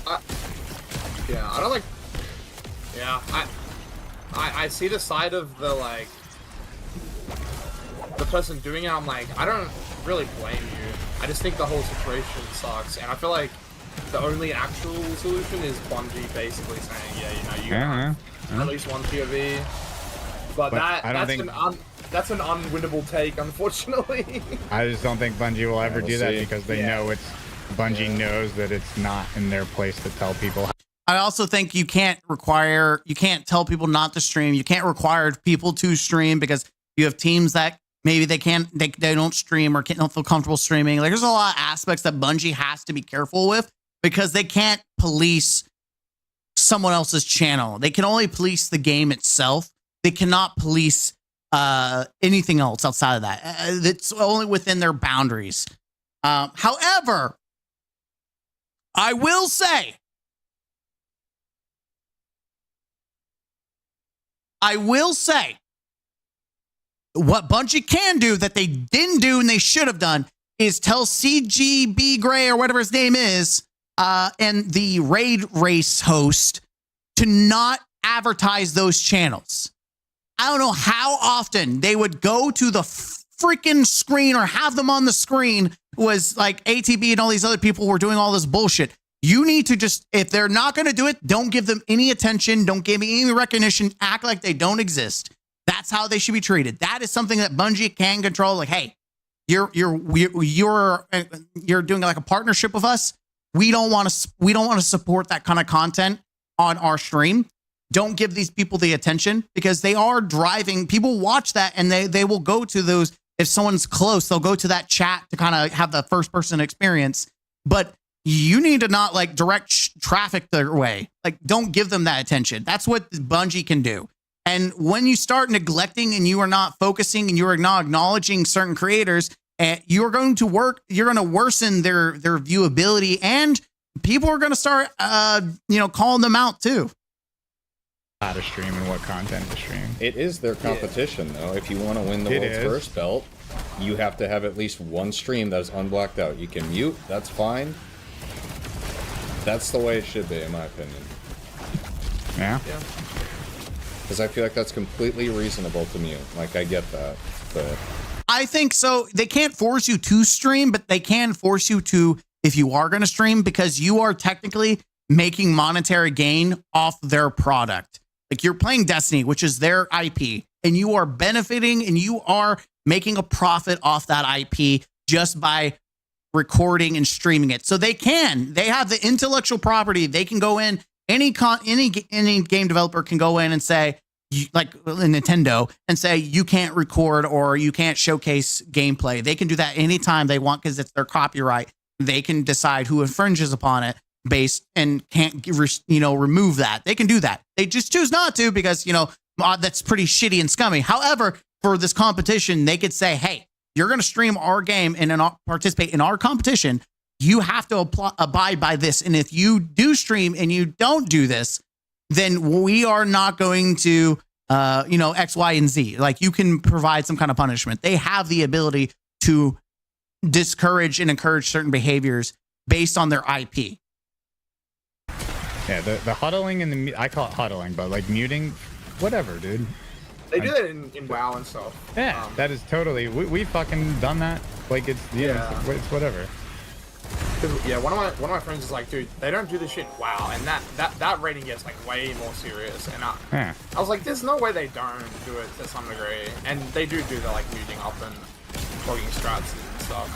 Speaker 1: I don't like. Yeah, I see the side of the like the person doing it. I'm like, I don't really blame you. I just think the whole situation sucks, and I feel like the only actual solution is Bungie basically saying, you have at least one POV. But that's an unwinnable take, unfortunately. I
Speaker 4: just don't think Bungie will ever do that because they know Bungie knows that it's not in their place to tell people.
Speaker 2: I also think you can't tell people not to stream. You can't require people to stream because you have teams that maybe they don't stream or don't feel comfortable streaming. Like there's a lot of aspects that Bungie has to be careful with because they can't police someone else's channel. They can only police the game itself. They cannot police anything else outside of that. It's only within their boundaries. However, I will say, what Bungie can do that they didn't do and they should have done is tell CGB Gray or whatever his name is and the raid race host to not advertise those channels. I don't know how often they would go to the freaking screen or have them on the screen was like ATB and all these other people were doing all this bullshit. You need to just, if they're not going to do it, don't give them any attention. Don't give me any recognition. Act like they don't exist. That's how they should be treated. That is something that Bungie can control. Like, hey, you're doing like a partnership with us. We don't want to support that kind of content on our stream. Don't give these people the attention because they are driving. People watch that and they will go to those. If someone's close, they'll go to that chat to kind of have the first person experience. But you need to not like direct traffic their way. Like, don't give them that attention. That's what Bungie can do. And when you start neglecting and you are not focusing and you are not acknowledging certain creators, you're going to worsen their viewability, and people are going to start, calling them out too.
Speaker 4: How to stream and what content to stream.
Speaker 10: It is their competition, though. If you want to win the world's first belt, you have to have at least one stream that is unblocked out. You can mute, that's fine. That's the way it should be, in my opinion.
Speaker 4: Yeah.
Speaker 10: Because I feel like that's completely reasonable to mute. Like, I get that, but
Speaker 2: I think so. They can't force you to stream, but they can force you to, if you are going to stream, because you are technically making monetary gain off their product. Like, you're playing Destiny, which is their IP, and you are benefiting and you are making a profit off that IP just by recording and streaming it. So they have the intellectual property. They can go in, any game developer can go in and say, like Nintendo, and say you can't record or you can't showcase gameplay. They can do that anytime they want because it's their copyright. They can decide who infringes upon it and can't remove that. They can do that. They just choose not to because that's pretty shitty and scummy. However, for this competition, they could say, hey, you're going to stream our game and participate in our competition. You have to abide by this. And if you do stream and you don't do this, then we are not going to you know, X, Y, and Z. Like you can provide some kind of punishment. They have the ability to discourage and encourage certain behaviors based on their IP.
Speaker 4: Yeah, the huddling and the I call it huddling, but like muting, whatever, dude.
Speaker 1: They do that in WoW and stuff.
Speaker 4: Yeah, that is totally. We fucking done that. Like it's it's whatever.
Speaker 1: Yeah, one of my friends is like, dude, they don't do this shit. Wow, and that rating gets like way more serious. And I was like, there's no way they don't do it to some degree, and they do the like muting up and plugging strats and stuff.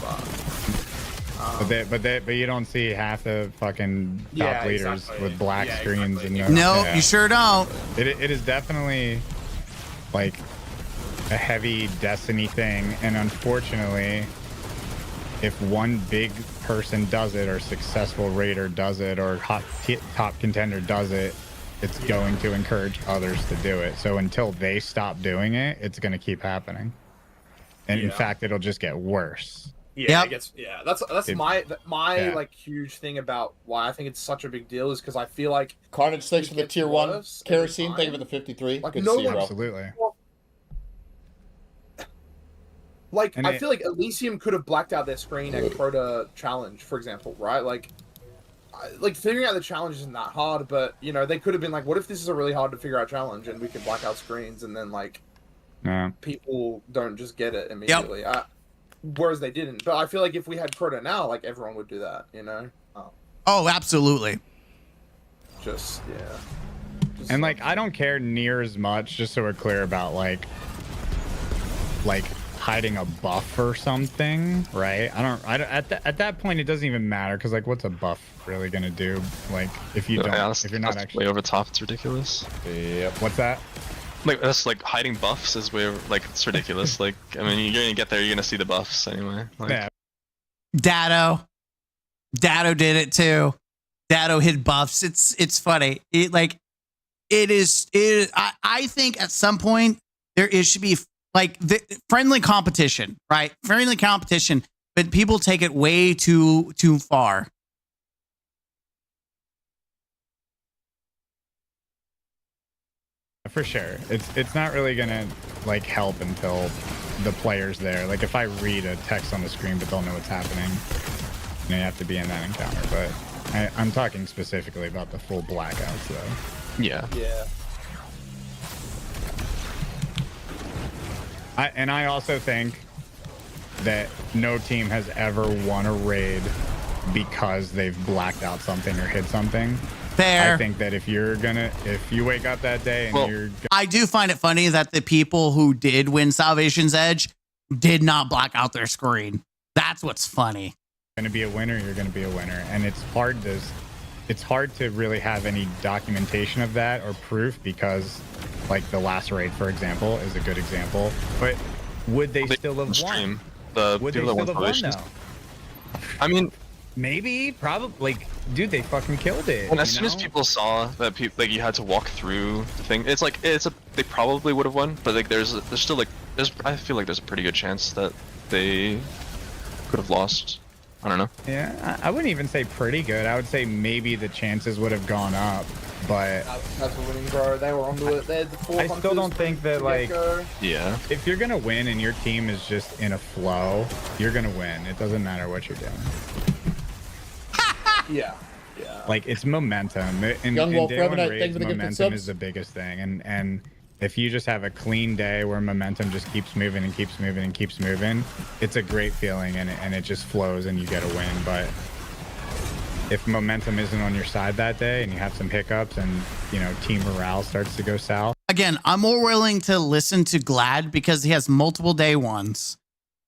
Speaker 4: But you don't see half the fucking top leaders with black screens and
Speaker 2: no, you sure don't.
Speaker 4: It is definitely like a heavy Destiny thing, and unfortunately, if one big person does it, or successful raider does it, or top contender does it, it's going to encourage others to do it. So until they stop doing it, it's going to keep happening. And in fact, it'll just get worse.
Speaker 1: Yeah, it gets, that's my like huge thing about why I think it's such a big deal is because I feel like
Speaker 10: Carnage, thanks for the tier 1 kerosene. Thank you for the 53.
Speaker 1: Like,
Speaker 10: good
Speaker 1: no
Speaker 10: to see you, bro.
Speaker 4: Absolutely.
Speaker 1: Like, I feel like Elysium could have blacked out their screen at Crota Challenge, for example, right? Like figuring out the challenge isn't that hard, but you know they could have been like, what if this is a really hard to figure out challenge and we could black out screens and then like people don't just get it immediately. Whereas they didn't. But I feel like if we had Crota now, like everyone would do that, you know?
Speaker 2: Oh, absolutely.
Speaker 4: And like I don't care near as much, just so we're clear about like hiding a buff or something, right? At that point it doesn't even matter, because like what's a buff really gonna do? Like if you don't, if you're not actually
Speaker 11: way over the top, it's ridiculous.
Speaker 4: Yep. What's that?
Speaker 11: Like that's like hiding buffs is way over, like it's ridiculous. Like I mean, you're gonna get there, you're gonna see the buffs anyway. Like,
Speaker 4: yeah.
Speaker 2: Dado did it too. Dado hid buffs. It's funny. I think at some point there should be like the friendly competition, right? Friendly competition, but people take it way too far.
Speaker 4: For sure. It's not really gonna like help until the player's there. Like if I read a text on the screen but don't know what's happening, you have to be in that encounter. But I'm talking specifically about the full blackouts though.
Speaker 11: Yeah.
Speaker 4: I also think that no team has ever won a raid because they've blacked out something or hid something.
Speaker 2: Fair.
Speaker 4: I think that if you wake up that day and
Speaker 2: I do find it funny that the people who did win Salvation's Edge did not black out their screen. That's what's funny.
Speaker 4: Gonna be a winner, you're gonna be a winner. And it's hard to really have any documentation of that or proof, because like the last raid, for example, is a good example. But would they still have won? Would they still have won though?
Speaker 11: I mean,
Speaker 4: maybe, probably. Like, dude, they fucking killed it.
Speaker 11: And as soon as people saw that like you had to walk through the thing, it's like they probably would have won, but like there's still like I feel like there's a pretty good chance that they could have lost. I don't know.
Speaker 4: Yeah, I wouldn't even say pretty good. I would say maybe the chances would have gone up, but
Speaker 1: that's a winning, bro. They were onto it. They had the
Speaker 4: I still don't think that like
Speaker 11: if
Speaker 4: you're gonna win and your team is just in a flow, you're gonna win. It doesn't matter what you're doing.
Speaker 1: Yeah.
Speaker 4: Like it's momentum. In
Speaker 10: Wolf,
Speaker 4: day one
Speaker 10: thanks
Speaker 4: raids,
Speaker 10: for the gifted
Speaker 4: momentum
Speaker 10: subs.
Speaker 4: is the biggest thing, and if you just have a clean day where momentum just keeps moving and keeps moving and keeps moving, it's a great feeling, and it just flows and you get a win. But if momentum isn't on your side that day and you have some hiccups and team morale starts to go south.
Speaker 2: Again, I'm more willing to listen to Glad because he has multiple day ones,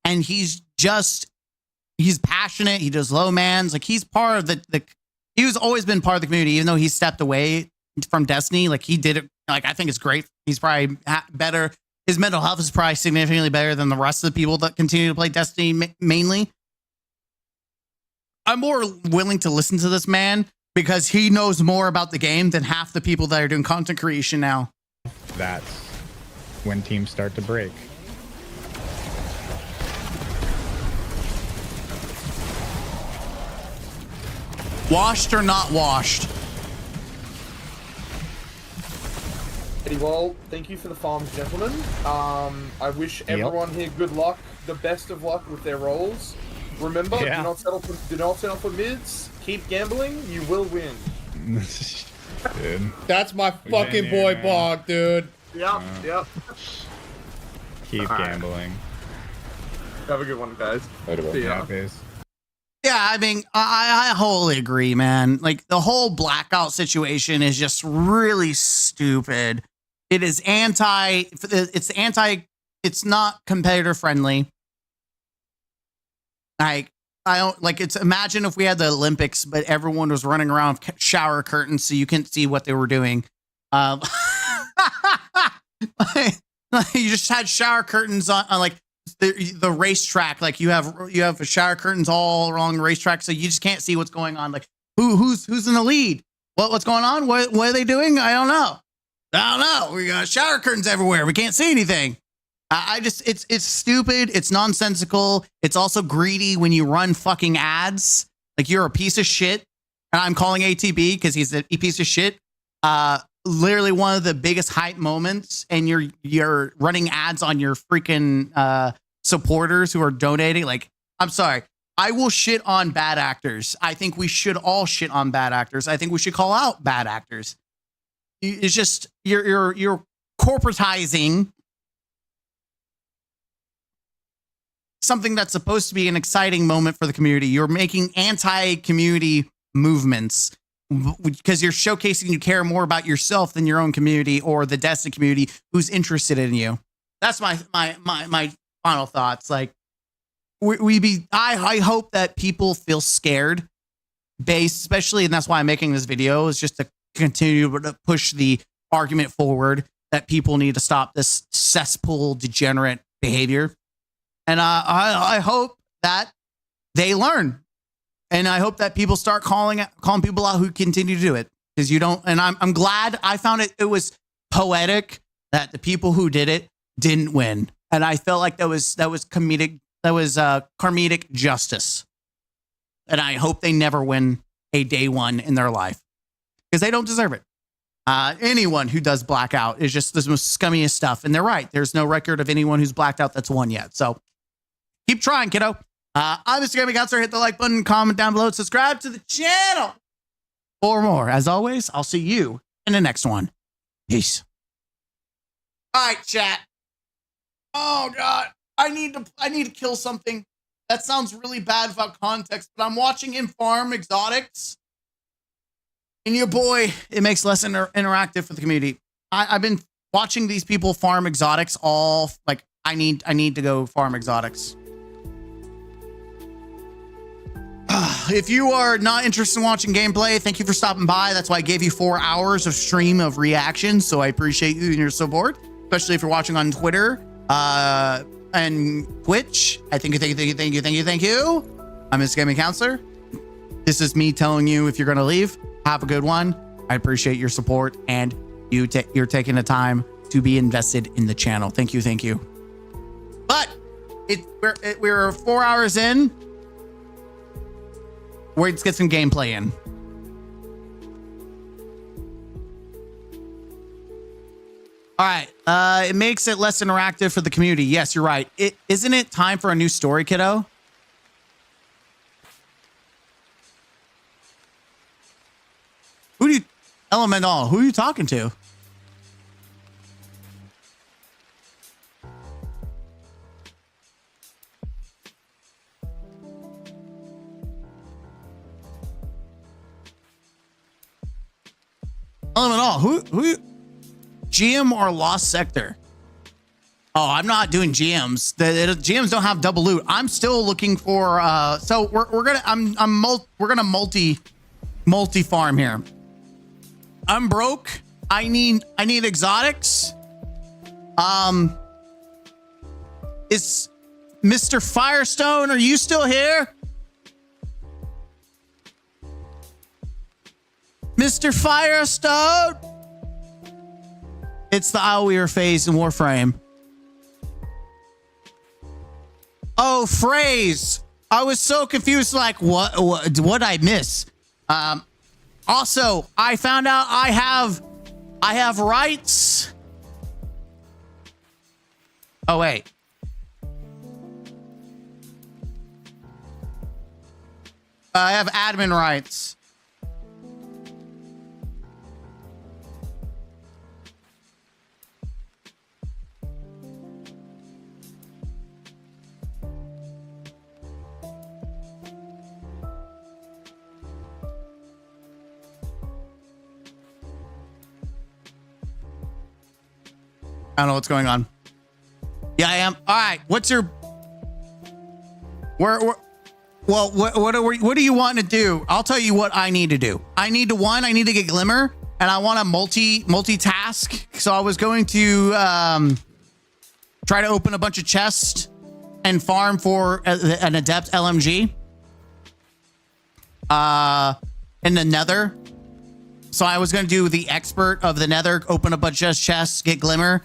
Speaker 2: and he's passionate. He does low mans. Like he's part of he's always been part of the community, even though he stepped away from Destiny. Like he did it. Like I think it's great. He's probably better. His mental health is probably significantly better than the rest of the people that continue to play Destiny mainly. I'm more willing to listen to this man because he knows more about the game than half the people that are doing content creation now.
Speaker 4: That's when teams start to break.
Speaker 2: Washed or not washed?
Speaker 1: Well, thank you for the farms, gentlemen. I wish everyone here good luck, the best of luck with their roles. Remember, do not settle for mids. Keep gambling, you will win.
Speaker 10: Dude. That's my fucking boy, Bog, dude.
Speaker 1: Yep, yep.
Speaker 4: Keep gambling.
Speaker 1: Have a good one, guys. See ya.
Speaker 2: Yeah, I mean, I wholly agree, man. Like, the whole blackout situation is just really stupid. It is it's not competitor friendly. Like, imagine if we had the Olympics, but everyone was running around with shower curtains so you couldn't see what they were doing. You just had shower curtains on like the racetrack. Like you have shower curtains all along the racetrack, so you just can't see what's going on. Like who's in the lead? What's going on? What are they doing? I don't know. We got shower curtains everywhere. We can't see anything. It's stupid. It's nonsensical. It's also greedy when you run fucking ads. Like you're a piece of shit. And I'm calling ATB because he's a piece of shit. Literally one of the biggest hype moments, and you're running ads on your freaking supporters who are donating. Like, I'm sorry. I will shit on bad actors. I think we should all shit on bad actors. I think we should call out bad actors. It's just you're corporatizing something that's supposed to be an exciting moment for the community. You're making anti-community movements because you're showcasing you care more about yourself than your own community or the Destiny community who's interested in you. That's my final thoughts. Like I hope that people feel scared, especially, and that's why I'm making this video, is just to continue to push the argument forward that people need to stop this cesspool degenerate behavior. And I hope that they learn. And I hope that people start calling people out who continue to do it. Because you don't, and I'm glad I found it was poetic that the people who did it didn't win. And I felt like that was comedic, karmic justice. And I hope they never win a day one in their life. Because they don't deserve it. Anyone who does blackout is just the most scummiest stuff. And they're right. There's no record of anyone who's blacked out that's won yet. So keep trying, kiddo. I'm Mr. Gaming Counselor. Hit the like button, comment down below, subscribe to the channel for more. As always, I'll see you in the next one. Peace. All right, chat. Oh God, I need to kill something. That sounds really bad without context, but I'm watching him farm exotics. And your boy, it makes less interactive for the community. I've been watching these people farm exotics all like I need to go farm exotics. If you are not interested in watching gameplay, thank you for stopping by. That's why I gave you 4 hours of stream of reactions. So I appreciate you and your support, especially if you're watching on Twitter and Twitch. I thank you. I'm Mr. Gaming Counselor. This is me telling you if you're going to leave, have a good one. I appreciate your support and you're taking the time to be invested in the channel. Thank you. But we're 4 hours in. Let's get some gameplay in. All right. It makes it less interactive for the community. Yes, you're right. Isn't it time for a new story, kiddo? Elemental, who are you talking to? Elemental, who GM or Lost Sector? Oh, I'm not doing GMs. The GMs don't have double loot. I'm still looking for so we're gonna multi farm here. I'm broke. I need exotics. Is Mr. Firestone, are you still here? Mr. Firestone? It's the Owlweir phase in Warframe. Oh, phrase. I was so confused, like, what'd I miss? Also, I found out I have I have rights. Oh, wait. I have admin rights. I don't know what's going on. Yeah, I am. All right. What's your... Well, what do you want to do? I'll tell you what I need to do. I need to get Glimmer, and I want to multitask. So I was going to try to open a bunch of chests and farm for an adept LMG in the Nether. So I was going to do the expert of the Nether, open a bunch of chests, get Glimmer.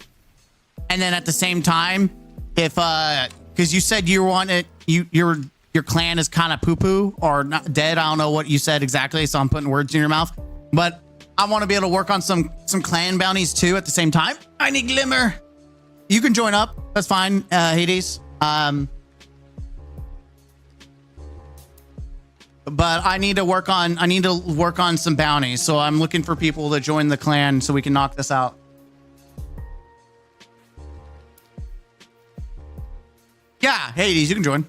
Speaker 2: And then at the same time, if because you said you want it, your clan is kind of poo-poo or not dead. I don't know what you said exactly, so I'm putting words in your mouth. But I want to be able to work on some clan bounties too at the same time. I need Glimmer. You can join up. That's fine, Hades. But I need to work on some bounties. So I'm looking for people to join the clan so we can knock this out. Yeah, Hades, you can join.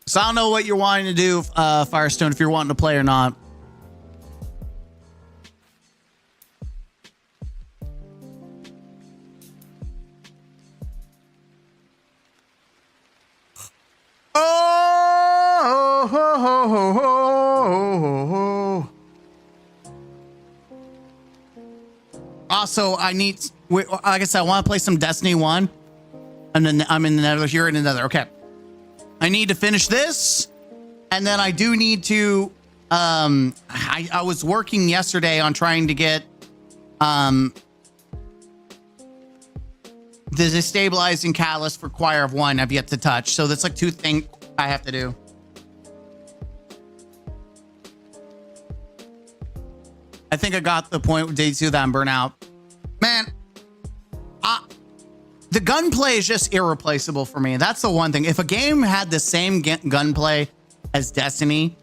Speaker 2: So I don't know what you're wanting to do, Firestone, if you're wanting to play or not. Also, I need, like I said, I want to play some Destiny 1. And then I'm in the Nether, here in the Nether. Okay. I need to finish this. And then I do need to, I was working yesterday on trying to get, the destabilizing catalyst for Choir of One I've yet to touch. So that's like 2 things I have to do. I think I got the point with day 2 that I'm burnt out. Man, the gunplay is just irreplaceable for me. That's the one thing. If a game had the same gunplay as Destiny,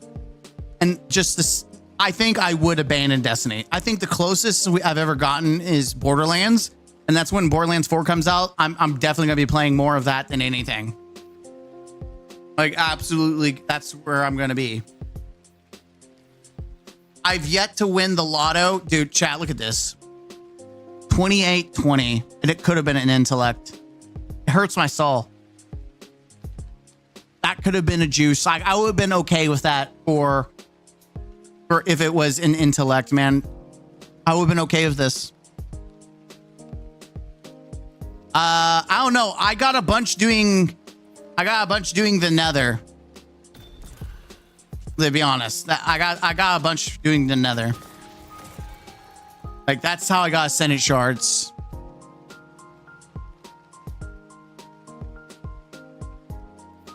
Speaker 2: and just this, I think I would abandon Destiny. I think the closest I've ever gotten is Borderlands, and that's when Borderlands 4 comes out. I'm definitely gonna be playing more of that than anything. Like, absolutely, that's where I'm gonna be. I've yet to win the lotto. Dude, chat, look at this. 28-20, and it could have been an intellect. It hurts my soul. That could have been a juice. Like, I would have been okay with that, or if it was an intellect, man. I would have been okay with this. I don't know. I got a bunch doing the Nether. To be honest, I got a bunch doing the Nether. Like, that's how I got Ascendant shards.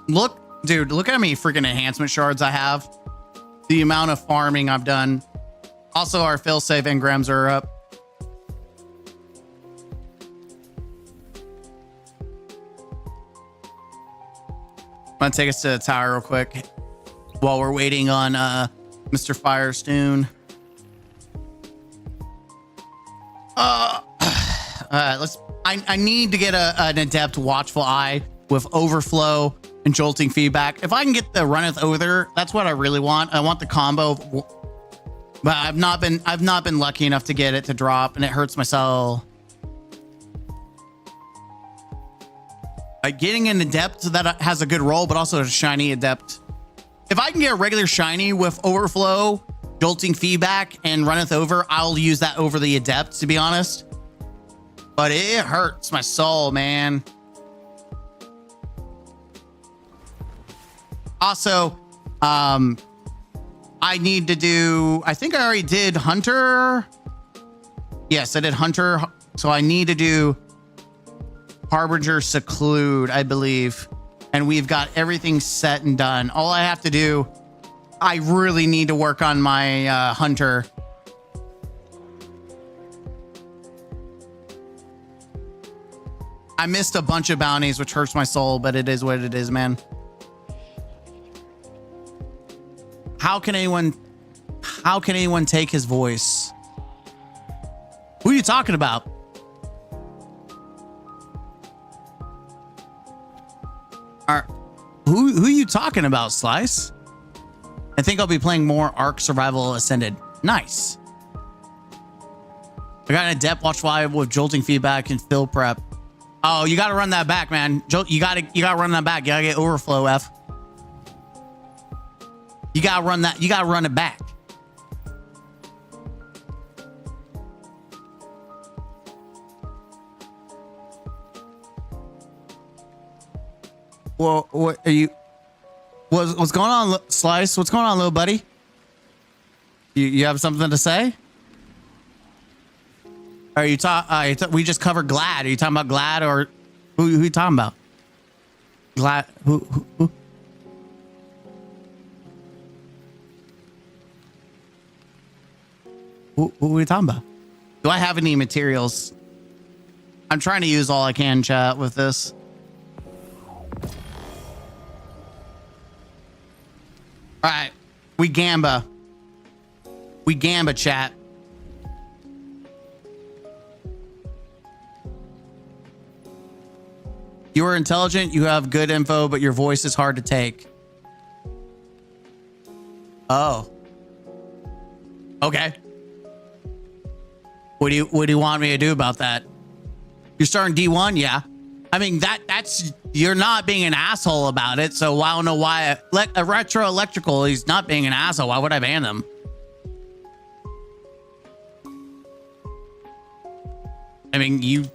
Speaker 2: Look, dude, look at how many freaking enhancement shards I have. The amount of farming I've done. Also, our failsafe engrams are up. I'm gonna take us to the tower real quick while we're waiting on Mr. Firestone. I need to get an adept watchful eye with overflow and jolting feedback. If I can get the runneth over, that's what I really want. I want the combo, but I've not been lucky enough to get it to drop, and it hurts my soul. Getting an adept that has a good roll, but also a shiny adept. If I can get a regular shiny with overflow, jolting feedback, and runneth over, I'll use that over the adept, to be honest. But it hurts my soul, man. Also, I need to do, I think I already did Hunter. Yes, I did Hunter. So I need to do Harbinger Seclude, I believe. And we've got everything set and done. All I have to do, I really need to work on my Hunter. I missed a bunch of bounties, which hurts my soul, but it is what it is, man. How can anyone take his voice? Who are you talking about? Who are you talking about, Slice? I think I'll be playing more Ark Survival Ascended. Nice. I got an Adept Watch Live with jolting feedback and fill prep. Oh, you gotta run that back, man. You gotta run that back. You gotta get overflow, F. You gotta run that. You gotta run it back. Well, what are you? What's going on, Slice? What's going on, little buddy? You have something to say? Are you we just covered Glad. Are you talking about Glad, or who you talking about? Glad who? Who are we talking about? Do I have any materials? I'm trying to use all I can, chat, with this. All right, we Gamba, chat. You are intelligent, you have good info, but your voice is hard to take. Oh. Okay. What do you want me to do about that? You're starting D1? Yeah. I mean, that's you're not being an asshole about it, so I don't know why a Retro Electrical, he's not being an asshole. Why would I ban them? I mean, you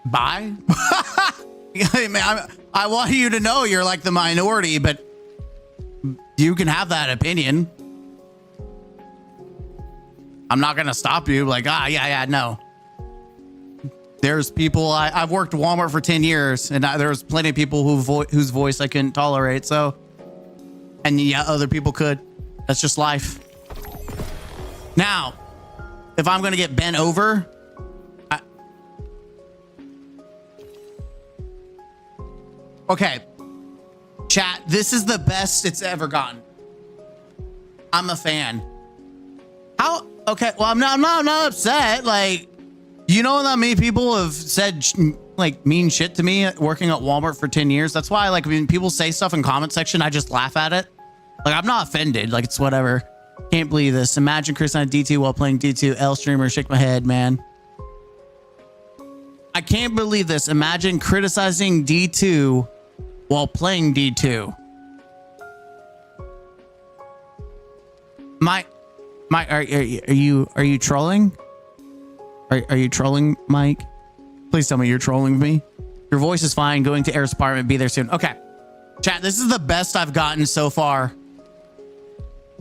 Speaker 2: buy? I mean, I want you to know you're like the minority, but you can have that opinion. I'm not gonna stop you. Like, yeah, no. There's people I've worked at Walmart for 10 years, and there's plenty of people whose voice I couldn't tolerate. So, and yeah, other people could. That's just life. Now, if I'm gonna get bent over, okay, chat. This is the best it's ever gotten. I'm a fan. How? Okay, well, I'm not upset. Like, you know that many people have said like mean shit to me working at Walmart for 10 years. That's why, like, when people say stuff in comment section, I just laugh at it. Like, I'm not offended. Like, it's whatever. Can't believe this. Imagine Chris on D2 while playing D2. L streamer, shake my head, man. I can't believe this. Imagine criticizing D2 while playing D2. Are you trolling? Are you trolling, Mike? Please tell me you're trolling me. Your voice is fine. Going to Air's apartment. Be there soon. Okay. Chat, this is the best I've gotten so far.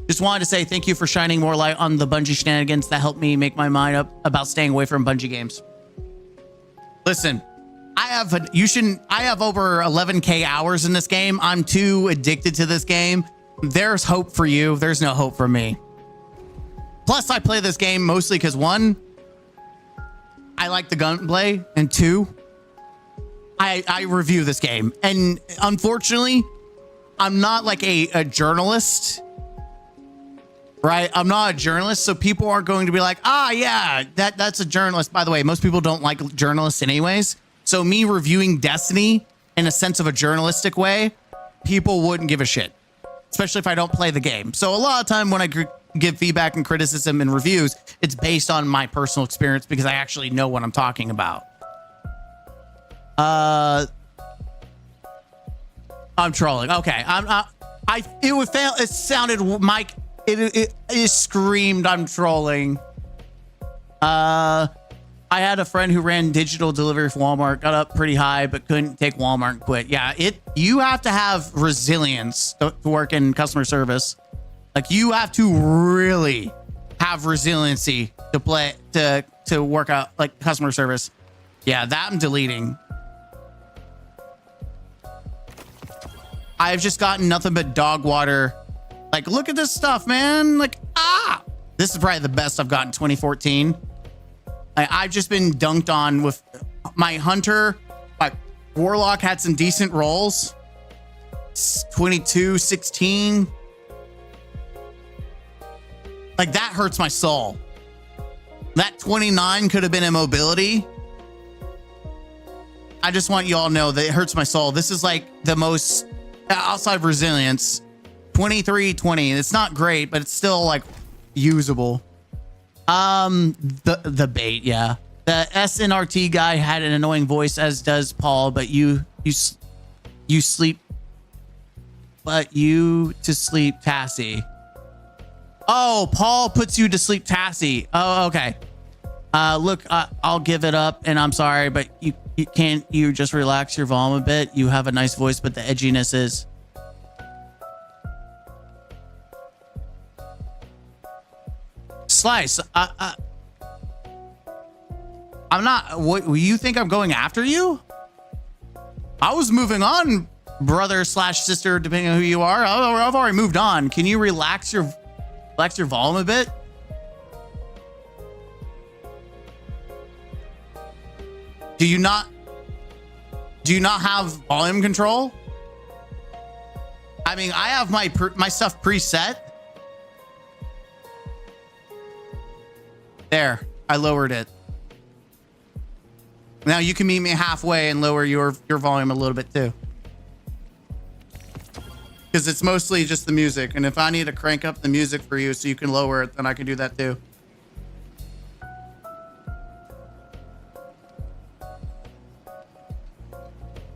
Speaker 2: Just wanted to say thank you for shining more light on the Bungie shenanigans that helped me make my mind up about staying away from Bungie games. Listen, I have over 11K hours in this game. I'm too addicted to this game. There's hope for you. There's no hope for me. Plus, I play this game mostly because, one, I like the gunplay, and two, I review this game. And unfortunately, I'm not like a journalist, right? I'm not a journalist, so people aren't going to be like, yeah, that's a journalist. By the way, most people don't like journalists anyways. So me reviewing Destiny in a sense of a journalistic way, people wouldn't give a shit, especially if I don't play the game. So a lot of time when I give feedback and criticism and reviews, it's based on my personal experience because I actually know what I'm talking about. I'm trolling. Okay. It sounded, Mike, it screamed I'm trolling. I had a friend who ran digital delivery for Walmart, got up pretty high, but couldn't take Walmart and quit. Yeah, you have to have resilience to work in customer service. Like, you have to really have resiliency to play to work out like customer service. Yeah, that I'm deleting. I've just gotten nothing but dog water. Like, look at this stuff, man. Like, this is probably the best I've gotten 2014. I've just been dunked on with my hunter. My warlock had some decent rolls. 22, 16. Like, that hurts my soul. That 29 could have been immobility. I just want you all to know that it hurts my soul. This is like the most, outside of resilience, 23, 20. It's not great, but it's still like usable. The bait, yeah. The SNRT guy had an annoying voice, as does Paul, but you sleep, but you to sleep, Tassie. Oh, Paul puts you to sleep, Tassie. Oh, okay. Look, I'll give it up, and I'm sorry, but you can't you just relax your volume a bit? You have a nice voice, but the edginess is. Slice, I'm not. What you think I'm going after you? I was moving on, brother / sister, depending on who you are. I've already moved on. Can you relax your volume a bit? Do you not have volume control? I mean, I have my stuff preset. There, I lowered it. Now you can meet me halfway and lower your volume a little bit too. Because it's mostly just the music. And if I need to crank up the music for you so you can lower it, then I can do that too.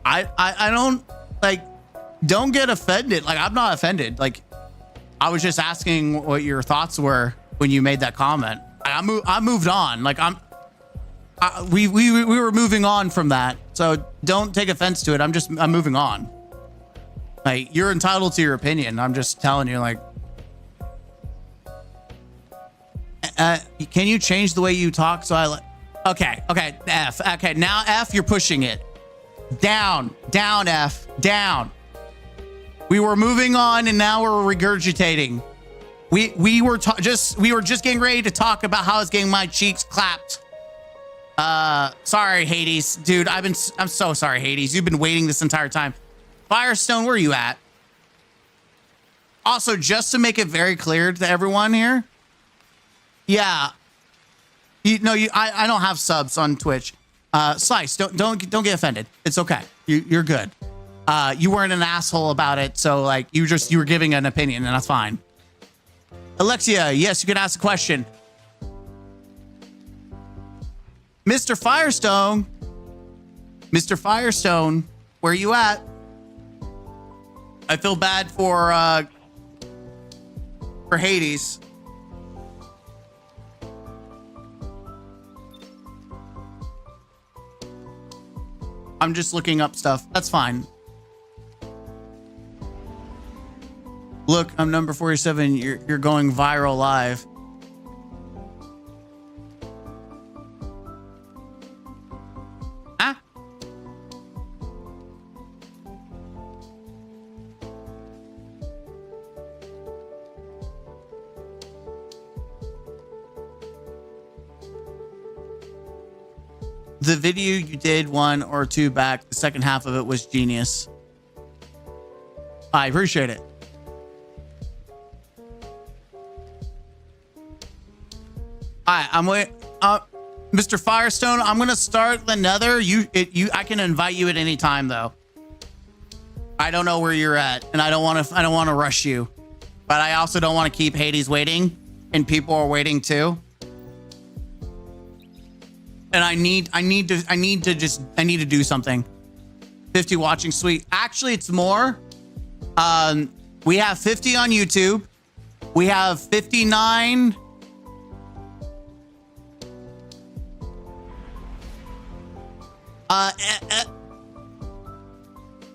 Speaker 2: I don't, like, don't get offended. Like, I'm not offended. Like, I was just asking what your thoughts were when you made that comment. I moved on. Like, we were moving on from that. So don't take offense to it. I'm moving on. Like, you're entitled to your opinion. I'm just telling you, like, can you change the way you talk? So okay, F. Okay, now F, you're pushing it. Down, F, down. We were moving on and now we're regurgitating. We were just getting ready to talk about how I was getting my cheeks clapped. Sorry, Hades, dude. I'm so sorry, Hades. You've been waiting this entire time. Firestone, where are you at? Also, just to make it very clear to everyone here. Yeah. I don't have subs on Twitch. Slice, don't get offended. It's okay. You're good. You weren't an asshole about it, so like you were giving an opinion, and that's fine. Alexia, yes, you can ask a question. Mr. Firestone, where you at? I feel bad for Hades. I'm just looking up stuff. That's fine. Look, I'm number 47. You're going viral live. Ah. The video you did 1 or 2 back, the second half of it was genius. I appreciate it. All right, I'm waiting. Mr. Firestone, I'm gonna start the Nether. I can invite you at any time though. I don't know where you're at, and I don't want to rush you, but I also don't want to keep Hades waiting, and people are waiting too. And I need to do something. 50 watching, sweet. Actually, it's more. We have 50 on YouTube. We have 59.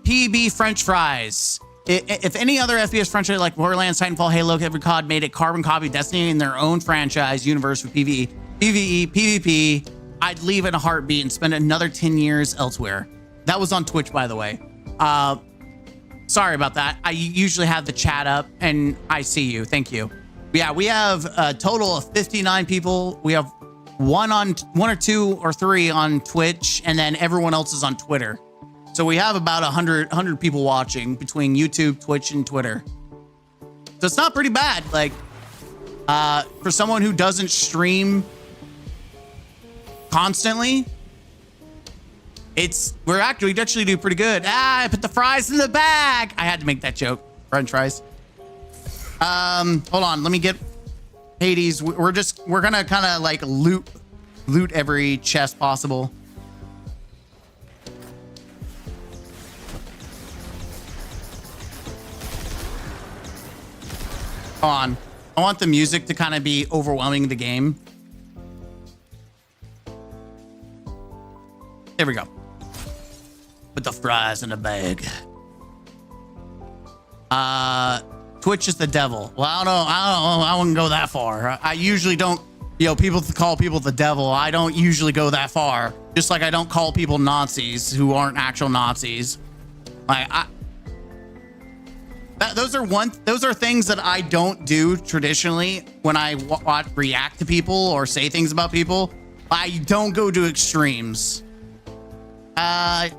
Speaker 2: PB French fries. if any other FPS franchise like Borderlands, Titanfall, Halo, every COD made a carbon copy of Destiny in their own franchise universe with PvE, PvP, I'd leave in a heartbeat and spend another 10 years elsewhere. That was on Twitch, by the way. Sorry about that. I usually have the chat up and I see you. Thank you. Yeah, we have a total of 59 people. We have one or two or three on Twitch, and then everyone else is on Twitter. So we have about 100 people watching between YouTube, Twitch, and Twitter. So it's not pretty bad. Like, for someone who doesn't stream constantly, we actually do pretty good. I put the fries in the bag. I had to make that joke. French fries. Hold on. Let me get Hades. We're gonna kind of like loot every chest possible. Hold on. I want the music to kind of be overwhelming the game. There we go. Put the fries in the bag. Twitch is the devil. Well, I don't know. I wouldn't go that far. I usually don't, people call people the devil. I don't usually go that far. Just like I don't call people Nazis who aren't actual Nazis. Like, those are things that I don't do traditionally when I react to people or say things about people. I don't go to extremes. I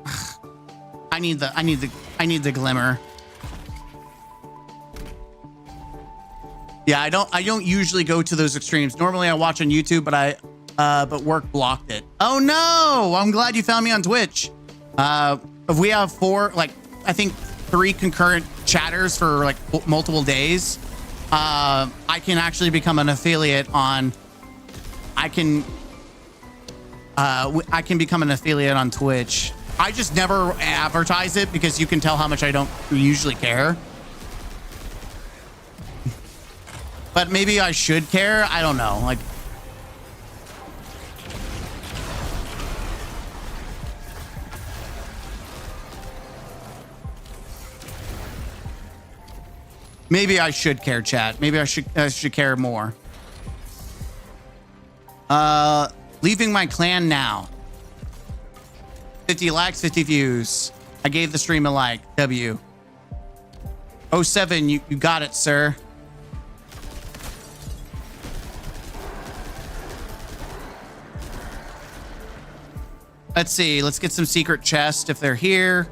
Speaker 2: need the glimmer. Yeah, I don't usually go to those extremes. Normally I watch on YouTube, but work blocked it. Oh no! I'm glad you found me on Twitch. If we have I think 3 concurrent chatters for like multiple days, I can actually become an affiliate on. I can become an affiliate on Twitch. I just never advertise it because you can tell how much I don't usually care. But maybe I should care. I don't know. Like, maybe I should care, chat. Maybe I should care more. Leaving my clan now. 50 likes, 50 views. I gave the stream a like. W. 07, you got it, sir. Let's see. Let's get some secret chests if they're here.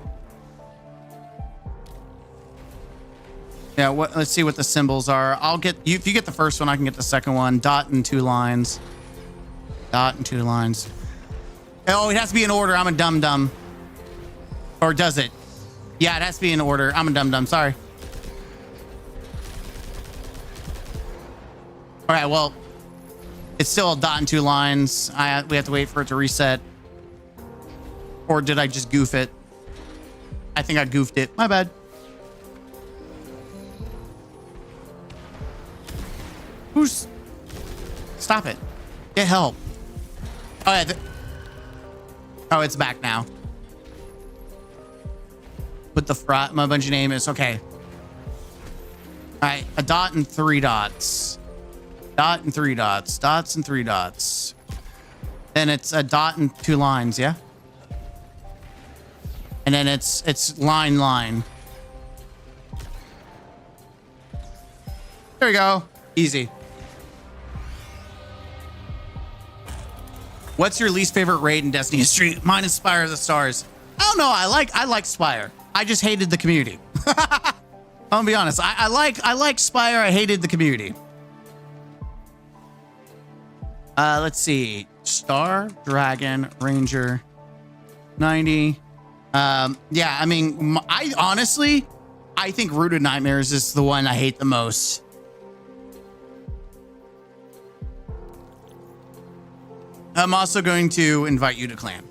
Speaker 2: Yeah, let's see what the symbols are. I'll get you. If you get the first one, I can get the second one. Dot and 2 lines. Dot and 2 lines. Oh, it has to be in order. I'm a dum-dum. Or does it? Yeah, it has to be in order. I'm a dum-dum. Sorry. All right, well, it's still a dot and 2 lines. We have to wait for it to reset. Or did I just goof it? I think I goofed it. My bad. Stop it. Get help. Oh, yeah. Oh, it's back now. Put the my Bungie name is okay. All right, a dot and 3 dots. Dot and 3 dots. Dots and 3 dots. Then it's a dot and 2 lines, yeah? And then it's line. There we go. Easy. What's your least favorite raid in Destiny history? Mine is Spire of the Stars. I don't know. I like Spire. I just hated the community. I'm gonna be honest. I like Spire. I hated the community. Let's see. Star, Dragon, Ranger, 90. Yeah, I mean, I think Rooted Nightmares is the one I hate the most. I'm also going to invite you to clan.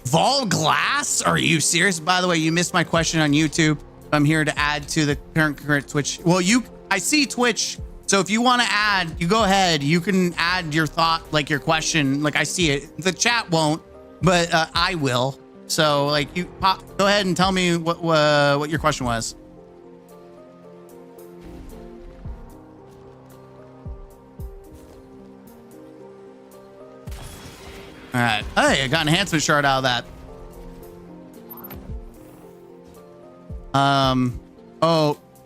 Speaker 2: Vol Glass? Are you serious? By the way, you missed my question on YouTube. I'm here to add to the current Twitch. Well, I see Twitch. So if you want to add, you go ahead. You can add your thought, like your question. Like I see it. The chat won't, but I will. So like you go ahead and tell me what your question was. All right. Hey, I got an enhancement shard out of that.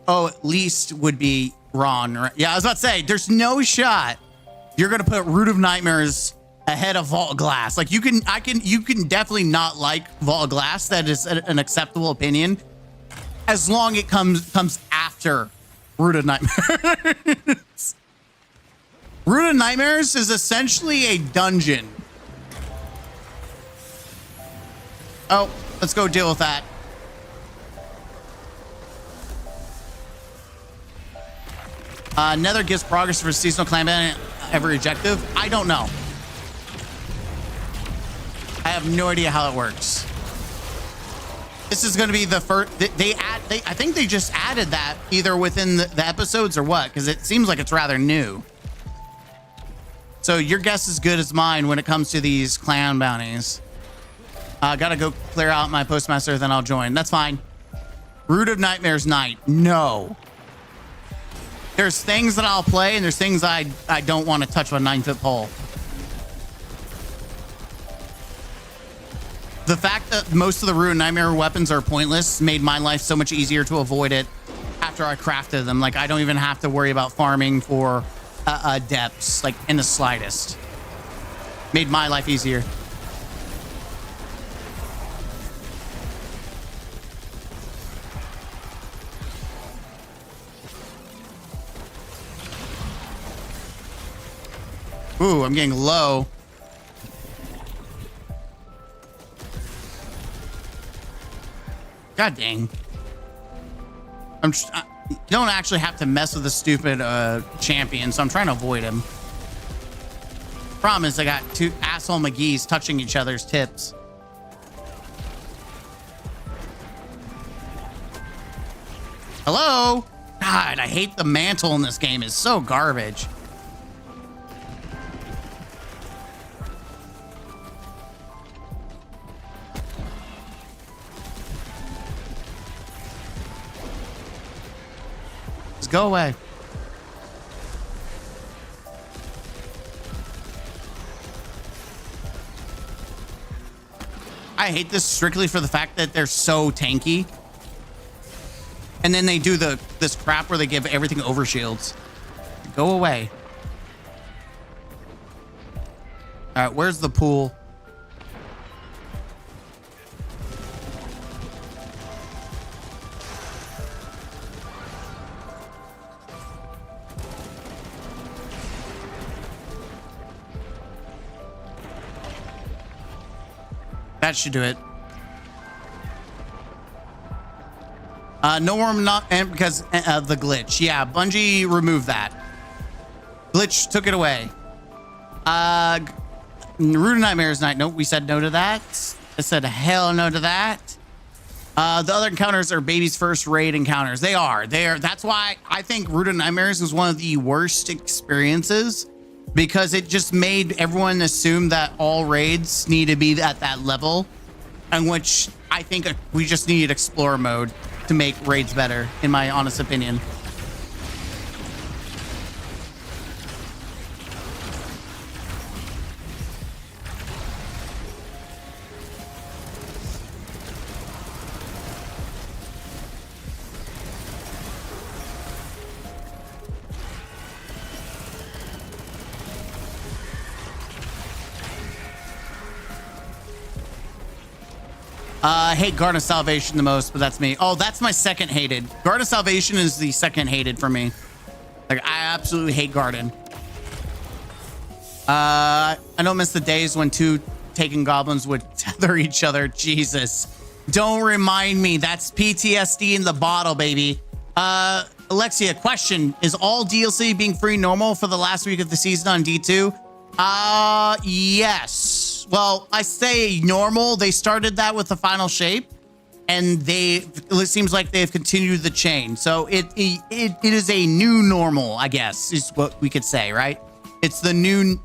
Speaker 2: At least would be Ron. Right? Yeah, I was about to say, there's no shot you're gonna put Root of Nightmares ahead of Vault of Glass. Like you can definitely not like Vault of Glass. That is an acceptable opinion, as long it comes after Root of Nightmares. Root of Nightmares is essentially a dungeon. Oh, let's go deal with that. Nether gives progress for seasonal clan banner every objective. I don't know. I have no idea how it works. This is going to be the first. I think they just added that either within the episodes or what, because it seems like it's rather new. So your guess is good as mine when it comes to these clan bounties. Gotta go clear out my postmaster, then I'll join. That's fine. Root of Nightmares Night. No. There's things that I'll play, and there's things I don't want to touch with a 9-foot pole. The fact that most of the Root of Nightmare weapons are pointless made my life so much easier to avoid it after I crafted them. Like, I don't even have to worry about farming for depths, like, in the slightest. Made my life easier. Ooh, I'm getting low. God dang. You don't actually have to mess with the stupid champion, so I'm trying to avoid him. Problem is I got two asshole McGee's touching each other's tips. Hello? God, I hate the mantle in this game. It's so garbage. Go away. I hate this strictly for the fact that they're so tanky. And then they do this crap where they give everything overshields. Go away. All right, where's the pool? That should do it. No more not and because of the glitch. Yeah, Bungie removed that. Glitch took it away. Root of Nightmares Night. Nope, we said no to that. I said hell no to that. The other encounters are baby's first raid encounters. They are. That's why I think Root of Nightmares is one of the worst experiences, because it just made everyone assume that all raids need to be at that level, in which I think we just need Explorer mode to make raids better, in my honest opinion. I hate Guard of Salvation the most, but that's me. Oh, that's my second hated. Guard of Salvation is the second hated for me. Like, I absolutely hate Garden. I don't miss the days when two taken goblins would tether each other. Jesus. Don't remind me. That's PTSD in the bottle, baby. Alexia, question. Is all DLC being free normal for the last week of the season on D2? Yes. Well, I say normal. They started that with the final shape, and it seems like they've continued the chain. So it is a new normal, I guess, is what we could say, right? It's the new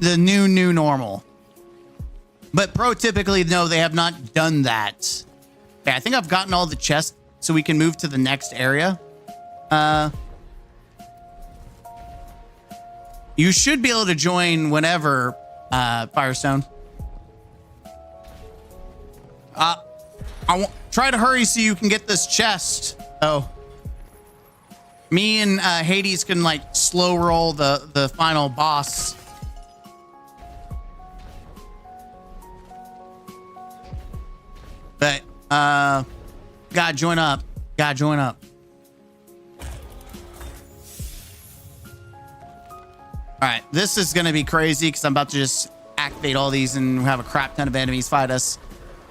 Speaker 2: normal. But pro typically, no, they have not done that. Okay, I think I've gotten all the chests so we can move to the next area. You should be able to join whenever, Firestone. Try to hurry so you can get this chest. Oh. Me and Hades can like slow roll the final boss. But gotta join up. Gotta join up. All right, this is gonna be crazy because I'm about to just activate all these and have a crap ton of enemies fight us.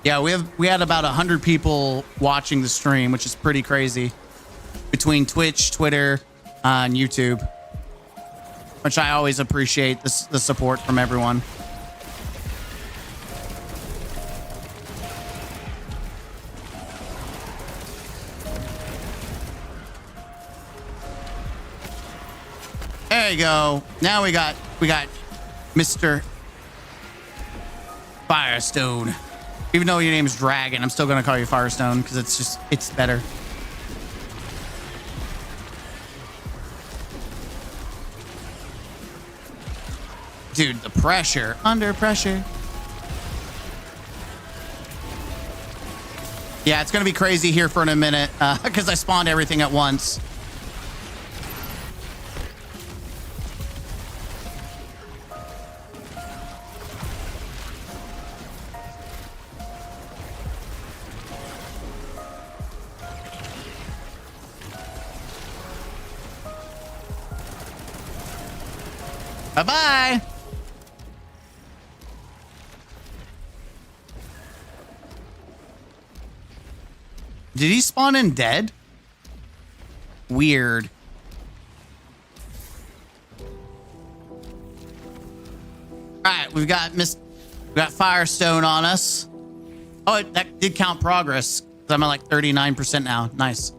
Speaker 2: Yeah, we had about 100 people watching the stream, which is pretty crazy, between Twitch, Twitter, and YouTube, which I always appreciate the support from everyone. There you go. Now we got Mr. Firestone. Even though your name's Dragon, I'm still gonna call you Firestone because it's better. Dude, the pressure. Under pressure. Yeah, it's gonna be crazy here for a minute because I spawned everything at once. Bye-bye. Did he spawn in dead? Weird. All right, we got Firestone on us. Oh, that did count progress. I'm at like 39% now. Nice.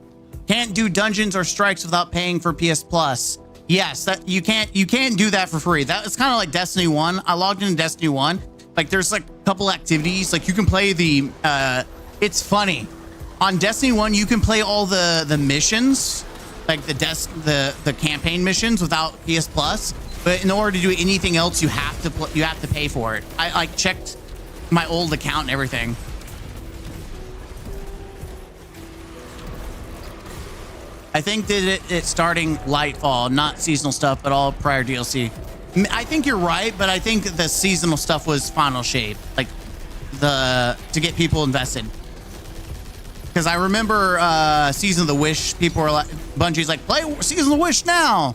Speaker 2: Can't do dungeons or strikes without paying for PS Plus. Yes, that you can't do that for free. That it's kind of like Destiny 1. I logged into Destiny 1. Like there's like a couple activities. Like you can play the it's funny. On Destiny 1, you can play all the missions, like the campaign missions without PS Plus. But in order to do anything else, you have to pay for it. I like checked my old account and everything. I think that it's starting Lightfall, not seasonal stuff, but all prior DLC. I think you're right, but I think the seasonal stuff was Final Shape, like to get people invested. Because I remember Season of the Wish, people were like, Bungie's like, play Season of the Wish now.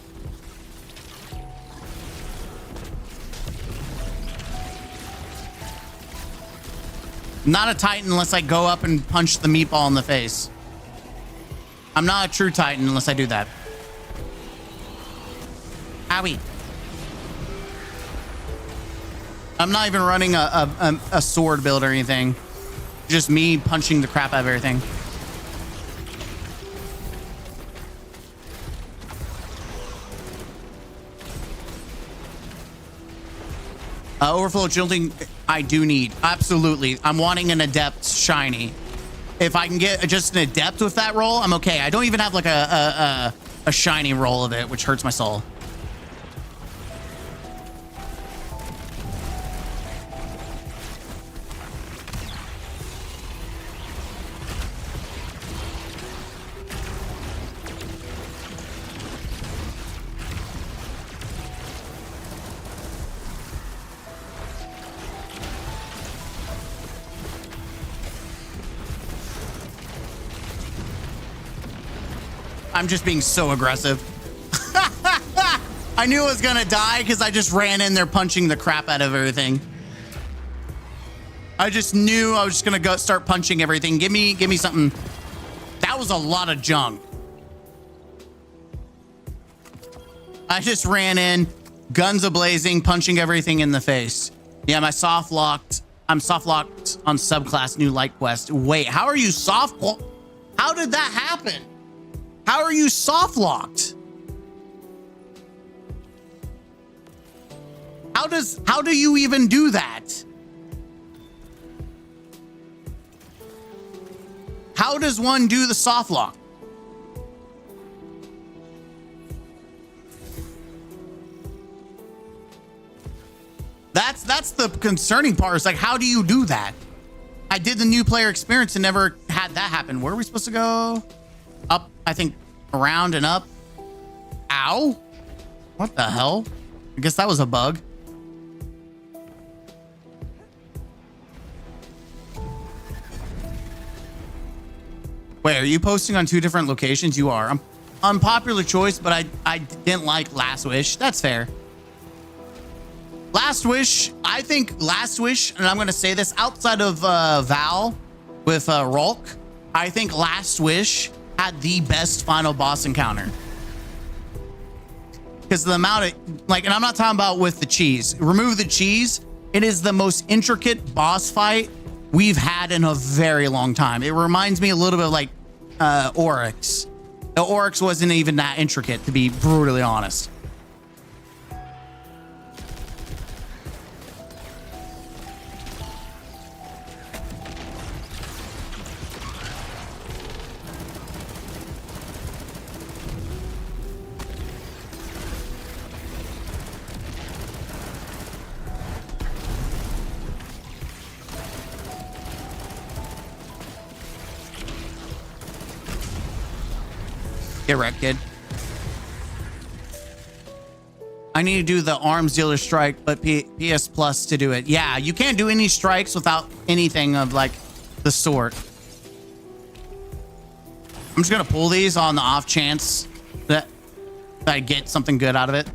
Speaker 2: Not a Titan unless I go up and punch the meatball in the face. I'm not a true Titan unless I do that. Owie. I'm not even running a sword build or anything. Just me punching the crap out of everything. Overflow jilting, I do need. Absolutely. I'm wanting an Adept shiny. If I can get just an Adept with that roll, I'm okay. I don't even have like a shiny roll of it, which hurts my soul. I'm just being so aggressive. I knew I was gonna die because I just ran in there punching the crap out of everything. I just knew I was just gonna go start punching everything. Give me something. That was a lot of junk. I just ran in, guns a-blazing, punching everything in the face. Yeah, I'm soft locked on subclass new light quest. Wait, how are you how did that happen? How are you soft locked? How do you even do that? How does one do the soft lock? That's the concerning part. Is like, how do you do that? I did the new player experience and never had that happen. Where are we supposed to go? Up, I think, around and up. Ow. What the hell? I guess that was a bug. Wait, are you posting on 2 different locations? You are. Unpopular choice, but I didn't like Last Wish. That's fair. Last Wish, I think Last Wish, and I'm going to say this, outside of Val with Rulk, I think Last Wish had the best final boss encounter. Because the amount of, like, and I'm not talking about with the cheese. Remove the cheese. It is the most intricate boss fight we've had in a very long time. It reminds me a little bit of like Oryx. The Oryx wasn't even that intricate, to be brutally honest. Get wrecked, kid. I need to do the arms dealer strike, but PS Plus to do it. Yeah, you can't do any strikes without anything of like the sort. I'm just gonna pull these on the off chance that I get something good out of it.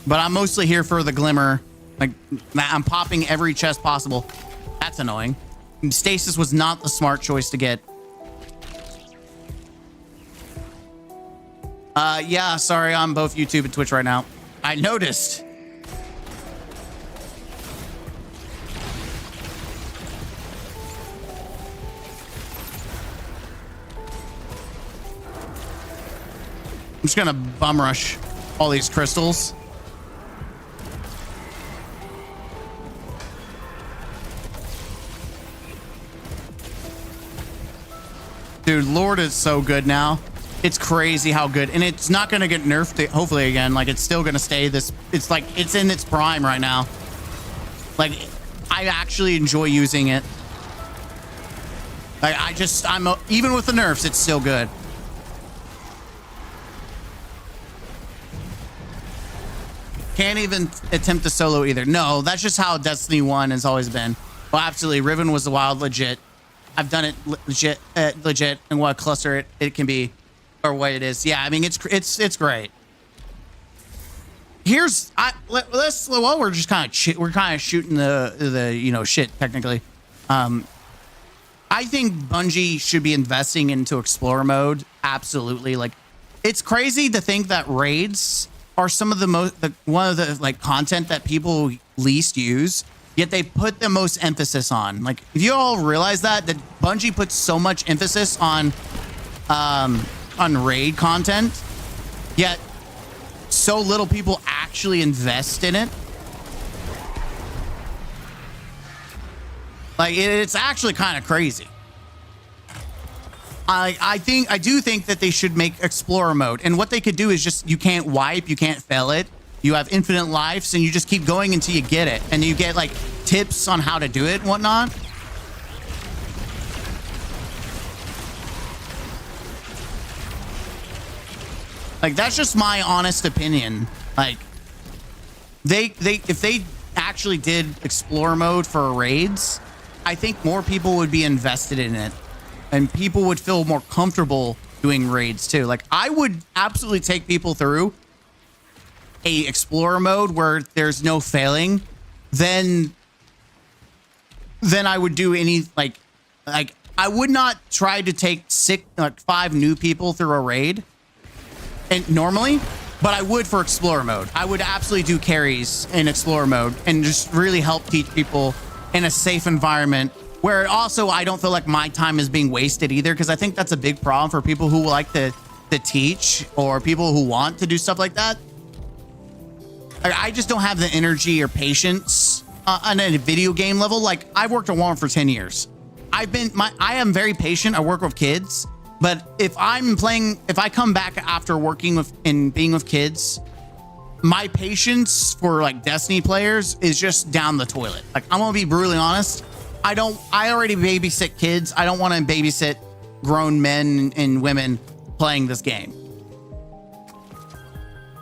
Speaker 2: But I'm mostly here for the glimmer. Like, I'm popping every chest possible. That's annoying. Stasis was not the smart choice to get. Yeah, sorry, I'm both YouTube and Twitch right now. I noticed. I'm just gonna bum rush all these crystals. Dude, Lord is so good now. It's crazy how good. And it's not going to get nerfed, hopefully, again. Like, it's still going to stay this. It's like, it's in its prime right now. Like, I actually enjoy using it. Like, even with the nerfs, it's still good. Can't even attempt to solo either. No, that's just how Destiny 1 has always been. Well, absolutely. Riven was the wild legit. I've done it legit, and what a cluster it can be, or what it is. Yeah, I mean it's great. Here's well, we're just kind of shooting the shit technically. I think Bungie should be investing into Explorer mode. Absolutely, like it's crazy to think that raids are some of one of the like content that people least use. Yet they put the most emphasis on. Like, if you all realize that Bungie puts so much emphasis on raid content, yet so little people actually invest in it. Like, it's actually kind of crazy. I do think that they should make Explorer mode, and what they could do is just, you can't wipe, you can't fail it. You have infinite lives, and you just keep going until you get it, and you get like tips on how to do it and whatnot. Like, that's just my honest opinion. Like, if they actually did Explorer mode for raids, I think more people would be invested in it, and people would feel more comfortable doing raids too. Like, I would absolutely take people through a Explorer mode where there's no failing, then I would do any like I would not try to take 5 new people through a raid and normally, but I would for Explorer mode. I would absolutely do carries in Explorer mode and just really help teach people in a safe environment where also I don't feel like my time is being wasted either, because I think that's a big problem for people who like to teach or people who want to do stuff like that. I just don't have the energy or patience on a video game level, like I've worked on Walmart for 10 years. I am very patient. I work with kids, but if I come back after working with and being with kids, my patience for like Destiny players is just down the toilet. Like, I'm gonna be brutally honest. I already babysit kids. I don't want to babysit grown men and women playing this game.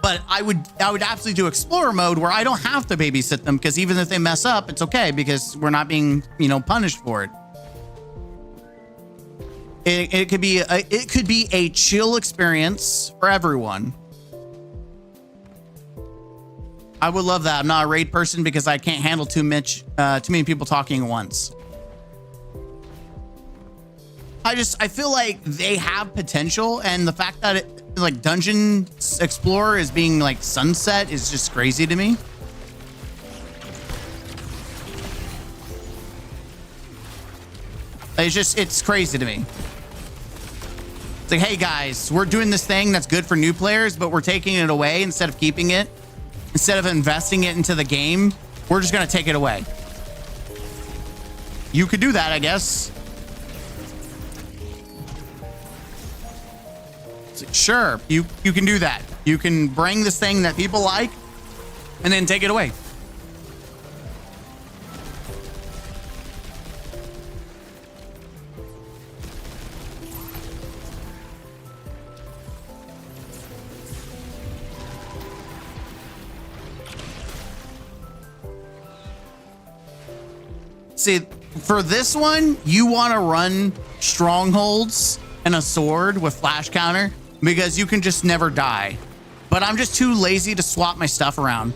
Speaker 2: But I would absolutely do Explorer mode where I don't have to babysit them, because even if they mess up, it's okay because we're not being, punished for it. It could be a chill experience for everyone. I would love that. I'm not a raid person because I can't handle too many people talking at once. I feel like they have potential, and the fact that Dungeon Explorer is being like sunset is just crazy to me. It's crazy to me. It's like, hey guys, we're doing this thing that's good for new players, but we're taking it away instead of keeping it. Instead of investing it into the game, we're just gonna take it away. You could do that, I guess. Sure, you can do that. You can bring this thing that people like and then take it away. See, for this one, you want to run strongholds and a sword with flash counter because you can just never die. But I'm just too lazy to swap my stuff around.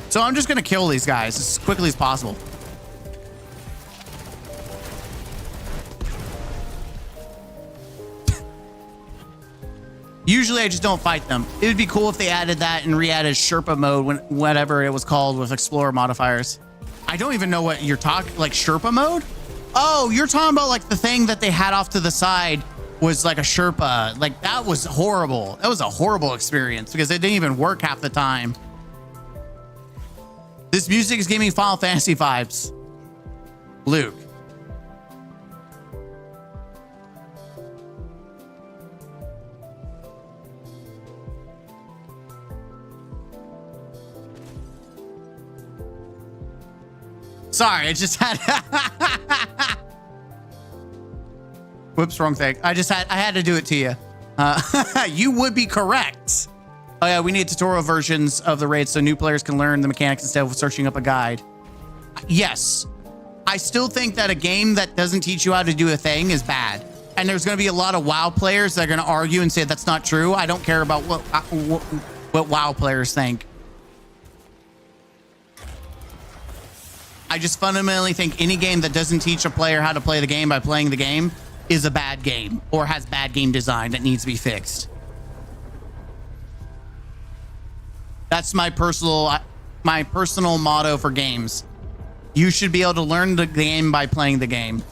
Speaker 2: So I'm just going to kill these guys as quickly as possible. Usually I just don't fight them. It would be cool if they added that and re-added Sherpa mode, whatever it was called, with Explorer modifiers. I don't even know what you're talking, like Sherpa mode? Oh, you're talking about like the thing that they had off to the side was like a Sherpa. Like, that was horrible. That was a horrible experience because it didn't even work half the time. This music is giving me Final Fantasy vibes. Luke. Sorry, I just had whoops, wrong thing. I had to do it to you. You would be correct. Oh yeah, we need tutorial versions of the raid so new players can learn the mechanics instead of searching up a guide. Yes, I still think that a game that doesn't teach you how to do a thing is bad. And there's going to be a lot of WoW players that are going to argue and say that's not true. I don't care about what WoW players think. I just fundamentally think any game that doesn't teach a player how to play the game by playing the game is a bad game or has bad game design that needs to be fixed. That's my personal motto for games. You should be able to learn the game by playing the game.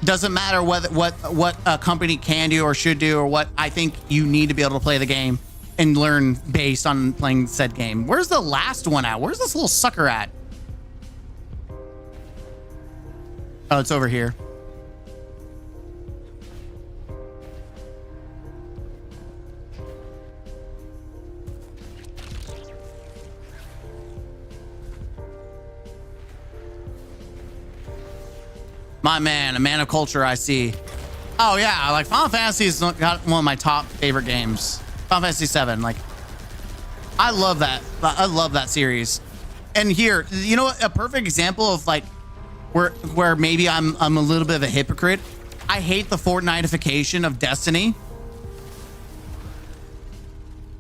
Speaker 2: Doesn't matter what a company can do or should do or what. I think you need to be able to play the game and learn based on playing said game. Where's the last one at? Where's this little sucker at? Oh, it's over here. My man, a man of culture, I see. Oh yeah, like Final Fantasy's got one of my top favorite games. Final Fantasy 7, like, I love that. I love that series. And here, you know what? A perfect example of like where maybe I'm a little bit of a hypocrite. I hate the Fortnite-ification of Destiny.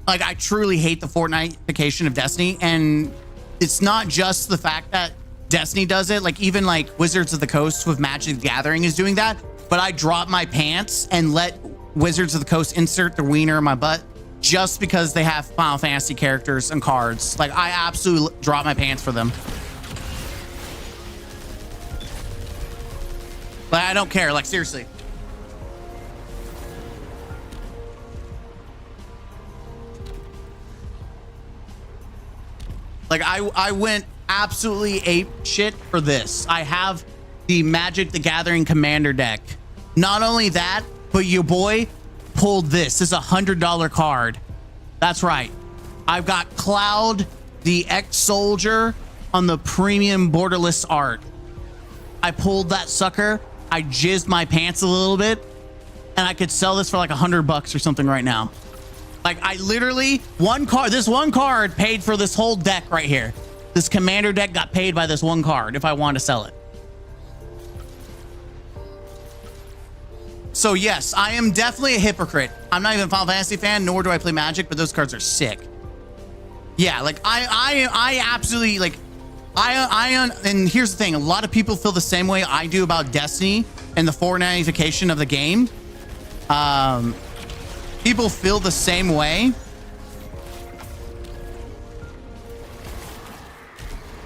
Speaker 2: Like, I truly hate the Fortnite-ification of Destiny, and it's not just the fact that Destiny does it. Like, even like Wizards of the Coast with Magic the Gathering is doing that. But I drop my pants and let Wizards of the Coast insert their wiener in my butt just because they have Final Fantasy characters and cards. Like, I absolutely drop my pants for them. But I don't care, like, seriously. Like I went absolutely ape shit for this. I have the Magic the Gathering Commander deck. Not only that, but your boy pulled this. This is $100 card. That's right. I've got Cloud, the ex-soldier on the premium borderless art. I pulled that sucker. I jizzed my pants a little bit, and I could sell this for like $100 or something right now. Like I literally, this one card paid for this whole deck right here. This commander deck got paid by this one card if I want to sell it. So yes, I am definitely a hypocrite. I'm not even a Final Fantasy fan, nor do I play Magic, but those cards are sick. Yeah, like I absolutely like, and here's the thing, a lot of people feel the same way I do about Destiny and the Fortnitification of the game. People feel the same way.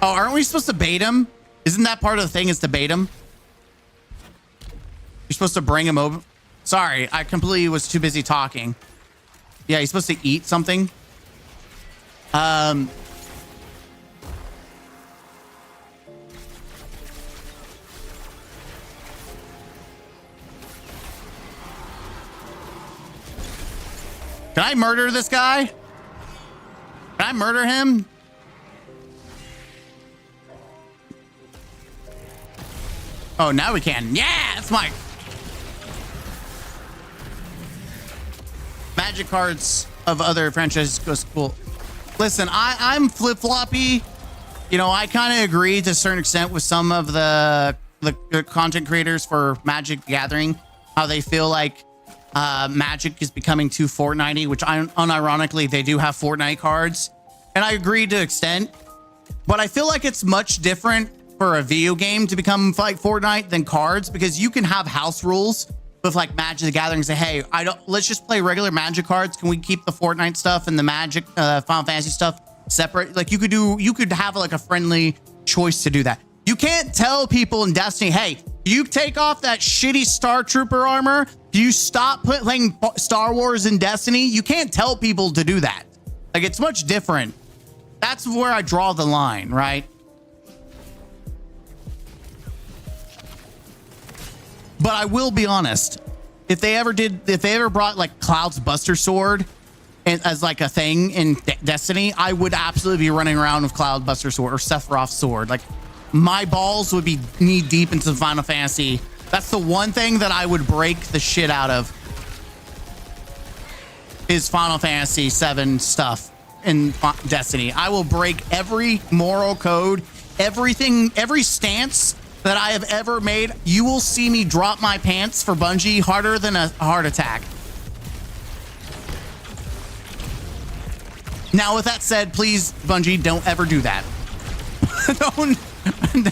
Speaker 2: Oh, aren't we supposed to bait him? Isn't that part of the thing is to bait him? You're supposed to bring him over. Sorry, I completely was too busy talking. Yeah, he's supposed to eat something. Can I murder this guy? Can I murder him? Oh, now we can. Yeah, that's my Magic cards of other franchises goes cool. Listen, I'm flip-floppy. You know, I kind of agree to a certain extent with some of the content creators for Magic Gathering, how they feel like Magic is becoming too Fortnite-y, which unironically, they do have Fortnite cards. And I agree to an extent, but I feel like it's much different for a video game to become like Fortnite than cards, because you can have house rules with like Magic the Gathering, say, hey, let's just play regular Magic cards. Can we keep the Fortnite stuff and the Magic Final Fantasy stuff separate? Like you could have like a friendly choice to do that. You can't tell people in Destiny, hey, you take off that shitty Star Trooper armor. Do you stop playing Star Wars in Destiny? You can't tell people to do that. Like it's much different. That's where I draw the line, right? But I will be honest, if they ever brought like Cloud's Buster Sword as like a thing in Destiny, I would absolutely be running around with Cloud Buster Sword or Sephiroth's sword. Like my balls would be knee deep into Final Fantasy. That's the one thing that I would break the shit out of, is Final Fantasy VII stuff in Destiny. I will break every moral code, everything, every stance that I have ever made. You will see me drop my pants for Bungie harder than a heart attack. Now, with that said, please, Bungie, don't ever do that.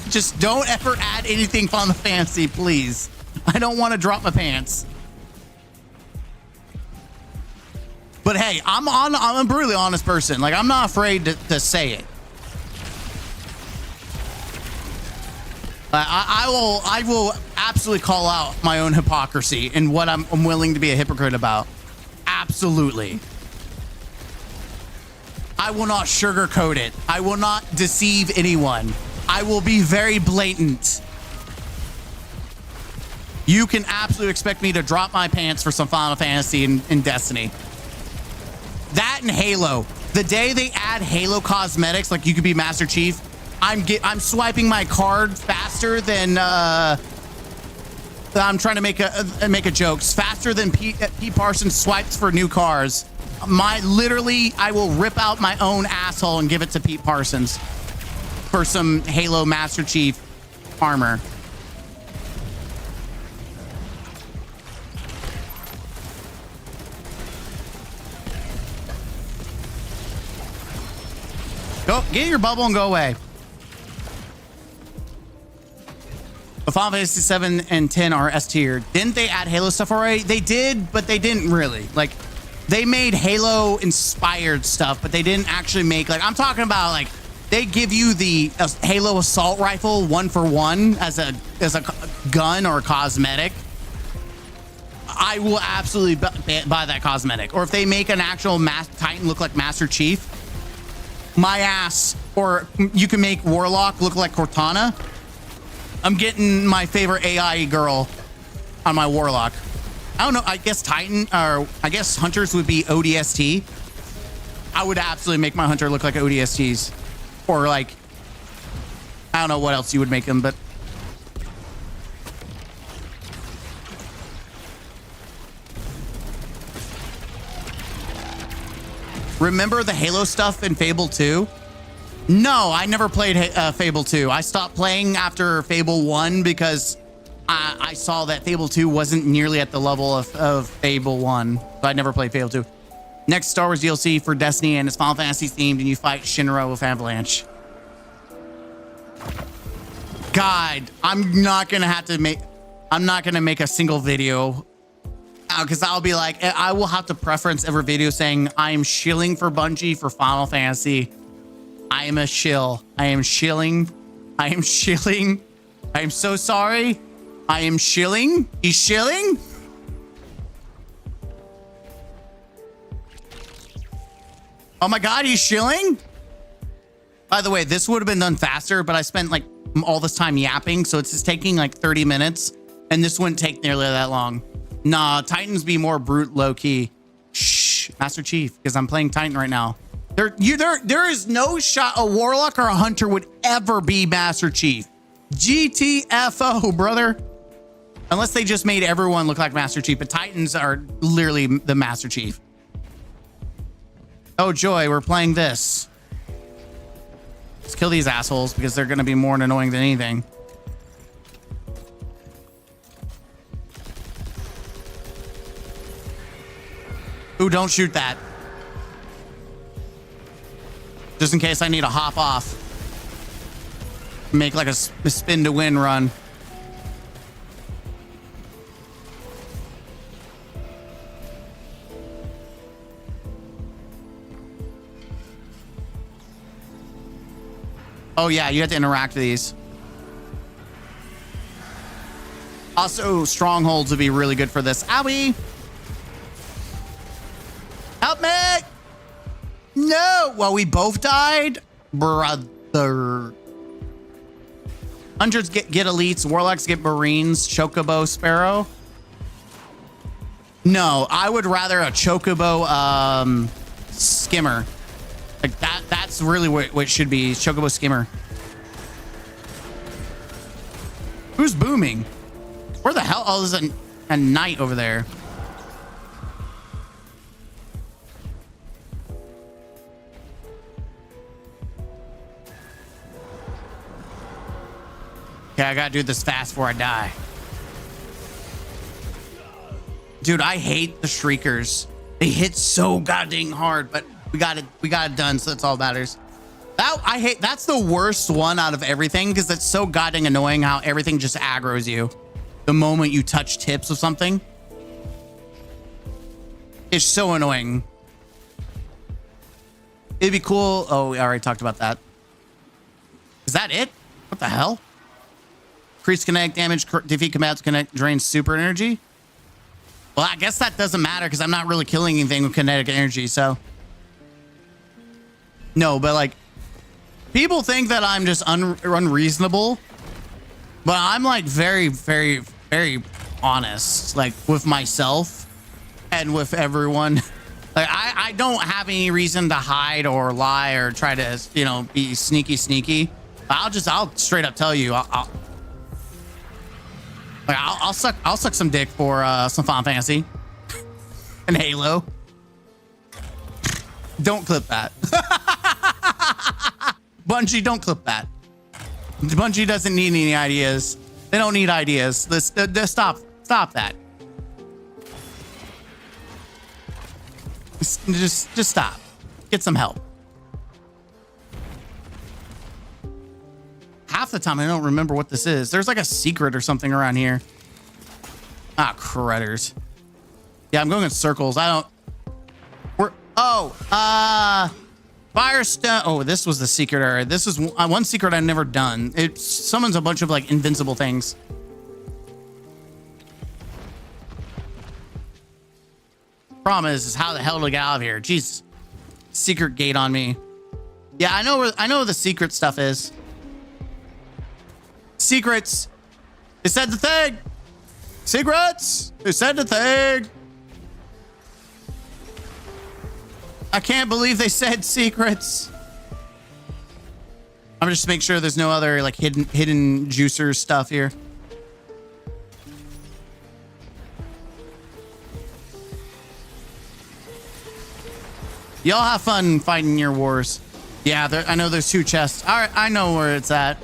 Speaker 2: Just don't ever add anything Final Fantasy, please. I don't want to drop my pants. But hey, I'm a brutally honest person. Like, I'm not afraid to say it. I will absolutely call out my own hypocrisy and what I'm willing to be a hypocrite about. Absolutely. I will not sugarcoat it. I will not deceive anyone. I will be very blatant. You can absolutely expect me to drop my pants for some Final Fantasy in Destiny. That and Halo. The day they add Halo cosmetics, like you could be Master Chief, I'm swiping my card faster than I'm trying to make a joke. Faster than Pete Parsons swipes for new cars. Literally, I will rip out my own asshole and give it to Pete Parsons for some Halo Master Chief armor. Go get your bubble and go away. But Final Fantasy 7 and 10 are S tier. Didn't they add Halo stuff already? They did, but they didn't really. Like, they made Halo inspired stuff, but they didn't actually make, like, I'm talking about, like, they give you the Halo assault rifle 1-for-1 as a gun or a cosmetic. I will absolutely buy that cosmetic. Or if they make an actual Titan look like Master Chief, my ass, or you can make Warlock look like Cortana. I'm getting my favorite AI girl on my Warlock. I don't know. I guess Titan, or I guess Hunters would be ODST. I would absolutely make my Hunter look like ODSTs, or like, I don't know what else you would make them, but. Remember the Halo stuff in Fable 2? No, I never played Fable 2. I stopped playing after Fable 1 because I saw that Fable 2 wasn't nearly at the level of Fable 1. So I never played Fable 2. Next Star Wars DLC for Destiny, and it's Final Fantasy themed, and you fight Shinra with Avalanche. God, I'm not gonna make a single video because I'll be like, I will have to preference every video saying I am shilling for Bungie for Final Fantasy. I am a shill. I am shilling. I am shilling. I am so sorry. I am shilling. He's shilling. Oh my God, he's shilling. By the way, this would have been done faster, but I spent like all this time yapping, so it's just taking like 30 minutes, and this wouldn't take nearly that long. Nah, Titans be more brute, low key. Shh, Master Chief, because I'm playing Titan right now. There is no shot a Warlock or a Hunter would ever be Master Chief. GTFO, brother. Unless they just made everyone look like Master Chief, but Titans are literally the Master Chief. Oh, joy, we're playing this. Let's kill these assholes because they're going to be more annoying than anything. Ooh, don't shoot that. Just in case I need to hop off. Make like a spin to win run. Oh yeah, you have to interact with these. Also, strongholds would be really good for this. Owie! Help me! No! Well, we both died? Brother. Hunters get elites, Warlocks get Marines, Chocobo Sparrow. No, I would rather a Chocobo Skimmer. Like that's really what it should be. Chocobo Skimmer. Who's booming? Where the hell? Oh, there's a knight over there. Okay, I gotta do this fast before I die. Dude, I hate the Shriekers. They hit so goddamn hard, but we got it done, so that's all that matters. That's the worst one out of everything because it's so goddamn annoying how everything just aggroes you the moment you touch tips of something. It's so annoying. It'd be cool. Oh, we already talked about that. Is that it? What the hell? Increase kinetic damage, defeat combats, kinetic drains super energy. Well, I guess that doesn't matter because I'm not really killing anything with kinetic energy, so. No, but like, people think that I'm just unreasonable, but I'm like very, very, very honest, like with myself and with everyone. Like I don't have any reason to hide or lie or try to, you know, be sneaky. I'll straight up tell you, I'll suck some dick for some Final Fantasy and Halo. Don't clip that. Bungie, don't clip that. Bungie doesn't need any ideas. They don't need ideas. Let's stop that. Just stop. Get some help. Half the time I don't remember what this is. There's like a secret or something around here. Ah, critters. Yeah, I'm going in circles. Firestone. Oh, this was the secret area. This is one secret I've never done. It summons a bunch of like invincible things. Problem is how the hell to get out of here? Jesus. Secret gate on me. Yeah, I know where the secret stuff is. Secrets. They said the thing. Secrets. They said the thing. I can't believe they said secrets. I'm just making sure there's no other like hidden juicer stuff here. Y'all have fun fighting your wars. Yeah, I know there's 2 chests. All right, I know where it's at.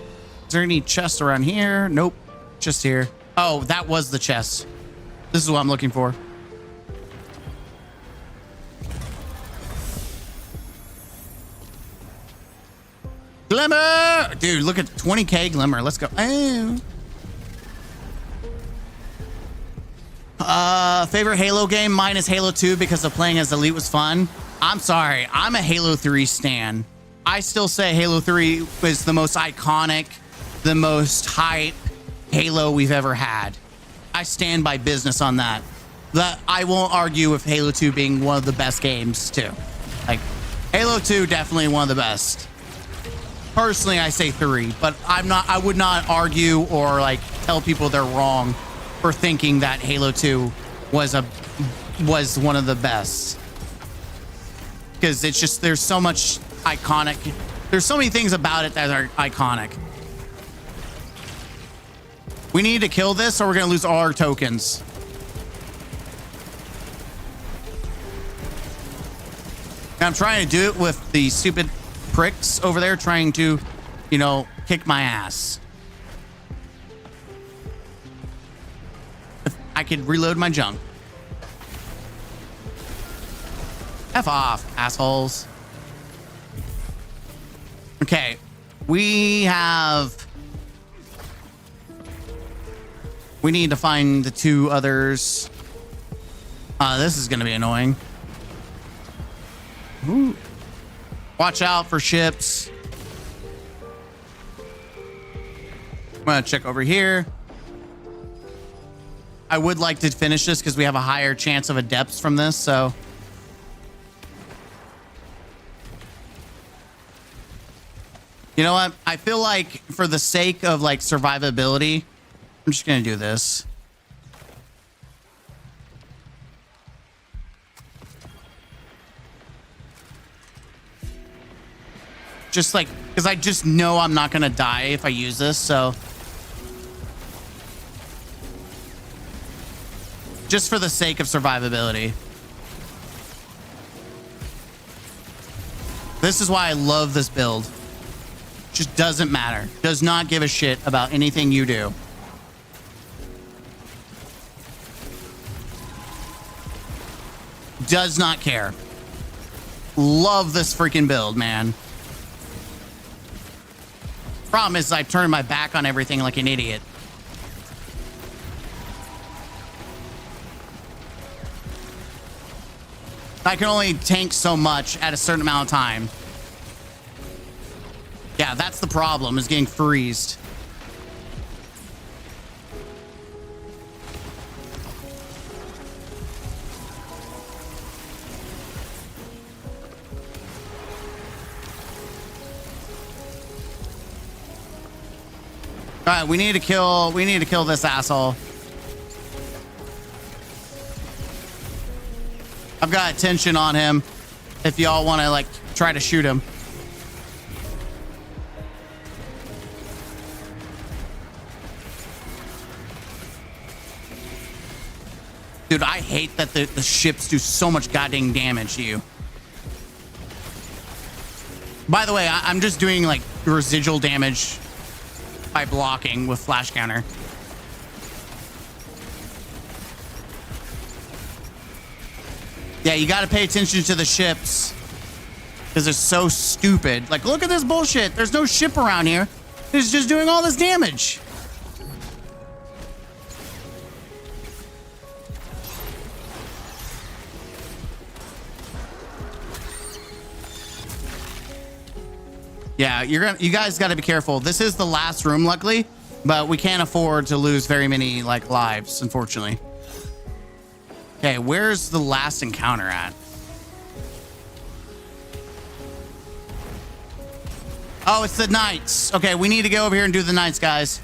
Speaker 2: Is there any chests around here? Nope, just here. Oh, that was the chest. This is what I'm looking for. Glimmer! Dude, look at 20k Glimmer. Let's go. Oh. Favorite Halo game? Mine is Halo 2 because of playing as Elite was fun. I'm sorry. I'm a Halo 3 stan. I still say Halo 3 is the most iconic, the most hype Halo we've ever had. I stand by business on that. I won't argue with Halo 2 being one of the best games too. Like Halo 2, definitely one of the best. Personally, I say 3, but I would not argue or like tell people they're wrong for thinking that Halo 2 was one of the best. Because it's just, there's so much iconic. There's so many things about it that are iconic. We need to kill this or we're going to lose all our tokens. And I'm trying to do it with the stupid pricks over there trying to, you know, kick my ass. If I could reload my junk. F off, assholes. Okay, we need to find the 2 others. This is gonna be annoying. Ooh. Watch out for ships. I'm gonna check over here. I would like to finish this because we have a higher chance of adepts from this, so. You know what? I feel like for the sake of like survivability, I'm just gonna do this. Just like, because I just know I'm not gonna die if I use this, so. Just for the sake of survivability. This is why I love this build. Just doesn't matter. Does not give a shit about anything you do. Does not care. Love this freaking build, man. Problem is I turned my back on everything like an idiot. I can only tank so much at a certain amount of time. Yeah, that's the problem, is getting freezed. All right, we need to kill this asshole. I've got attention on him if y'all want to like try to shoot him. Dude, I hate that the ships do so much goddamn damage to you. By the way, I'm just doing like residual damage by blocking with flash counter. Yeah, you got to pay attention to the ships because they're so stupid. Like, look at this bullshit. There's no ship around here. It's just doing all this damage. Yeah, you guys got to be careful. This is the last room, luckily, but we can't afford to lose very many like lives, unfortunately. Okay, where's the last encounter at? Oh, it's the knights. Okay, we need to go over here and do the knights, guys.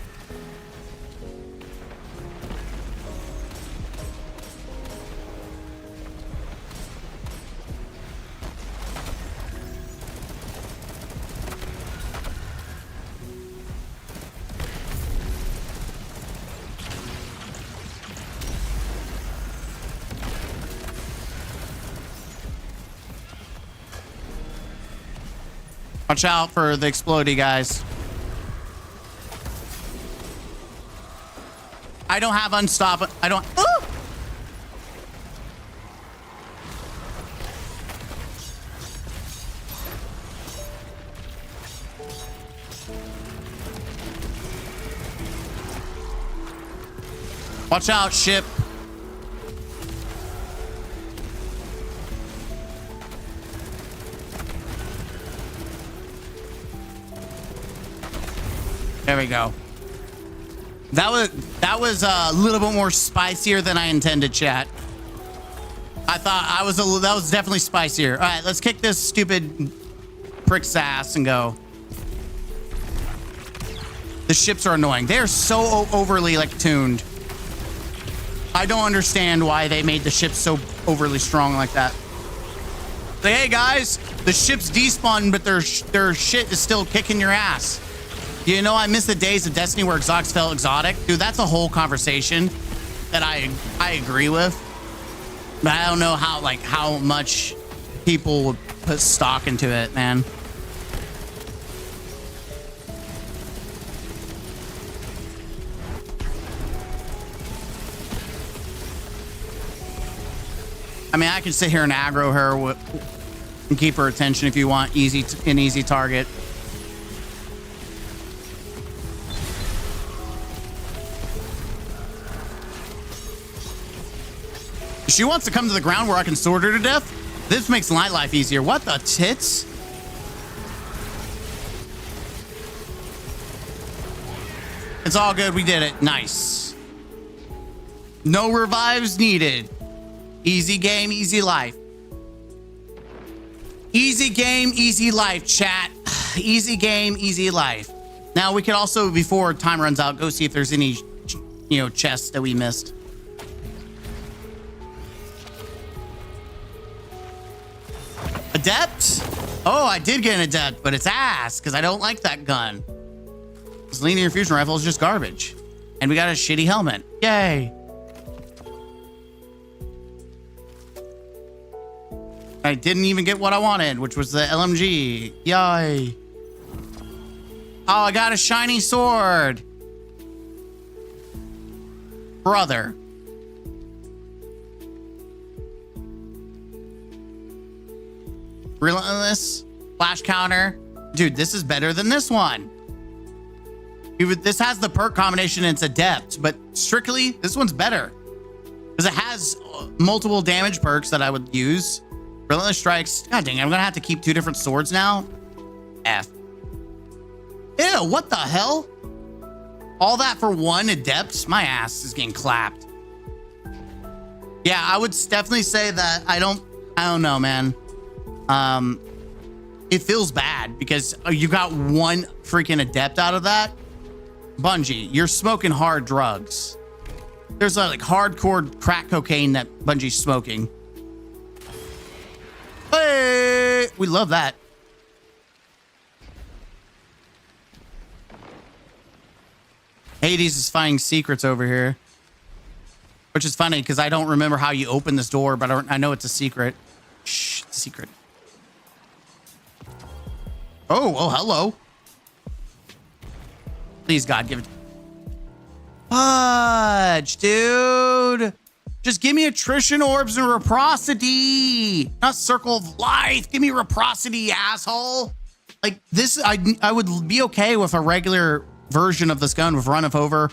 Speaker 2: Watch out for the explodey, guys. I don't have unstop. I don't. Oh! Watch out, ship. There we go. That was a little bit more spicier than I intended, chat. I thought that was definitely spicier. All right, let's kick this stupid prick's ass and go. The ships are annoying. They are so overly like tuned. I don't understand why they made the ships so overly strong like that. Say, hey guys, the ship's despawned, but their shit is still kicking your ass. You know, I miss the days of Destiny where exotics felt exotic. Dude, that's a whole conversation that I agree with. But I don't know how much people would put stock into it, man. I mean, I can sit here and aggro her and keep her attention if you want an easy target. She wants to come to the ground where I can sword her to death. This makes my life easier. What the tits? It's all good. We did it. Nice. No revives needed. Easy game, easy life. Easy game, easy life, chat. Easy game, easy life. Now we could also, before time runs out, go see if there's any, chests that we missed. Adept? Oh, I did get an adept, but it's ass because I don't like that gun. This linear fusion rifle is just garbage. And we got a shitty helmet. Yay. I didn't even get what I wanted, which was the LMG. Yay. Oh, I got a shiny sword. Brother. Relentless. Flash counter. Dude, this is better than this one. This has the perk combination and it's adept, but strictly, this one's better. Because it has multiple damage perks that I would use. Relentless strikes. God dang, I'm gonna have to keep 2 different swords now. F. Ew, what the hell? All that for 1 adept? My ass is getting clapped. Yeah, I would definitely say that I don't know, man. It feels bad because you got 1 freaking adept out of that. Bungie, you're smoking hard drugs. There's like hardcore crack cocaine that Bungie's smoking. Hey, we love that. Hades is finding secrets over here, which is funny because I don't remember how you open this door, but I know it's a secret. Shh, it's a secret. Oh, well, hello. Please, God, give it. Fudge, dude. Just give me attrition orbs and reciprocity, not circle of life. Give me reciprocity, asshole. Like this, I would be okay with a regular version of this gun with run of over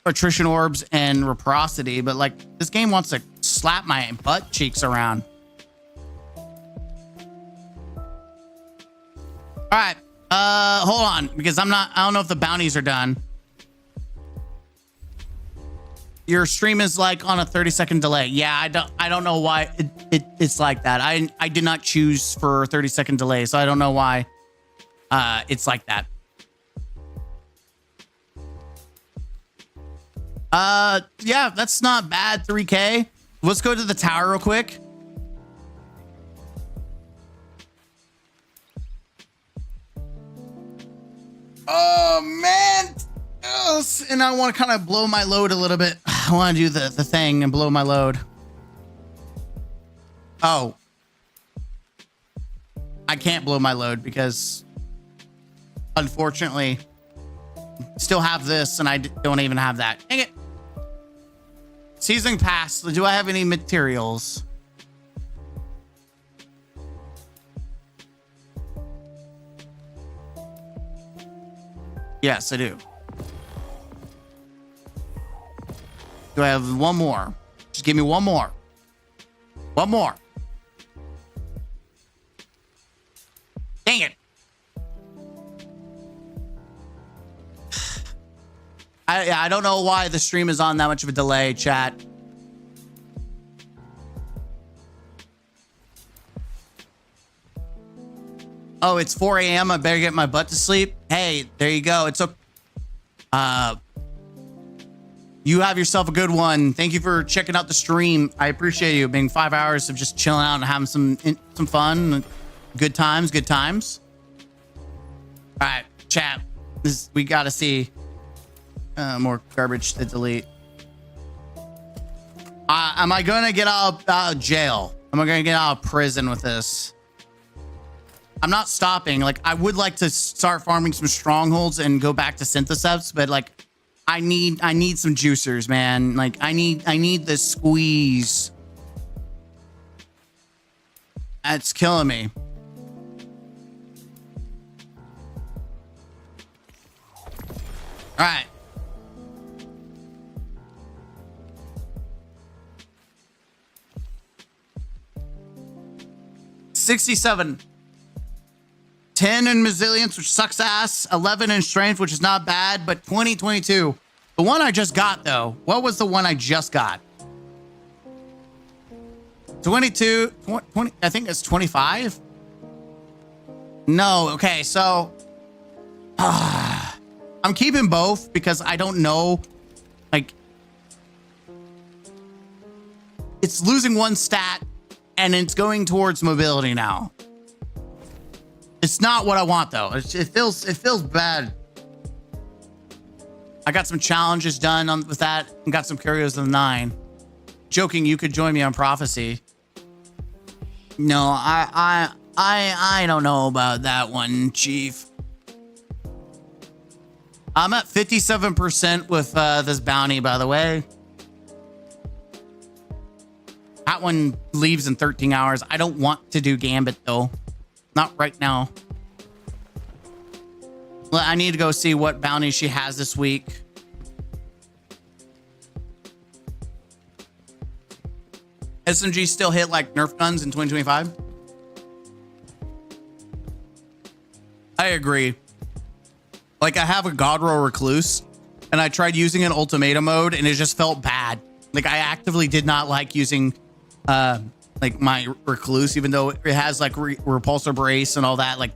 Speaker 2: attrition orbs and reciprocity, but like this game wants to slap my butt cheeks around. All right, hold on, because I don't know if the bounties are done. Your stream is like on a 30-second delay. Yeah, I don't know why it's like that. I did not choose for 30-second delay, so I don't know why it's like that. Yeah, that's not bad. 3K. Let's go to the tower real quick. Oh man. And I want to kind of blow my load a little bit. I want to do the thing and blow my load. Oh. I can't blow my load because unfortunately still have this and I don't even have that. Dang it. Season pass. Do I have any materials? Yes, I do. Do I have one more? Just give me one more. One more. Dang it. I don't know why the stream is on that much of a delay, chat. Oh, it's 4 a.m. I better get my butt to sleep. Hey, there you go. It's okay. You have yourself a good one. Thank you for checking out the stream. I appreciate you being 5 hours of just chilling out and having some fun. Good times, good times. All right, chat. We got to see more garbage to delete. Am I going to get out of jail? Am I going to get out of prison with this? I'm not stopping. Like, I would like to start farming some strongholds and go back to Syntheseps, but like, I need some juicers, man. Like, I need the squeeze. That's killing me. All right. $67. 10 in resilience, which sucks ass. 11 in strength, which is not bad, but 2022. The one I just got, though. What was the one I just got? 22, 20, I think it's 25. No, okay, so I'm keeping both because I don't know. Like, it's losing one stat and it's going towards mobility now. It's not what I want though. It feels bad. I got some challenges done with that and got some curios of the 9. Joking, you could join me on Prophecy. No, I don't know about that one, Chief. I'm at 57% with this bounty, by the way. That one leaves in 13 hours. I don't want to do Gambit though. Not right now. Well, I need to go see what bounty she has this week. SMG still hit like Nerf guns in 2025? I agree. Like, I have a Godroll Recluse and I tried using an ultimatum mode and it just felt bad. Like, I actively did not like using like my Recluse, even though it has like repulsor brace and all that, like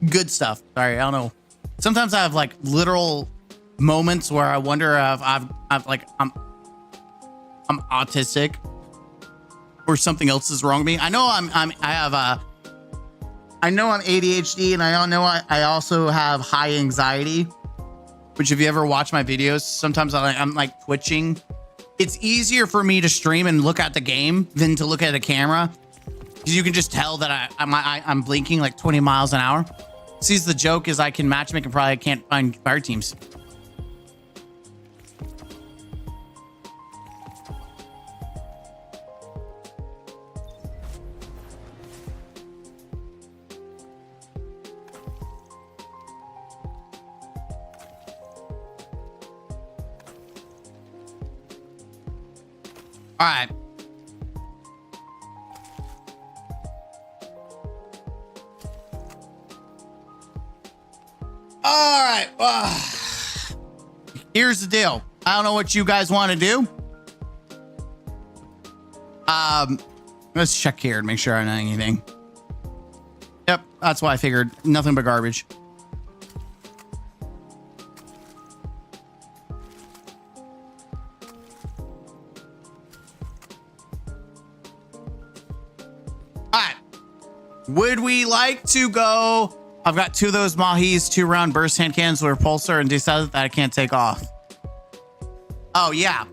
Speaker 2: good stuff. Sorry, I don't know. Sometimes I have like literal moments where I wonder if I'm autistic or something else is wrong with me. I know I know I'm ADHD, and I know I also have high anxiety, which if you ever watch my videos, sometimes I'm like twitching. It's easier for me to stream and look at the game than to look at a camera, because you can just tell that I'm blinking like 20 miles an hour. See, the joke is I can matchmake and probably can't find fire teams. All right. All right. Here's the deal. I don't know what you guys want to do. Let's check here and make sure I know anything. That's why I figured nothing but garbage. All right. Would we like to go? I've got 2 of those Mahis, 2-round burst hand cannons with repulsor, and decided that I can't take off. Oh, yeah.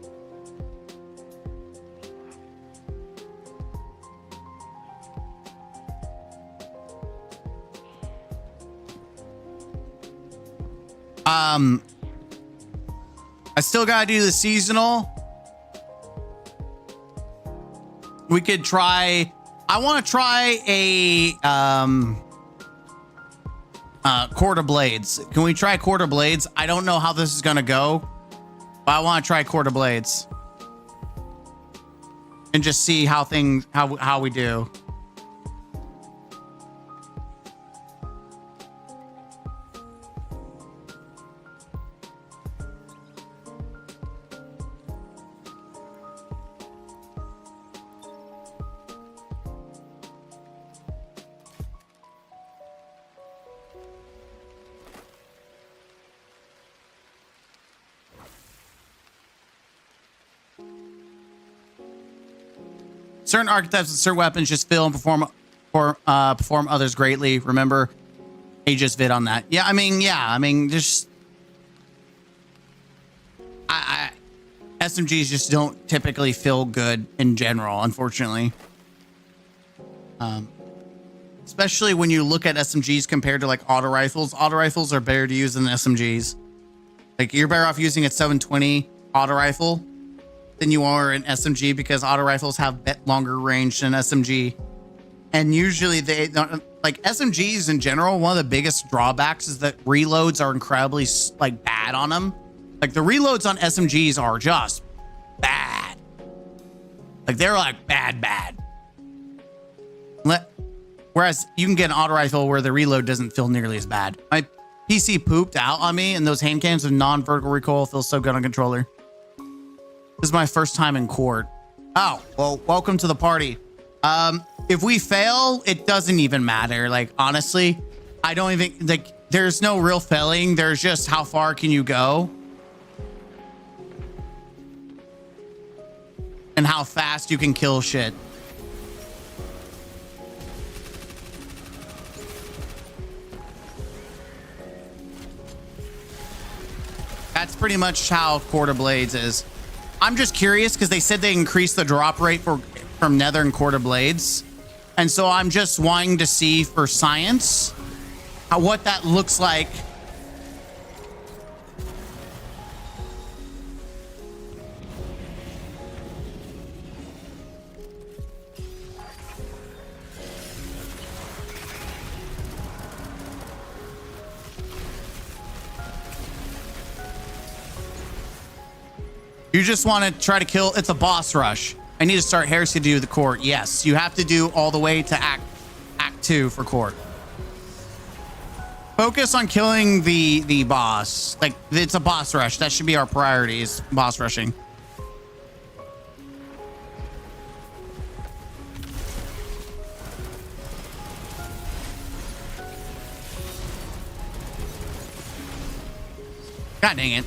Speaker 2: I still gotta do the seasonal. We could try. I want to try a quarter blades. Can we try quarter blades? I don't know how this is gonna go, but I want to try quarter blades and just see how we do. Certain archetypes and certain weapons just fill and perform others greatly. Remember, Aegis vid on that. Yeah, I mean, just SMGs just don't typically feel good in general, unfortunately. Especially when you look at SMGs compared to like auto rifles. Auto rifles are better to use than SMGs. Like you're better off using a 720 auto rifle than you are an SMG, because auto rifles have longer range than SMG. And usually they don't, like SMGs in general, one of the biggest drawbacks is that reloads are incredibly like bad on them. Like the reloads on SMGs are just bad. Like they're like bad. Whereas you can get an auto rifle where the reload doesn't feel nearly as bad. My PC pooped out on me, and those hand cannons with non-vertical recoil feel so good on controller. This is my first time in court. Oh, well, welcome to the party. If we fail, it doesn't even matter. Like, honestly, I don't even, like, there's no real failing. There's just how far can you go? And how fast you can kill shit. That's pretty much how Quarter Blades is. I'm just curious because they said they increased the drop rate from Nether and Quarter Blades. And so I'm just wanting to see for science what that looks like. You just want to try to kill. It's a boss rush. I need to start heresy to do the court. Yes, you have to do all the way to act 2 for court. Focus on killing the boss. Like, it's a boss rush. That should be our priority, is boss rushing. God dang it.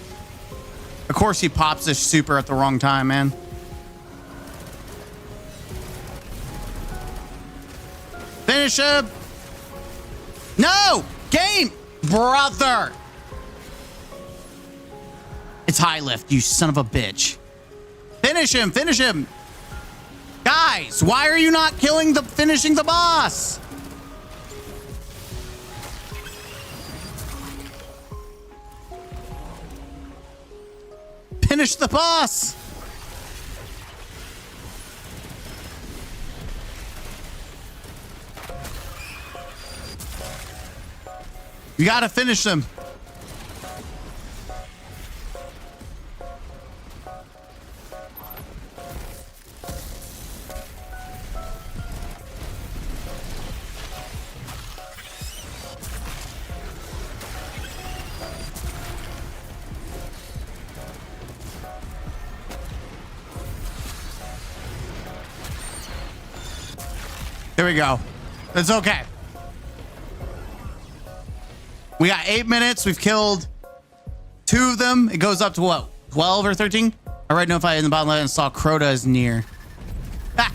Speaker 2: Of course he pops this super at the wrong time, man. Finish him. No! Game! Brother! It's high lift, you son of a bitch. Finish him! Finish him! Guys, why are you not finishing the boss? Finish the boss. You gotta finish them. Here we go. It's okay. We got 8 minutes. We've killed 2 of them. It goes up to what? 12 or 13? I read notified in the bottom left and saw Crota is near. Ah.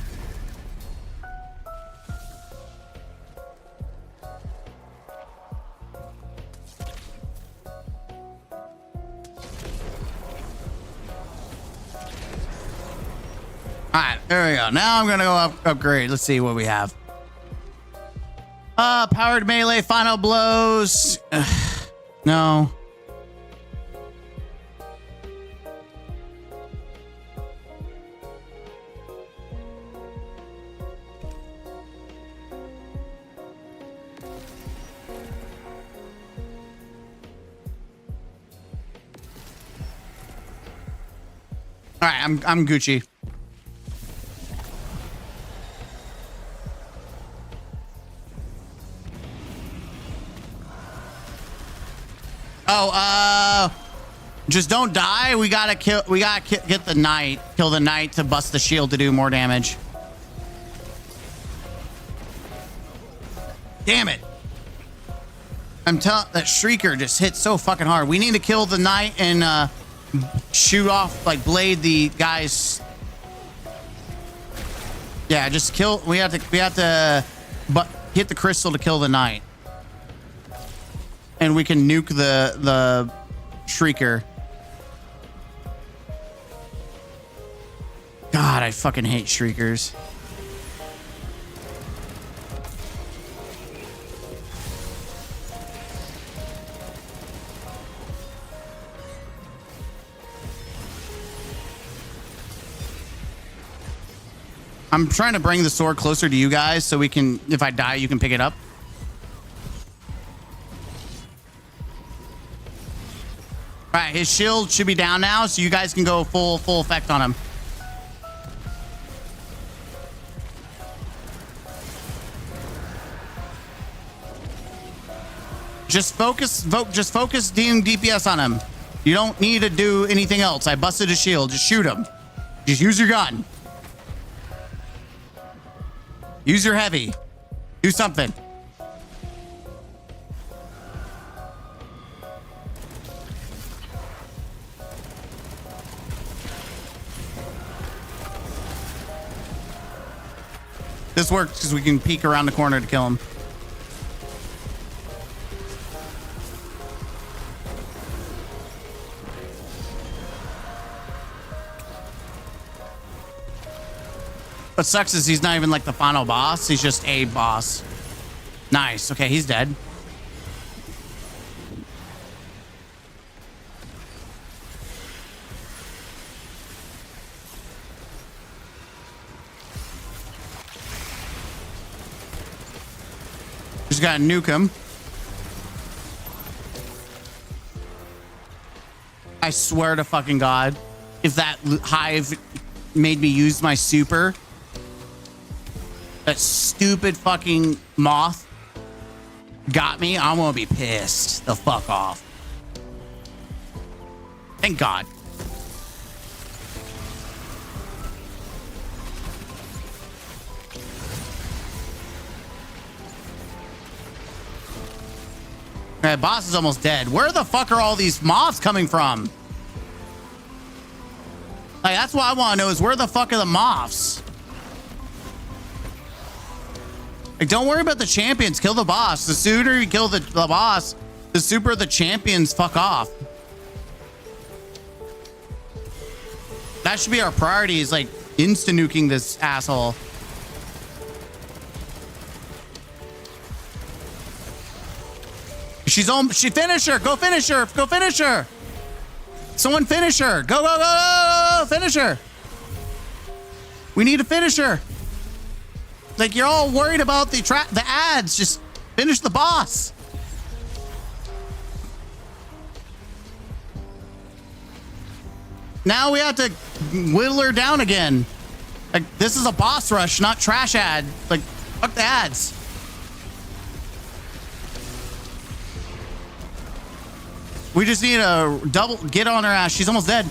Speaker 2: All right, there we go. Now I'm gonna go upgrade. Let's see what we have. Powered melee, final blows. No. All right, I'm Gucci. Oh, just don't die. We gotta get the knight. Kill the knight to bust the shield to do more damage. Damn it. I'm telling that Shrieker just hit so fucking hard. We need to kill the knight and shoot off, like, blade the guys. Yeah, just kill. We have to hit the crystal to kill the knight. And we can nuke the Shrieker. God, I fucking hate Shriekers. I'm trying to bring the sword closer to you guys so we can, if I die, you can pick it up. All right, his shield should be down now, so you guys can go full effect on him. Just focus doing DPS on him. You don't need to do anything else. I busted his shield. Just shoot him. Just use your gun. Use your heavy. Do something. This works because we can peek around the corner to kill him. What sucks is he's not even like the final boss. He's just a boss. Nice. Okay, he's dead. Just gotta nuke him. I swear to fucking God, if that hive made me use my super, that stupid fucking moth got me, I'm gonna be pissed the fuck off. Thank God. Okay, boss is almost dead. Where the fuck are all these moths coming from? Like, that's what I want to know is where the fuck are the moths? Like, don't worry about the champions. Kill the boss. The sooner you kill the boss, the super the champions fuck off. That should be our priority, is like insta-nuking this asshole. She finish her. Go finish her. Go finish her. Someone finish her. Go, go, go, go, go. Finish her. We need to finish her. Like, you're all worried about the ads. Just finish the boss. Now we have to whittle her down again. Like, this is a boss rush, not trash ad. Like, fuck the ads. We just need a double get on her ass. She's almost dead.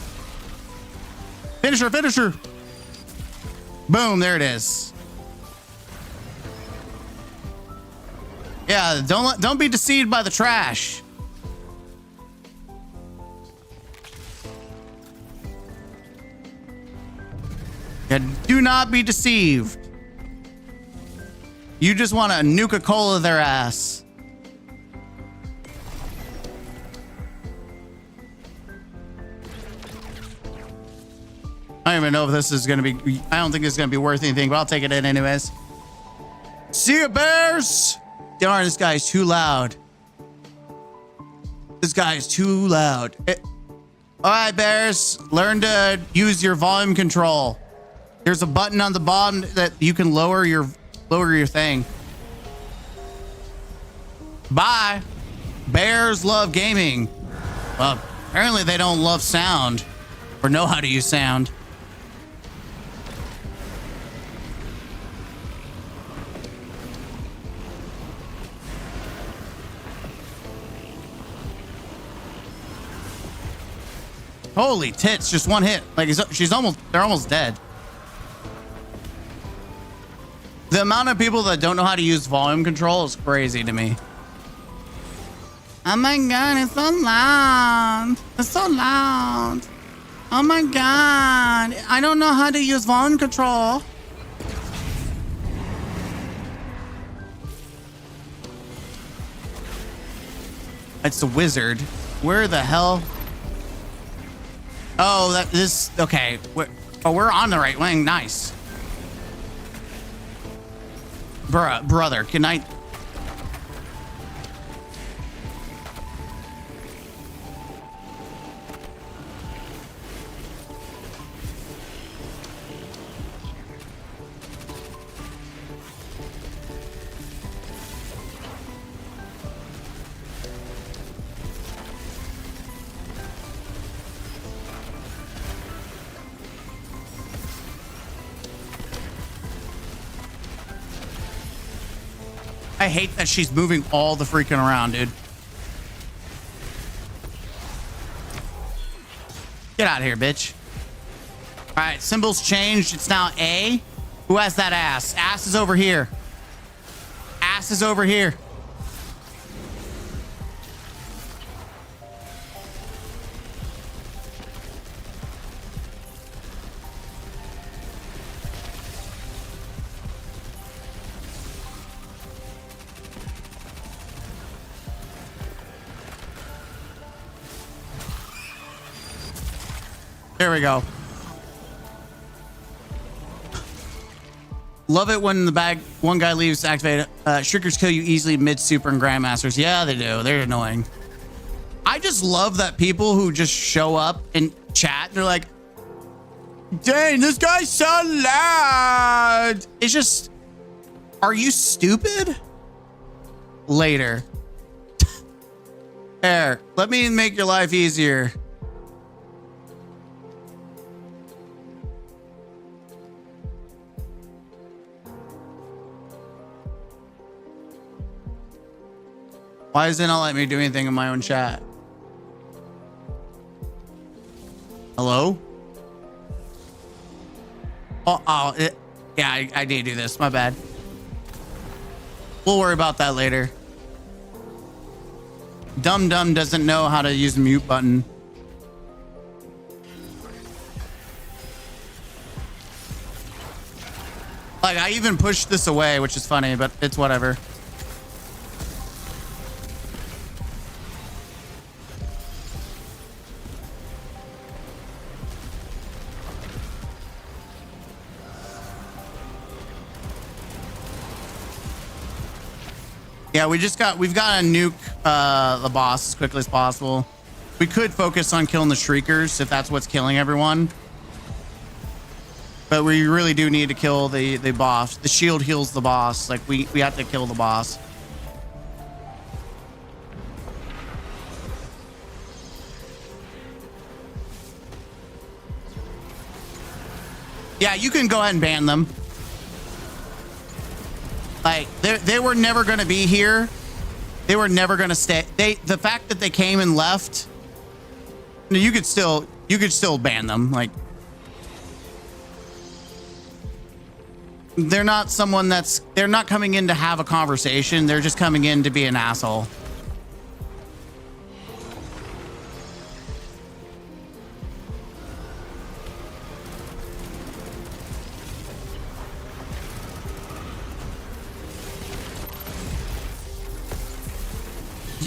Speaker 2: Finish her, finish her. Boom, there it is. Yeah, don't be deceived by the trash. Do not be deceived. You just want to Nuka-Cola their ass. I don't even know if this is going to be... I don't think it's going to be worth anything, but I'll take it in anyways. See ya, bears! Darn, this guy's too loud. This guy is too loud. All right, bears. Learn to use your volume control. There's a button on the bottom that you can lower your thing. Bye. Bears love gaming. Well, apparently they don't love sound or know how to use sound. Holy tits, just one hit. Like they're almost dead. The amount of people that don't know how to use volume control is crazy to me. Oh my God, it's so loud. It's so loud. Oh my God, I don't know how to use volume control. It's the wizard. Where the hell? Oh, okay. We're on the right wing. Nice. Brother, can I? I hate that she's moving all the freaking around, dude. Get out of here, bitch. All right, symbols changed. It's now A. Who has that ass? Ass is over here. Ass is over here. There we go. Love it when the bag one guy leaves activated. Shriekers kill you easily mid super and grandmasters. Yeah, they do. They're annoying. I just love that people who just show up and chat. They're like, dang, this guy's so loud. It's just, are you stupid? Later. There, let me make your life easier. Why does it not let me do anything in my own chat? Hello? Yeah, I need to do this. My bad. We'll worry about that later. Dum Dum doesn't know how to use the mute button. Like, I even pushed this away, which is funny, but it's whatever. Yeah, we've got to nuke the boss as quickly as possible. We could focus on killing the Shriekers if that's what's killing everyone. But we really do need to kill the boss. The shield heals the boss. Like, we have to kill the boss. Yeah, you can go ahead and ban them. Like, they were never going to be here. They were never going to stay. The fact that they came and left, you could still ban them. Like, they're not someone they're not coming in to have a conversation. They're just coming in to be an asshole.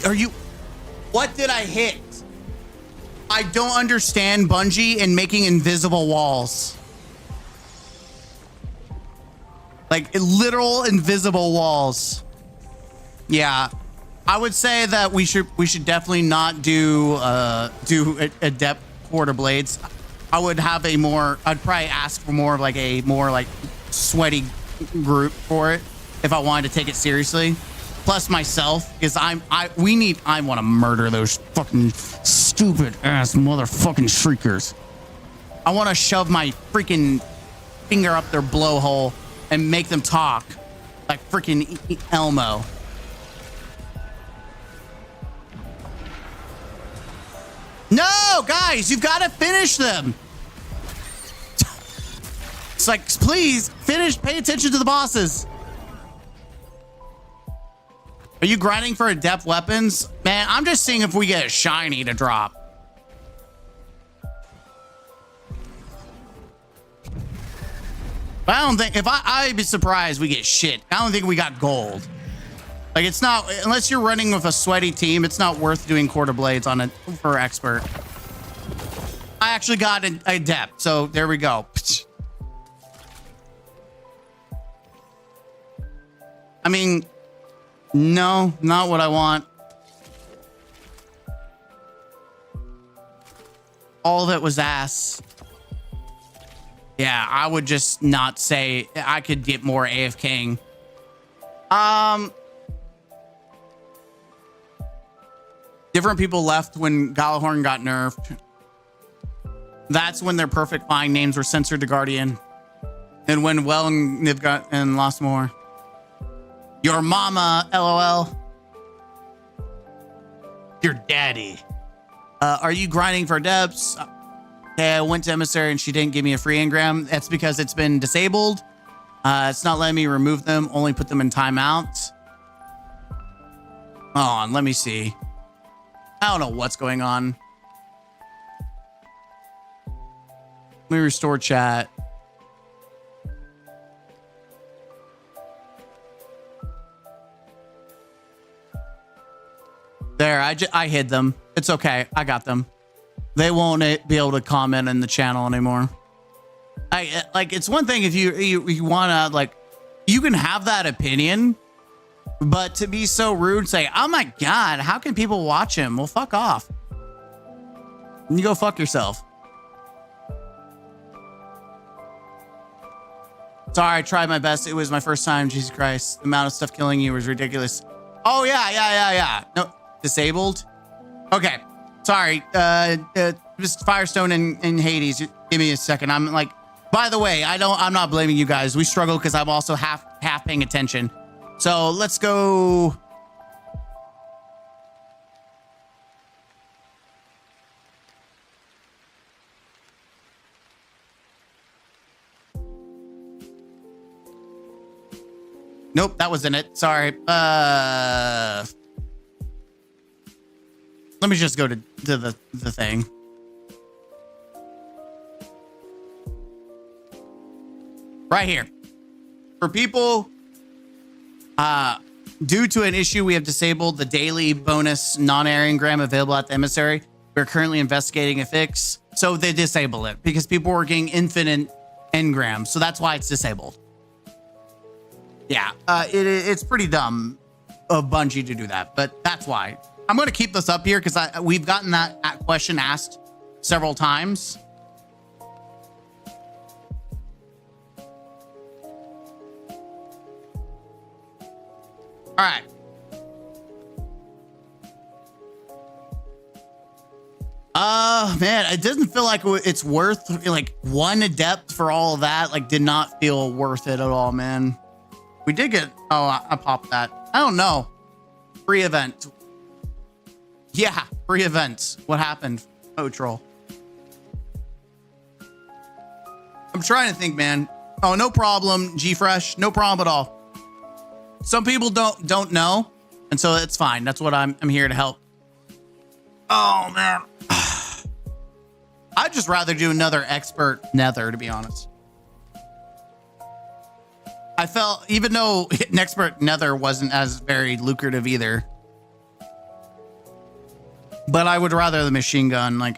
Speaker 2: Are you? What did I hit? I don't understand Bungie and making invisible walls. Like literal invisible walls. Yeah. I would say that we should definitely not do adept quarter blades. I would have a more, I'd probably ask for more of like a more like sweaty group for it if I wanted to take it seriously. Plus myself, because I want to murder those fucking stupid ass motherfucking shriekers. I want to shove my freaking finger up their blowhole and make them talk like freaking Elmo. No, guys, you've got to finish them. It's like, please finish, pay attention to the bosses. Are you grinding for adept weapons? Man, I'm just seeing if we get a shiny to drop. But I don't think, I'd be surprised we get shit. I don't think we got gold. Like, it's not, unless you're running with a sweaty team, it's not worth doing quarter blades on it for expert. I actually got an adept, so there we go. I mean, no, not what I want. All of it was ass. Yeah, I would just not say I could get more AFKing. Different people left when Galahorn got nerfed. That's when their perfect flying names were censored to Guardian. And when Well and Niv got and lost more. Your mama, LOL. Your daddy. Are you grinding for depths? Okay, I went to Emissary and she didn't give me a free engram. That's because it's been disabled. It's not letting me remove them, only put them in timeout. Hold on, let me see. I don't know what's going on. Let me restore chat. There, I hid them. It's okay. I got them. They won't be able to comment in the channel anymore. Like, it's one thing if you want to, like, you can have that opinion, but to be so rude, say, oh my God, how can people watch him? Well, fuck off. You go fuck yourself. Sorry, I tried my best. It was my first time. Jesus Christ. The amount of stuff killing you was ridiculous. Oh, yeah. No, disabled. Okay. Sorry. Just Firestone and Hades. Give me a second. I'm like, by the way, I'm not blaming you guys. We struggle because I'm also half paying attention. So let's go. Nope, that wasn't it. Sorry. Let me just go to the thing. Right here. For people, due to an issue, we have disabled the daily bonus non-Enagrm available at the Emissary. We're currently investigating a fix. So they disable it because people were getting infinite engrams. So that's why it's disabled. Yeah, it's pretty dumb of Bungie to do that, but that's why. I'm going to keep this up here because we've gotten that question asked several times. All right. Man, it doesn't feel like it's worth, like, one adept for all of that. Like, did not feel worth it at all, man. We did get, oh, I popped that. I don't know. Free event. Yeah, free events. What happened? Oh, troll. I'm trying to think, man. Oh, no problem, G-Fresh. No problem at all. Some people don't know, and so it's fine. That's what I'm here to help. Oh, man. I'd just rather do another expert nether, to be honest. I felt, even though an expert nether wasn't as very lucrative either. but I would rather the machine gun. Like,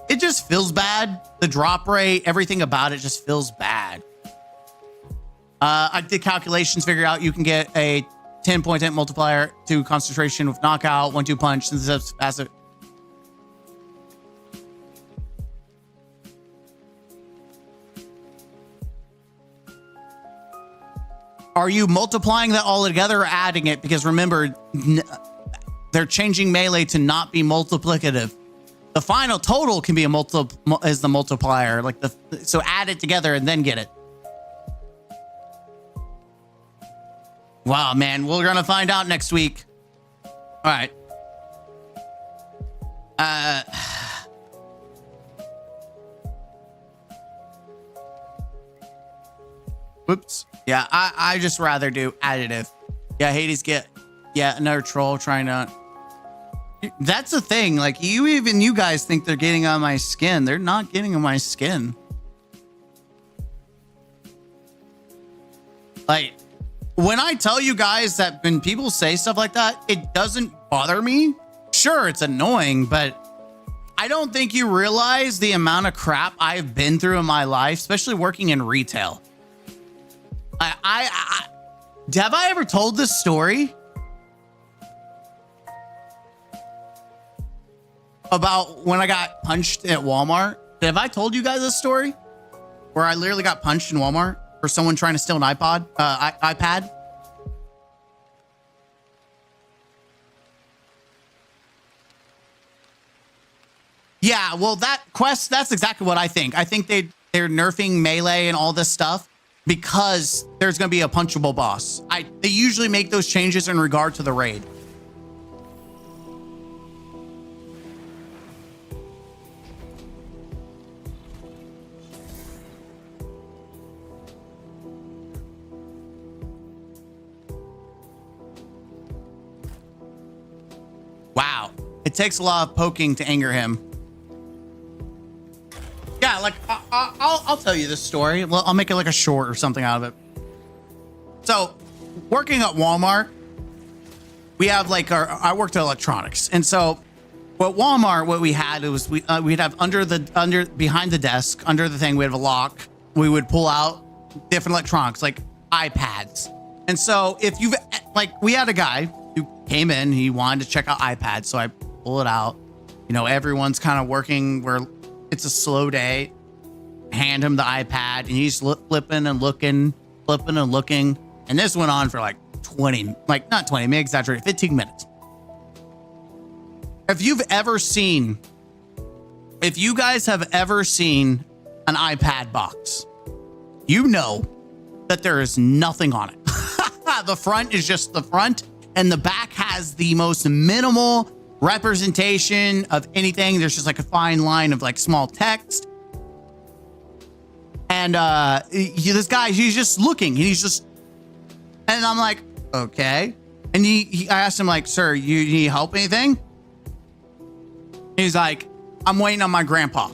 Speaker 2: it just feels bad. The drop rate, everything about it just feels bad. I did calculations, figure out you can get a 10-point multiplier to concentration with knockout, 1-2 punch, since it's passive. Are you multiplying that all together or adding it? Because remember, they're changing melee to not be multiplicative. The final total can be a is the multiplier. Like so add it together and then get it. Wow, man, we're gonna find out next week. All right. Whoops. Yeah, I just rather do additive. Yeah, Hades get another troll trying to. That's the thing. Like you guys think they're getting on my skin. They're not getting on my skin. Like when I tell you guys that when people say stuff like that, it doesn't bother me. Sure, it's annoying, but I don't think you realize the amount of crap I've been through in my life, especially working in retail. Have I ever told this story about when I got punched at Walmart? Have I told you guys this story where I literally got punched in Walmart for someone trying to steal an iPad? Yeah, well, that's exactly what I think. I think they're nerfing melee and all this stuff because there's going to be a punchable boss. They usually make those changes in regard to the raid. Wow. It takes a lot of poking to anger him. Yeah, like I'll tell you this story. Well, I'll make it like a short or something out of it. So, working at Walmart, we have like I worked at electronics, and so at Walmart, what we had was we'd have behind the desk under the thing we have a lock. We would pull out different electronics like iPads, and so if you've we had a guy who came in, he wanted to check out iPads, so I pull it out. You know, everyone's kind of working where it's a slow day. Hand him the iPad, and he's flipping and looking. And this went on for like 20, like not 20, maybe exaggerate, 15 minutes. If you guys have ever seen an iPad box, you know that there is nothing on it. The front is just the front, and the back has the most minimal representation of anything. There's just like a fine line of like small text. And this guy, he's just looking, and I'm like, okay. And I asked him like, sir, you need help anything? He's like, I'm waiting on my grandpa.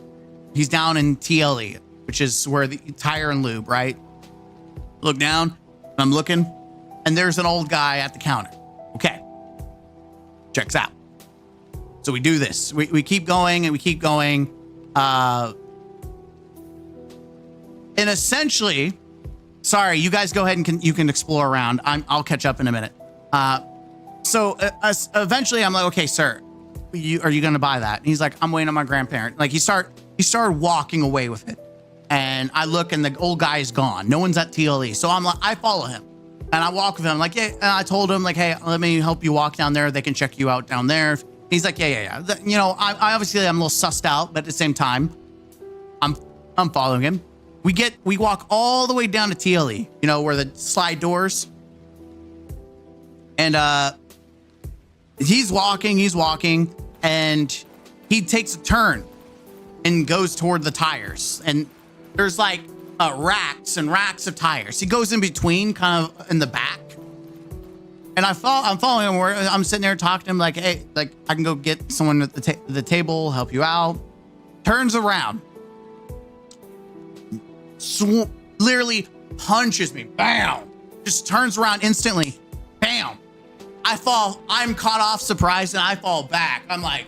Speaker 2: He's down in TLE, which is where the tire and lube, right? Look down, I'm looking, and there's an old guy at the counter. Okay, checks out. So we do this. We keep going and we keep going. And essentially, sorry, you guys go ahead and you can explore around. I'll catch up in a minute. So eventually I'm like, okay, sir, are you going to buy that? And he's like, I'm waiting on my grandparent. Like he started walking away with it. And I look and the old guy is gone. No one's at TLE. So I'm like, I follow him and I walk with him. I'm like, yeah. And I told him like, hey, let me help you walk down there. They can check you out down there. He's like, yeah. You know, I obviously I'm a little sussed out, but at the same time, I'm following him. We walk all the way down to TLE, you know, where the slide doors. And he's walking, and he takes a turn and goes toward the tires. And there's like racks and racks of tires. He goes in between, kind of in the back. And I'm following him where I'm sitting there talking to him like, hey, like I can go get someone at the table, help you out. Turns around. Literally punches me. Bam. Just turns around instantly. Bam. I fall. I'm caught off surprise and I fall back. I'm like,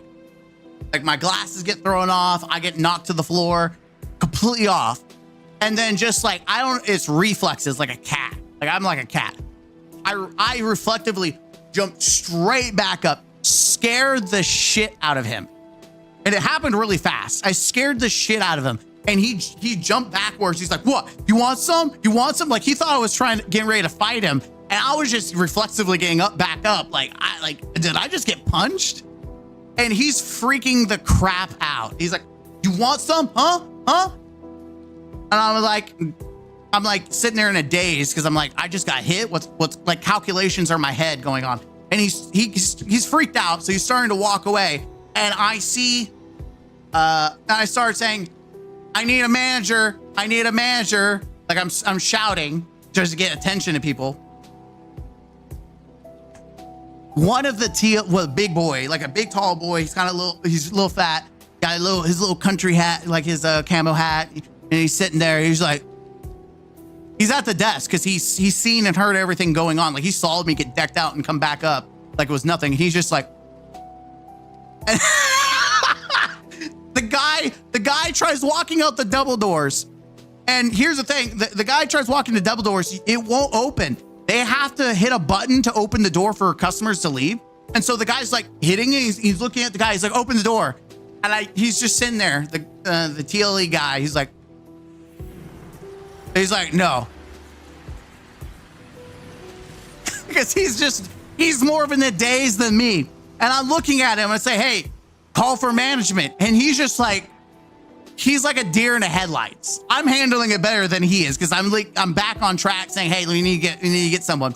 Speaker 2: Like my glasses get thrown off. I get knocked to the floor, completely off. And then just like, it's reflexes like a cat. Like I'm like a cat. I reflectively jumped straight back up, scared the shit out of him. And it happened really fast. I scared the shit out of him. And he jumped backwards. He's like, what? You want some? You want some? Like he thought I was getting ready to fight him. And I was just reflexively getting back up. Did I just get punched? And he's freaking the crap out. He's like, you want some? Huh? And I'm like sitting there in a daze because I'm like, I just got hit. What's like calculations are in my head going on. And he's freaked out. So he's starting to walk away. And I see, and I started saying, I need a manager. I need a manager. Like I'm shouting just to get attention to people. One of the big boy, like a big tall boy. He's kind of he's a little fat. Got his little country hat, like his camo hat. And he's sitting there. He's like, he's at the desk because he's seen and heard everything going on. Like he saw me get decked out and come back up like it was nothing. He's just like, the guy tries walking out the double doors. And here's the thing, the guy tries walking the double doors. It won't open. They have to hit a button to open the door for customers to leave. And so the guy's like hitting it. He's looking at the guy. He's like, open the door. And he's just sitting there. The TLE guy, he's like, no. Because he's more of in a daze than me. And I'm looking at him and I say, hey, call for management. And he's just like, he's like a deer in the headlights. I'm handling it better than he is because I'm back on track saying, hey, we need to get someone.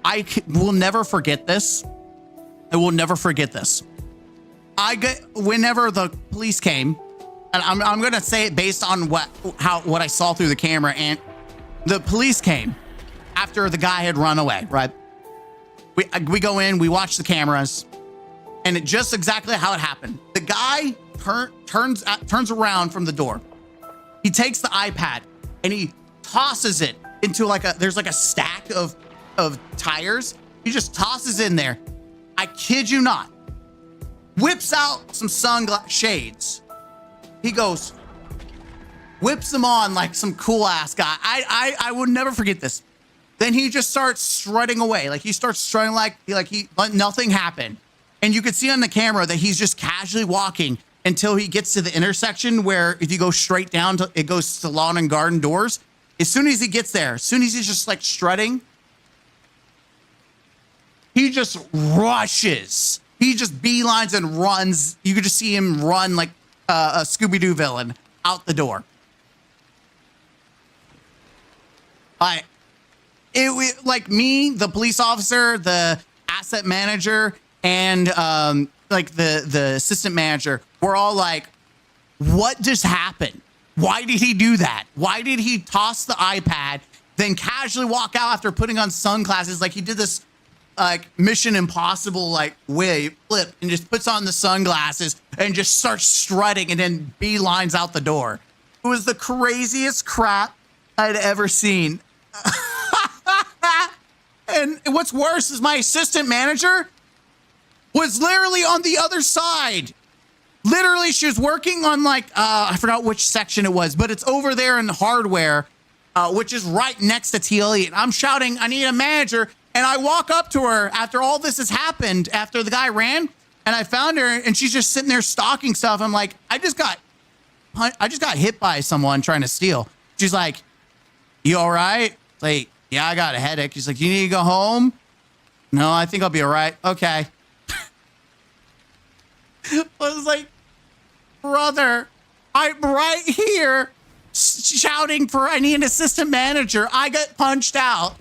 Speaker 2: I will never forget this. I will never forget this. Whenever the police came, and I'm gonna say it based on what I saw through the camera, and the police came after the guy had run away, right? We go in, we watch the cameras, and it just exactly how it happened. The guy turns around from the door. He takes the iPad and he tosses it into there's like a stack of tires. He just tosses in there. I kid you not. Whips out some sunglass shades. He goes, whips them on like some cool ass guy. I would never forget this. Then he just starts strutting away. Like he starts strutting like nothing happened. And you could see on the camera that he's just casually walking until he gets to the intersection where if you go straight down, it goes to lawn and garden doors. As soon as he gets there, as soon as he's just like strutting, he just rushes. He just beelines and runs. You could just see him run like a Scooby-Doo villain out the door. Like me, the police officer, the asset manager, and like the assistant manager, we're all like, what just happened? Why did he do that? Why did he toss the iPad, then casually walk out after putting on sunglasses? Like he did this like Mission Impossible like flip and just puts on the sunglasses and just starts strutting and then beelines out the door. It was the craziest crap I'd ever seen. And what's worse is my assistant manager was literally on the other side. Literally, she was working on like, I forgot which section it was, but it's over there in hardware, which is right next to TLE. And I'm shouting, I need a manager. And I walk up to her after all this has happened, after the guy ran, and I found her and she's just sitting there stalking stuff. I'm like, I just got hit by someone trying to steal. She's like, you all right? Like, yeah, I got a headache. She's like, you need to go home? No, I think I'll be all right. Okay. I was like, brother, I'm right here shouting for, I need an assistant manager. I got punched out.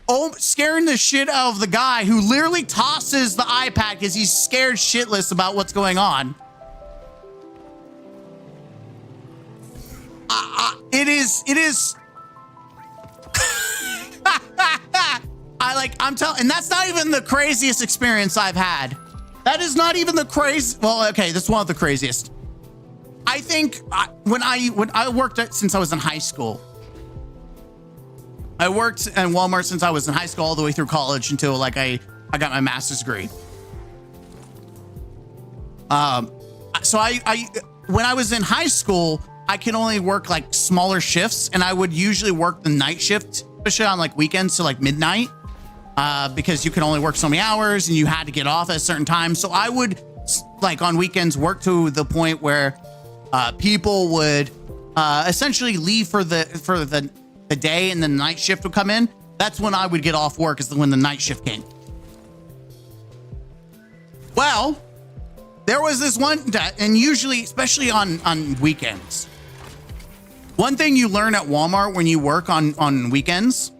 Speaker 2: Oh, scaring the shit out of the guy who literally tosses the iPad because he's scared shitless about what's going on. It is. I'm telling, and that's not even the craziest experience I've had. That is not even the crazy. Well, okay, that's one of the craziest. I think when I worked since I was in high school. I worked in Walmart since I was in high school all the way through college until like I got my master's degree. So when I was in high school, I could only work like smaller shifts, and I would usually work the night shift, especially on like weekends to like midnight, because you could only work so many hours and you had to get off at a certain time. So I would like on weekends work to the point where people would essentially leave for the day, and the night shift would come in. That's when I would get off work, is when the night shift came. Well, there was this one, and usually, especially on weekends, one thing you learn at Walmart when you work on weekends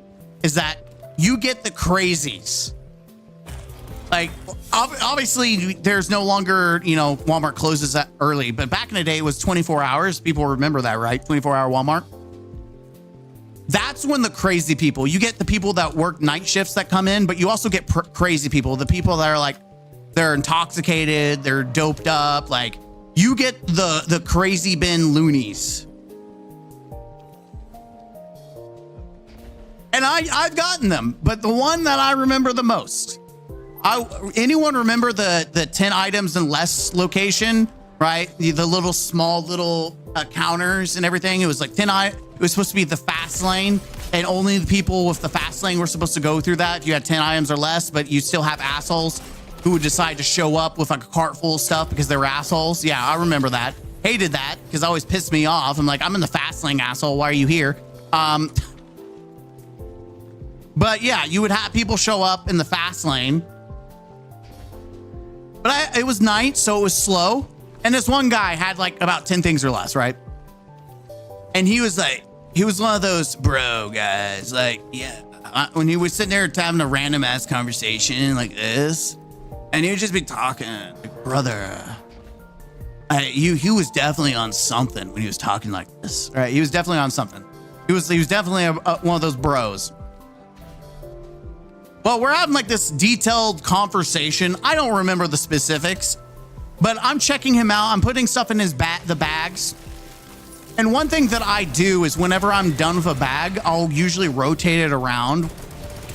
Speaker 2: is that you get the crazies. Like, obviously, there's no longer, Walmart closes that early, but back in the day, it was 24 hours. People remember that, right? 24-hour Walmart. That's when the crazy people, you get the people that work night shifts that come in, but you also get crazy people, the people that are like, they're intoxicated, they're doped up. Like, you get the crazy bin loonies. And I've gotten them, but the one that I remember the most, anyone remember the 10 items and less location, right? The little small counters and everything. It was like 10 items. It was supposed to be the fast lane, and only the people with the fast lane were supposed to go through that if you had 10 items or less, but you still have assholes who would decide to show up with like a cart full of stuff because they were assholes. Yeah, I remember that. Hated that because it always pissed me off. I'm like, I'm in the fast lane, asshole. Why are you here? But yeah, you would have people show up in the fast lane. But it was night, so it was slow. And this one guy had like about 10 things or less, right? And he was one of those bro guys. Like, yeah, when he was sitting there having a random ass conversation like this, and he would just be talking, like, brother, he was definitely on something when he was talking like this, right? He was definitely on something. He was definitely one of those bros. Well, we're having like this detailed conversation. I don't remember the specifics, but I'm checking him out. I'm putting stuff in his the bags. And one thing that I do is whenever I'm done with a bag, I'll usually rotate it around.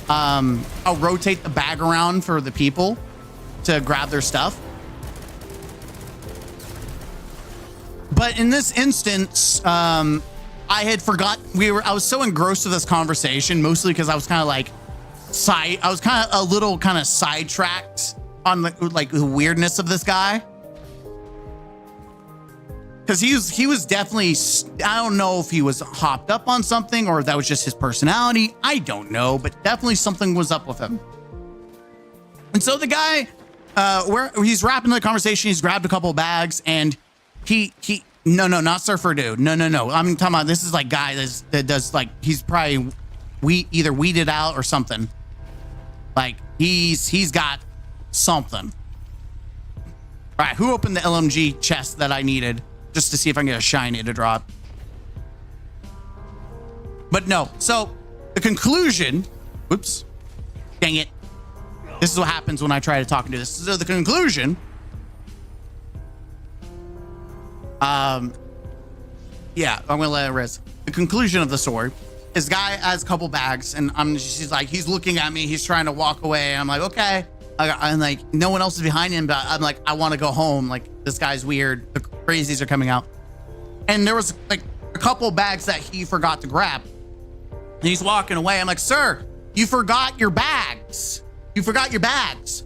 Speaker 2: I'll rotate the bag around for the people to grab their stuff. But in this instance, I had forgot I was so engrossed with this conversation, mostly because I was kind of like I was kind of a little kind of sidetracked on the weirdness of this guy. Because he was definitely, I don't know if he was hopped up on something or if that was just his personality. I don't know, but definitely something was up with him. And so the guy, where he's wrapping the conversation, he's grabbed a couple of bags, and no, not Surfer Dude. No. I'm talking about, this is like guy that does like, he's probably either weeded out or something. Like he's got something. All right, who opened the LMG chest that I needed just to see if I can get a shiny to drop? But no, so the conclusion, whoops, dang it. This is what happens when I try to talk into this. So the conclusion, yeah, I'm gonna let it rest. The conclusion of the story is guy has a couple bags, and she's like, he's looking at me, he's trying to walk away. I'm like, okay. I'm like, no one else is behind him, but I'm like, I want to go home. Like, this guy's weird. The crazies are coming out. And there was like a couple bags that he forgot to grab. And he's walking away. I'm like, sir, you forgot your bags. You forgot your bags.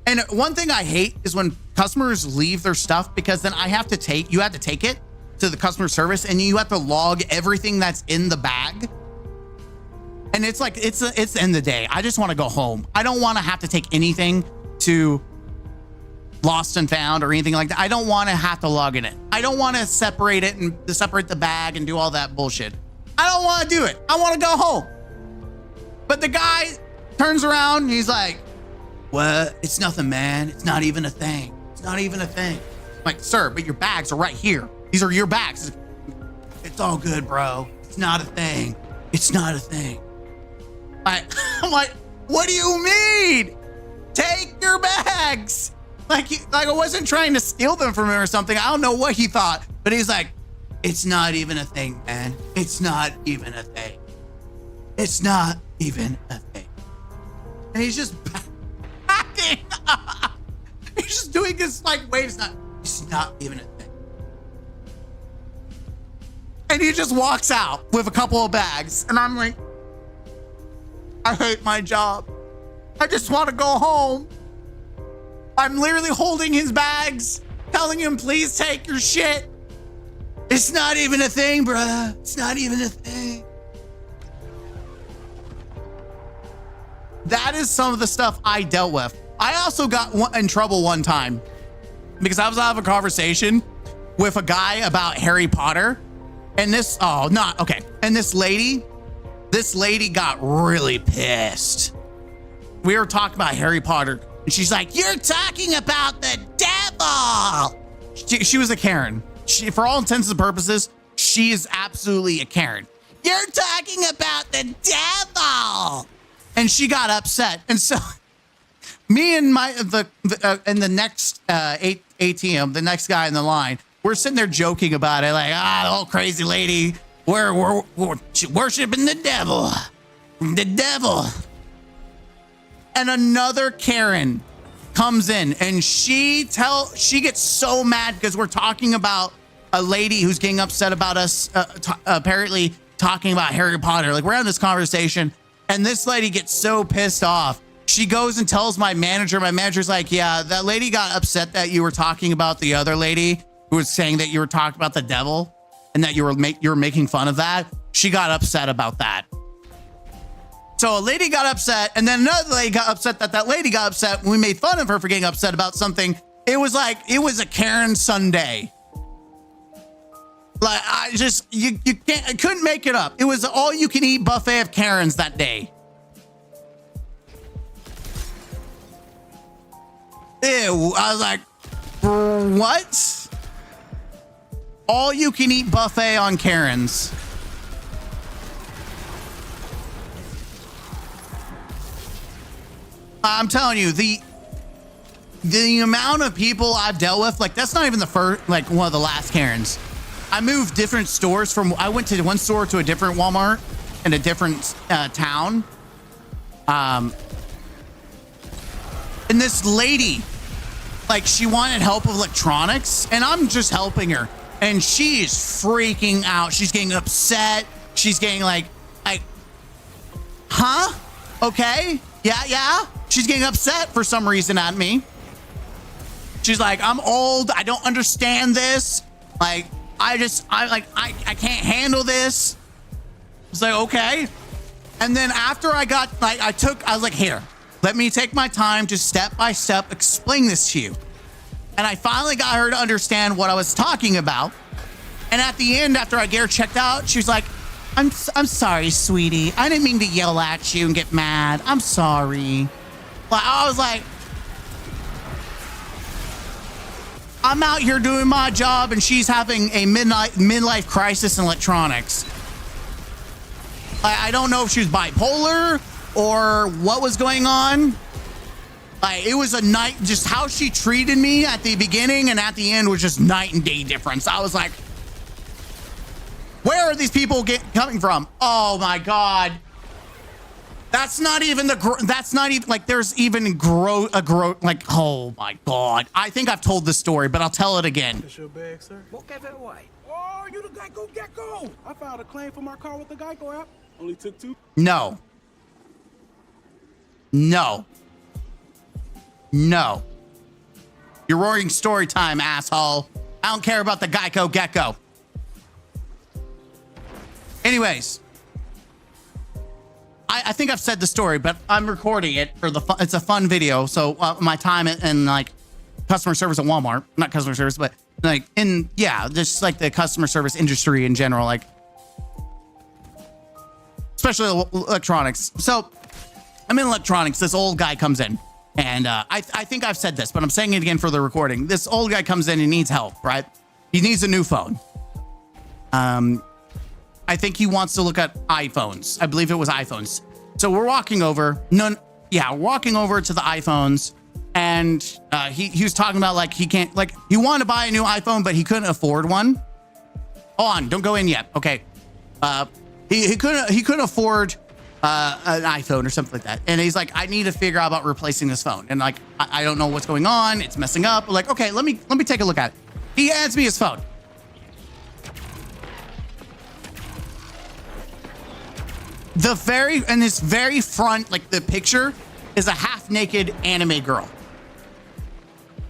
Speaker 2: And one thing I hate is when customers leave their stuff, because then you have to take it to the customer service and you have to log everything that's in the bag. And it's like, it's the end of the day. I just want to go home. I don't want to have to take anything to Lost and Found or anything like that. I don't want to have to log in it. I don't want to separate it and separate the bag and do all that bullshit. I don't want to do it. I want to go home. But the guy turns around and he's like, what? It's nothing, man. It's not even a thing. It's not even a thing. I'm like, sir, but your bags are right here. These are your bags. It's all good, bro. It's not a thing. It's not a thing. I'm like, what do you mean? Take your bags. Like I wasn't trying to steal them from him or something. I don't know what he thought, but he's like, it's not even a thing, man. It's not even a thing. It's not even a thing. And he's just backing up. He's just doing this like, wait, it's not even a thing. And he just walks out with a couple of bags. And I'm like, I hate my job. I just want to go home. I'm literally holding his bags, telling him, please take your shit. It's not even a thing, bruh. It's not even a thing. That is some of the stuff I dealt with. I also got in trouble one time because I was having a conversation with a guy about Harry Potter. And this, and this lady got really pissed. We were talking about Harry Potter and she's like, you're talking about the devil. She was a Karen. For all intents and purposes, she is absolutely a Karen. You're talking about the devil. And she got upset. And so me and the next ATM, the next guy in the line, we're sitting there joking about it. Like, the old crazy lady, we're worshiping the devil. The devil. And another Karen comes in and she gets so mad because we're talking about a lady who's getting upset about us apparently talking about Harry Potter. Like, we're having this conversation and this lady gets so pissed off. She goes and tells my manager. My manager's like, yeah, that lady got upset that you were talking about the other lady who was saying that you were talking about the devil and that you were making fun of that. She got upset about that. So a lady got upset and then another lady got upset that lady got upset. We made fun of her for getting upset about something. It was a Karen Sunday. Like, I couldn't make it up. It was all you can eat buffet of Karens that day. Ew, I was like, what? All you can eat buffet on Karens. I'm telling you, the amount of people I've dealt with, like, that's not even the first, like, one of the last Karens. I moved different stores I went to one store to a different Walmart in a different town. And this lady, like, she wanted help with electronics and I'm just helping her. And she is freaking out. She's getting upset. She's getting like, huh? Okay. Yeah. She's getting upset for some reason at me. She's like, I'm old. I don't understand this. Like, I can't handle this. It's like, okay. And then after I was like, here, let me take my time to step by step explain this to you. And I finally got her to understand what I was talking about. And at the end, after I get her checked out, she was like, I'm sorry, sweetie. I didn't mean to yell at you and get mad. I'm sorry. Like, I was like, I'm out here doing my job and she's having a midlife crisis in electronics. I don't know if she was bipolar or what was going on. Like, it was a night, just how she treated me at the beginning and at the end was just night and day difference. I was like, where are these people coming from? Oh my God. That's not even like, there's even like, oh my God. I think I've told this story, but I'll tell it again.
Speaker 8: That's your bag, sir? Oh, you the Geico Gecko. I filed a claim for my car with the Geico app. Only took 2.
Speaker 2: No. You're roaring story time, asshole. I don't care about the Geico Gecko. Anyways, I think I've said the story, but I'm recording it for it's a fun video. So my time in like customer service at Walmart, not customer service, but like just like the customer service industry in general, like especially electronics. So I'm in electronics. This old guy comes in and I think I've said this, but I'm saying it again for the recording. This old guy comes in and needs help, right? He needs a new phone. I think he wants to look at iPhones. I believe it was iPhones. So we're walking over. Walking over to the iPhones, and he was talking about like he can't, like, he wanted to buy a new iPhone, but he couldn't afford one. Hold on, don't go in yet. Okay. He couldn't afford an iPhone or something like that. And he's like, I need to figure out about replacing this phone. And like, I don't know what's going on. It's messing up. We're like, okay, let me take a look at it. He hands me his phone. In this very front, like the picture is a half naked anime girl.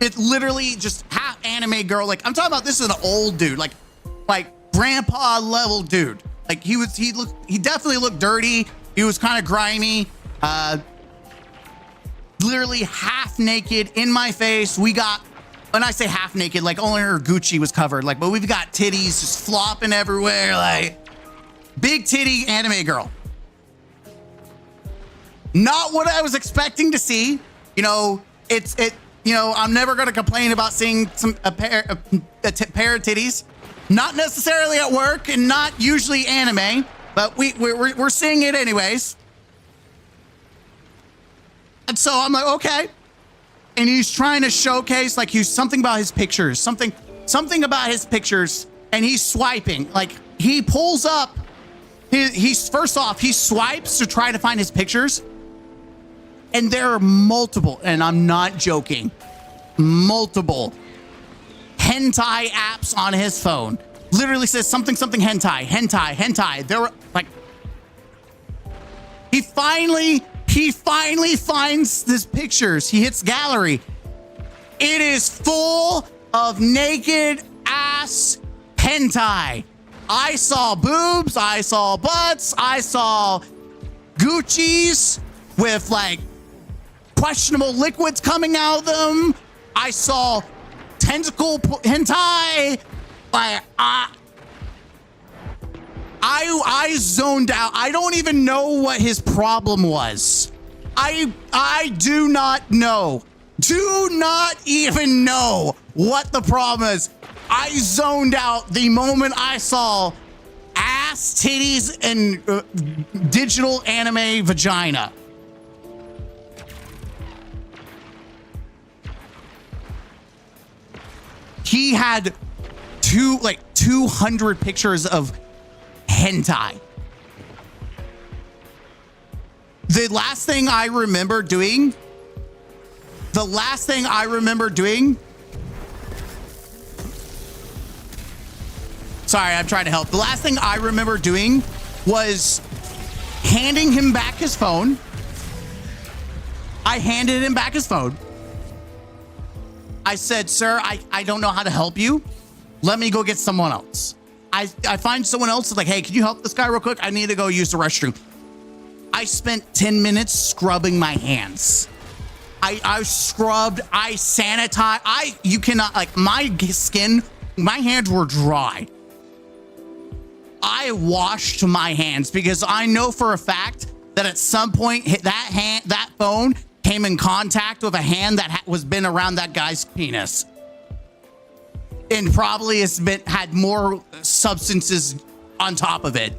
Speaker 2: It's literally just half anime girl. Like I'm talking about, this is an old dude, like grandpa level dude. Like he definitely looked dirty. He was kind of grimy. Literally half naked in my face. We got, when I say half naked, like only her Gucci was covered. Like, but we've got titties just flopping everywhere. Like big titty anime girl. Not what I was expecting to see. You know, you know, I'm never going to complain about seeing a pair of titties. Not necessarily at work and not usually anime, but we're seeing it anyways. And so I'm like, okay. And he's trying to showcase like something about his pictures, something about his pictures, and he's swiping. Like he pulls up, he's first off, he swipes to try to find his pictures. And there are multiple, and I'm not joking, multiple hentai apps on his phone. Literally says something hentai. There were like, he finally finds his pictures. He hits gallery. It is full of naked ass hentai. I saw boobs, I saw butts, I saw Gucci's with like questionable liquids coming out of them. I saw tentacle hentai. Like I zoned out. I don't even know what his problem was. I do not know. Do not even know what the problem is. I zoned out the moment I saw ass, titties, and digital anime vagina. He had 200 pictures of hentai. The last thing I remember doing, sorry, I'm trying to help. The last thing I remember doing was handing him back his phone. I handed him back his phone. I said, sir, I don't know how to help you. Let me go get someone else. I find someone else like, hey, can you help this guy real quick? I need to go use the restroom. I spent 10 minutes scrubbing my hands. I scrubbed, I sanitized. You cannot, like my skin, my hands were dry. I washed my hands because I know for a fact that at some point that phone came in contact with a hand that was been around that guy's penis, and probably had more substances on top of it.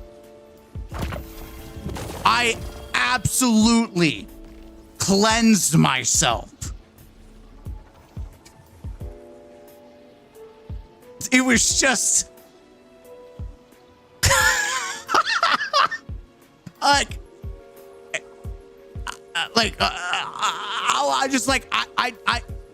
Speaker 2: I absolutely cleansed myself. It was just I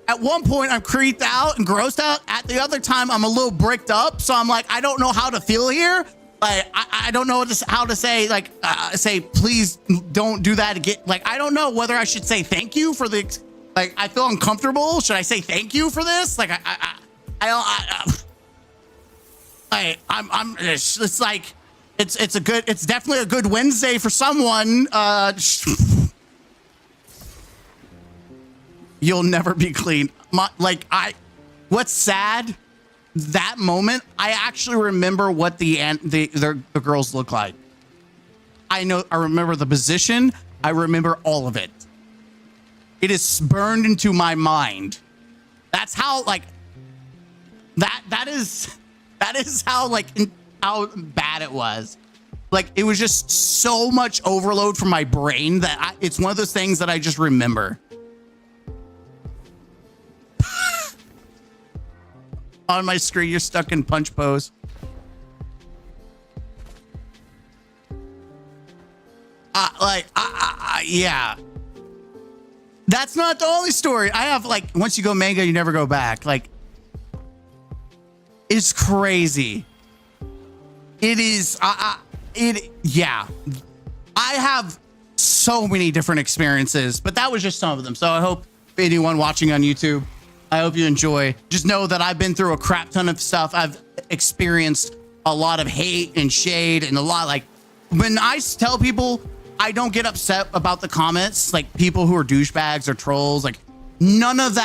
Speaker 2: at one point I'm creeped out and grossed out. At the other time I'm a little bricked up, so I'm like, I don't know how to feel here. Like I don't know how to say, like say please don't do that again. Like I don't know whether I should say thank you for the, like I feel uncomfortable. Should I say thank you for this? Like it's like it's definitely a good Wednesday for someone. You'll never be clean. What's sad, that moment, I actually remember what the girls look like. I remember the position. I remember all of it. It is burned into my mind. That's how that is how bad it was. Like it was just so much overload from my brain that it's one of those things that I just remember. On my screen, you're stuck in punch pose. yeah. That's not the only story. I have like, once you go manga, you never go back. Like, it's crazy. It is, yeah. I have so many different experiences, but that was just some of them. So I hope anyone watching on YouTube, I hope you enjoy. Just know that I've been through a crap ton of stuff. I've experienced a lot of hate and shade and a lot, like, when I tell people I don't get upset about the comments, like people who are douchebags or trolls, like none of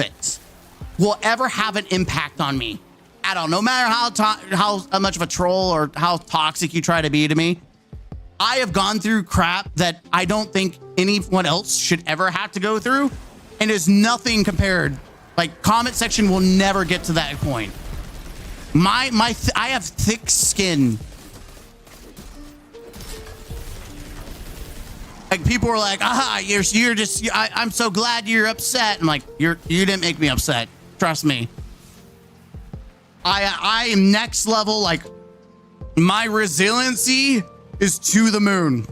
Speaker 2: it will ever have an impact on me at all. No matter how much of a troll or how toxic you try to be to me, I have gone through crap that I don't think anyone else should ever have to go through, and is nothing compared. Like, comment section will never get to that point. I have thick skin. Like, people are like, you're just, I'm so glad you're upset. I'm like, you didn't make me upset. Trust me. I am next level. Like, my resiliency is to the moon.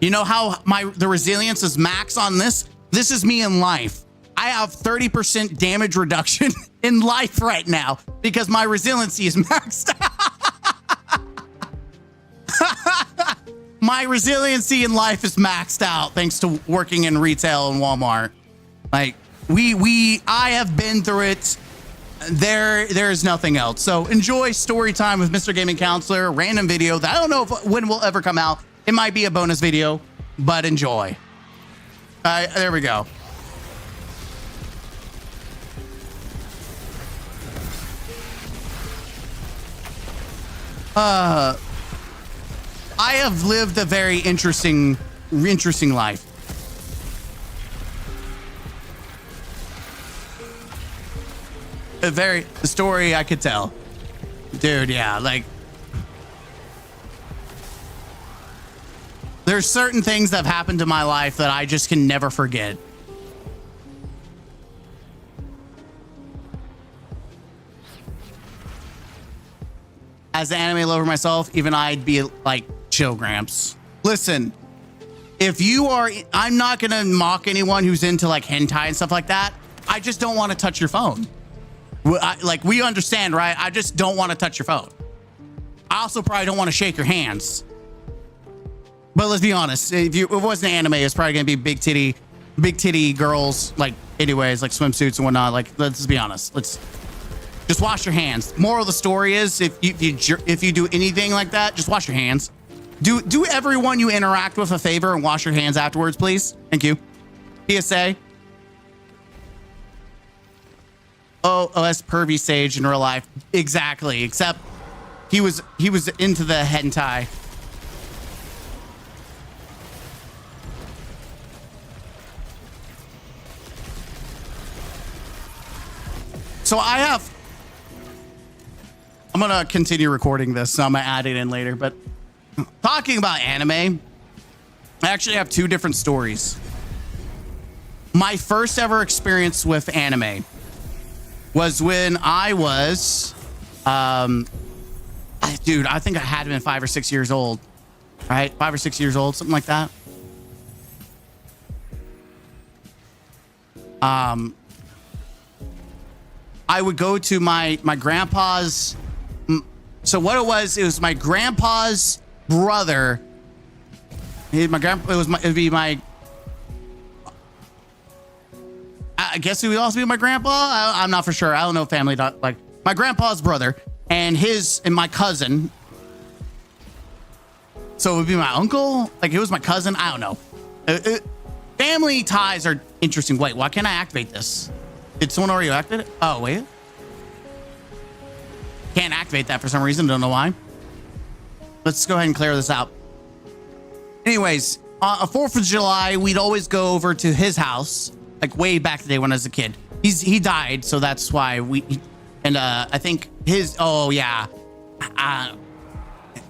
Speaker 2: You know how the resilience is max on this? This is me in life. I have 30% damage reduction in life right now because my resiliency is maxed out. My resiliency in life is maxed out thanks to working in retail and Walmart. Like, I have been through it. There is nothing else. So enjoy story time with Mr. Gaming Counselor, a random video that I don't know when will ever come out. It might be a bonus video, but enjoy. There we go. I have lived a very interesting life. The story I could tell. Dude, yeah, like, there's certain things that have happened to my life that I just can never forget. As an anime lover myself, even I'd be like, chill, Gramps. Listen, if you are, I'm not gonna mock anyone who's into like hentai and stuff like that. I just don't want to touch your phone. Like, we understand, right? I just don't want to touch your phone. I also probably don't want to shake your hands. But let's be honest, if it wasn't anime, it's probably gonna be big titty girls, like, anyways, like swimsuits and whatnot. Like, let's be honest. Let's just wash your hands. Moral of the story is, if you do anything like that, just wash your hands. Do everyone you interact with a favor and wash your hands afterwards, please. Thank you. PSA. Oh, that's pervy Sage in real life. Exactly. Except he was into the hentai. So I'm gonna continue recording this, so I'm gonna add it in later, but talking about anime, I actually have two different stories. My first ever experience with anime was when I was, dude, I think I had been 5 or 6 years old, right? 5 or 6 years old, something like that. I would go to my grandpa's. So what it was my grandpa's brother. It'd be my. I guess it would also be my grandpa. I'm not for sure. I don't know family. Like, my grandpa's brother and my cousin. So it would be my uncle. Like, it was my cousin. I don't know. Family ties are interesting. Wait, why can't I activate this? Did someone already activate it? Oh, wait. Can't activate that for some reason. Don't know why. Let's go ahead and clear this out. Anyways, on 4th of July, we'd always go over to his house, like way back the day when I was a kid. He died, so that's why I think his,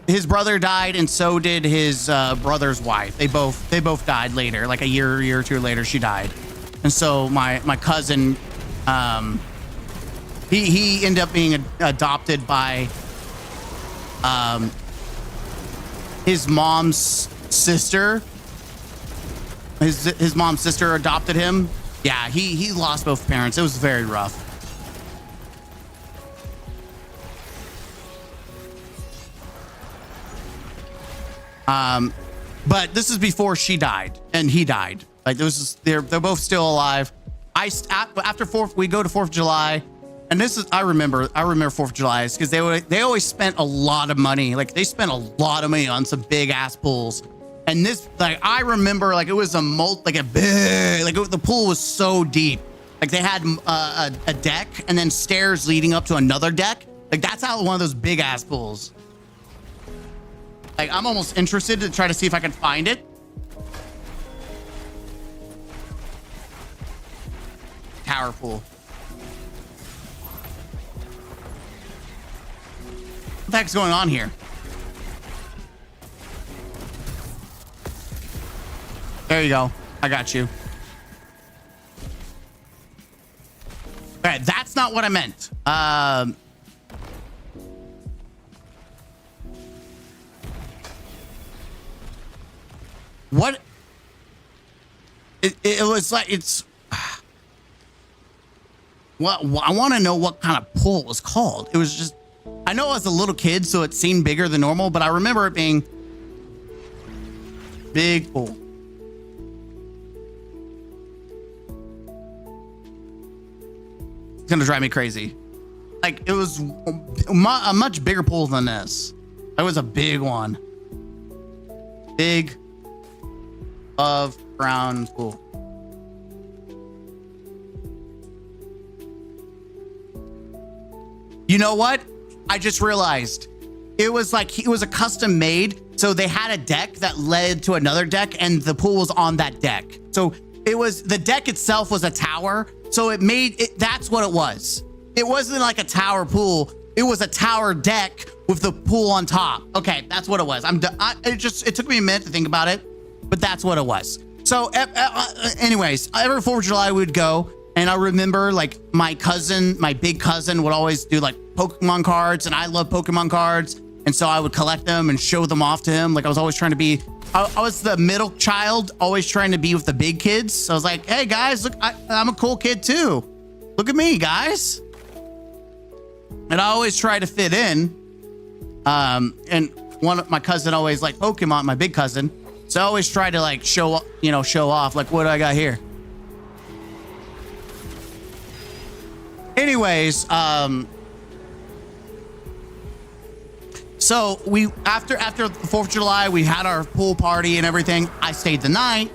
Speaker 2: his brother died, and so did his brother's wife. They both died later, like a year or two later, she died. And so my cousin, he ended up being adopted by his mom's sister. His mom's sister adopted him. Yeah, he lost both parents. It was very rough. But this is before she died and he died. Like they're both still alive. After we go to 4th of July, and this is I remember 4th of July because they always spent a lot of money. Like they spent a lot of money on some big ass pools. And this, like, I remember, like, it was the pool was so deep. Like, they had a deck and then stairs leading up to another deck. Like, that's how one of those big ass pools. Like, I'm almost interested to try to see if I can find it. Tower pool. What the heck's going on here? There you go. I got you. All right, that's not what I meant. What? It was like it's. Well, I want to know what kind of pool it was called. It was just. I know I was a little kid, so it seemed bigger than normal, but I remember it being big pool. It's gonna drive me crazy. Like it was a much bigger pool than this. It was a big one. Big above ground pool. You know what? I just realized it was a custom made. So they had a deck that led to another deck and the pool was on that deck. So it was, the deck itself was a tower. So it made it, that's what it was. It wasn't like a tower pool. It was a tower deck with the pool on top. Okay, that's what it was. It took me a minute to think about it, but that's what it was. So anyways, every 4th of July we would go. And I remember like my big cousin would always do like Pokemon cards, and I love Pokemon cards. And so I would collect them and show them off to him. Like I was always trying to be, I was the middle child, always trying to be with the big kids. So I was like, hey guys, look, I'm a cool kid too. Look at me, guys. And I always try to fit in. And one of my cousin always like Pokemon, my big cousin. So I always try to like show off. Like, what do I got here? Anyways, so we after the 4th of July, we had our pool party and everything. I stayed the night.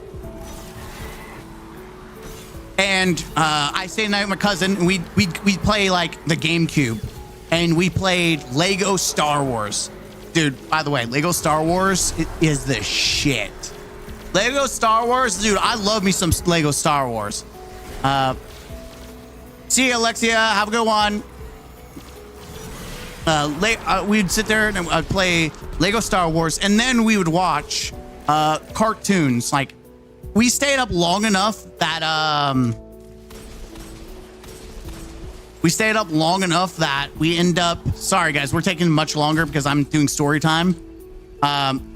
Speaker 2: And I stayed the night with my cousin, and we play like the GameCube, and we played Lego Star Wars. Dude, by the way, Lego Star Wars is the shit. Lego Star Wars, dude, I love me some Lego Star Wars. See you, Alexia. Have a good one. We'd sit there and I'd play Lego Star Wars, and then we would watch cartoons. Like, we stayed up long enough that we end up. Sorry, guys, we're taking much longer because I'm doing story time.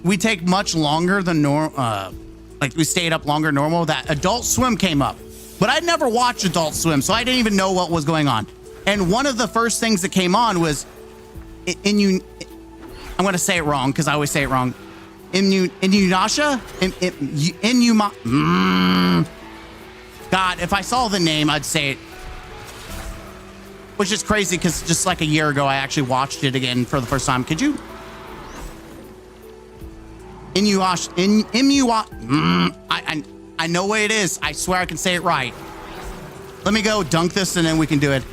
Speaker 2: We take much longer than normal. Like, we stayed up longer than normal. That Adult Swim came up. But I'd never watched Adult Swim, so I didn't even know what was going on. And one of the first things that came on was, I'm going to say it wrong because I always say it wrong. Inuyasha? God, if I saw the name, I'd say it. Which is crazy because just like a year ago, I actually watched it again for the first time. Could you? I know what it is. I swear I can say it right. Let me go dunk this and then we can do it.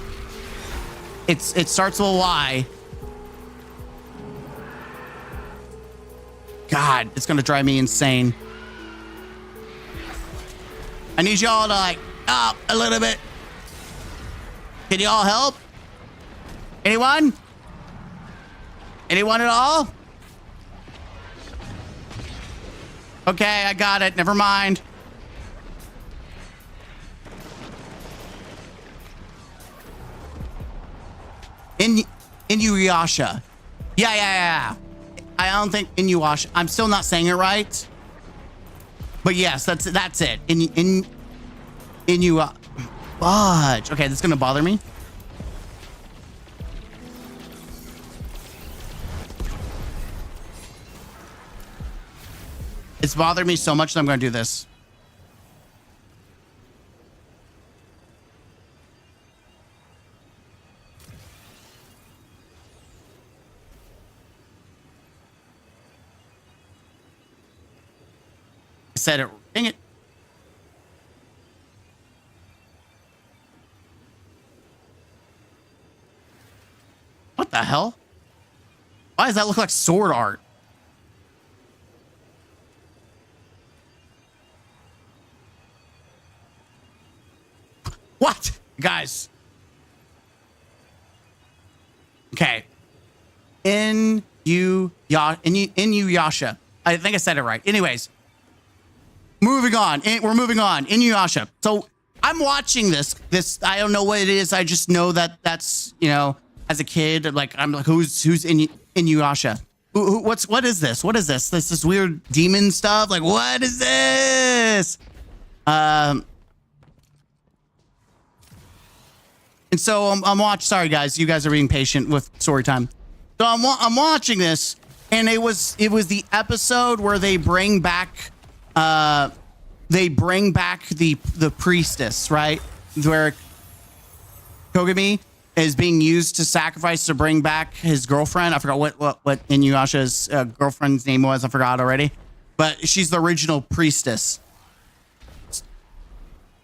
Speaker 2: It starts with a Y. God, it's gonna drive me insane. I need y'all to like up a little bit. Can y'all help? Anyone? Anyone at all? Okay, I got it. Never mind. Inuyasha. Yeah. I don't think Inuyasha. I'm still not saying it right. But yes, that's it. Fudge. Okay, that's gonna bother me. It's bothered me so much that I'm gonna do this. I said it. Dang it. What the hell? Why does that look like sword art? What? Guys. Okay. Inuyasha. I think I said it right. Anyways. Moving on. We're moving on. Inuyasha. So I'm watching this. I don't know what it is. I just know that that's, you know, as a kid, like I'm like, who's Inuyasha? What is this? What is this? This weird demon stuff? Like, what is this? And so I'm watching. Sorry guys, you guys are being patient with story time. So I'm watching this, and it was the episode where they bring back the priestess, right? Where Kogami is being used to sacrifice to bring back his girlfriend. I forgot what Inuyasha's girlfriend's name was. I forgot already, but she's the original priestess.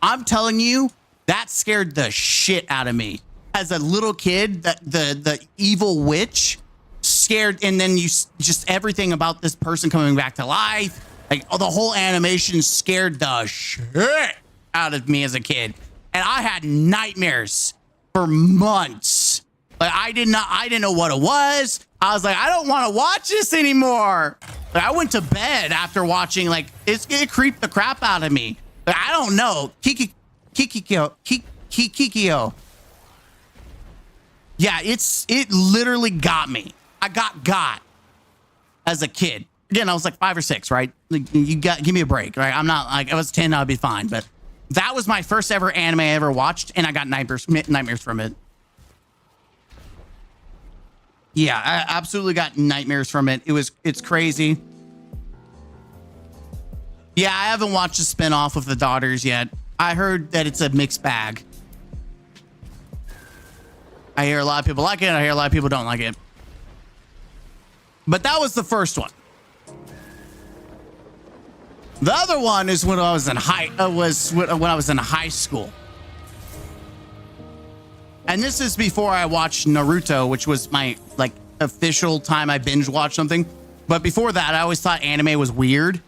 Speaker 2: I'm telling you, that scared the shit out of me as a little kid. That the evil witch scared, and then you just everything about this person coming back to life. Like, oh, the whole animation scared the shit out of me as a kid. And I had nightmares for months. Like, I didn't know what it was. I was like, I don't want to watch this anymore. Like, I went to bed after watching, like, it creeped the crap out of me. Like, I don't know. Kikikyo. Yeah, it literally got me. I got as a kid. Again, I was like 5 or 6, right? Like, give me a break, right? I'm not like, I was 10, I'd be fine. But that was my first ever anime I ever watched, and I got nightmares from it. Yeah, I absolutely got nightmares from it. It's crazy. Yeah, I haven't watched the spinoff of the daughters yet. I heard that it's a mixed bag. I hear a lot of people like it. I hear a lot of people don't like it. But that was the first one. The other one is when I was in high school. And this is before I watched Naruto, which was my like official time I binge watched something. But before that, I always thought anime was weird.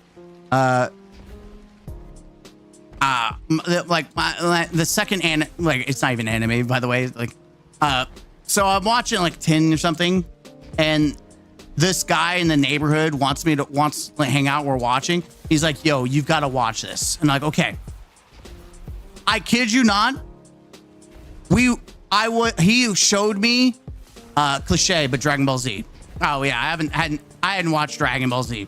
Speaker 2: The second it's not even anime, by the way. Like, so I'm watching like 10 or something, and this guy in the neighborhood wants to hang out. We're watching. He's like, yo, you've got to watch this. And I'm like, okay. I kid you not. He showed me cliche, but Dragon Ball Z. Oh yeah, I hadn't watched Dragon Ball Z.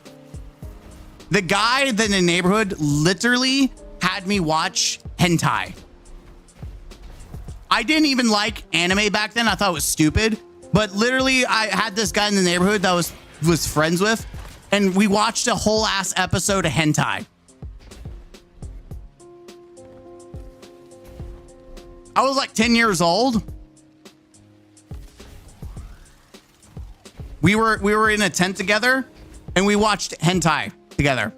Speaker 2: The guy in the neighborhood literally had me watch hentai. I didn't even like anime back then. I thought it was stupid. But literally, I had this guy in the neighborhood that I was friends with, and we watched a whole ass episode of hentai. I was like 10 years old. We were in a tent together, and we watched hentai together.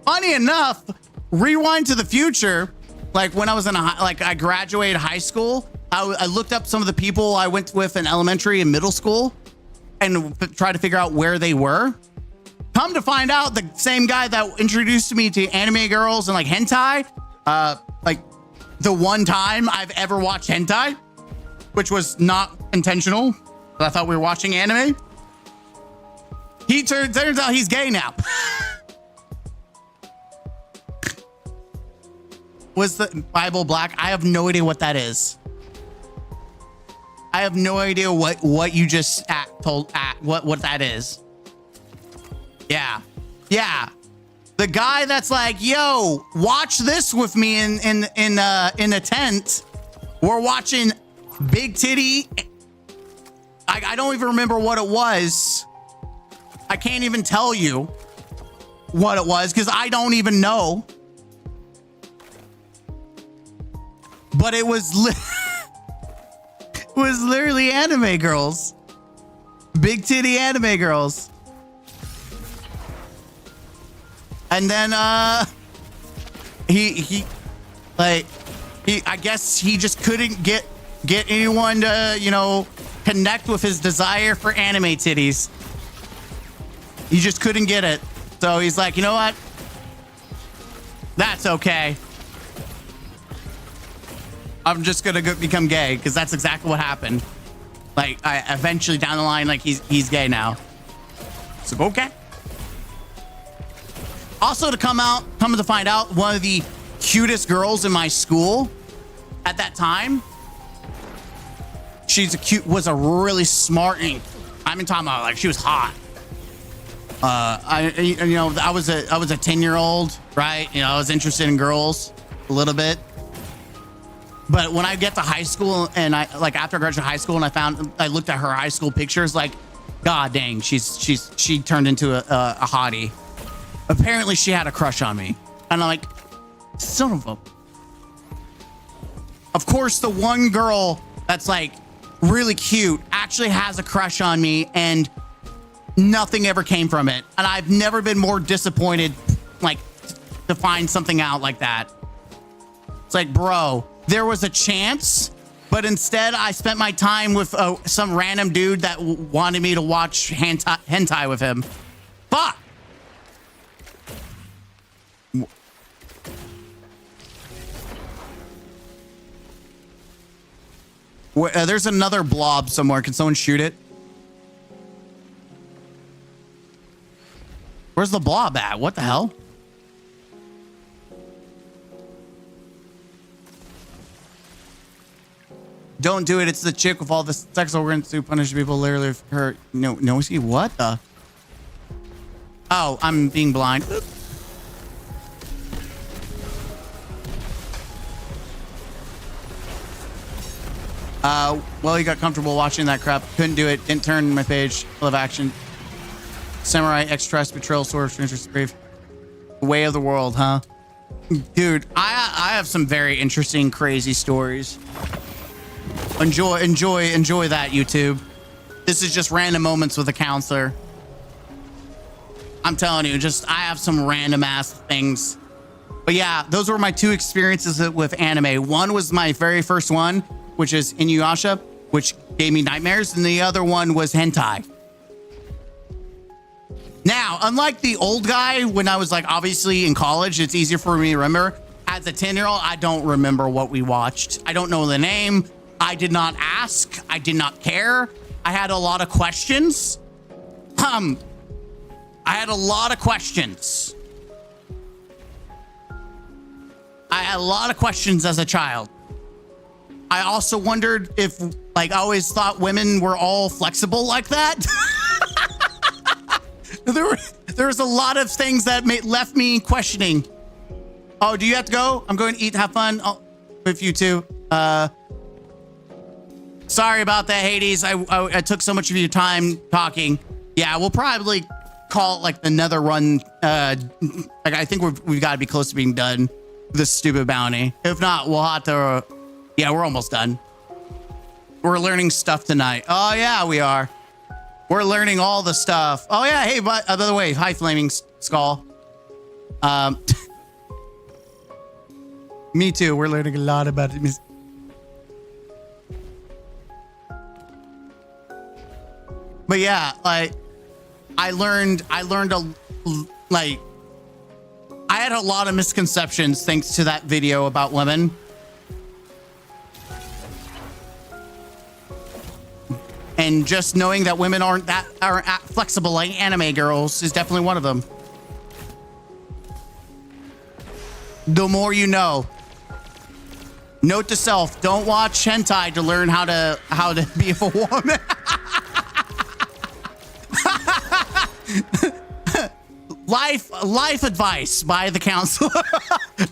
Speaker 2: Funny enough, rewind to the future, like when I was I graduated high school. I looked up some of the people I went with in elementary and middle school and tried to figure out where they were. Come to find out, the same guy that introduced me to anime girls and like hentai, like the one time I've ever watched hentai, which was not intentional, but I thought we were watching anime. Turns out he's gay now. Was the Bible black? I have no idea what that is. I have no idea what you just told what that is. Yeah. Yeah. The guy that's like, yo, watch this with me in a tent. We're watching Big Titty. I don't even remember what it was. I can't even tell you what it was because I don't even know. But it was it was literally anime girls. Big titty anime girls. And then I guess he just couldn't get anyone to, you know, connect with his desire for anime titties. He just couldn't get it. So he's like, you know what? That's okay. I'm just gonna become gay because that's exactly what happened. Like, I eventually down the line, like he's gay now. So okay. Also, to come to find out, one of the cutest girls in my school at that time. Was a really smart, I'm talking about like she was hot. I was a 10-year-old, right? You know, I was interested in girls a little bit. But when I get to high school and after I graduated high school and I looked at her high school pictures, like, god dang, she turned into a hottie. Apparently she had a crush on me. And I'm like, son of a... Of course, the one girl that's like really cute actually has a crush on me and nothing ever came from it. And I've never been more disappointed, like, to find something out like that. It's like, bro, there was a chance, but instead I spent my time with some random dude that wanted me to watch hentai with him. Fuck! There's another blob somewhere. Can someone shoot it? Where's the blob at? What the hell? Don't do it. It's the chick with all the sex organs who punish people literally for her. No, see what the? Oh, I'm being blind. Well, he got comfortable watching that crap. Couldn't do it. Didn't turn my page. Love action. Samurai, X-Trust, Betrayal, Sword, Interest, Brave. Way of the world, huh? Dude, I have some very interesting, crazy stories. Enjoy that, YouTube. This is just random moments with a counselor. I'm telling you, I have some random ass things. But yeah, those were my two experiences with anime. One was my very first one, which is Inuyasha, which gave me nightmares, and the other one was hentai. Now, unlike the old guy, when I was like obviously in college, it's easier for me to remember. As a 10-year-old, I don't remember what we watched. I don't know the name. I did not ask. I did not care. I had a lot of questions. I had a lot of questions. I had a lot of questions as a child. I also wondered if, like, I always thought women were all flexible like that. There was a lot of things that left me questioning. Oh, do you have to go? I'm going to eat, have fun. With you too. Sorry about that, Hades. I took so much of your time talking. Yeah, we'll probably call it like the nether run. Like, I think we've got to be close to being done with this stupid bounty. If not, we'll have to. Yeah, we're almost done. We're learning stuff tonight. Oh yeah, we are. We're learning all the stuff. Oh yeah, hey, by the way, hi, Flaming Skull. Me too. We're learning a lot about it. But yeah, like I learned I had a lot of misconceptions thanks to that video about women. And just knowing that women aren't flexible like anime girls is definitely one of them. The more you know. Note to self: don't watch hentai to learn how to be a woman. Life advice by the counselor.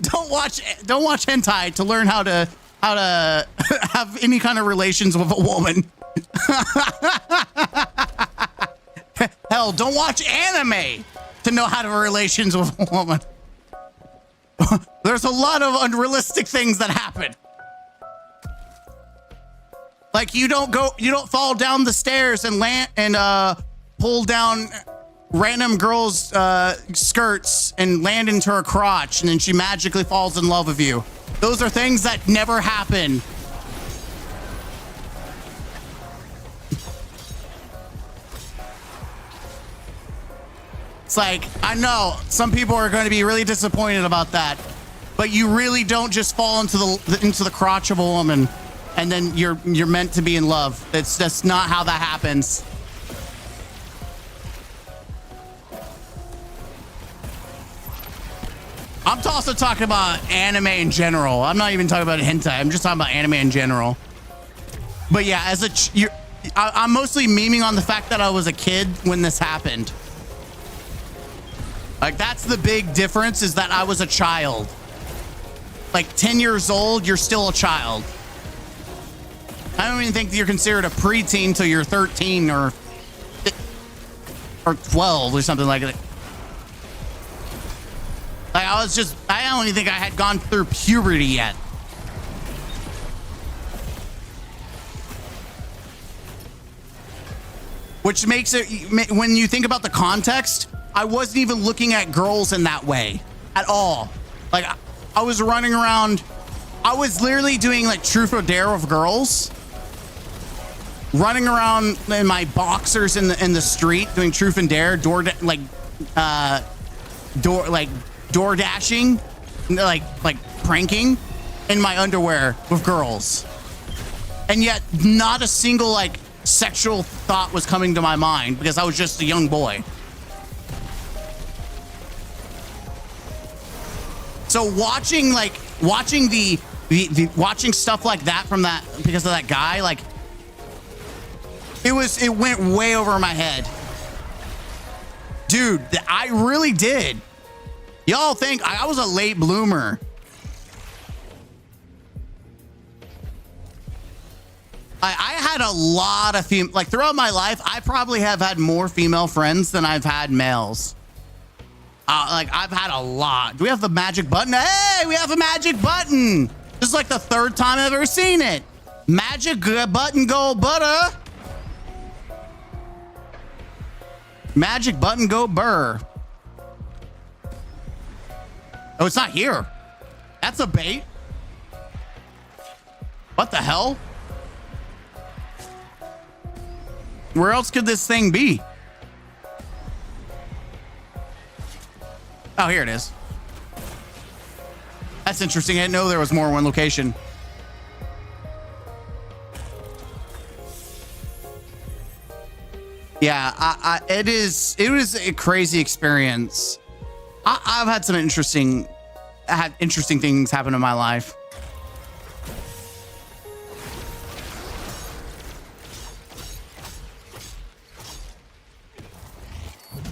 Speaker 2: Don't watch hentai to learn how to have any kind of relations with a woman. Hell, don't watch anime to know how to have relations with a woman. There's a lot of unrealistic things that happen. Like you don't fall down the stairs and land and pull down random girls' skirts and land into her crotch, and then she magically falls in love with you. Those are things that never happen. It's like, I know some people are going to be really disappointed about that, but you really don't just fall into the crotch of a woman and then you're meant to be in love. That's not how that happens. I'm also talking about anime in general. I'm not even talking about hentai. I'm just talking about anime in general. But yeah, I'm mostly memeing on the fact that I was a kid when this happened. Like, that's the big difference, is that I was a child. Like 10 years old, you're still a child. I don't even think you're considered a preteen till you're 13 or 12 or something like that. Like, I don't even think I had gone through puberty yet. Which makes it, when you think about the context, I wasn't even looking at girls in that way at all. Like, I was running around, I was literally doing like truth or dare with girls. Running around in my boxers in the street doing truth and dare, door dashing, like pranking in my underwear with girls. And yet not a single like sexual thought was coming to my mind because I was just a young boy. So watching stuff like that from that, because of that guy, like it went way over my head. Dude, I really did. Y'all think I was a late bloomer. I had a lot of like throughout my life, I probably have had more female friends than I've had males. Like I've had a lot. Do we have the magic button? Hey, we have a magic button. This is like the third time I've ever seen it. Magic button go butter. Magic button go burr. Oh, it's not here. That's a bait. What the hell? Where else could this thing be? Oh, here it is. That's interesting. I didn't know there was more in one location. Yeah, it was a crazy experience. I've had some interesting things happen in my life.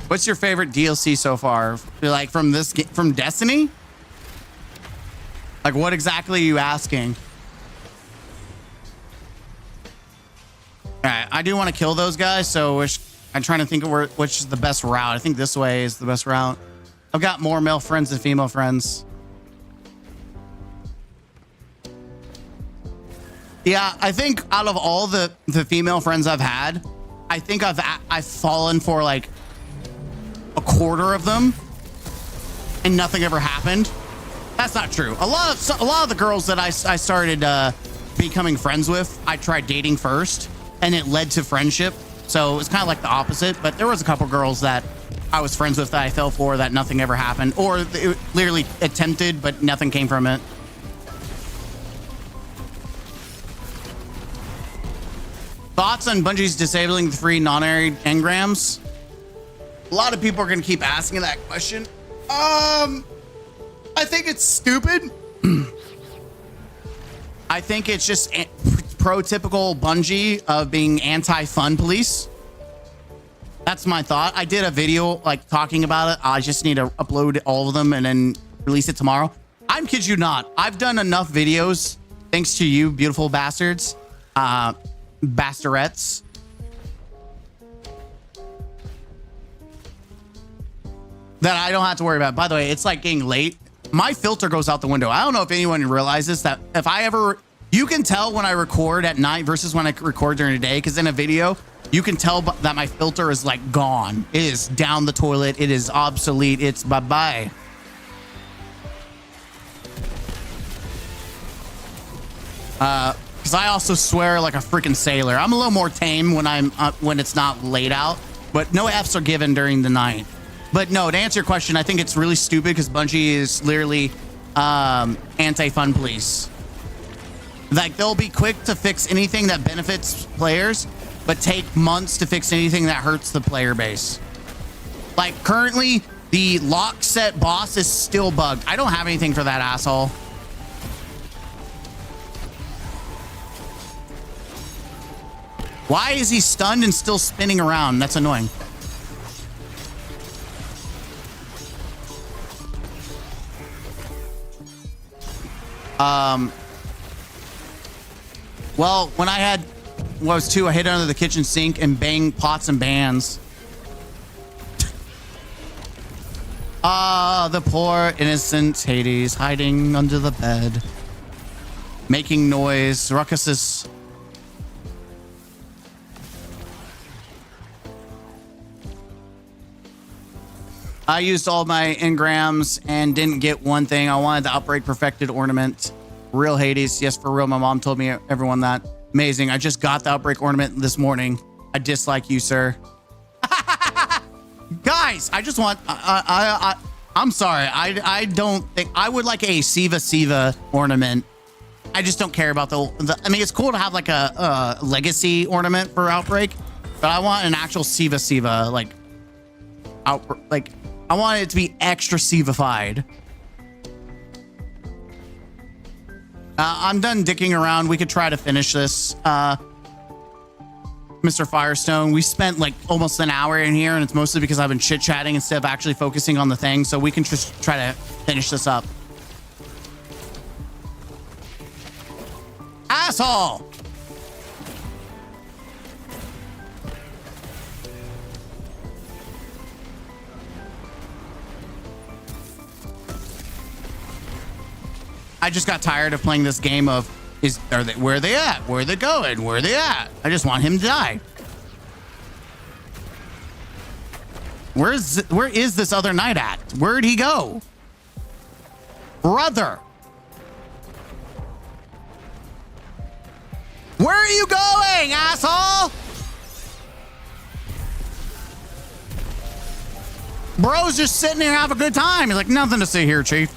Speaker 2: What's your favorite DLC so far? Like from Destiny? Like what exactly are you asking? All right, I do want to kill those guys, so I'm trying to think of which is the best route. I think this way is the best route. I've got more male friends than female friends. Yeah, I think out of all the female friends I've had, I think I've fallen for like a quarter of them, and nothing ever happened. That's not true. A lot of the girls that I started becoming friends with, I tried dating first, and it led to friendship. So it's kind of like the opposite. But there was a couple girls that I was friends with that I fell for that nothing ever happened, or it literally attempted but nothing came from it. Thoughts on Bungie's disabling the free non-aired engrams? A lot of people are going to keep asking that question. I think it's stupid. I think it's just prototypical Bungie of being anti-fun police. That's my thought. I did a video like talking about it. I just need to upload all of them and then release it tomorrow. I'm kid you not. I've done enough videos thanks to you, beautiful bastards, bastarettes. That I don't have to worry about. By the way, it's like getting late. My filter goes out the window. I don't know if anyone realizes that if I ever, you can tell when I record at night versus when I record during the day, because in a video, you can tell that my filter is like gone. It is down the toilet. It is obsolete. It's bye-bye. Because I also swear like a freaking sailor. I'm a little more tame when it's not laid out, but no Fs are given during the night. But no, to answer your question, I think it's really stupid because Bungie is literally anti-fun police. Like, they'll be quick to fix anything that benefits players, but take months to fix anything that hurts the player base. Like, currently, the lock set boss is still bugged. I don't have anything for that asshole. Why is he stunned and still spinning around? That's annoying. Well, when I had, what was 2, I hid under the kitchen sink and banged pots and pans. Ah, the poor innocent Hades hiding under the bed, making noise, ruckuses. I used all my engrams and didn't get one thing. I wanted the Outbreak Perfected ornament. Real Hades. Yes, for real. My mom told me, everyone, that. Amazing. I just got the Outbreak ornament this morning. I dislike you, sir. Guys, I just want... I'm sorry. I don't think... I would like a Siva ornament. I just don't care about the... I mean, it's cool to have like a legacy ornament for Outbreak, but I want an actual Siva, like... Like... I want it to be extra Siva-fied. I'm done dicking around. We could try to finish this. Mr. Firestone, we spent like almost an hour in here, and it's mostly because I've been chit-chatting instead of actually focusing on the thing, so we can just try to finish this up. Asshole! I just got tired of playing this game of where are they at? Where are they going? Where are they at? I just want him to die. Where is this other knight at? Where'd he go? Brother. Where are you going, asshole? Bro's just sitting there having a good time. He's like, nothing to see here, chief.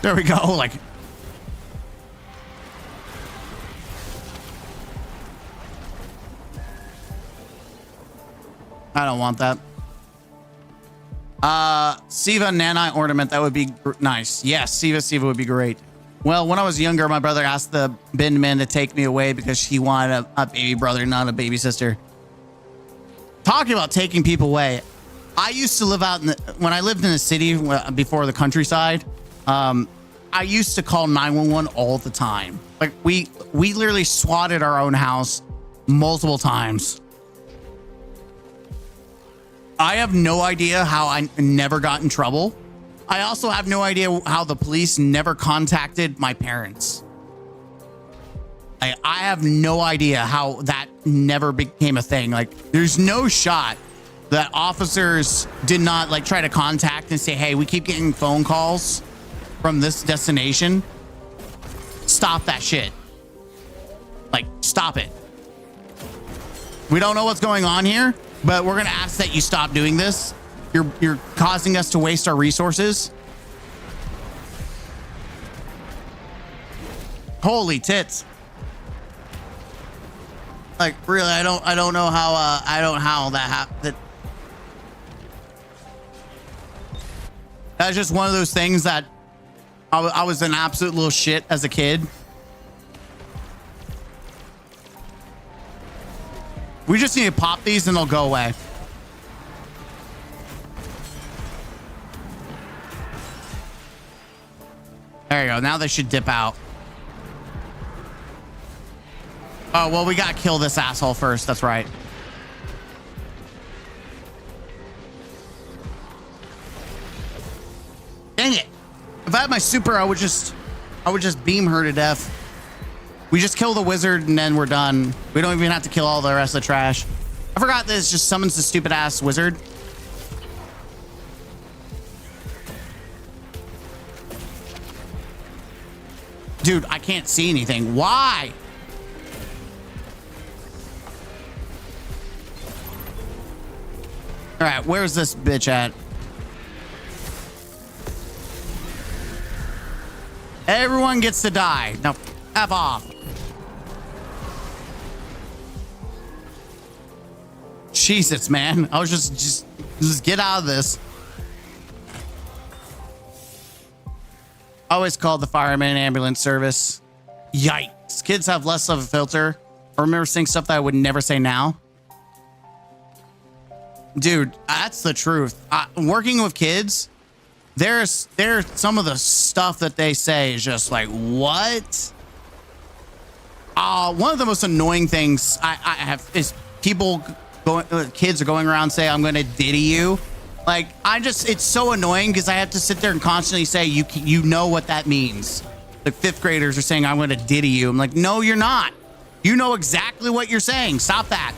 Speaker 2: There we go. Like, I don't want that. Siva Nanite ornament. That would be nice. Yes, Siva would be great. Well, when I was younger, my brother asked the bin man to take me away because he wanted a baby brother, not a baby sister. Talking about taking people away. I used to live out when I lived in the city before the countryside. I used to call 911 all the time. Like we literally swatted our own house multiple times. I have no idea how I never got in trouble. I also have no idea how the police never contacted my parents. I have no idea how that never became a thing. Like, there's no shot that officers did not like try to contact and say, hey, we keep getting phone calls from this destination. Stop that shit. Like, stop it. We don't know what's going on here, but we're gonna ask that you stop doing this. You're causing us to waste our resources. Holy tits. Like, really, I don't know how that happened. That's just one of those things that I was an absolute little shit as a kid. We just need to pop these and they'll go away. There you go. Now they should dip out. Oh, well, we got to kill this asshole first. That's right. Dang it. If I had my super, I would just beam her to death. We just kill the wizard and then we're done. We don't even have to kill all the rest of the trash. I forgot this just summons the stupid ass wizard. Dude, I can't see anything. Why? All right, where's this bitch at? Everyone gets to die. Now, F off. Jesus, man. I was just get out of this. Always called the fireman and ambulance service. Yikes. Kids have less of a filter. I remember saying stuff that I would never say now. Dude, that's the truth. Working with kids, there's some of the stuff that they say is just like, what? One of the most annoying things I have is people kids are going around saying, I'm going to ditty you. Like, it's so annoying because I have to sit there and constantly say, you know what that means. The 5th graders are saying, I'm going to ditty you. I'm like, no, you're not. You know exactly what you're saying. Stop that.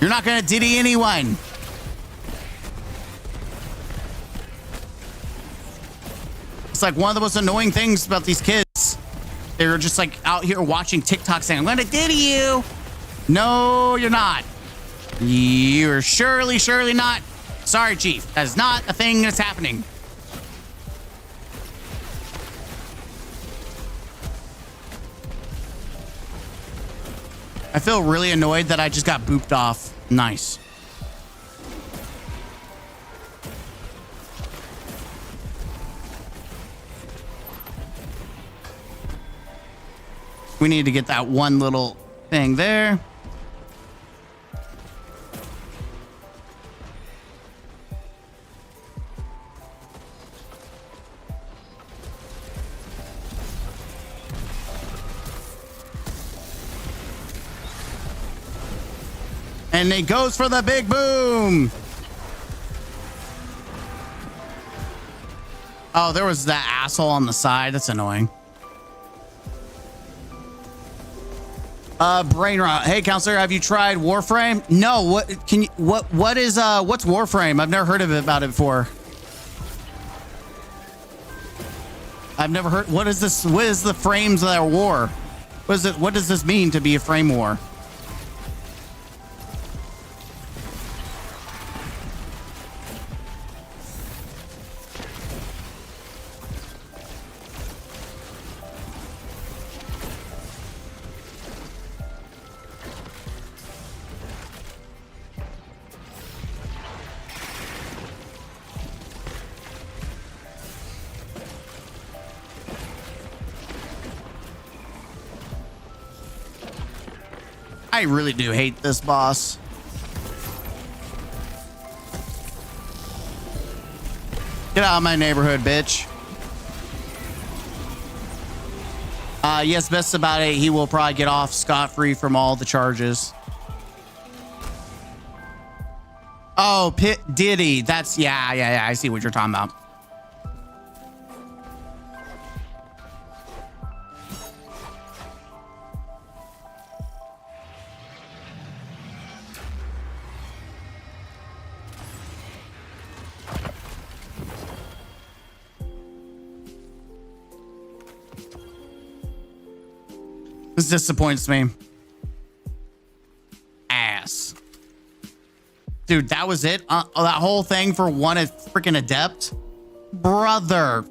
Speaker 2: You're not going to ditty anyone. It's like one of the most annoying things about these kids. They're just like out here watching TikTok saying, I'm going to ditty you. No, you're not. You're surely not. Sorry, Chief. That is not a thing that's happening. I feel really annoyed that I just got booped off. Nice. We need to get that one little thing there. And it goes for the big boom. Oh, there was that asshole on the side. That's annoying. Brain rot. Hey, counselor, have you tried Warframe? No. What is what's Warframe? I've never heard of it about it before. I've never heard. What is this? What is the frames of that war? What is it? What does this mean to be a frame war? I really do hate this boss. Get out of my neighborhood, bitch. Yes, best about it, he will probably get off scot-free from all the charges. Oh, Diddy. That's, yeah. I see what you're talking about. This disappoints me. Ass. Dude, that was it? That whole thing for one freaking adept? Brother,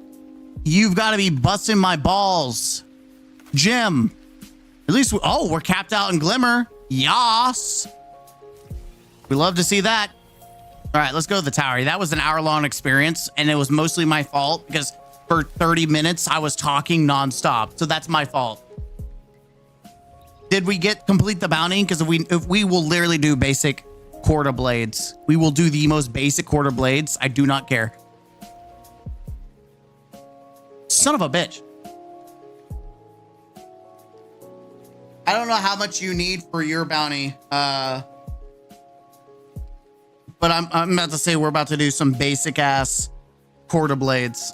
Speaker 2: you've got to be busting my balls. Jim. At least, we're capped out in Glimmer. Yas. We love to see that. All right, let's go to the tower. That was an hour-long experience, and it was mostly my fault because for 30 minutes, I was talking nonstop. So that's my fault. Did we complete the bounty? Because if we will literally do basic quarter blades, we will do the most basic quarter blades. I do not care. Son of a bitch. I don't know how much you need for your bounty. But I'm about to say we're about to do some basic ass quarter blades.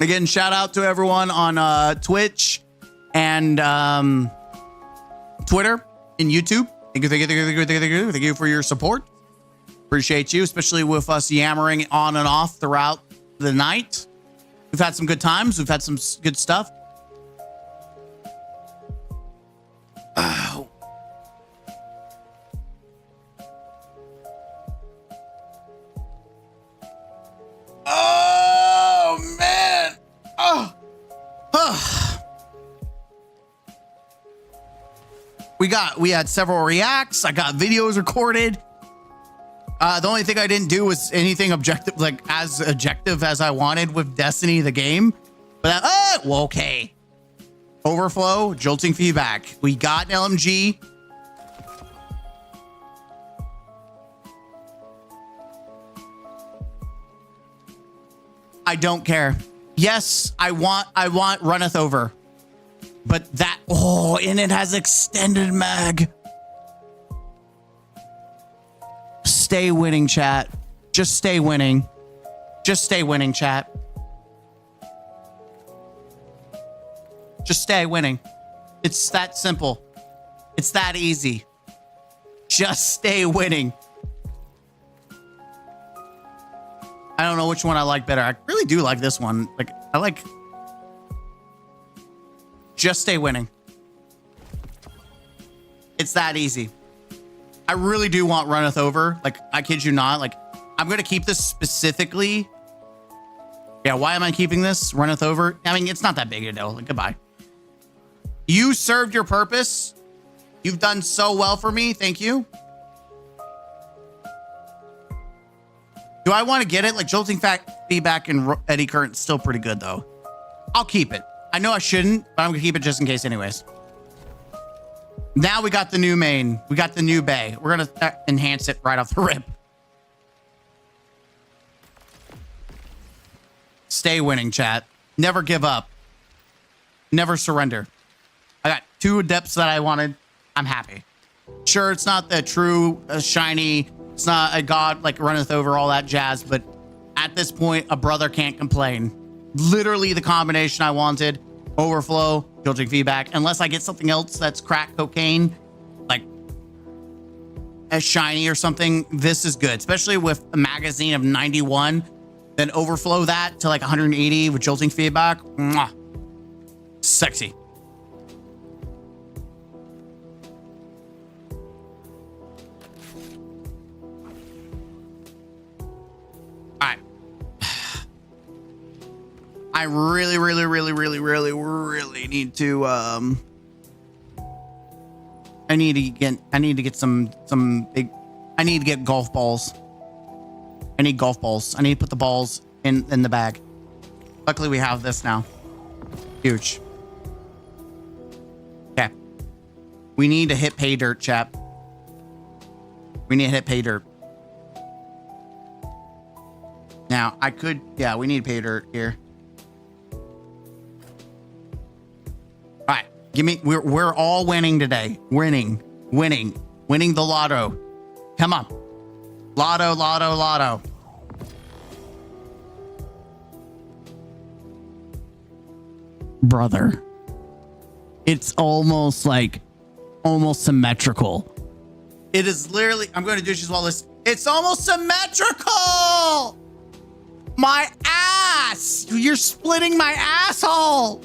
Speaker 2: Again, shout out to everyone on Twitch and Twitter and YouTube. Thank you for your support. Appreciate you, especially with us yammering on and off throughout the night. We've had some good times. We've had some good stuff. Oh. Oh, man. Oh. We had several reacts. I got videos recorded. The only thing I didn't do was anything objective, like as objective as I wanted with Destiny, the game. But well, okay. Overflow, jolting feedback. We got an LMG. I don't care. Yes, I want runneth over. But that, and it has extended mag. Stay winning, chat. Just stay winning. Just stay winning, chat. Just stay winning. It's that simple. It's that easy. Just stay winning. I don't know which one I like better. I really do like this one. Like, I like... Just stay winning. It's that easy. I really do want runneth over. Like, I kid you not. Like, I'm going to keep this specifically. Yeah, why am I keeping this? Runneth over. I mean, it's not that big a deal. Like, goodbye. You served your purpose. You've done so well for me. Thank you. Do I want to get it? Like, jolting feedback and eddy current is still pretty good, though. I'll keep it. I know I shouldn't, but I'm going to keep it just in case anyways. Now we got the new main. We got the new bay. We're going to enhance it right off the rip. Stay winning, chat. Never give up. Never surrender. I got 2 adepts that I wanted. I'm happy. Sure, it's not the true shiny. It's not a god like runneth over all that jazz, but at this point, a brother can't complain. Literally the combination I wanted. Overflow, jolting feedback. Unless I get something else that's crack cocaine, like a shiny or something, this is good. Especially with a magazine of 91. Then overflow that to like 180 with jolting feedback. Mwah. Sexy. I really need to I need to get some big, I need to get golf balls. I need golf balls. I need to put the balls in the bag. Luckily we have this now. Huge. Okay. We need to hit pay dirt, chap. We need to hit pay dirt. Now I could, yeah, we need pay dirt here. Give me, we're all winning today. Winning the lotto. Come on. Lotto. Brother. It's almost symmetrical. It is literally, I'm going to do this while this, it's almost symmetrical. My ass. You're splitting my asshole.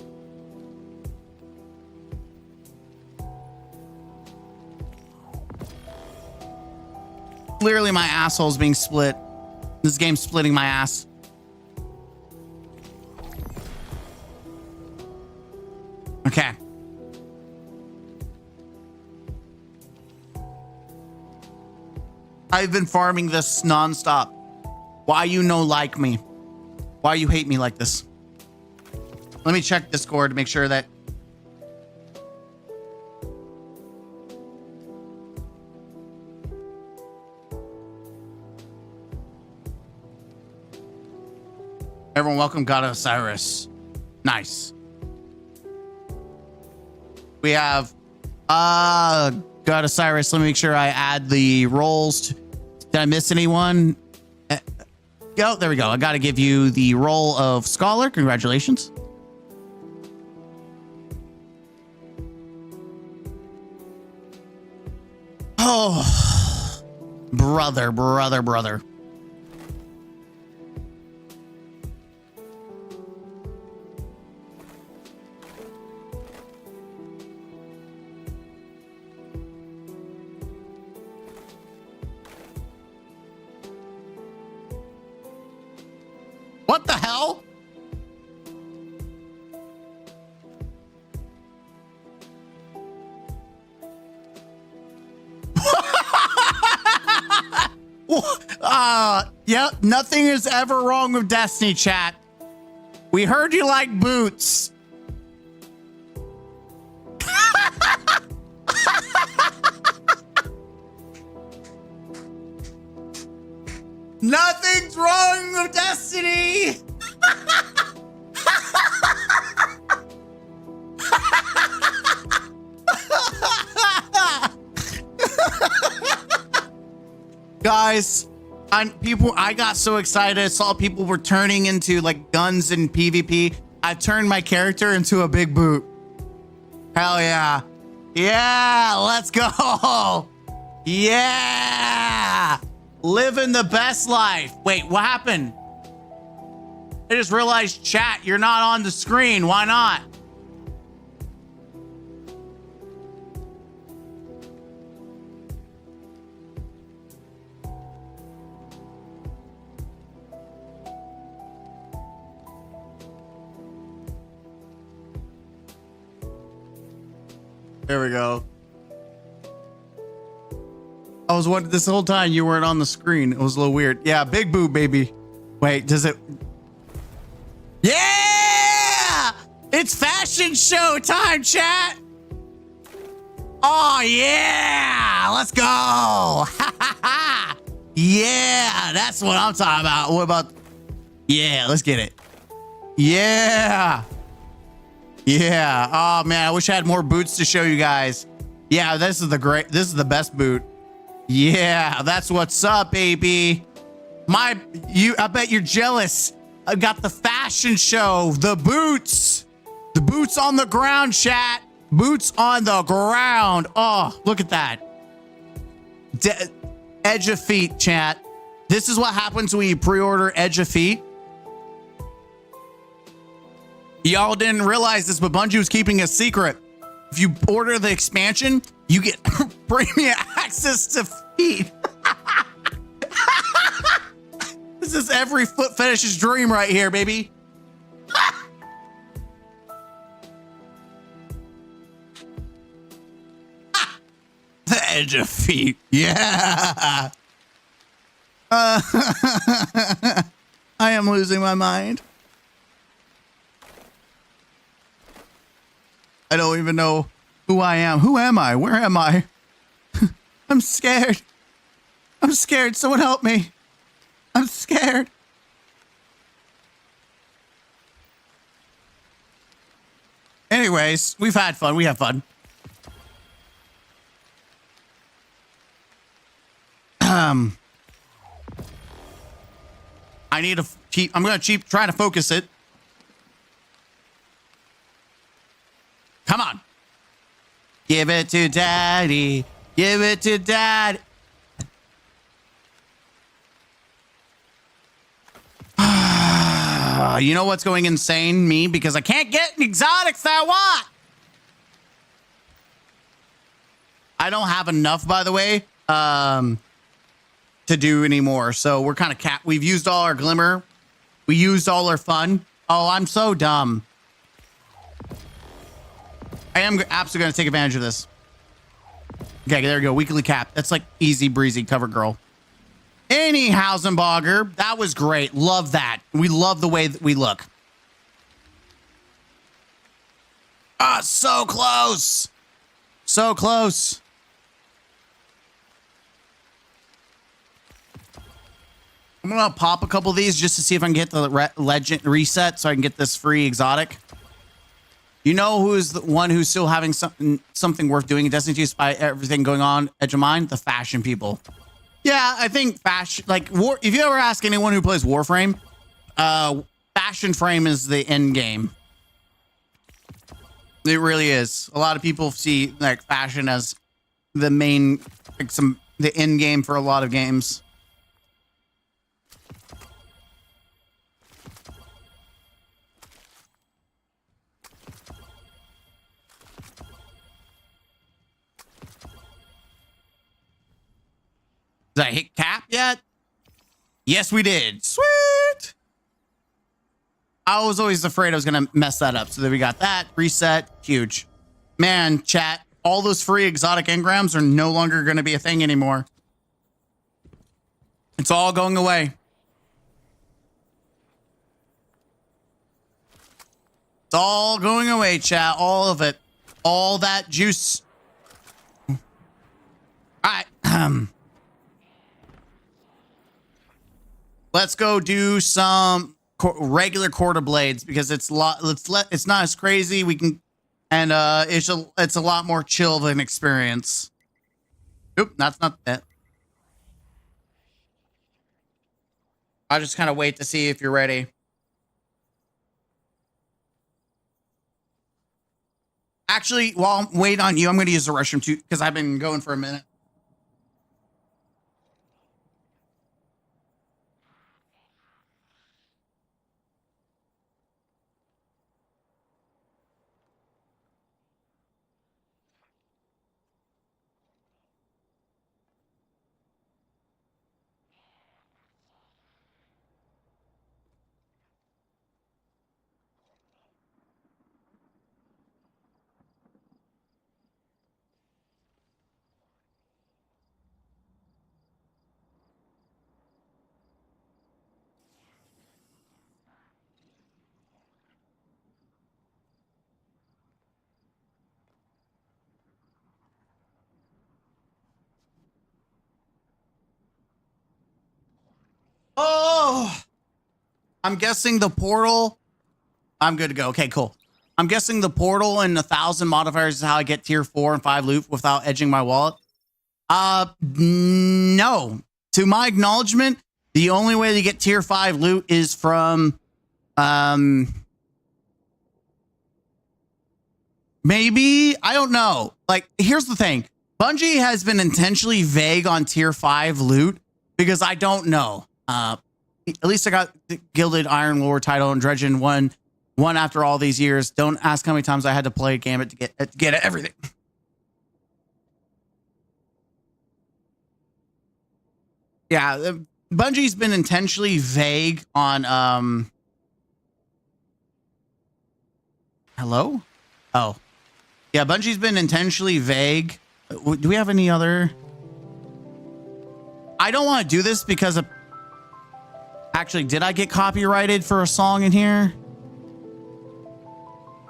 Speaker 2: Clearly my asshole's being split. This game's splitting my ass. Okay. I've been farming this nonstop. Why you no like me? Why you hate me like this? Let me check Discord to make sure that. Everyone, welcome God of Osiris. Nice. We have God of Osiris. Let me make sure I add the roles. Did I miss anyone? Oh, there we go. I got to give you the role of Scholar. Congratulations. Oh, brother. What the hell? Yep, nothing is ever wrong with Destiny, chat. We heard you like boots. Nothing's wrong with Destiny. Guys, I got so excited. I saw people were turning into like guns in PvP. I turned my character into a big boot. Hell yeah. Yeah, let's go. Yeah. Living the best life. Wait, what happened? I just realized, chat, you're not on the screen. Why not? There we go. I was wondering this whole time you weren't on the screen. It was a little weird. Yeah, big boob, baby. Wait, does it? Yeah! It's fashion show time, chat. Oh, yeah. Let's go. Yeah, that's what I'm talking about. What about? Yeah, let's get it. Yeah. Yeah. Oh, man, I wish I had more boots to show you guys. Yeah, this is the best boot. Yeah, that's what's up, baby. I bet you're jealous. I got the fashion show, the boots on the ground, chat. Boots on the ground. Oh, look at that. Edge of feet, chat. This is what happens when you pre-order Edge of feet. Y'all didn't realize this, but Bungie was keeping a secret. If you order the expansion, you get premium access to feet. This is every foot fetish's dream right here, baby. The edge of feet. Yeah. I am losing my mind. I don't even know who I am. Who am I? Where am I? I'm scared. I'm scared. Someone help me. I'm scared. Anyways, we've had fun. We have fun. I need to keep. I'm gonna keep trying to focus it. Come on. Give it to daddy. Give it to dad. You know what's going insane? Me, because I can't get exotics that I want. I don't have enough, by the way, to do anymore. So we're kind of we've used all our glimmer. We used all our fun. Oh, I'm so dumb. I am absolutely going to take advantage of this. Okay, there we go. Weekly cap. That's like easy breezy cover girl. Any Hausenbogger, that was great. Love that. We love the way that we look. Ah, so close. So close. I'm gonna pop a couple of these just to see if I can get the legend reset so I can get this free exotic. You know who's the one who's still having something worth doing in Destiny 2 despite everything going on, Edge of Mine? The fashion people. Yeah, I think fashion, like, if you ever ask anyone who plays Warframe, fashion frame is the end game. It really is. A lot of people see like fashion as the main, like the end game for a lot of games. Did I hit cap yet? Yes, we did. Sweet. I was always afraid I was going to mess that up. So then we got that reset. Huge. Man, chat, all those free exotic engrams are no longer going to be a thing anymore. It's all going away. It's all going away, chat. All of it. All that juice. All right. Let's go do some regular quarter blades because it's not as crazy. We can, and it's a lot more chill of an experience. Oop, that's not that. I'll just kind of wait to see if you're ready. Actually, while I'm waiting on you, I'm going to use the restroom too because I've been going for a minute. Oh, I'm guessing the portal. I'm good to go. Okay, cool. I'm guessing the portal and 1,000 modifiers is how I get tier 4 and 5 loot without edging my wallet. No. To my acknowledgement, the only way to get tier 5 loot is from, maybe, I don't know. Like, here's the thing. Bungie has been intentionally vague on tier 5 loot because I don't know. At least I got the Gilded Iron Lord title and Dredgen one after all these years. Don't ask how many times I had to play Gambit to get everything. Yeah, Bungie's been intentionally vague on hello? Oh. Yeah, Bungie's been intentionally vague. Do we have any other? I don't want to do this because of actually, did I get copyrighted for a song in here?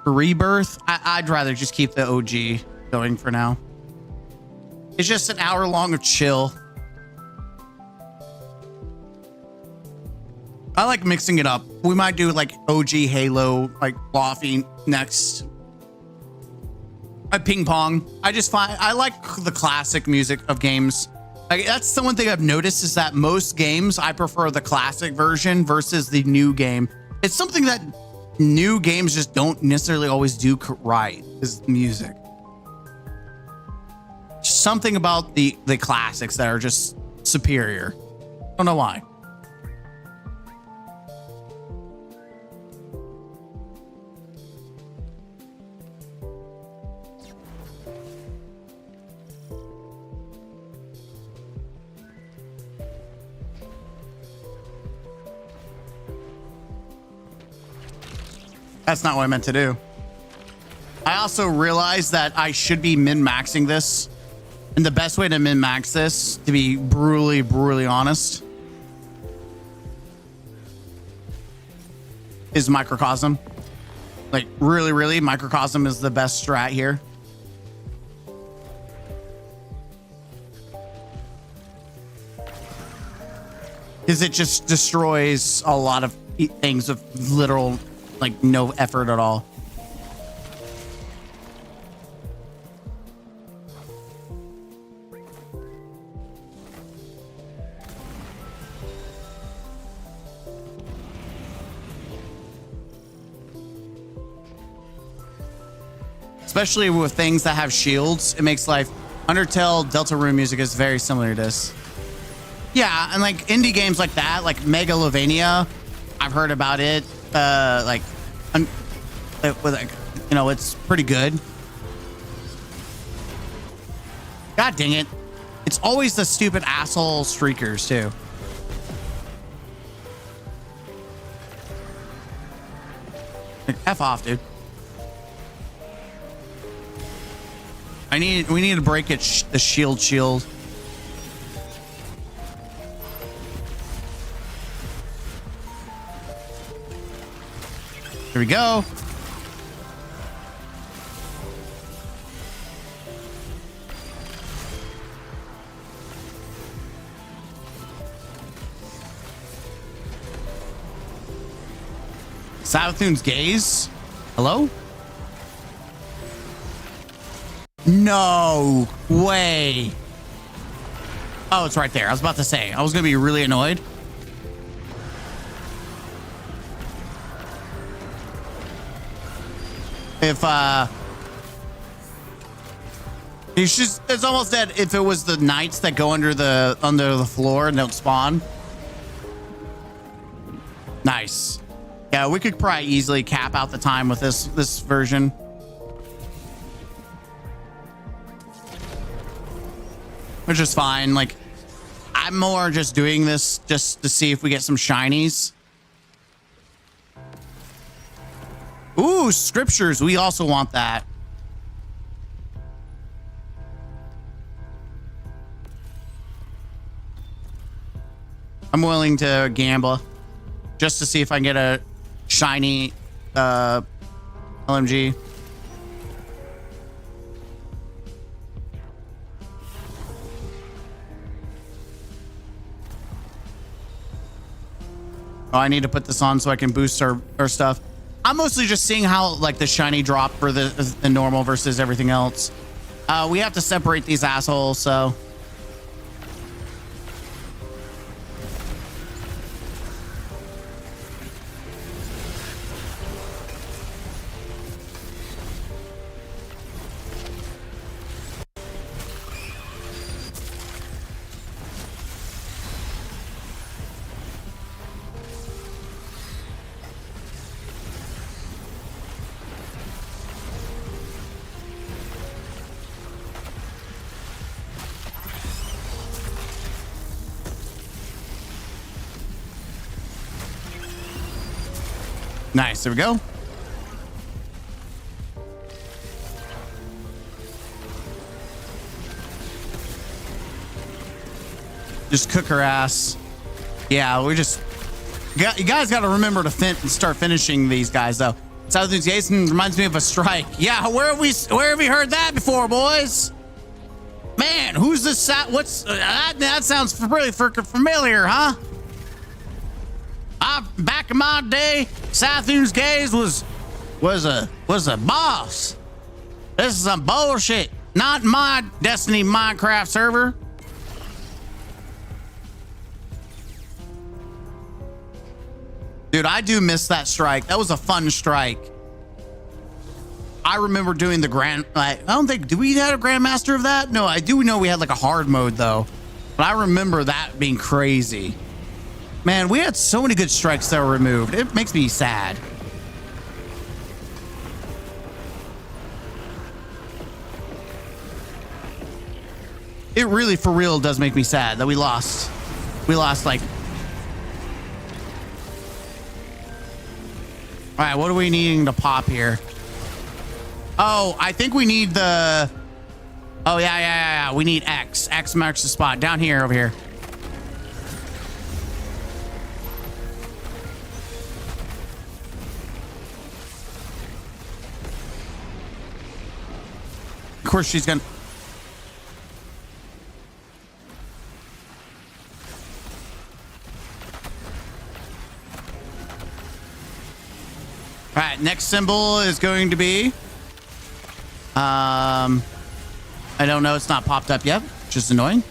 Speaker 2: For Rebirth? I'd rather just keep the OG going for now. It's just an hour long of chill. I like mixing it up. We might do like OG Halo, like Lofi next. Ping pong. I just find I like the classic music of games. Like, that's the one thing I've noticed is that most games I prefer the classic version versus the new game. It's something that new games just don't necessarily always do right is music. Something about the classics that are just superior. Don't know why. That's not what I meant to do. I also realized that I should be min-maxing this. And the best way to min-max this, to be brutally honest, is Microcosm. Like really, Microcosm is the best strat here. Because it just destroys a lot of things with literal, like, no effort at all. Especially with things that have shields, it makes life. Undertale Deltarune music is very similar to this. Yeah, and like indie games like that, like Megalovania, I've heard about it. Like, you know, it's pretty good. God dang it. It's always the stupid asshole streakers too. Like, F off, dude. We need to break it. The shield. Here we go. Savathun's gaze. Hello? No way. Oh, it's right there. I was about to say, I was going to be really annoyed. If, it's almost dead if it was the knights that go under the floor and don't spawn. Nice. Yeah, we could probably easily cap out the time with this version. Which is fine. Like, I'm more just doing this just to see if we get some shinies. Ooh, scriptures. We also want that. I'm willing to gamble just to see if I can get a shiny LMG. Oh, I need to put this on so I can boost our stuff. I'm mostly just seeing how like the shiny drop for the normal versus everything else. We have to separate these assholes, so. Nice, there we go. Just cook her ass. Yeah, we just... You guys got to remember to start finishing these guys, though. Southern Jason reminds me of a strike. Yeah, where have we heard that before, boys? Man, who's this? What's... that sounds really familiar, huh? Back in my day, Savathun's Gaze was a boss. This is some bullshit. Not my Destiny Minecraft server. Dude, I do miss that strike. That was a fun strike. I remember doing the grand. I don't think, do we have a grandmaster of that? No, I do know we had like a hard mode though. But I remember that being crazy. Man, we had so many good strikes that were removed. It makes me sad. It really, for real, does make me sad that we lost. We lost, like... All right, what are we needing to pop here? Oh, I think we need the... Oh, yeah. We need X. X marks the spot. Down here, over here. Of course she's gonna. All right, next symbol is going to be, I don't know, it's not popped up yet, which is annoying.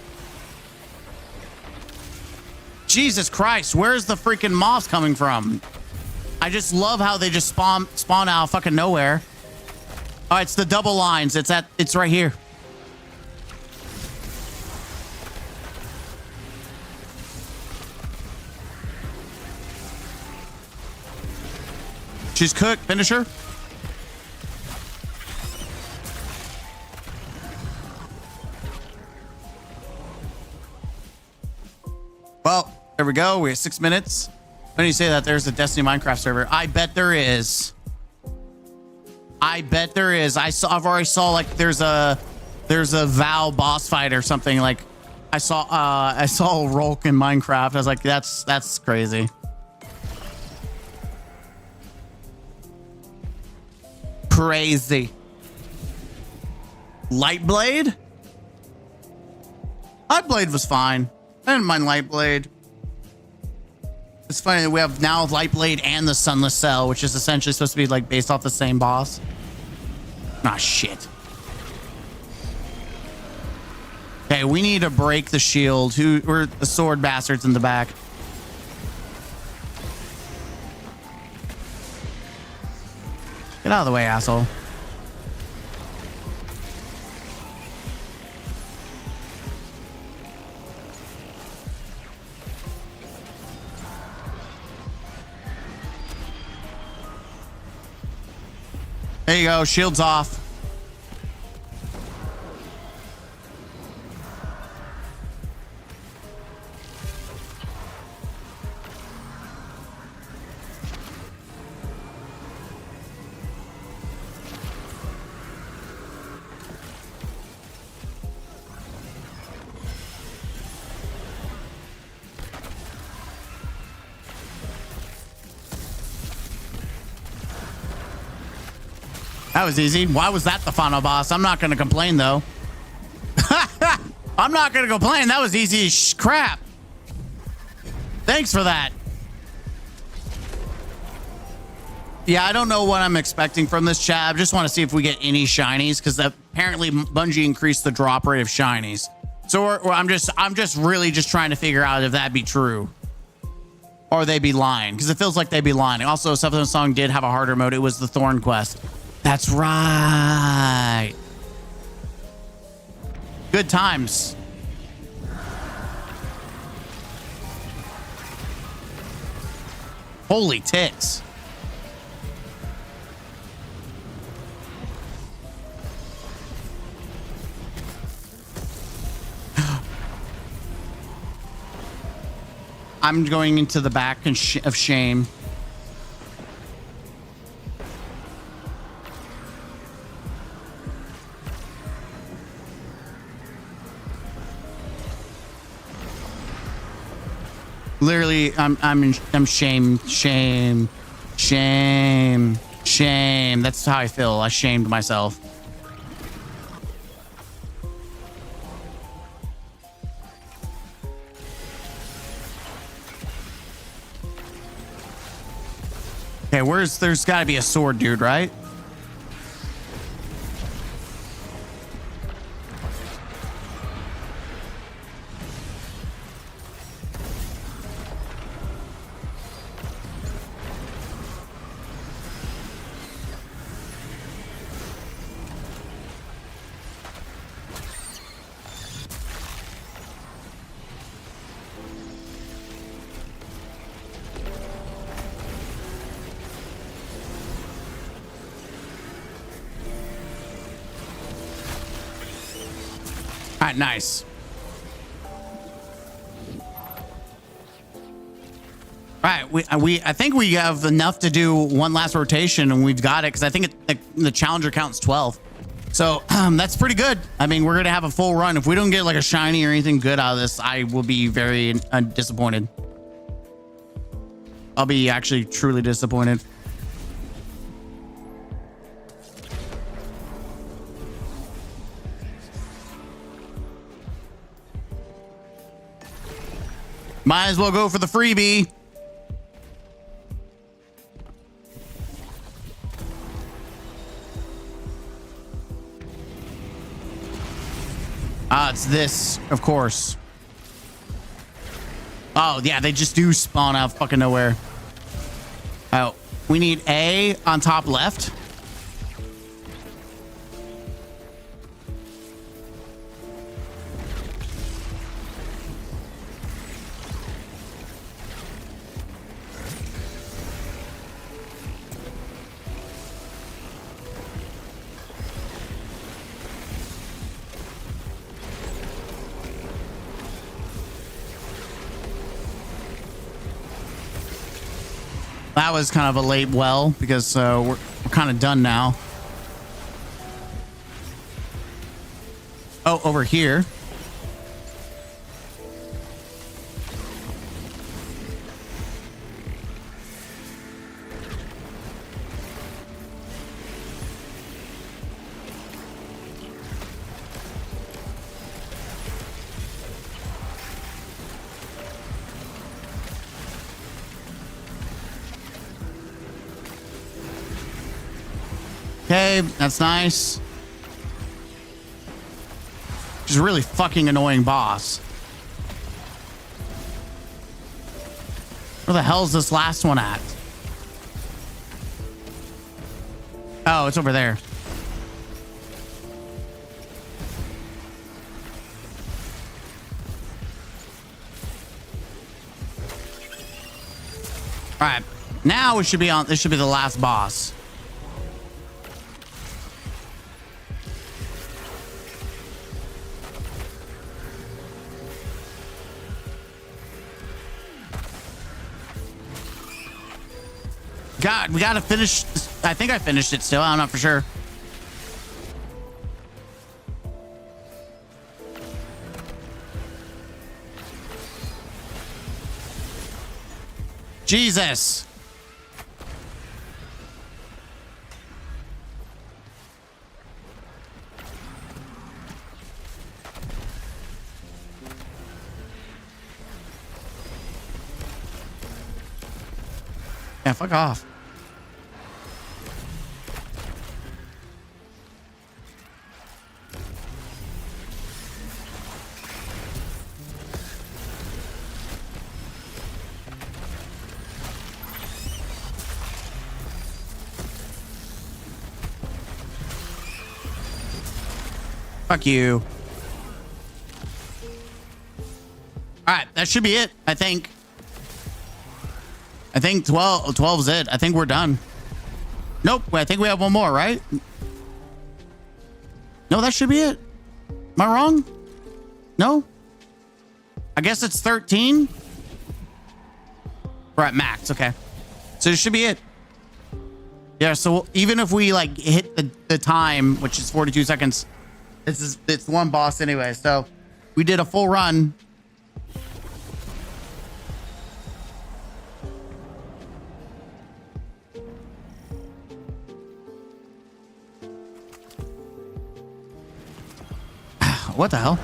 Speaker 2: Jesus Christ, where's the freaking moths coming from? I just love how they just spawn out of fucking nowhere. All right, it's the double lines. It's right here. She's cooked. Finish her. Well, there we go. We have 6 minutes. When you say that there's a Destiny Minecraft server, I bet there is. I bet there is. I've already saw like there's a Val boss fight or something. Like I saw Rolk in Minecraft. I was like, that's crazy. Crazy. Lightblade? Lightblade was fine. I didn't mind Lightblade. It's funny that we have now Lightblade and the Sunless Cell, which is essentially supposed to be like based off the same boss. Ah, shit. Okay, we need to break the shield. We're the sword bastards in the back. Get out of the way, asshole. There you go, shield's off. That was easy. Why was that the final boss? I'm not going to complain, though. I'm not going to complain. That was easy as crap. Thanks for that. Yeah, I don't know what I'm expecting from this chat. I just want to see if we get any shinies, because apparently Bungie increased the drop rate of shinies. So I'm just really trying to figure out if that be true. Or they be lying, because it feels like they be lying. Also, Seventh Song did have a harder mode. It was the Thorn Quest. That's right. Good times. Holy tits. I'm going into the back of shame. Literally, I'm shame. That's how I feel. I shamed myself. Okay, there's got to be a sword dude, right? All right, nice. All right, I think we have enough to do one last rotation, and we've got it, because I think the challenger counts 12. So that's pretty good. I mean, we're gonna have a full run. If we don't get like a shiny or anything good out of this, I will be very disappointed. I'll be actually truly disappointed. Might as well go for the freebie. It's this, of course. Oh, yeah, they just do spawn out of fucking nowhere. Oh, we need A on top left. That was kind of a late well because we're kind of done now. Oh, over here. Okay, that's nice. Just a really fucking annoying boss. Where the hell is this last one at? Oh, it's over there. All right, now we should be on. This should be the last boss. God, we gotta finish. I think I finished it still. I'm not for sure. Jesus. Yeah, fuck off. Fuck you. All right, that should be it, I think. I think 12 is it. I think we're done. Nope, I think we have one more, right? No, that should be it. Am I wrong? No? I guess it's 13. We're at max, okay. So this should be it. Yeah, so even if we like hit the time, which is 42 seconds, it's one boss anyway. So we did a full run. What the hell?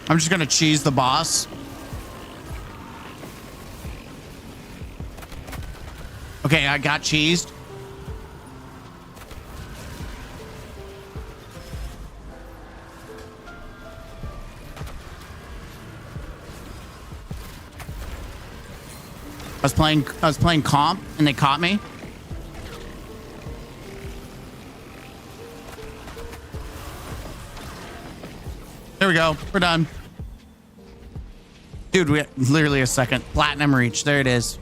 Speaker 2: I'm just gonna cheese the boss. Okay, I got cheesed. I was playing comp and they caught me. There we go. We're done. Dude, we have literally a second. Platinum reach. There it is.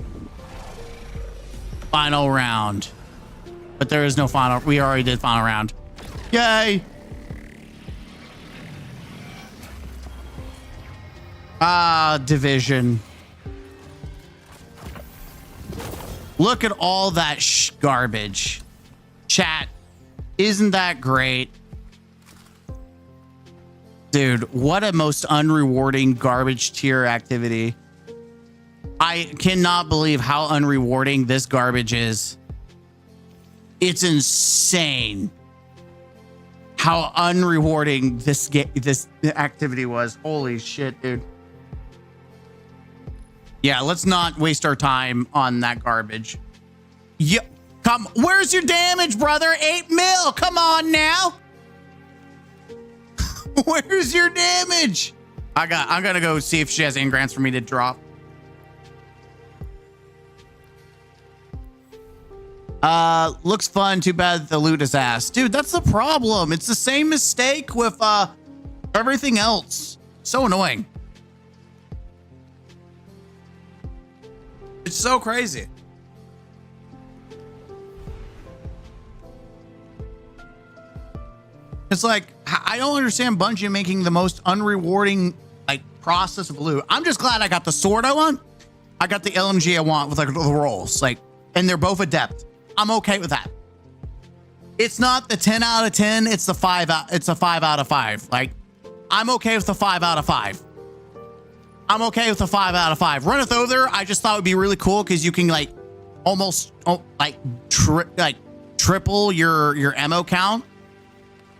Speaker 2: Final round. But there is no final. We already did final round. Yay. Division. Look at all that garbage. Chat. Isn't that great? Dude, what a most unrewarding garbage tier activity. I cannot believe how unrewarding this garbage is. It's insane. how unrewarding this activity was. Holy shit, dude. Yeah, let's not waste our time on that garbage. Yeah, where's your damage, brother? 8 mil. Come on now. Where's your damage? I'm gonna go see if she has engrams for me to drop. Looks fun. Too bad the loot is ass. Dude, that's the problem. It's the same mistake with everything else. So annoying. It's so crazy. It's like, I don't understand Bungie making the most unrewarding like process of loot. I'm just glad I got the sword I want. I got the LMG I want with like the rolls, like, and they're both adept. I'm okay with that. It's not the 10 out of 10. It's the 5 out. It's a 5 out of 5. Like, I'm okay with the 5 out of 5. I'm okay with the 5 out of 5. Runneth Over, I just thought would be really cool because you can like almost triple your ammo count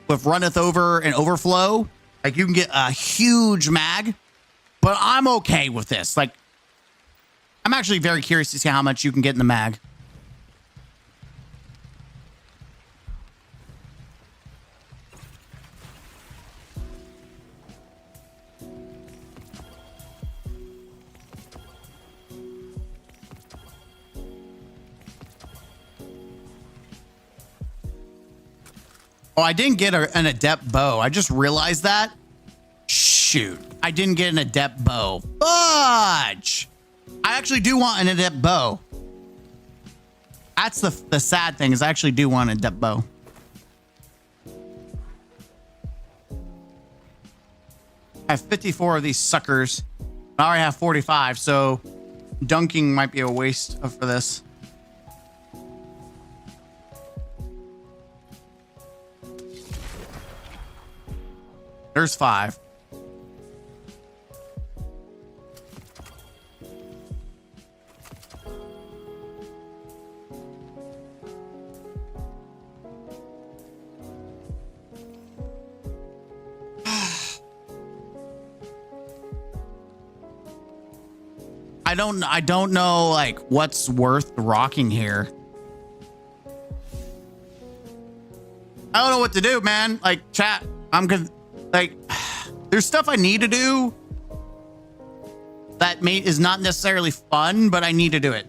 Speaker 2: with Runneth Over and Overflow. Like you can get a huge mag, but I'm okay with this. Like, I'm actually very curious to see how much you can get in the mag. Oh, I didn't get an adept bow. I just realized that. Shoot. I didn't get an adept bow. Fudge. I actually do want an adept bow. That's the sad thing is I actually do want an adept bow. I have 54 of these suckers. I already have 45, so dunking might be a waste for this. There's 5. I don't know like what's worth rocking here. I don't know what to do, man. Like chat, I'm good. Like, there's stuff I need to do that is not necessarily fun, but I need to do it.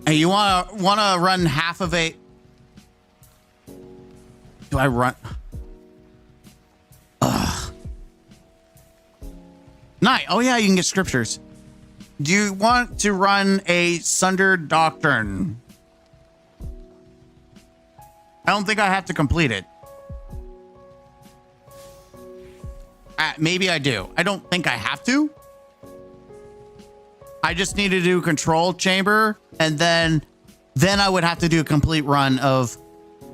Speaker 2: Hey, you wanna run half of a? Do I run? Night. Oh yeah, you can get scriptures. Do you want to run a Sundered Doctrine? I don't think I have to complete it. Maybe I do. I don't think I have to. I just need to do Control Chamber, and then I would have to do a complete run of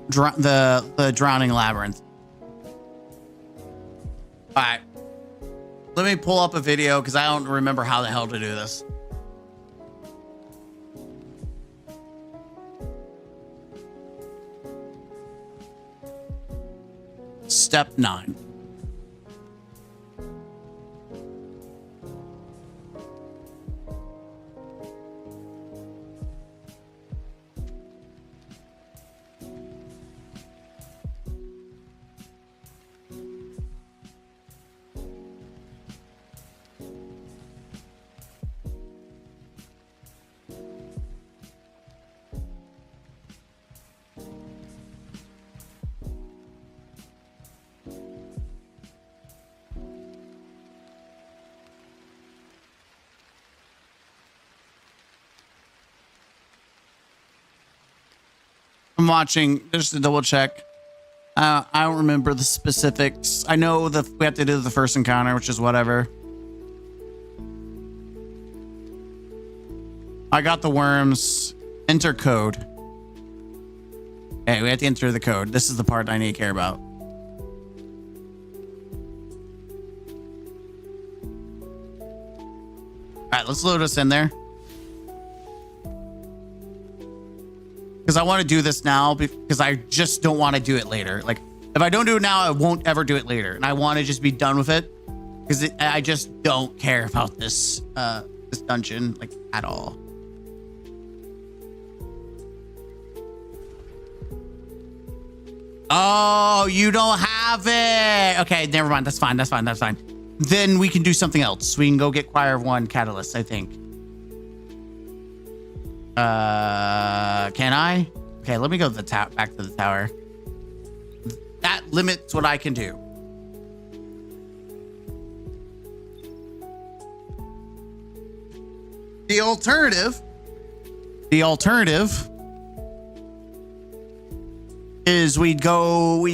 Speaker 2: the Drowning Labyrinth. All right. Let me pull up a video because I don't remember how the hell to do this. Step 9. I'm watching just to double check. I don't remember the specifics. I know that we have to do the first encounter, which is whatever. I got the worms. Enter code. Hey, we have to enter the code. This is the part I need to care about. All right, let's load us in there. because I want to do this now because I just don't want to do it later. Like, if I don't do it now, I won't ever do it later. And I want to just be done with it because I just don't care about this this dungeon like at all. Oh, you don't have it. Okay, never mind. That's fine. That's fine. That's fine. Then we can do something else. We can go get Choir of One Catalyst, I think. Can I? Okay, let me go to the back to the tower. That limits what I can do. The alternative is we go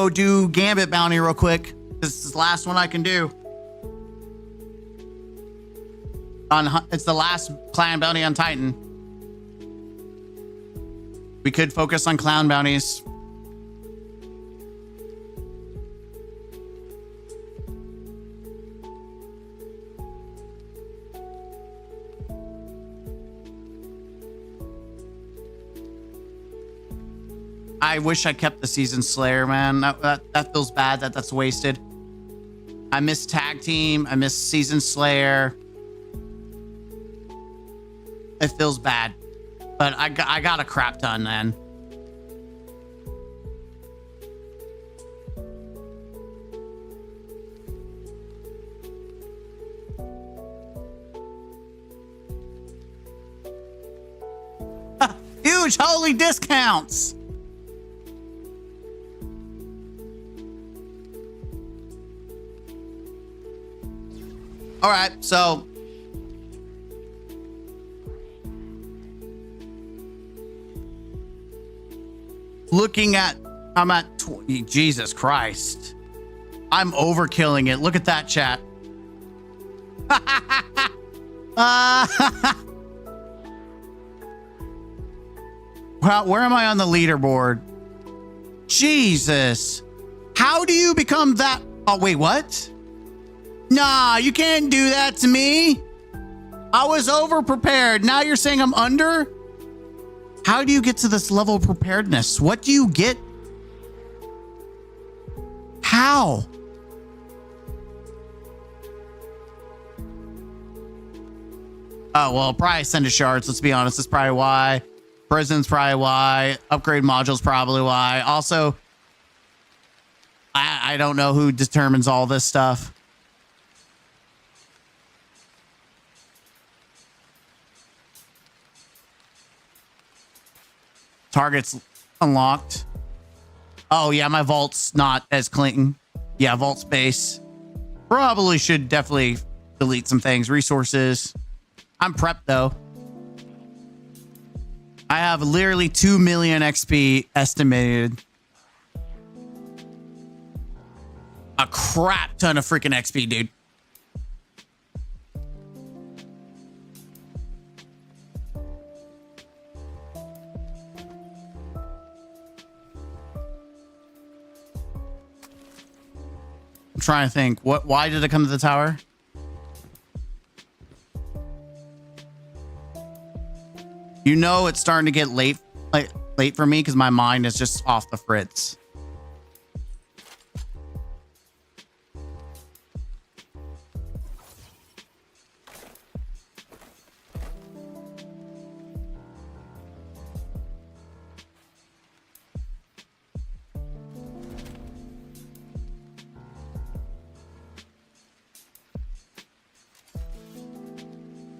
Speaker 2: do Gambit bounty real quick. This is the last one I can do. It's the last clan bounty on Titan. We could focus on clown bounties. I wish I kept the Season Slayer, man. That feels bad that's wasted. I miss Tag Team. I miss Season Slayer. It feels bad. But I got a crap ton, man. Huge holy discounts. All right, so looking at, I'm at 20, Jesus Christ. I'm overkilling it. Look at that, chat. Where am I on the leaderboard? Jesus. How do you become that? Oh, wait, what? Nah, you can't do that to me. I was over prepared. Now you're saying I'm under? How do you get to this level of preparedness? What do you get? How? Oh, well, probably Ascended Shards. Let's be honest. That's probably why. Prison's probably why. Upgrade modules probably why. Also, I don't know who determines all this stuff. Targets unlocked. Oh, yeah, my vault's not as clean. Yeah, vault space. Probably should definitely delete some things. Resources. I'm prepped, though. I have literally 2 million XP estimated. A crap ton of freaking XP, dude. I'm trying to think. Why did it come to the tower? You know it's starting to get late for me because my mind is just off the fritz.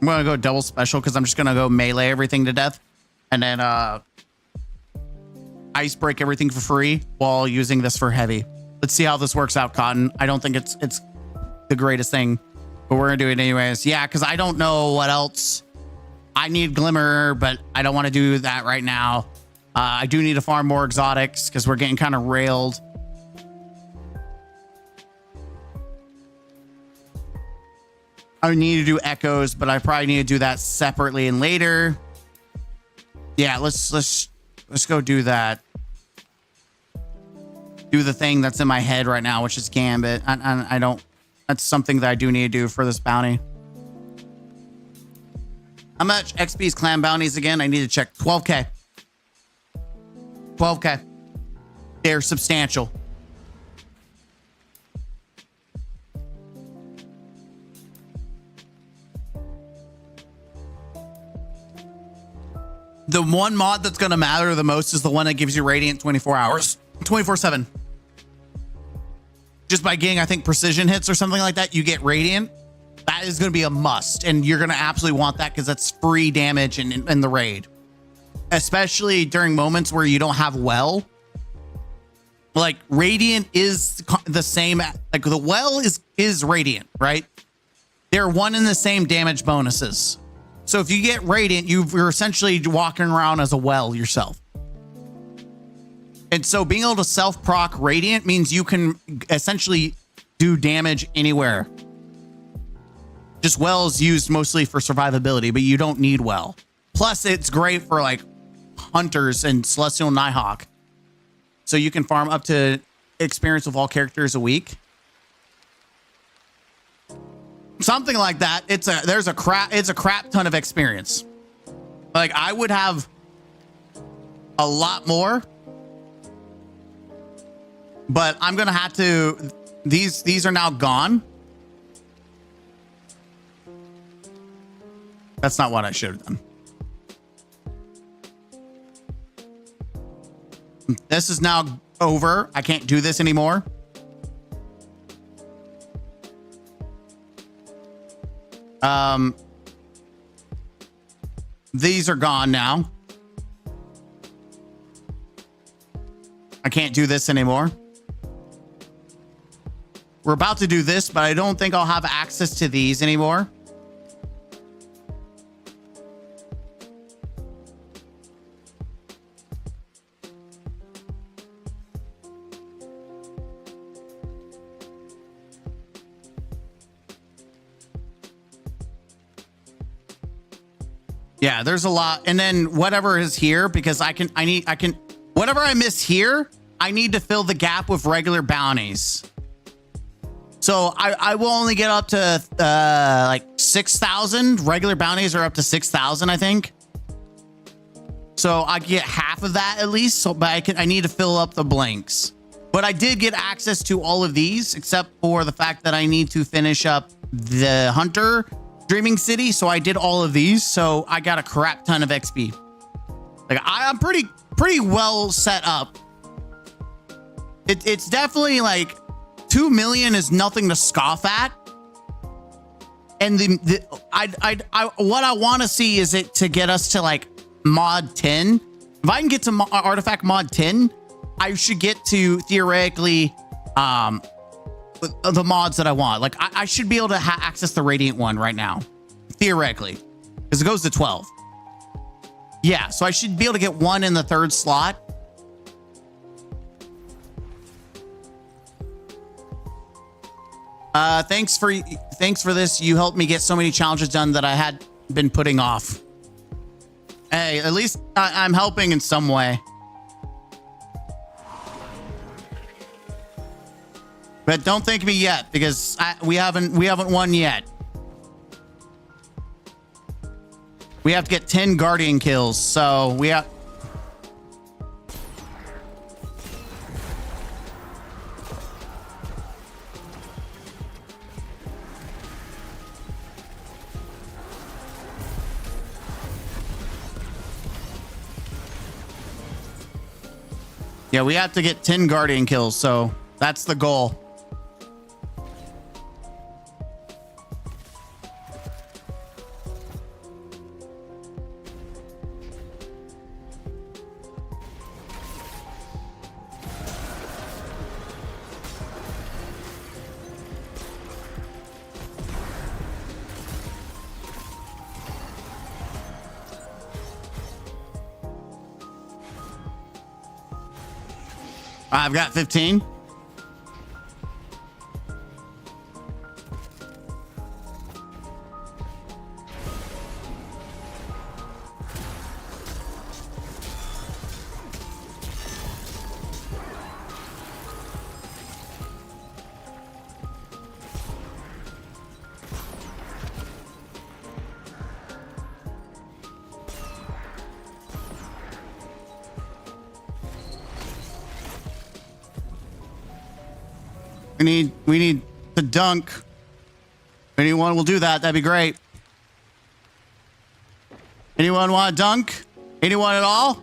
Speaker 2: I'm gonna go double special because I'm just gonna go melee everything to death and then ice break everything for free while using this for heavy. Let's see how this works out, Cotton. I don't think it's the greatest thing, but we're gonna do it anyways. Yeah, because I don't know what else. I need Glimmer, but I don't want to do that right now. I do need to farm more exotics because we're getting kind of railed. I need to do echoes, but I probably need to do that separately and later. Yeah, let's go do that. Do the thing that's in my head right now, which is Gambit. I don't. That's something that I do need to do for this bounty. How much XP is clan bounties again? I need to check. 12K. 12K. They're substantial. The one mod that's going to matter the most is the one that gives you Radiant 24 hours, 24/7. Just by getting, I think, precision hits or something like that, you get Radiant. That is going to be a must, and you're going to absolutely want that because that's free damage in the raid. Especially during moments where you don't have well. Like, Radiant is the same, like the well is Radiant, right? They're one and the same damage bonuses. So if you get Radiant, you're essentially walking around as a well yourself. And so being able to self-proc Radiant means you can essentially do damage anywhere. Just well is used mostly for survivability, but you don't need well. Plus, it's great for like hunters and Celestial Nighthawk. So you can farm up to experience with all characters a week. Something like that. It's a crap ton of experience. Like, I would have a lot more, but I'm gonna have to. These are now gone. That's not what I should have done. This is now over. I can't do this anymore. These are gone now. I can't do this anymore. We're about to do this, but I don't think I'll have access to these anymore. Yeah, there's a lot. And then whatever is here, because whatever I miss here, I need to fill the gap with regular bounties. So I will only get up to like 6,000. Regular bounties are up to 6,000, I think. So I get half of that at least. So, but I need to fill up the blanks. But I did get access to all of these, except for the fact that I need to finish up the Hunter Dreaming City. So I did all of these. So I got a crap ton of XP. Like, I'm pretty well set up. It's definitely like 2 million is nothing to scoff at. And what I want to see is it to get us to like mod 10. If I can get to artifact mod 10, I should get to theoretically the mods that I want. Like, I should be able to access the Radiant one right now, theoretically, because it goes to 12. Yeah, so I should be able to get one in the 3rd slot. Thanks for this. You helped me get so many challenges done that I had been putting off. Hey, at least I'm helping in some way. But don't thank me yet, because we haven't won yet. We have to get 10 Guardian kills, so we have. Yeah, we have to get 10 Guardian kills, so that's the goal. I've got 15. We need to dunk. If anyone will do that, that'd be great. Anyone want to dunk? Anyone at all?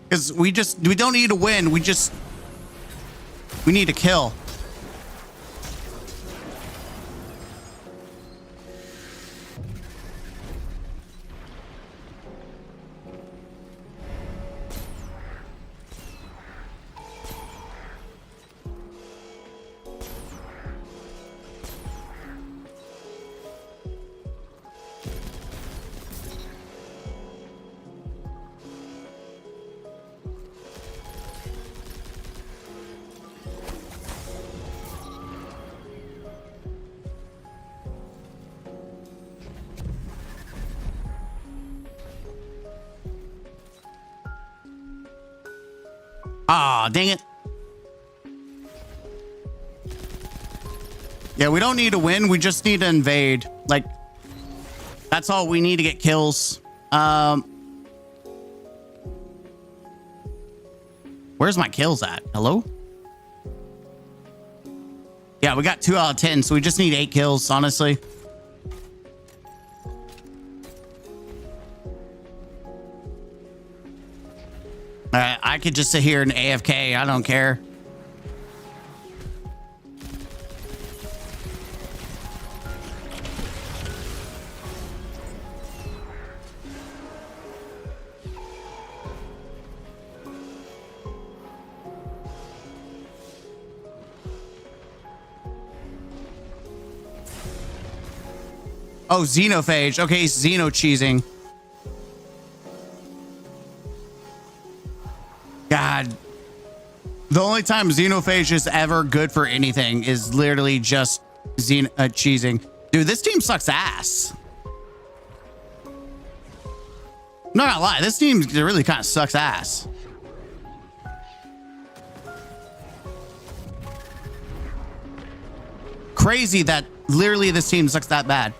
Speaker 2: Because we don't need to win. We need to kill. Ah, dang it. Yeah, we don't need to win. We just need to invade. Like, that's all we need to get kills. Where's my kills at? Hello? Yeah, we got 2 out of 10, so we just need 8 kills, honestly. I could just sit here and AFK. I don't care. Oh, xenophage. Okay, he's xeno-cheesing. God. The only time xenophage is ever good for anything is literally just cheesing. Dude, this team sucks ass. I'm not gonna lie, this team really kind of sucks ass. Crazy that literally this team sucks that bad.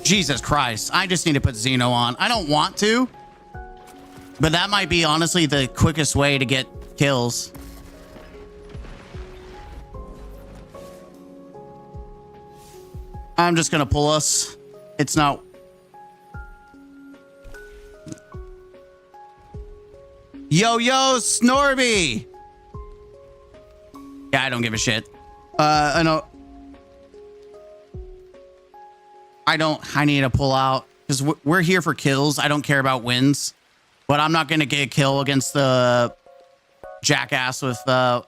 Speaker 2: Jesus Christ. I just need to put Xeno on. I don't want to, but that might be honestly the quickest way to get kills. I'm just going to pull us. It's not. Yo, Snorby. Yeah, I don't give a shit. I know. I need to pull out because we're here for kills. I don't care about wins, but I'm not going to get a kill against the jackass with the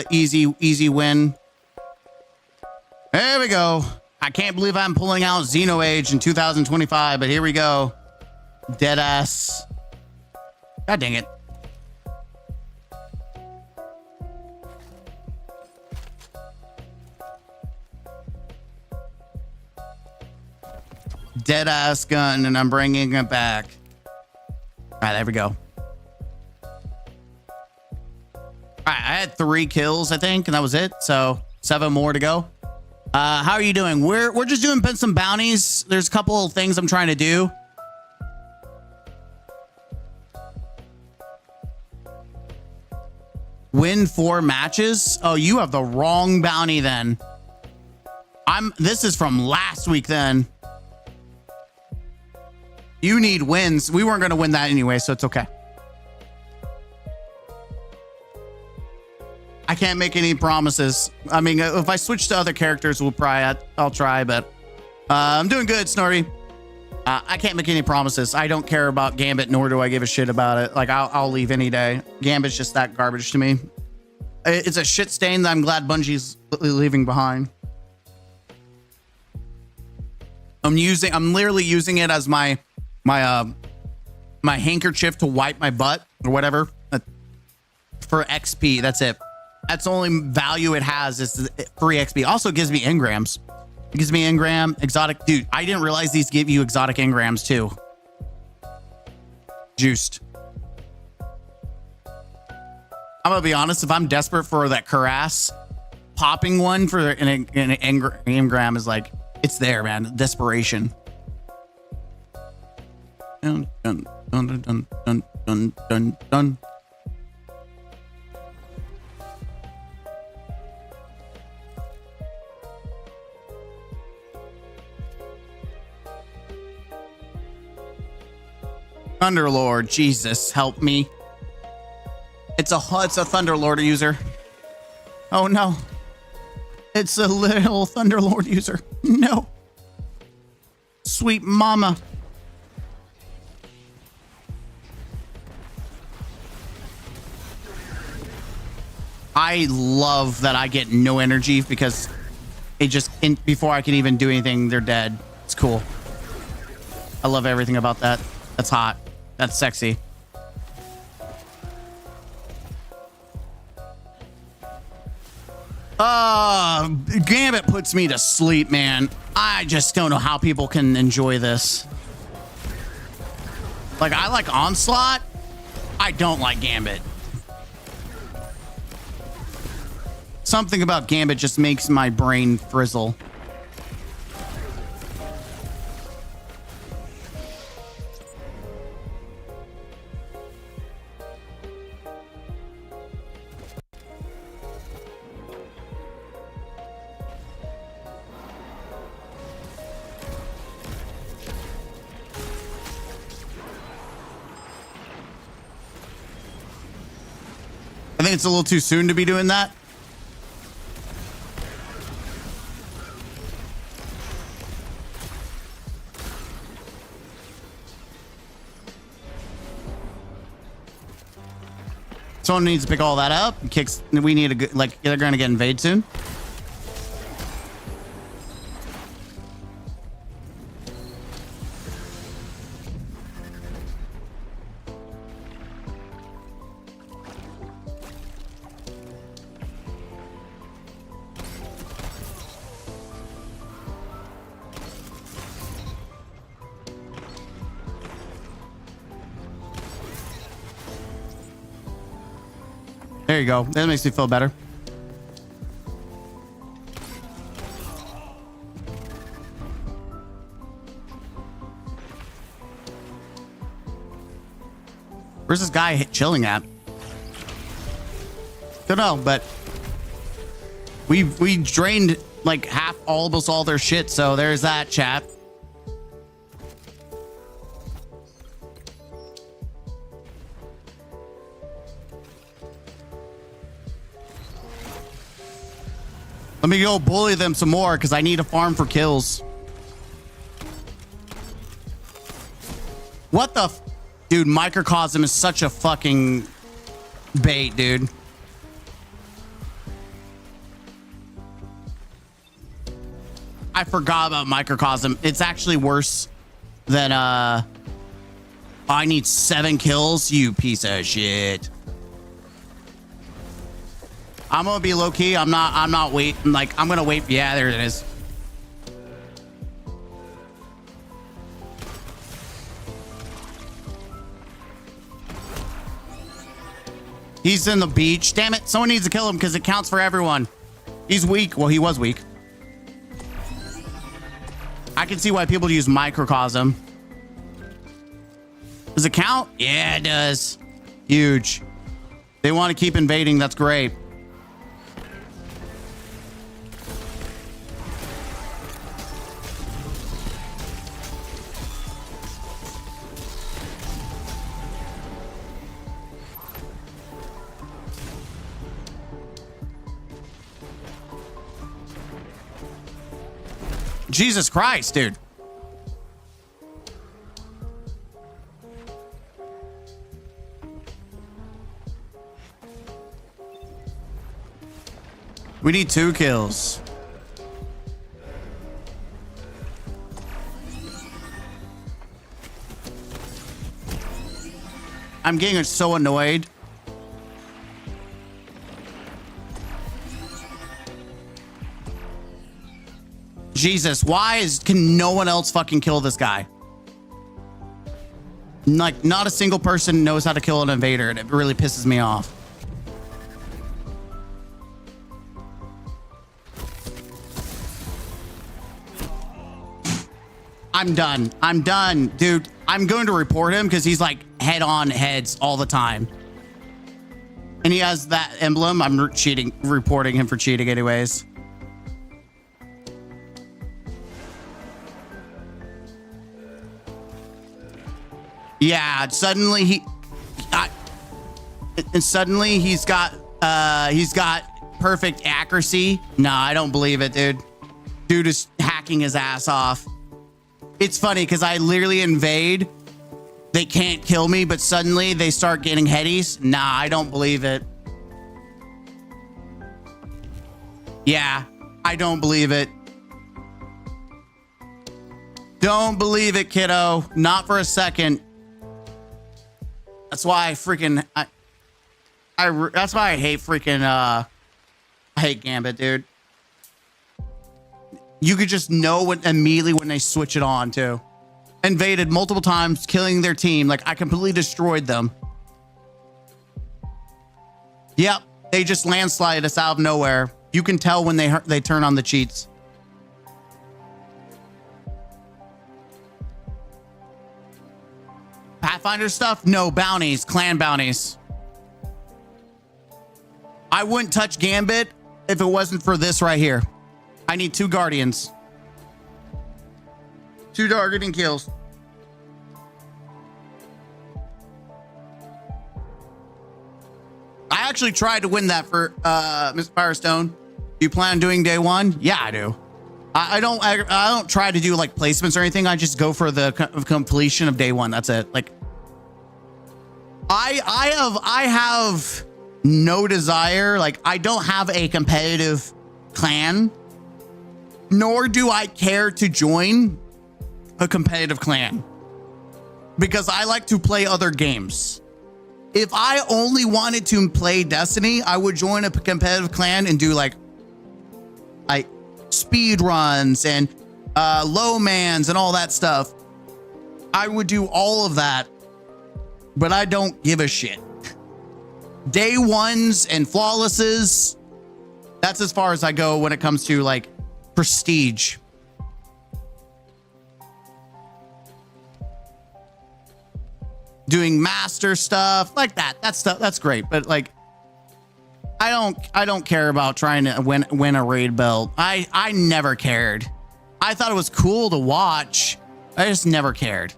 Speaker 2: easy win. There we go. I can't believe I'm pulling out Xenoage in 2025, but here we go. Dead ass. God dang it. Dead ass gun, and I'm bringing it back. All right, there we go. All right, I had 3 kills, I think, and that was it. So 7 more to go. How are you doing? We're just doing some bounties. There's a couple of things I'm trying to do. Win 4 matches. Oh, you have the wrong bounty then. This is from last week then. You need wins. We weren't going to win that anyway, so it's okay. I can't make any promises. I mean, if I switch to other characters, I'll try, but I'm doing good, Snorri. I can't make any promises. I don't care about Gambit, nor do I give a shit about it. Like, I'll leave any day. Gambit's just that garbage to me. It's a shit stain that I'm glad Bungie's leaving behind. I'm literally using it as my handkerchief to wipe my butt or whatever for XP. That's it. That's the only value it has is free XP. Also gives me engrams. It gives me engram, exotic. Dude, I didn't realize these give you exotic engrams too. Juiced. I'm gonna be honest. If I'm desperate for that cuirass, popping one for an Enagrm is like, it's there, man. Desperation. Dun, dun, dun, dun, dun, dun, dun, dun. Thunderlord, Jesus, help me. It's a Thunderlord user. Oh no. It's a little Thunderlord user. No. Sweet mama. I love that I get no energy because it just, before I can even do anything, they're dead. It's cool. I love everything about that. That's hot. That's sexy. Gambit puts me to sleep, man. I just don't know how people can enjoy this. Like, I like Onslaught. I don't like Gambit. Something about Gambit just makes my brain frizzle. I think it's a little too soon to be doing that. Someone needs to pick all that up. Kicks. We need a good, like, they're going to get invaded soon. There you go. That makes me feel better. Where's this guy chilling at? Don't know, but we drained like almost all their shit, so there's that, chat. Let me go bully them some more because I need a farm for kills. What the dude, Microcosm is such a fucking bait, dude. I forgot about Microcosm. It's actually worse than I need 7 kills, you piece of shit. I'm gonna be low key. I'm not waiting. Like, I'm gonna wait. Yeah, there it is. He's in the beach. Damn it. Someone needs to kill him because it counts for everyone. He's weak. Well, he was weak. I can see why people use Microcosm. Does it count? Yeah, it does. Huge. They want to keep invading. That's great. Jesus Christ, dude. We need 2 kills. I'm getting so annoyed. Jesus, can no one else fucking kill this guy? Like, not a single person knows how to kill an invader, and it really pisses me off. I'm done. I'm done, dude. I'm going to report him because he's like head-on heads all the time. And he has that emblem. I'm reporting him for cheating anyways. Yeah, suddenly he's got perfect accuracy. Nah, I don't believe it, dude. Dude is hacking his ass off. It's funny because I literally invade. They can't kill me, but suddenly they start getting headies. Nah, I don't believe it. Yeah, I don't believe it. Don't believe it, kiddo. Not for a second. That's why I freaking that's why I hate freaking I hate Gambit, dude. You could just know when immediately when they switch it on too. Invaded multiple times, killing their team. Like I completely destroyed them. Yep, they just landslide us out of nowhere. You can tell when they turn on the cheats. Pathfinder stuff? No, bounties, clan bounties. I wouldn't touch Gambit if it wasn't for this right here. I need 2 guardians. 2 targeting kills. I actually tried to win that for Miss Firestone. You plan on doing day 1? Yeah, I do. I don't try to do like placements or anything. I just go for the completion of day 1. That's it. Like I have no desire. Like I don't have a competitive clan, nor do I care to join a competitive clan because I like to play other games. If I only wanted to play Destiny, I would join a competitive clan and do like speed runs and low mans and all that stuff. I would do all of that, but I don't give a shit. Day 1s and flawlesses, that's as far as I go when it comes to like prestige. Doing master stuff like that. That's great, but like I don't care about trying to win a raid belt. I never cared. I thought it was cool to watch. I just never cared.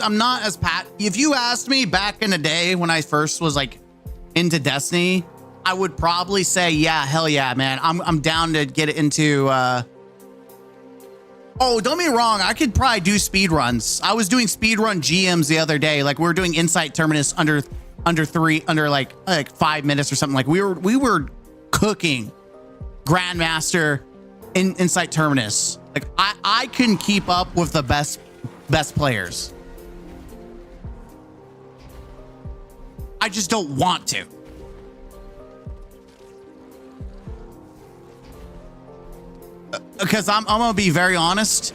Speaker 2: I'm not as if you asked me back in the day when I first was like into Destiny, I would probably say, yeah, hell yeah, man. I'm down to get into, oh, don't get me wrong. I could probably do speed runs. I was doing speed run GMs the other day. Like we were doing Insight Terminus under 5 minutes or something. Like we were cooking Grandmaster in Insight Terminus. Like I can keep up with the best players. I just don't want to. Because I'm gonna be very honest.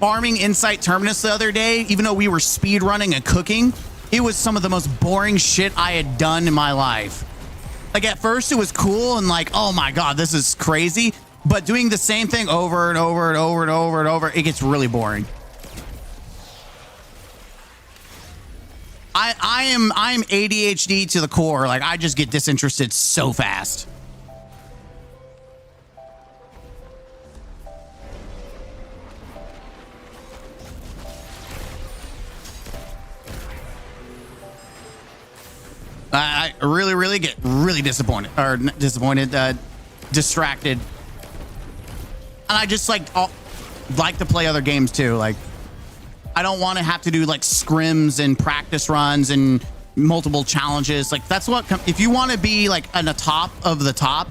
Speaker 2: Farming Insight Terminus the other day, even though we were speed running and cooking, it was some of the most boring shit I had done in my life. Like at first it was cool and like, oh my God, this is crazy. But doing the same thing over and over and over and over and over, it gets really boring. I'm ADHD to the core. Like I just get disinterested so fast. I really get really disappointed or distracted. And I just like to play other games too. Like I don't want to have to do like scrims and practice runs and multiple challenges. Like that's what, if you want to be like on the top of the top,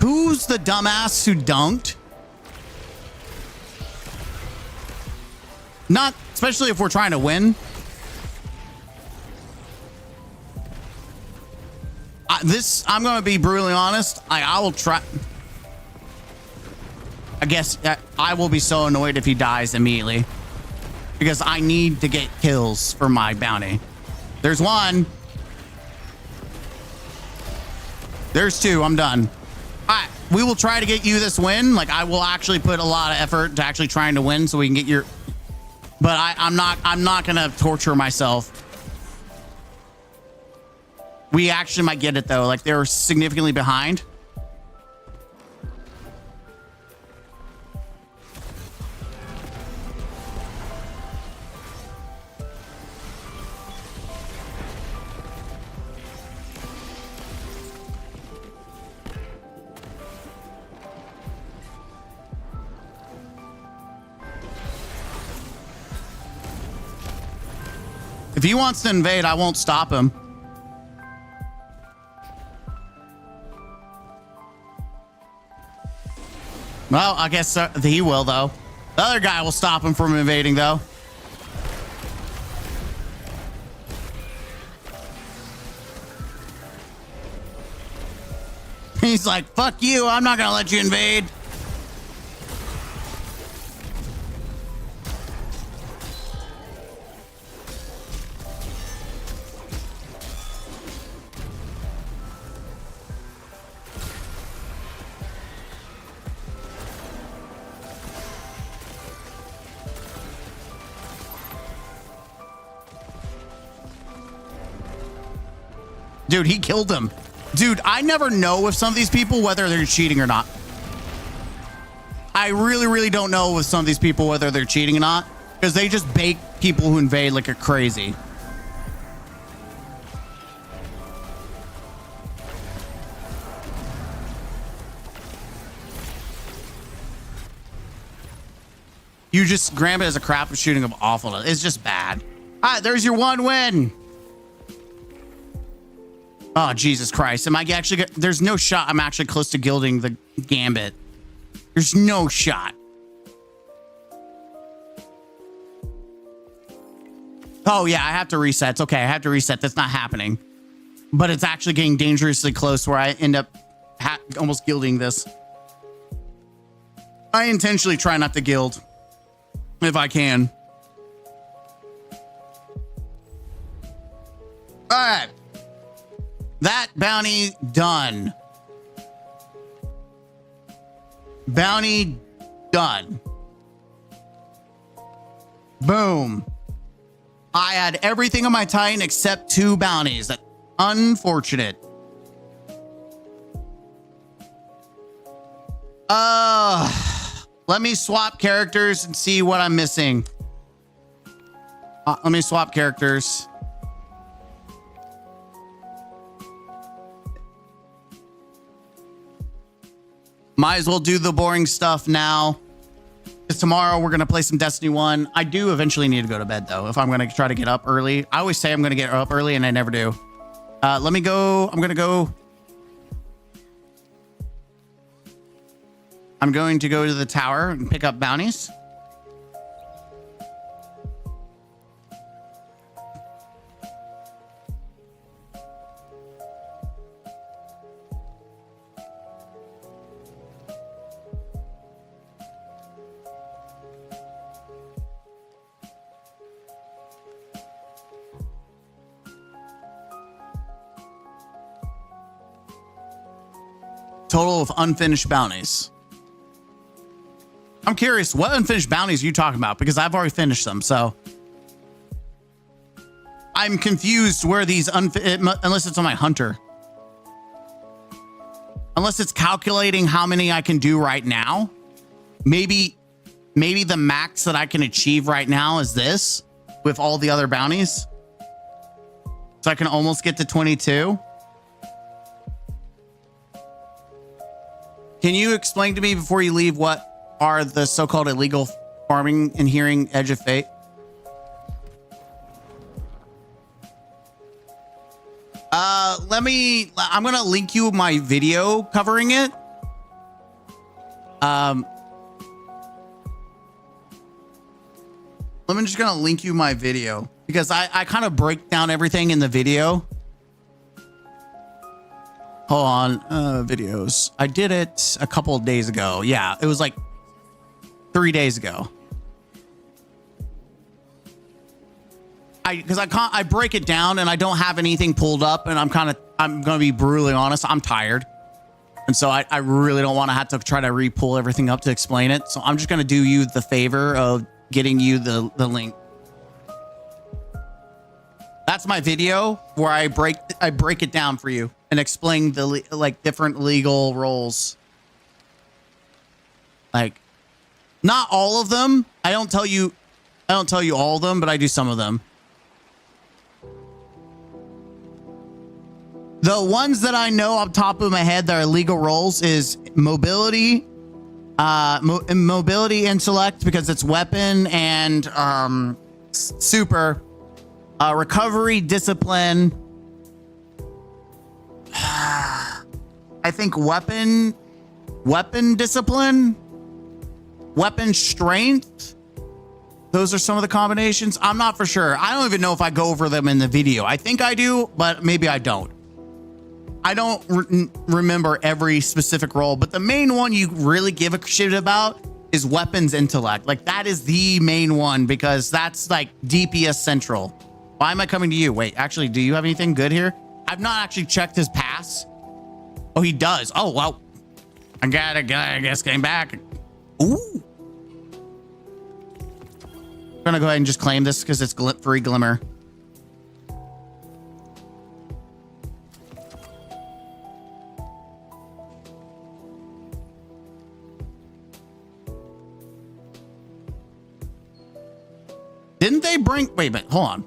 Speaker 2: who's the dumbass who dunked? Not, especially if we're trying to win. I'm going to be brutally honest. I will try. I guess I will be so annoyed if he dies immediately because I need to get kills for my bounty. There's one. There's two. I'm done. All right. We will try to get you this win. Like, I will actually put a lot of effort to actually trying to win so we can get your... But I'm not going to torture myself. We actually might get it, though. Like, they're significantly behind. If he wants to invade, I won't stop him. Well, I guess he will, though. The other guy will stop him from invading, though. He's like, fuck you, I'm not gonna let you invade. Dude, he killed him. Dude, I never know with some of these people whether they're cheating or not. I really, really don't know with some of these people whether they're cheating or not because they just bait people who invade like a crazy. You just grab it as a crap shooting of awfulness. It's just bad. All right, there's your one win. Oh, Jesus Christ. Am I actually... There's no shot I'm actually close to gilding the gambit. There's no shot. Oh, yeah, I have to reset. It's okay. I have to reset. That's not happening. But it's actually getting dangerously close where I end up almost gilding this. I intentionally try not to gild if I can. All right. That bounty done. Bounty done. Boom. I had everything on my Titan except 2 bounties. That's unfortunate. Let me swap characters and see what I'm missing. Let me swap characters. Might as well do the boring stuff now. Because tomorrow we're going to play some Destiny 1. I do eventually need to go to bed, though, if I'm going to try to get up early. I always say I'm going to get up early, and I never do. Let me go. I'm going to go. I'm going to go to the tower and pick up bounties. Total of unfinished bounties. I'm curious, what unfinished bounties are you talking about? Because I've already finished them, so. I'm confused where these unless it's on my hunter. Unless it's calculating how many I can do right now. Maybe the max that I can achieve right now is this with all the other bounties. So I can almost get to 22. Can you explain to me before you leave what are the so-called illegal farming and hearing Edge of Fate? I'm going to link you my video covering it. I'm just going to link you my video because I kind of break down everything in the video. Hold on, videos. I did it a couple of days ago. Yeah, it was like 3 days ago. Because I break it down and I don't have anything pulled up, and I'm gonna be brutally honest, I'm tired. And so I really don't want to have to try to re-pull everything up to explain it. So I'm just gonna do you the favor of getting you the link. That's my video where I break it down for you and explain the like different legal roles. Like, not all of them. I don't tell you all of them, but I do some of them. The ones that I know off the top of my head that are legal roles is mobility, mobility intellect, because it's weapon and super, recovery, discipline. I think weapon discipline, weapon strength. Those are some of the combinations. I'm not for sure. I don't even know if I go over them in the video. I think I do, but maybe I don't. I don't remember every specific role, but the main one you really give a shit about is weapons intellect. Like, that is the main one because that's like DPS central. Why am I coming to you? Wait, actually, do you have anything good here? I've not actually checked his pass. Oh, he does. Oh, well, I guess came back. Ooh. I'm gonna go ahead and just claim this because it's free glimmer. Didn't they bring, wait a minute, hold on.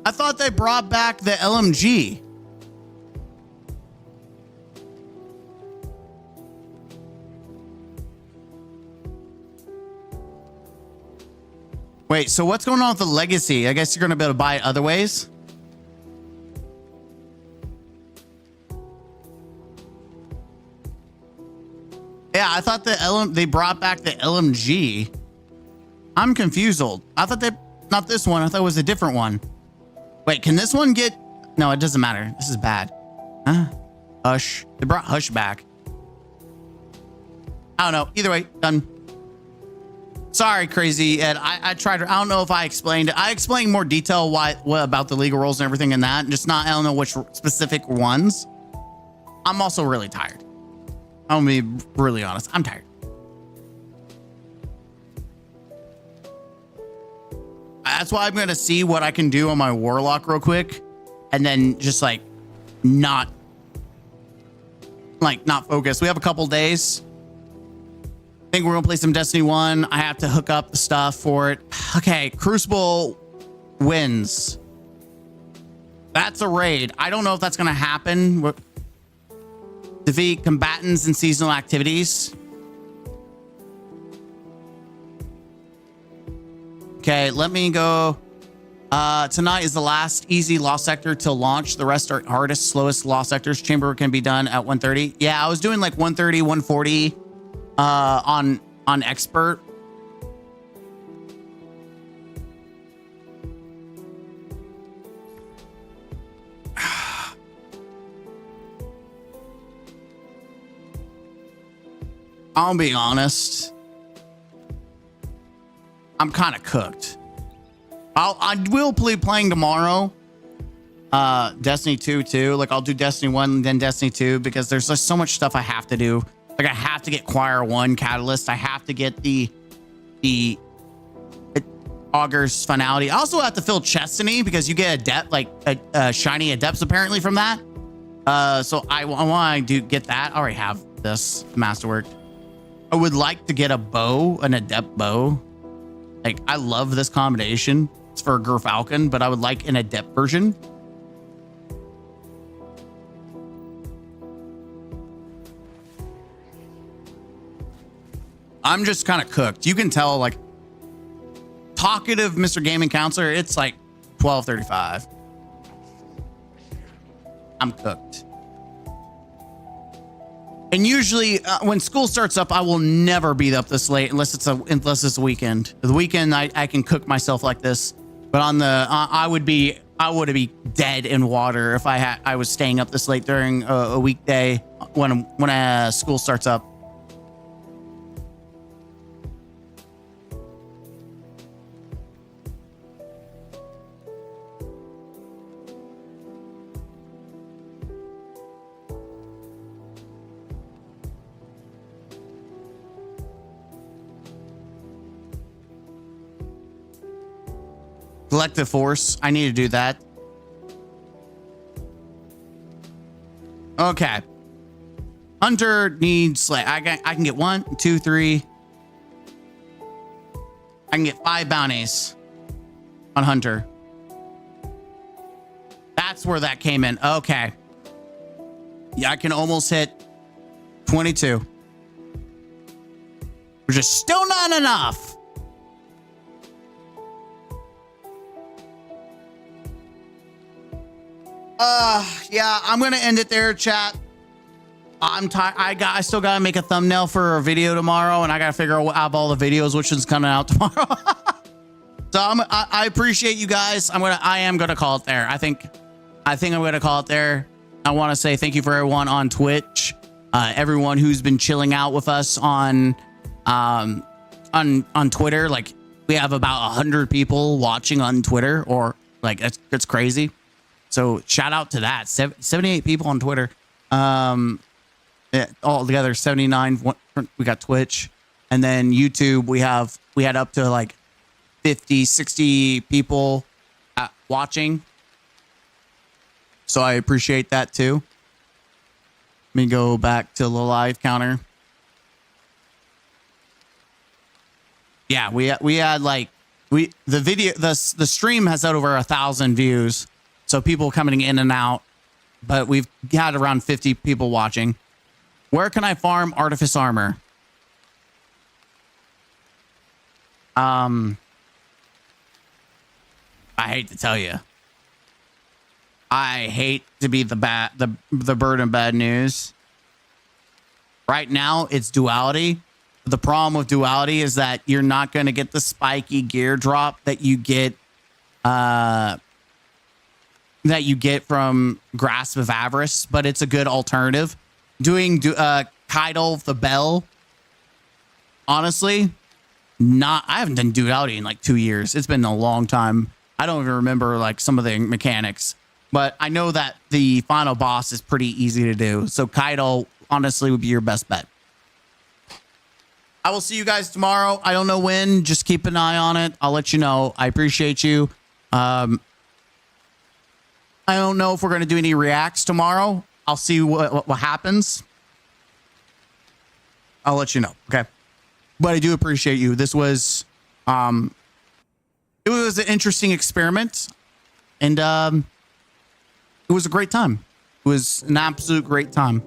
Speaker 2: I thought they brought back the LMG. Wait, so what's going on with the legacy? I guess you're gonna be able to buy it other ways. Yeah, I thought they brought back the LMG. I'm confused. I thought not this one. I thought it was a different one. Wait, can this one get? No, it doesn't matter. This is bad. Huh? Hush. They brought Hush back. I don't know. Either way, done. Sorry, Crazy Ed. I tried. I don't know if I explained it. I explained more detail what about the legal roles and everything in that. Just not. I don't know which specific ones. I'm also really tired. I'm gonna be really honest. I'm tired. That's why I'm going to see what I can do on my Warlock real quick. And then just like not focus. We have a couple days. I think we're going to play some Destiny 1. I have to hook up the stuff for it. Okay. Crucible wins. That's a raid. I don't know if that's going to happen. Defeat combatants and seasonal activities. Okay, let me go. Tonight is the last easy lost sector to launch. The rest are hardest, slowest lost sectors. Chamber can be done at 1:30. Yeah, I was doing like 1:30, 1:40 on expert. I'll be honest. I'm kind of cooked. I will be playing tomorrow. Destiny 2 too. Like, I'll do Destiny 1 then Destiny 2 because there's just so much stuff I have to do. Like, I have to get Choir 1 Catalyst. I have to get the Augur's Finality. I also have to fill Chestiny because you get Adept, like a shiny Adepts apparently from that. So I want to get that. I already have this Masterwork. I would like to get a bow, an Adept bow. Like, I love this combination. It's for Gerfalcon, but I would like an Adept version. I'm just kind of cooked. You can tell, like, talkative Mr. Gaming Counselor, it's like 12:35. I'm cooked. And usually when school starts up, I will never be up this late unless it's a weekend. The weekend I can cook myself like this, but on the I would be I would be dead in water if I was staying up this late during a weekday when school starts up. Collective Force. I need to do that. Okay. Hunter needs like I can get 1, 2, 3. I can get 5 bounties on Hunter. That's where that came in. Okay. Yeah, I can almost hit 22. Which is still not enough. Yeah, I'm gonna end it there, chat. I'm tired. I still gotta make a thumbnail for a video tomorrow, and I gotta figure out of all the videos which one's coming out tomorrow. So I appreciate you guys. I am gonna call it there. I think I'm gonna call it there. I want to say thank you for everyone on Twitch, everyone who's been chilling out with us on Twitter. Like we have about 100 people watching on Twitter, or like it's crazy. So shout out to that. 78 people on Twitter. All together 79. We got Twitch, and then YouTube. We had up to like 50, 60 people watching. So I appreciate that too. Let me go back to the live counter. Yeah, we had like the stream has had over 1,000 views. So people coming in and out, but we've had around 50 people watching. Where can I farm Artifice Armor? I hate to tell you. I hate to be the bird in bad news. Right now, it's Duality. The problem with Duality is that you're not going to get the spiky gear drop that you get from Grasp of Avarice, but it's a good alternative. Doing Kydal the Bell, honestly, I haven't done Duality in like 2 years. It's been a long time. I don't even remember like some of the mechanics, but I know that the final boss is pretty easy to do. So Kydal honestly would be your best bet. I will see you guys tomorrow. I don't know when. Just keep an eye on it. I'll let you know. I appreciate you. I don't know if we're going to do any reacts tomorrow. I'll see what happens. I'll let you know. Okay. But I do appreciate you. This was, it was an interesting experiment, and it was a great time. It was an absolute great time.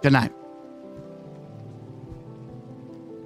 Speaker 2: Good night.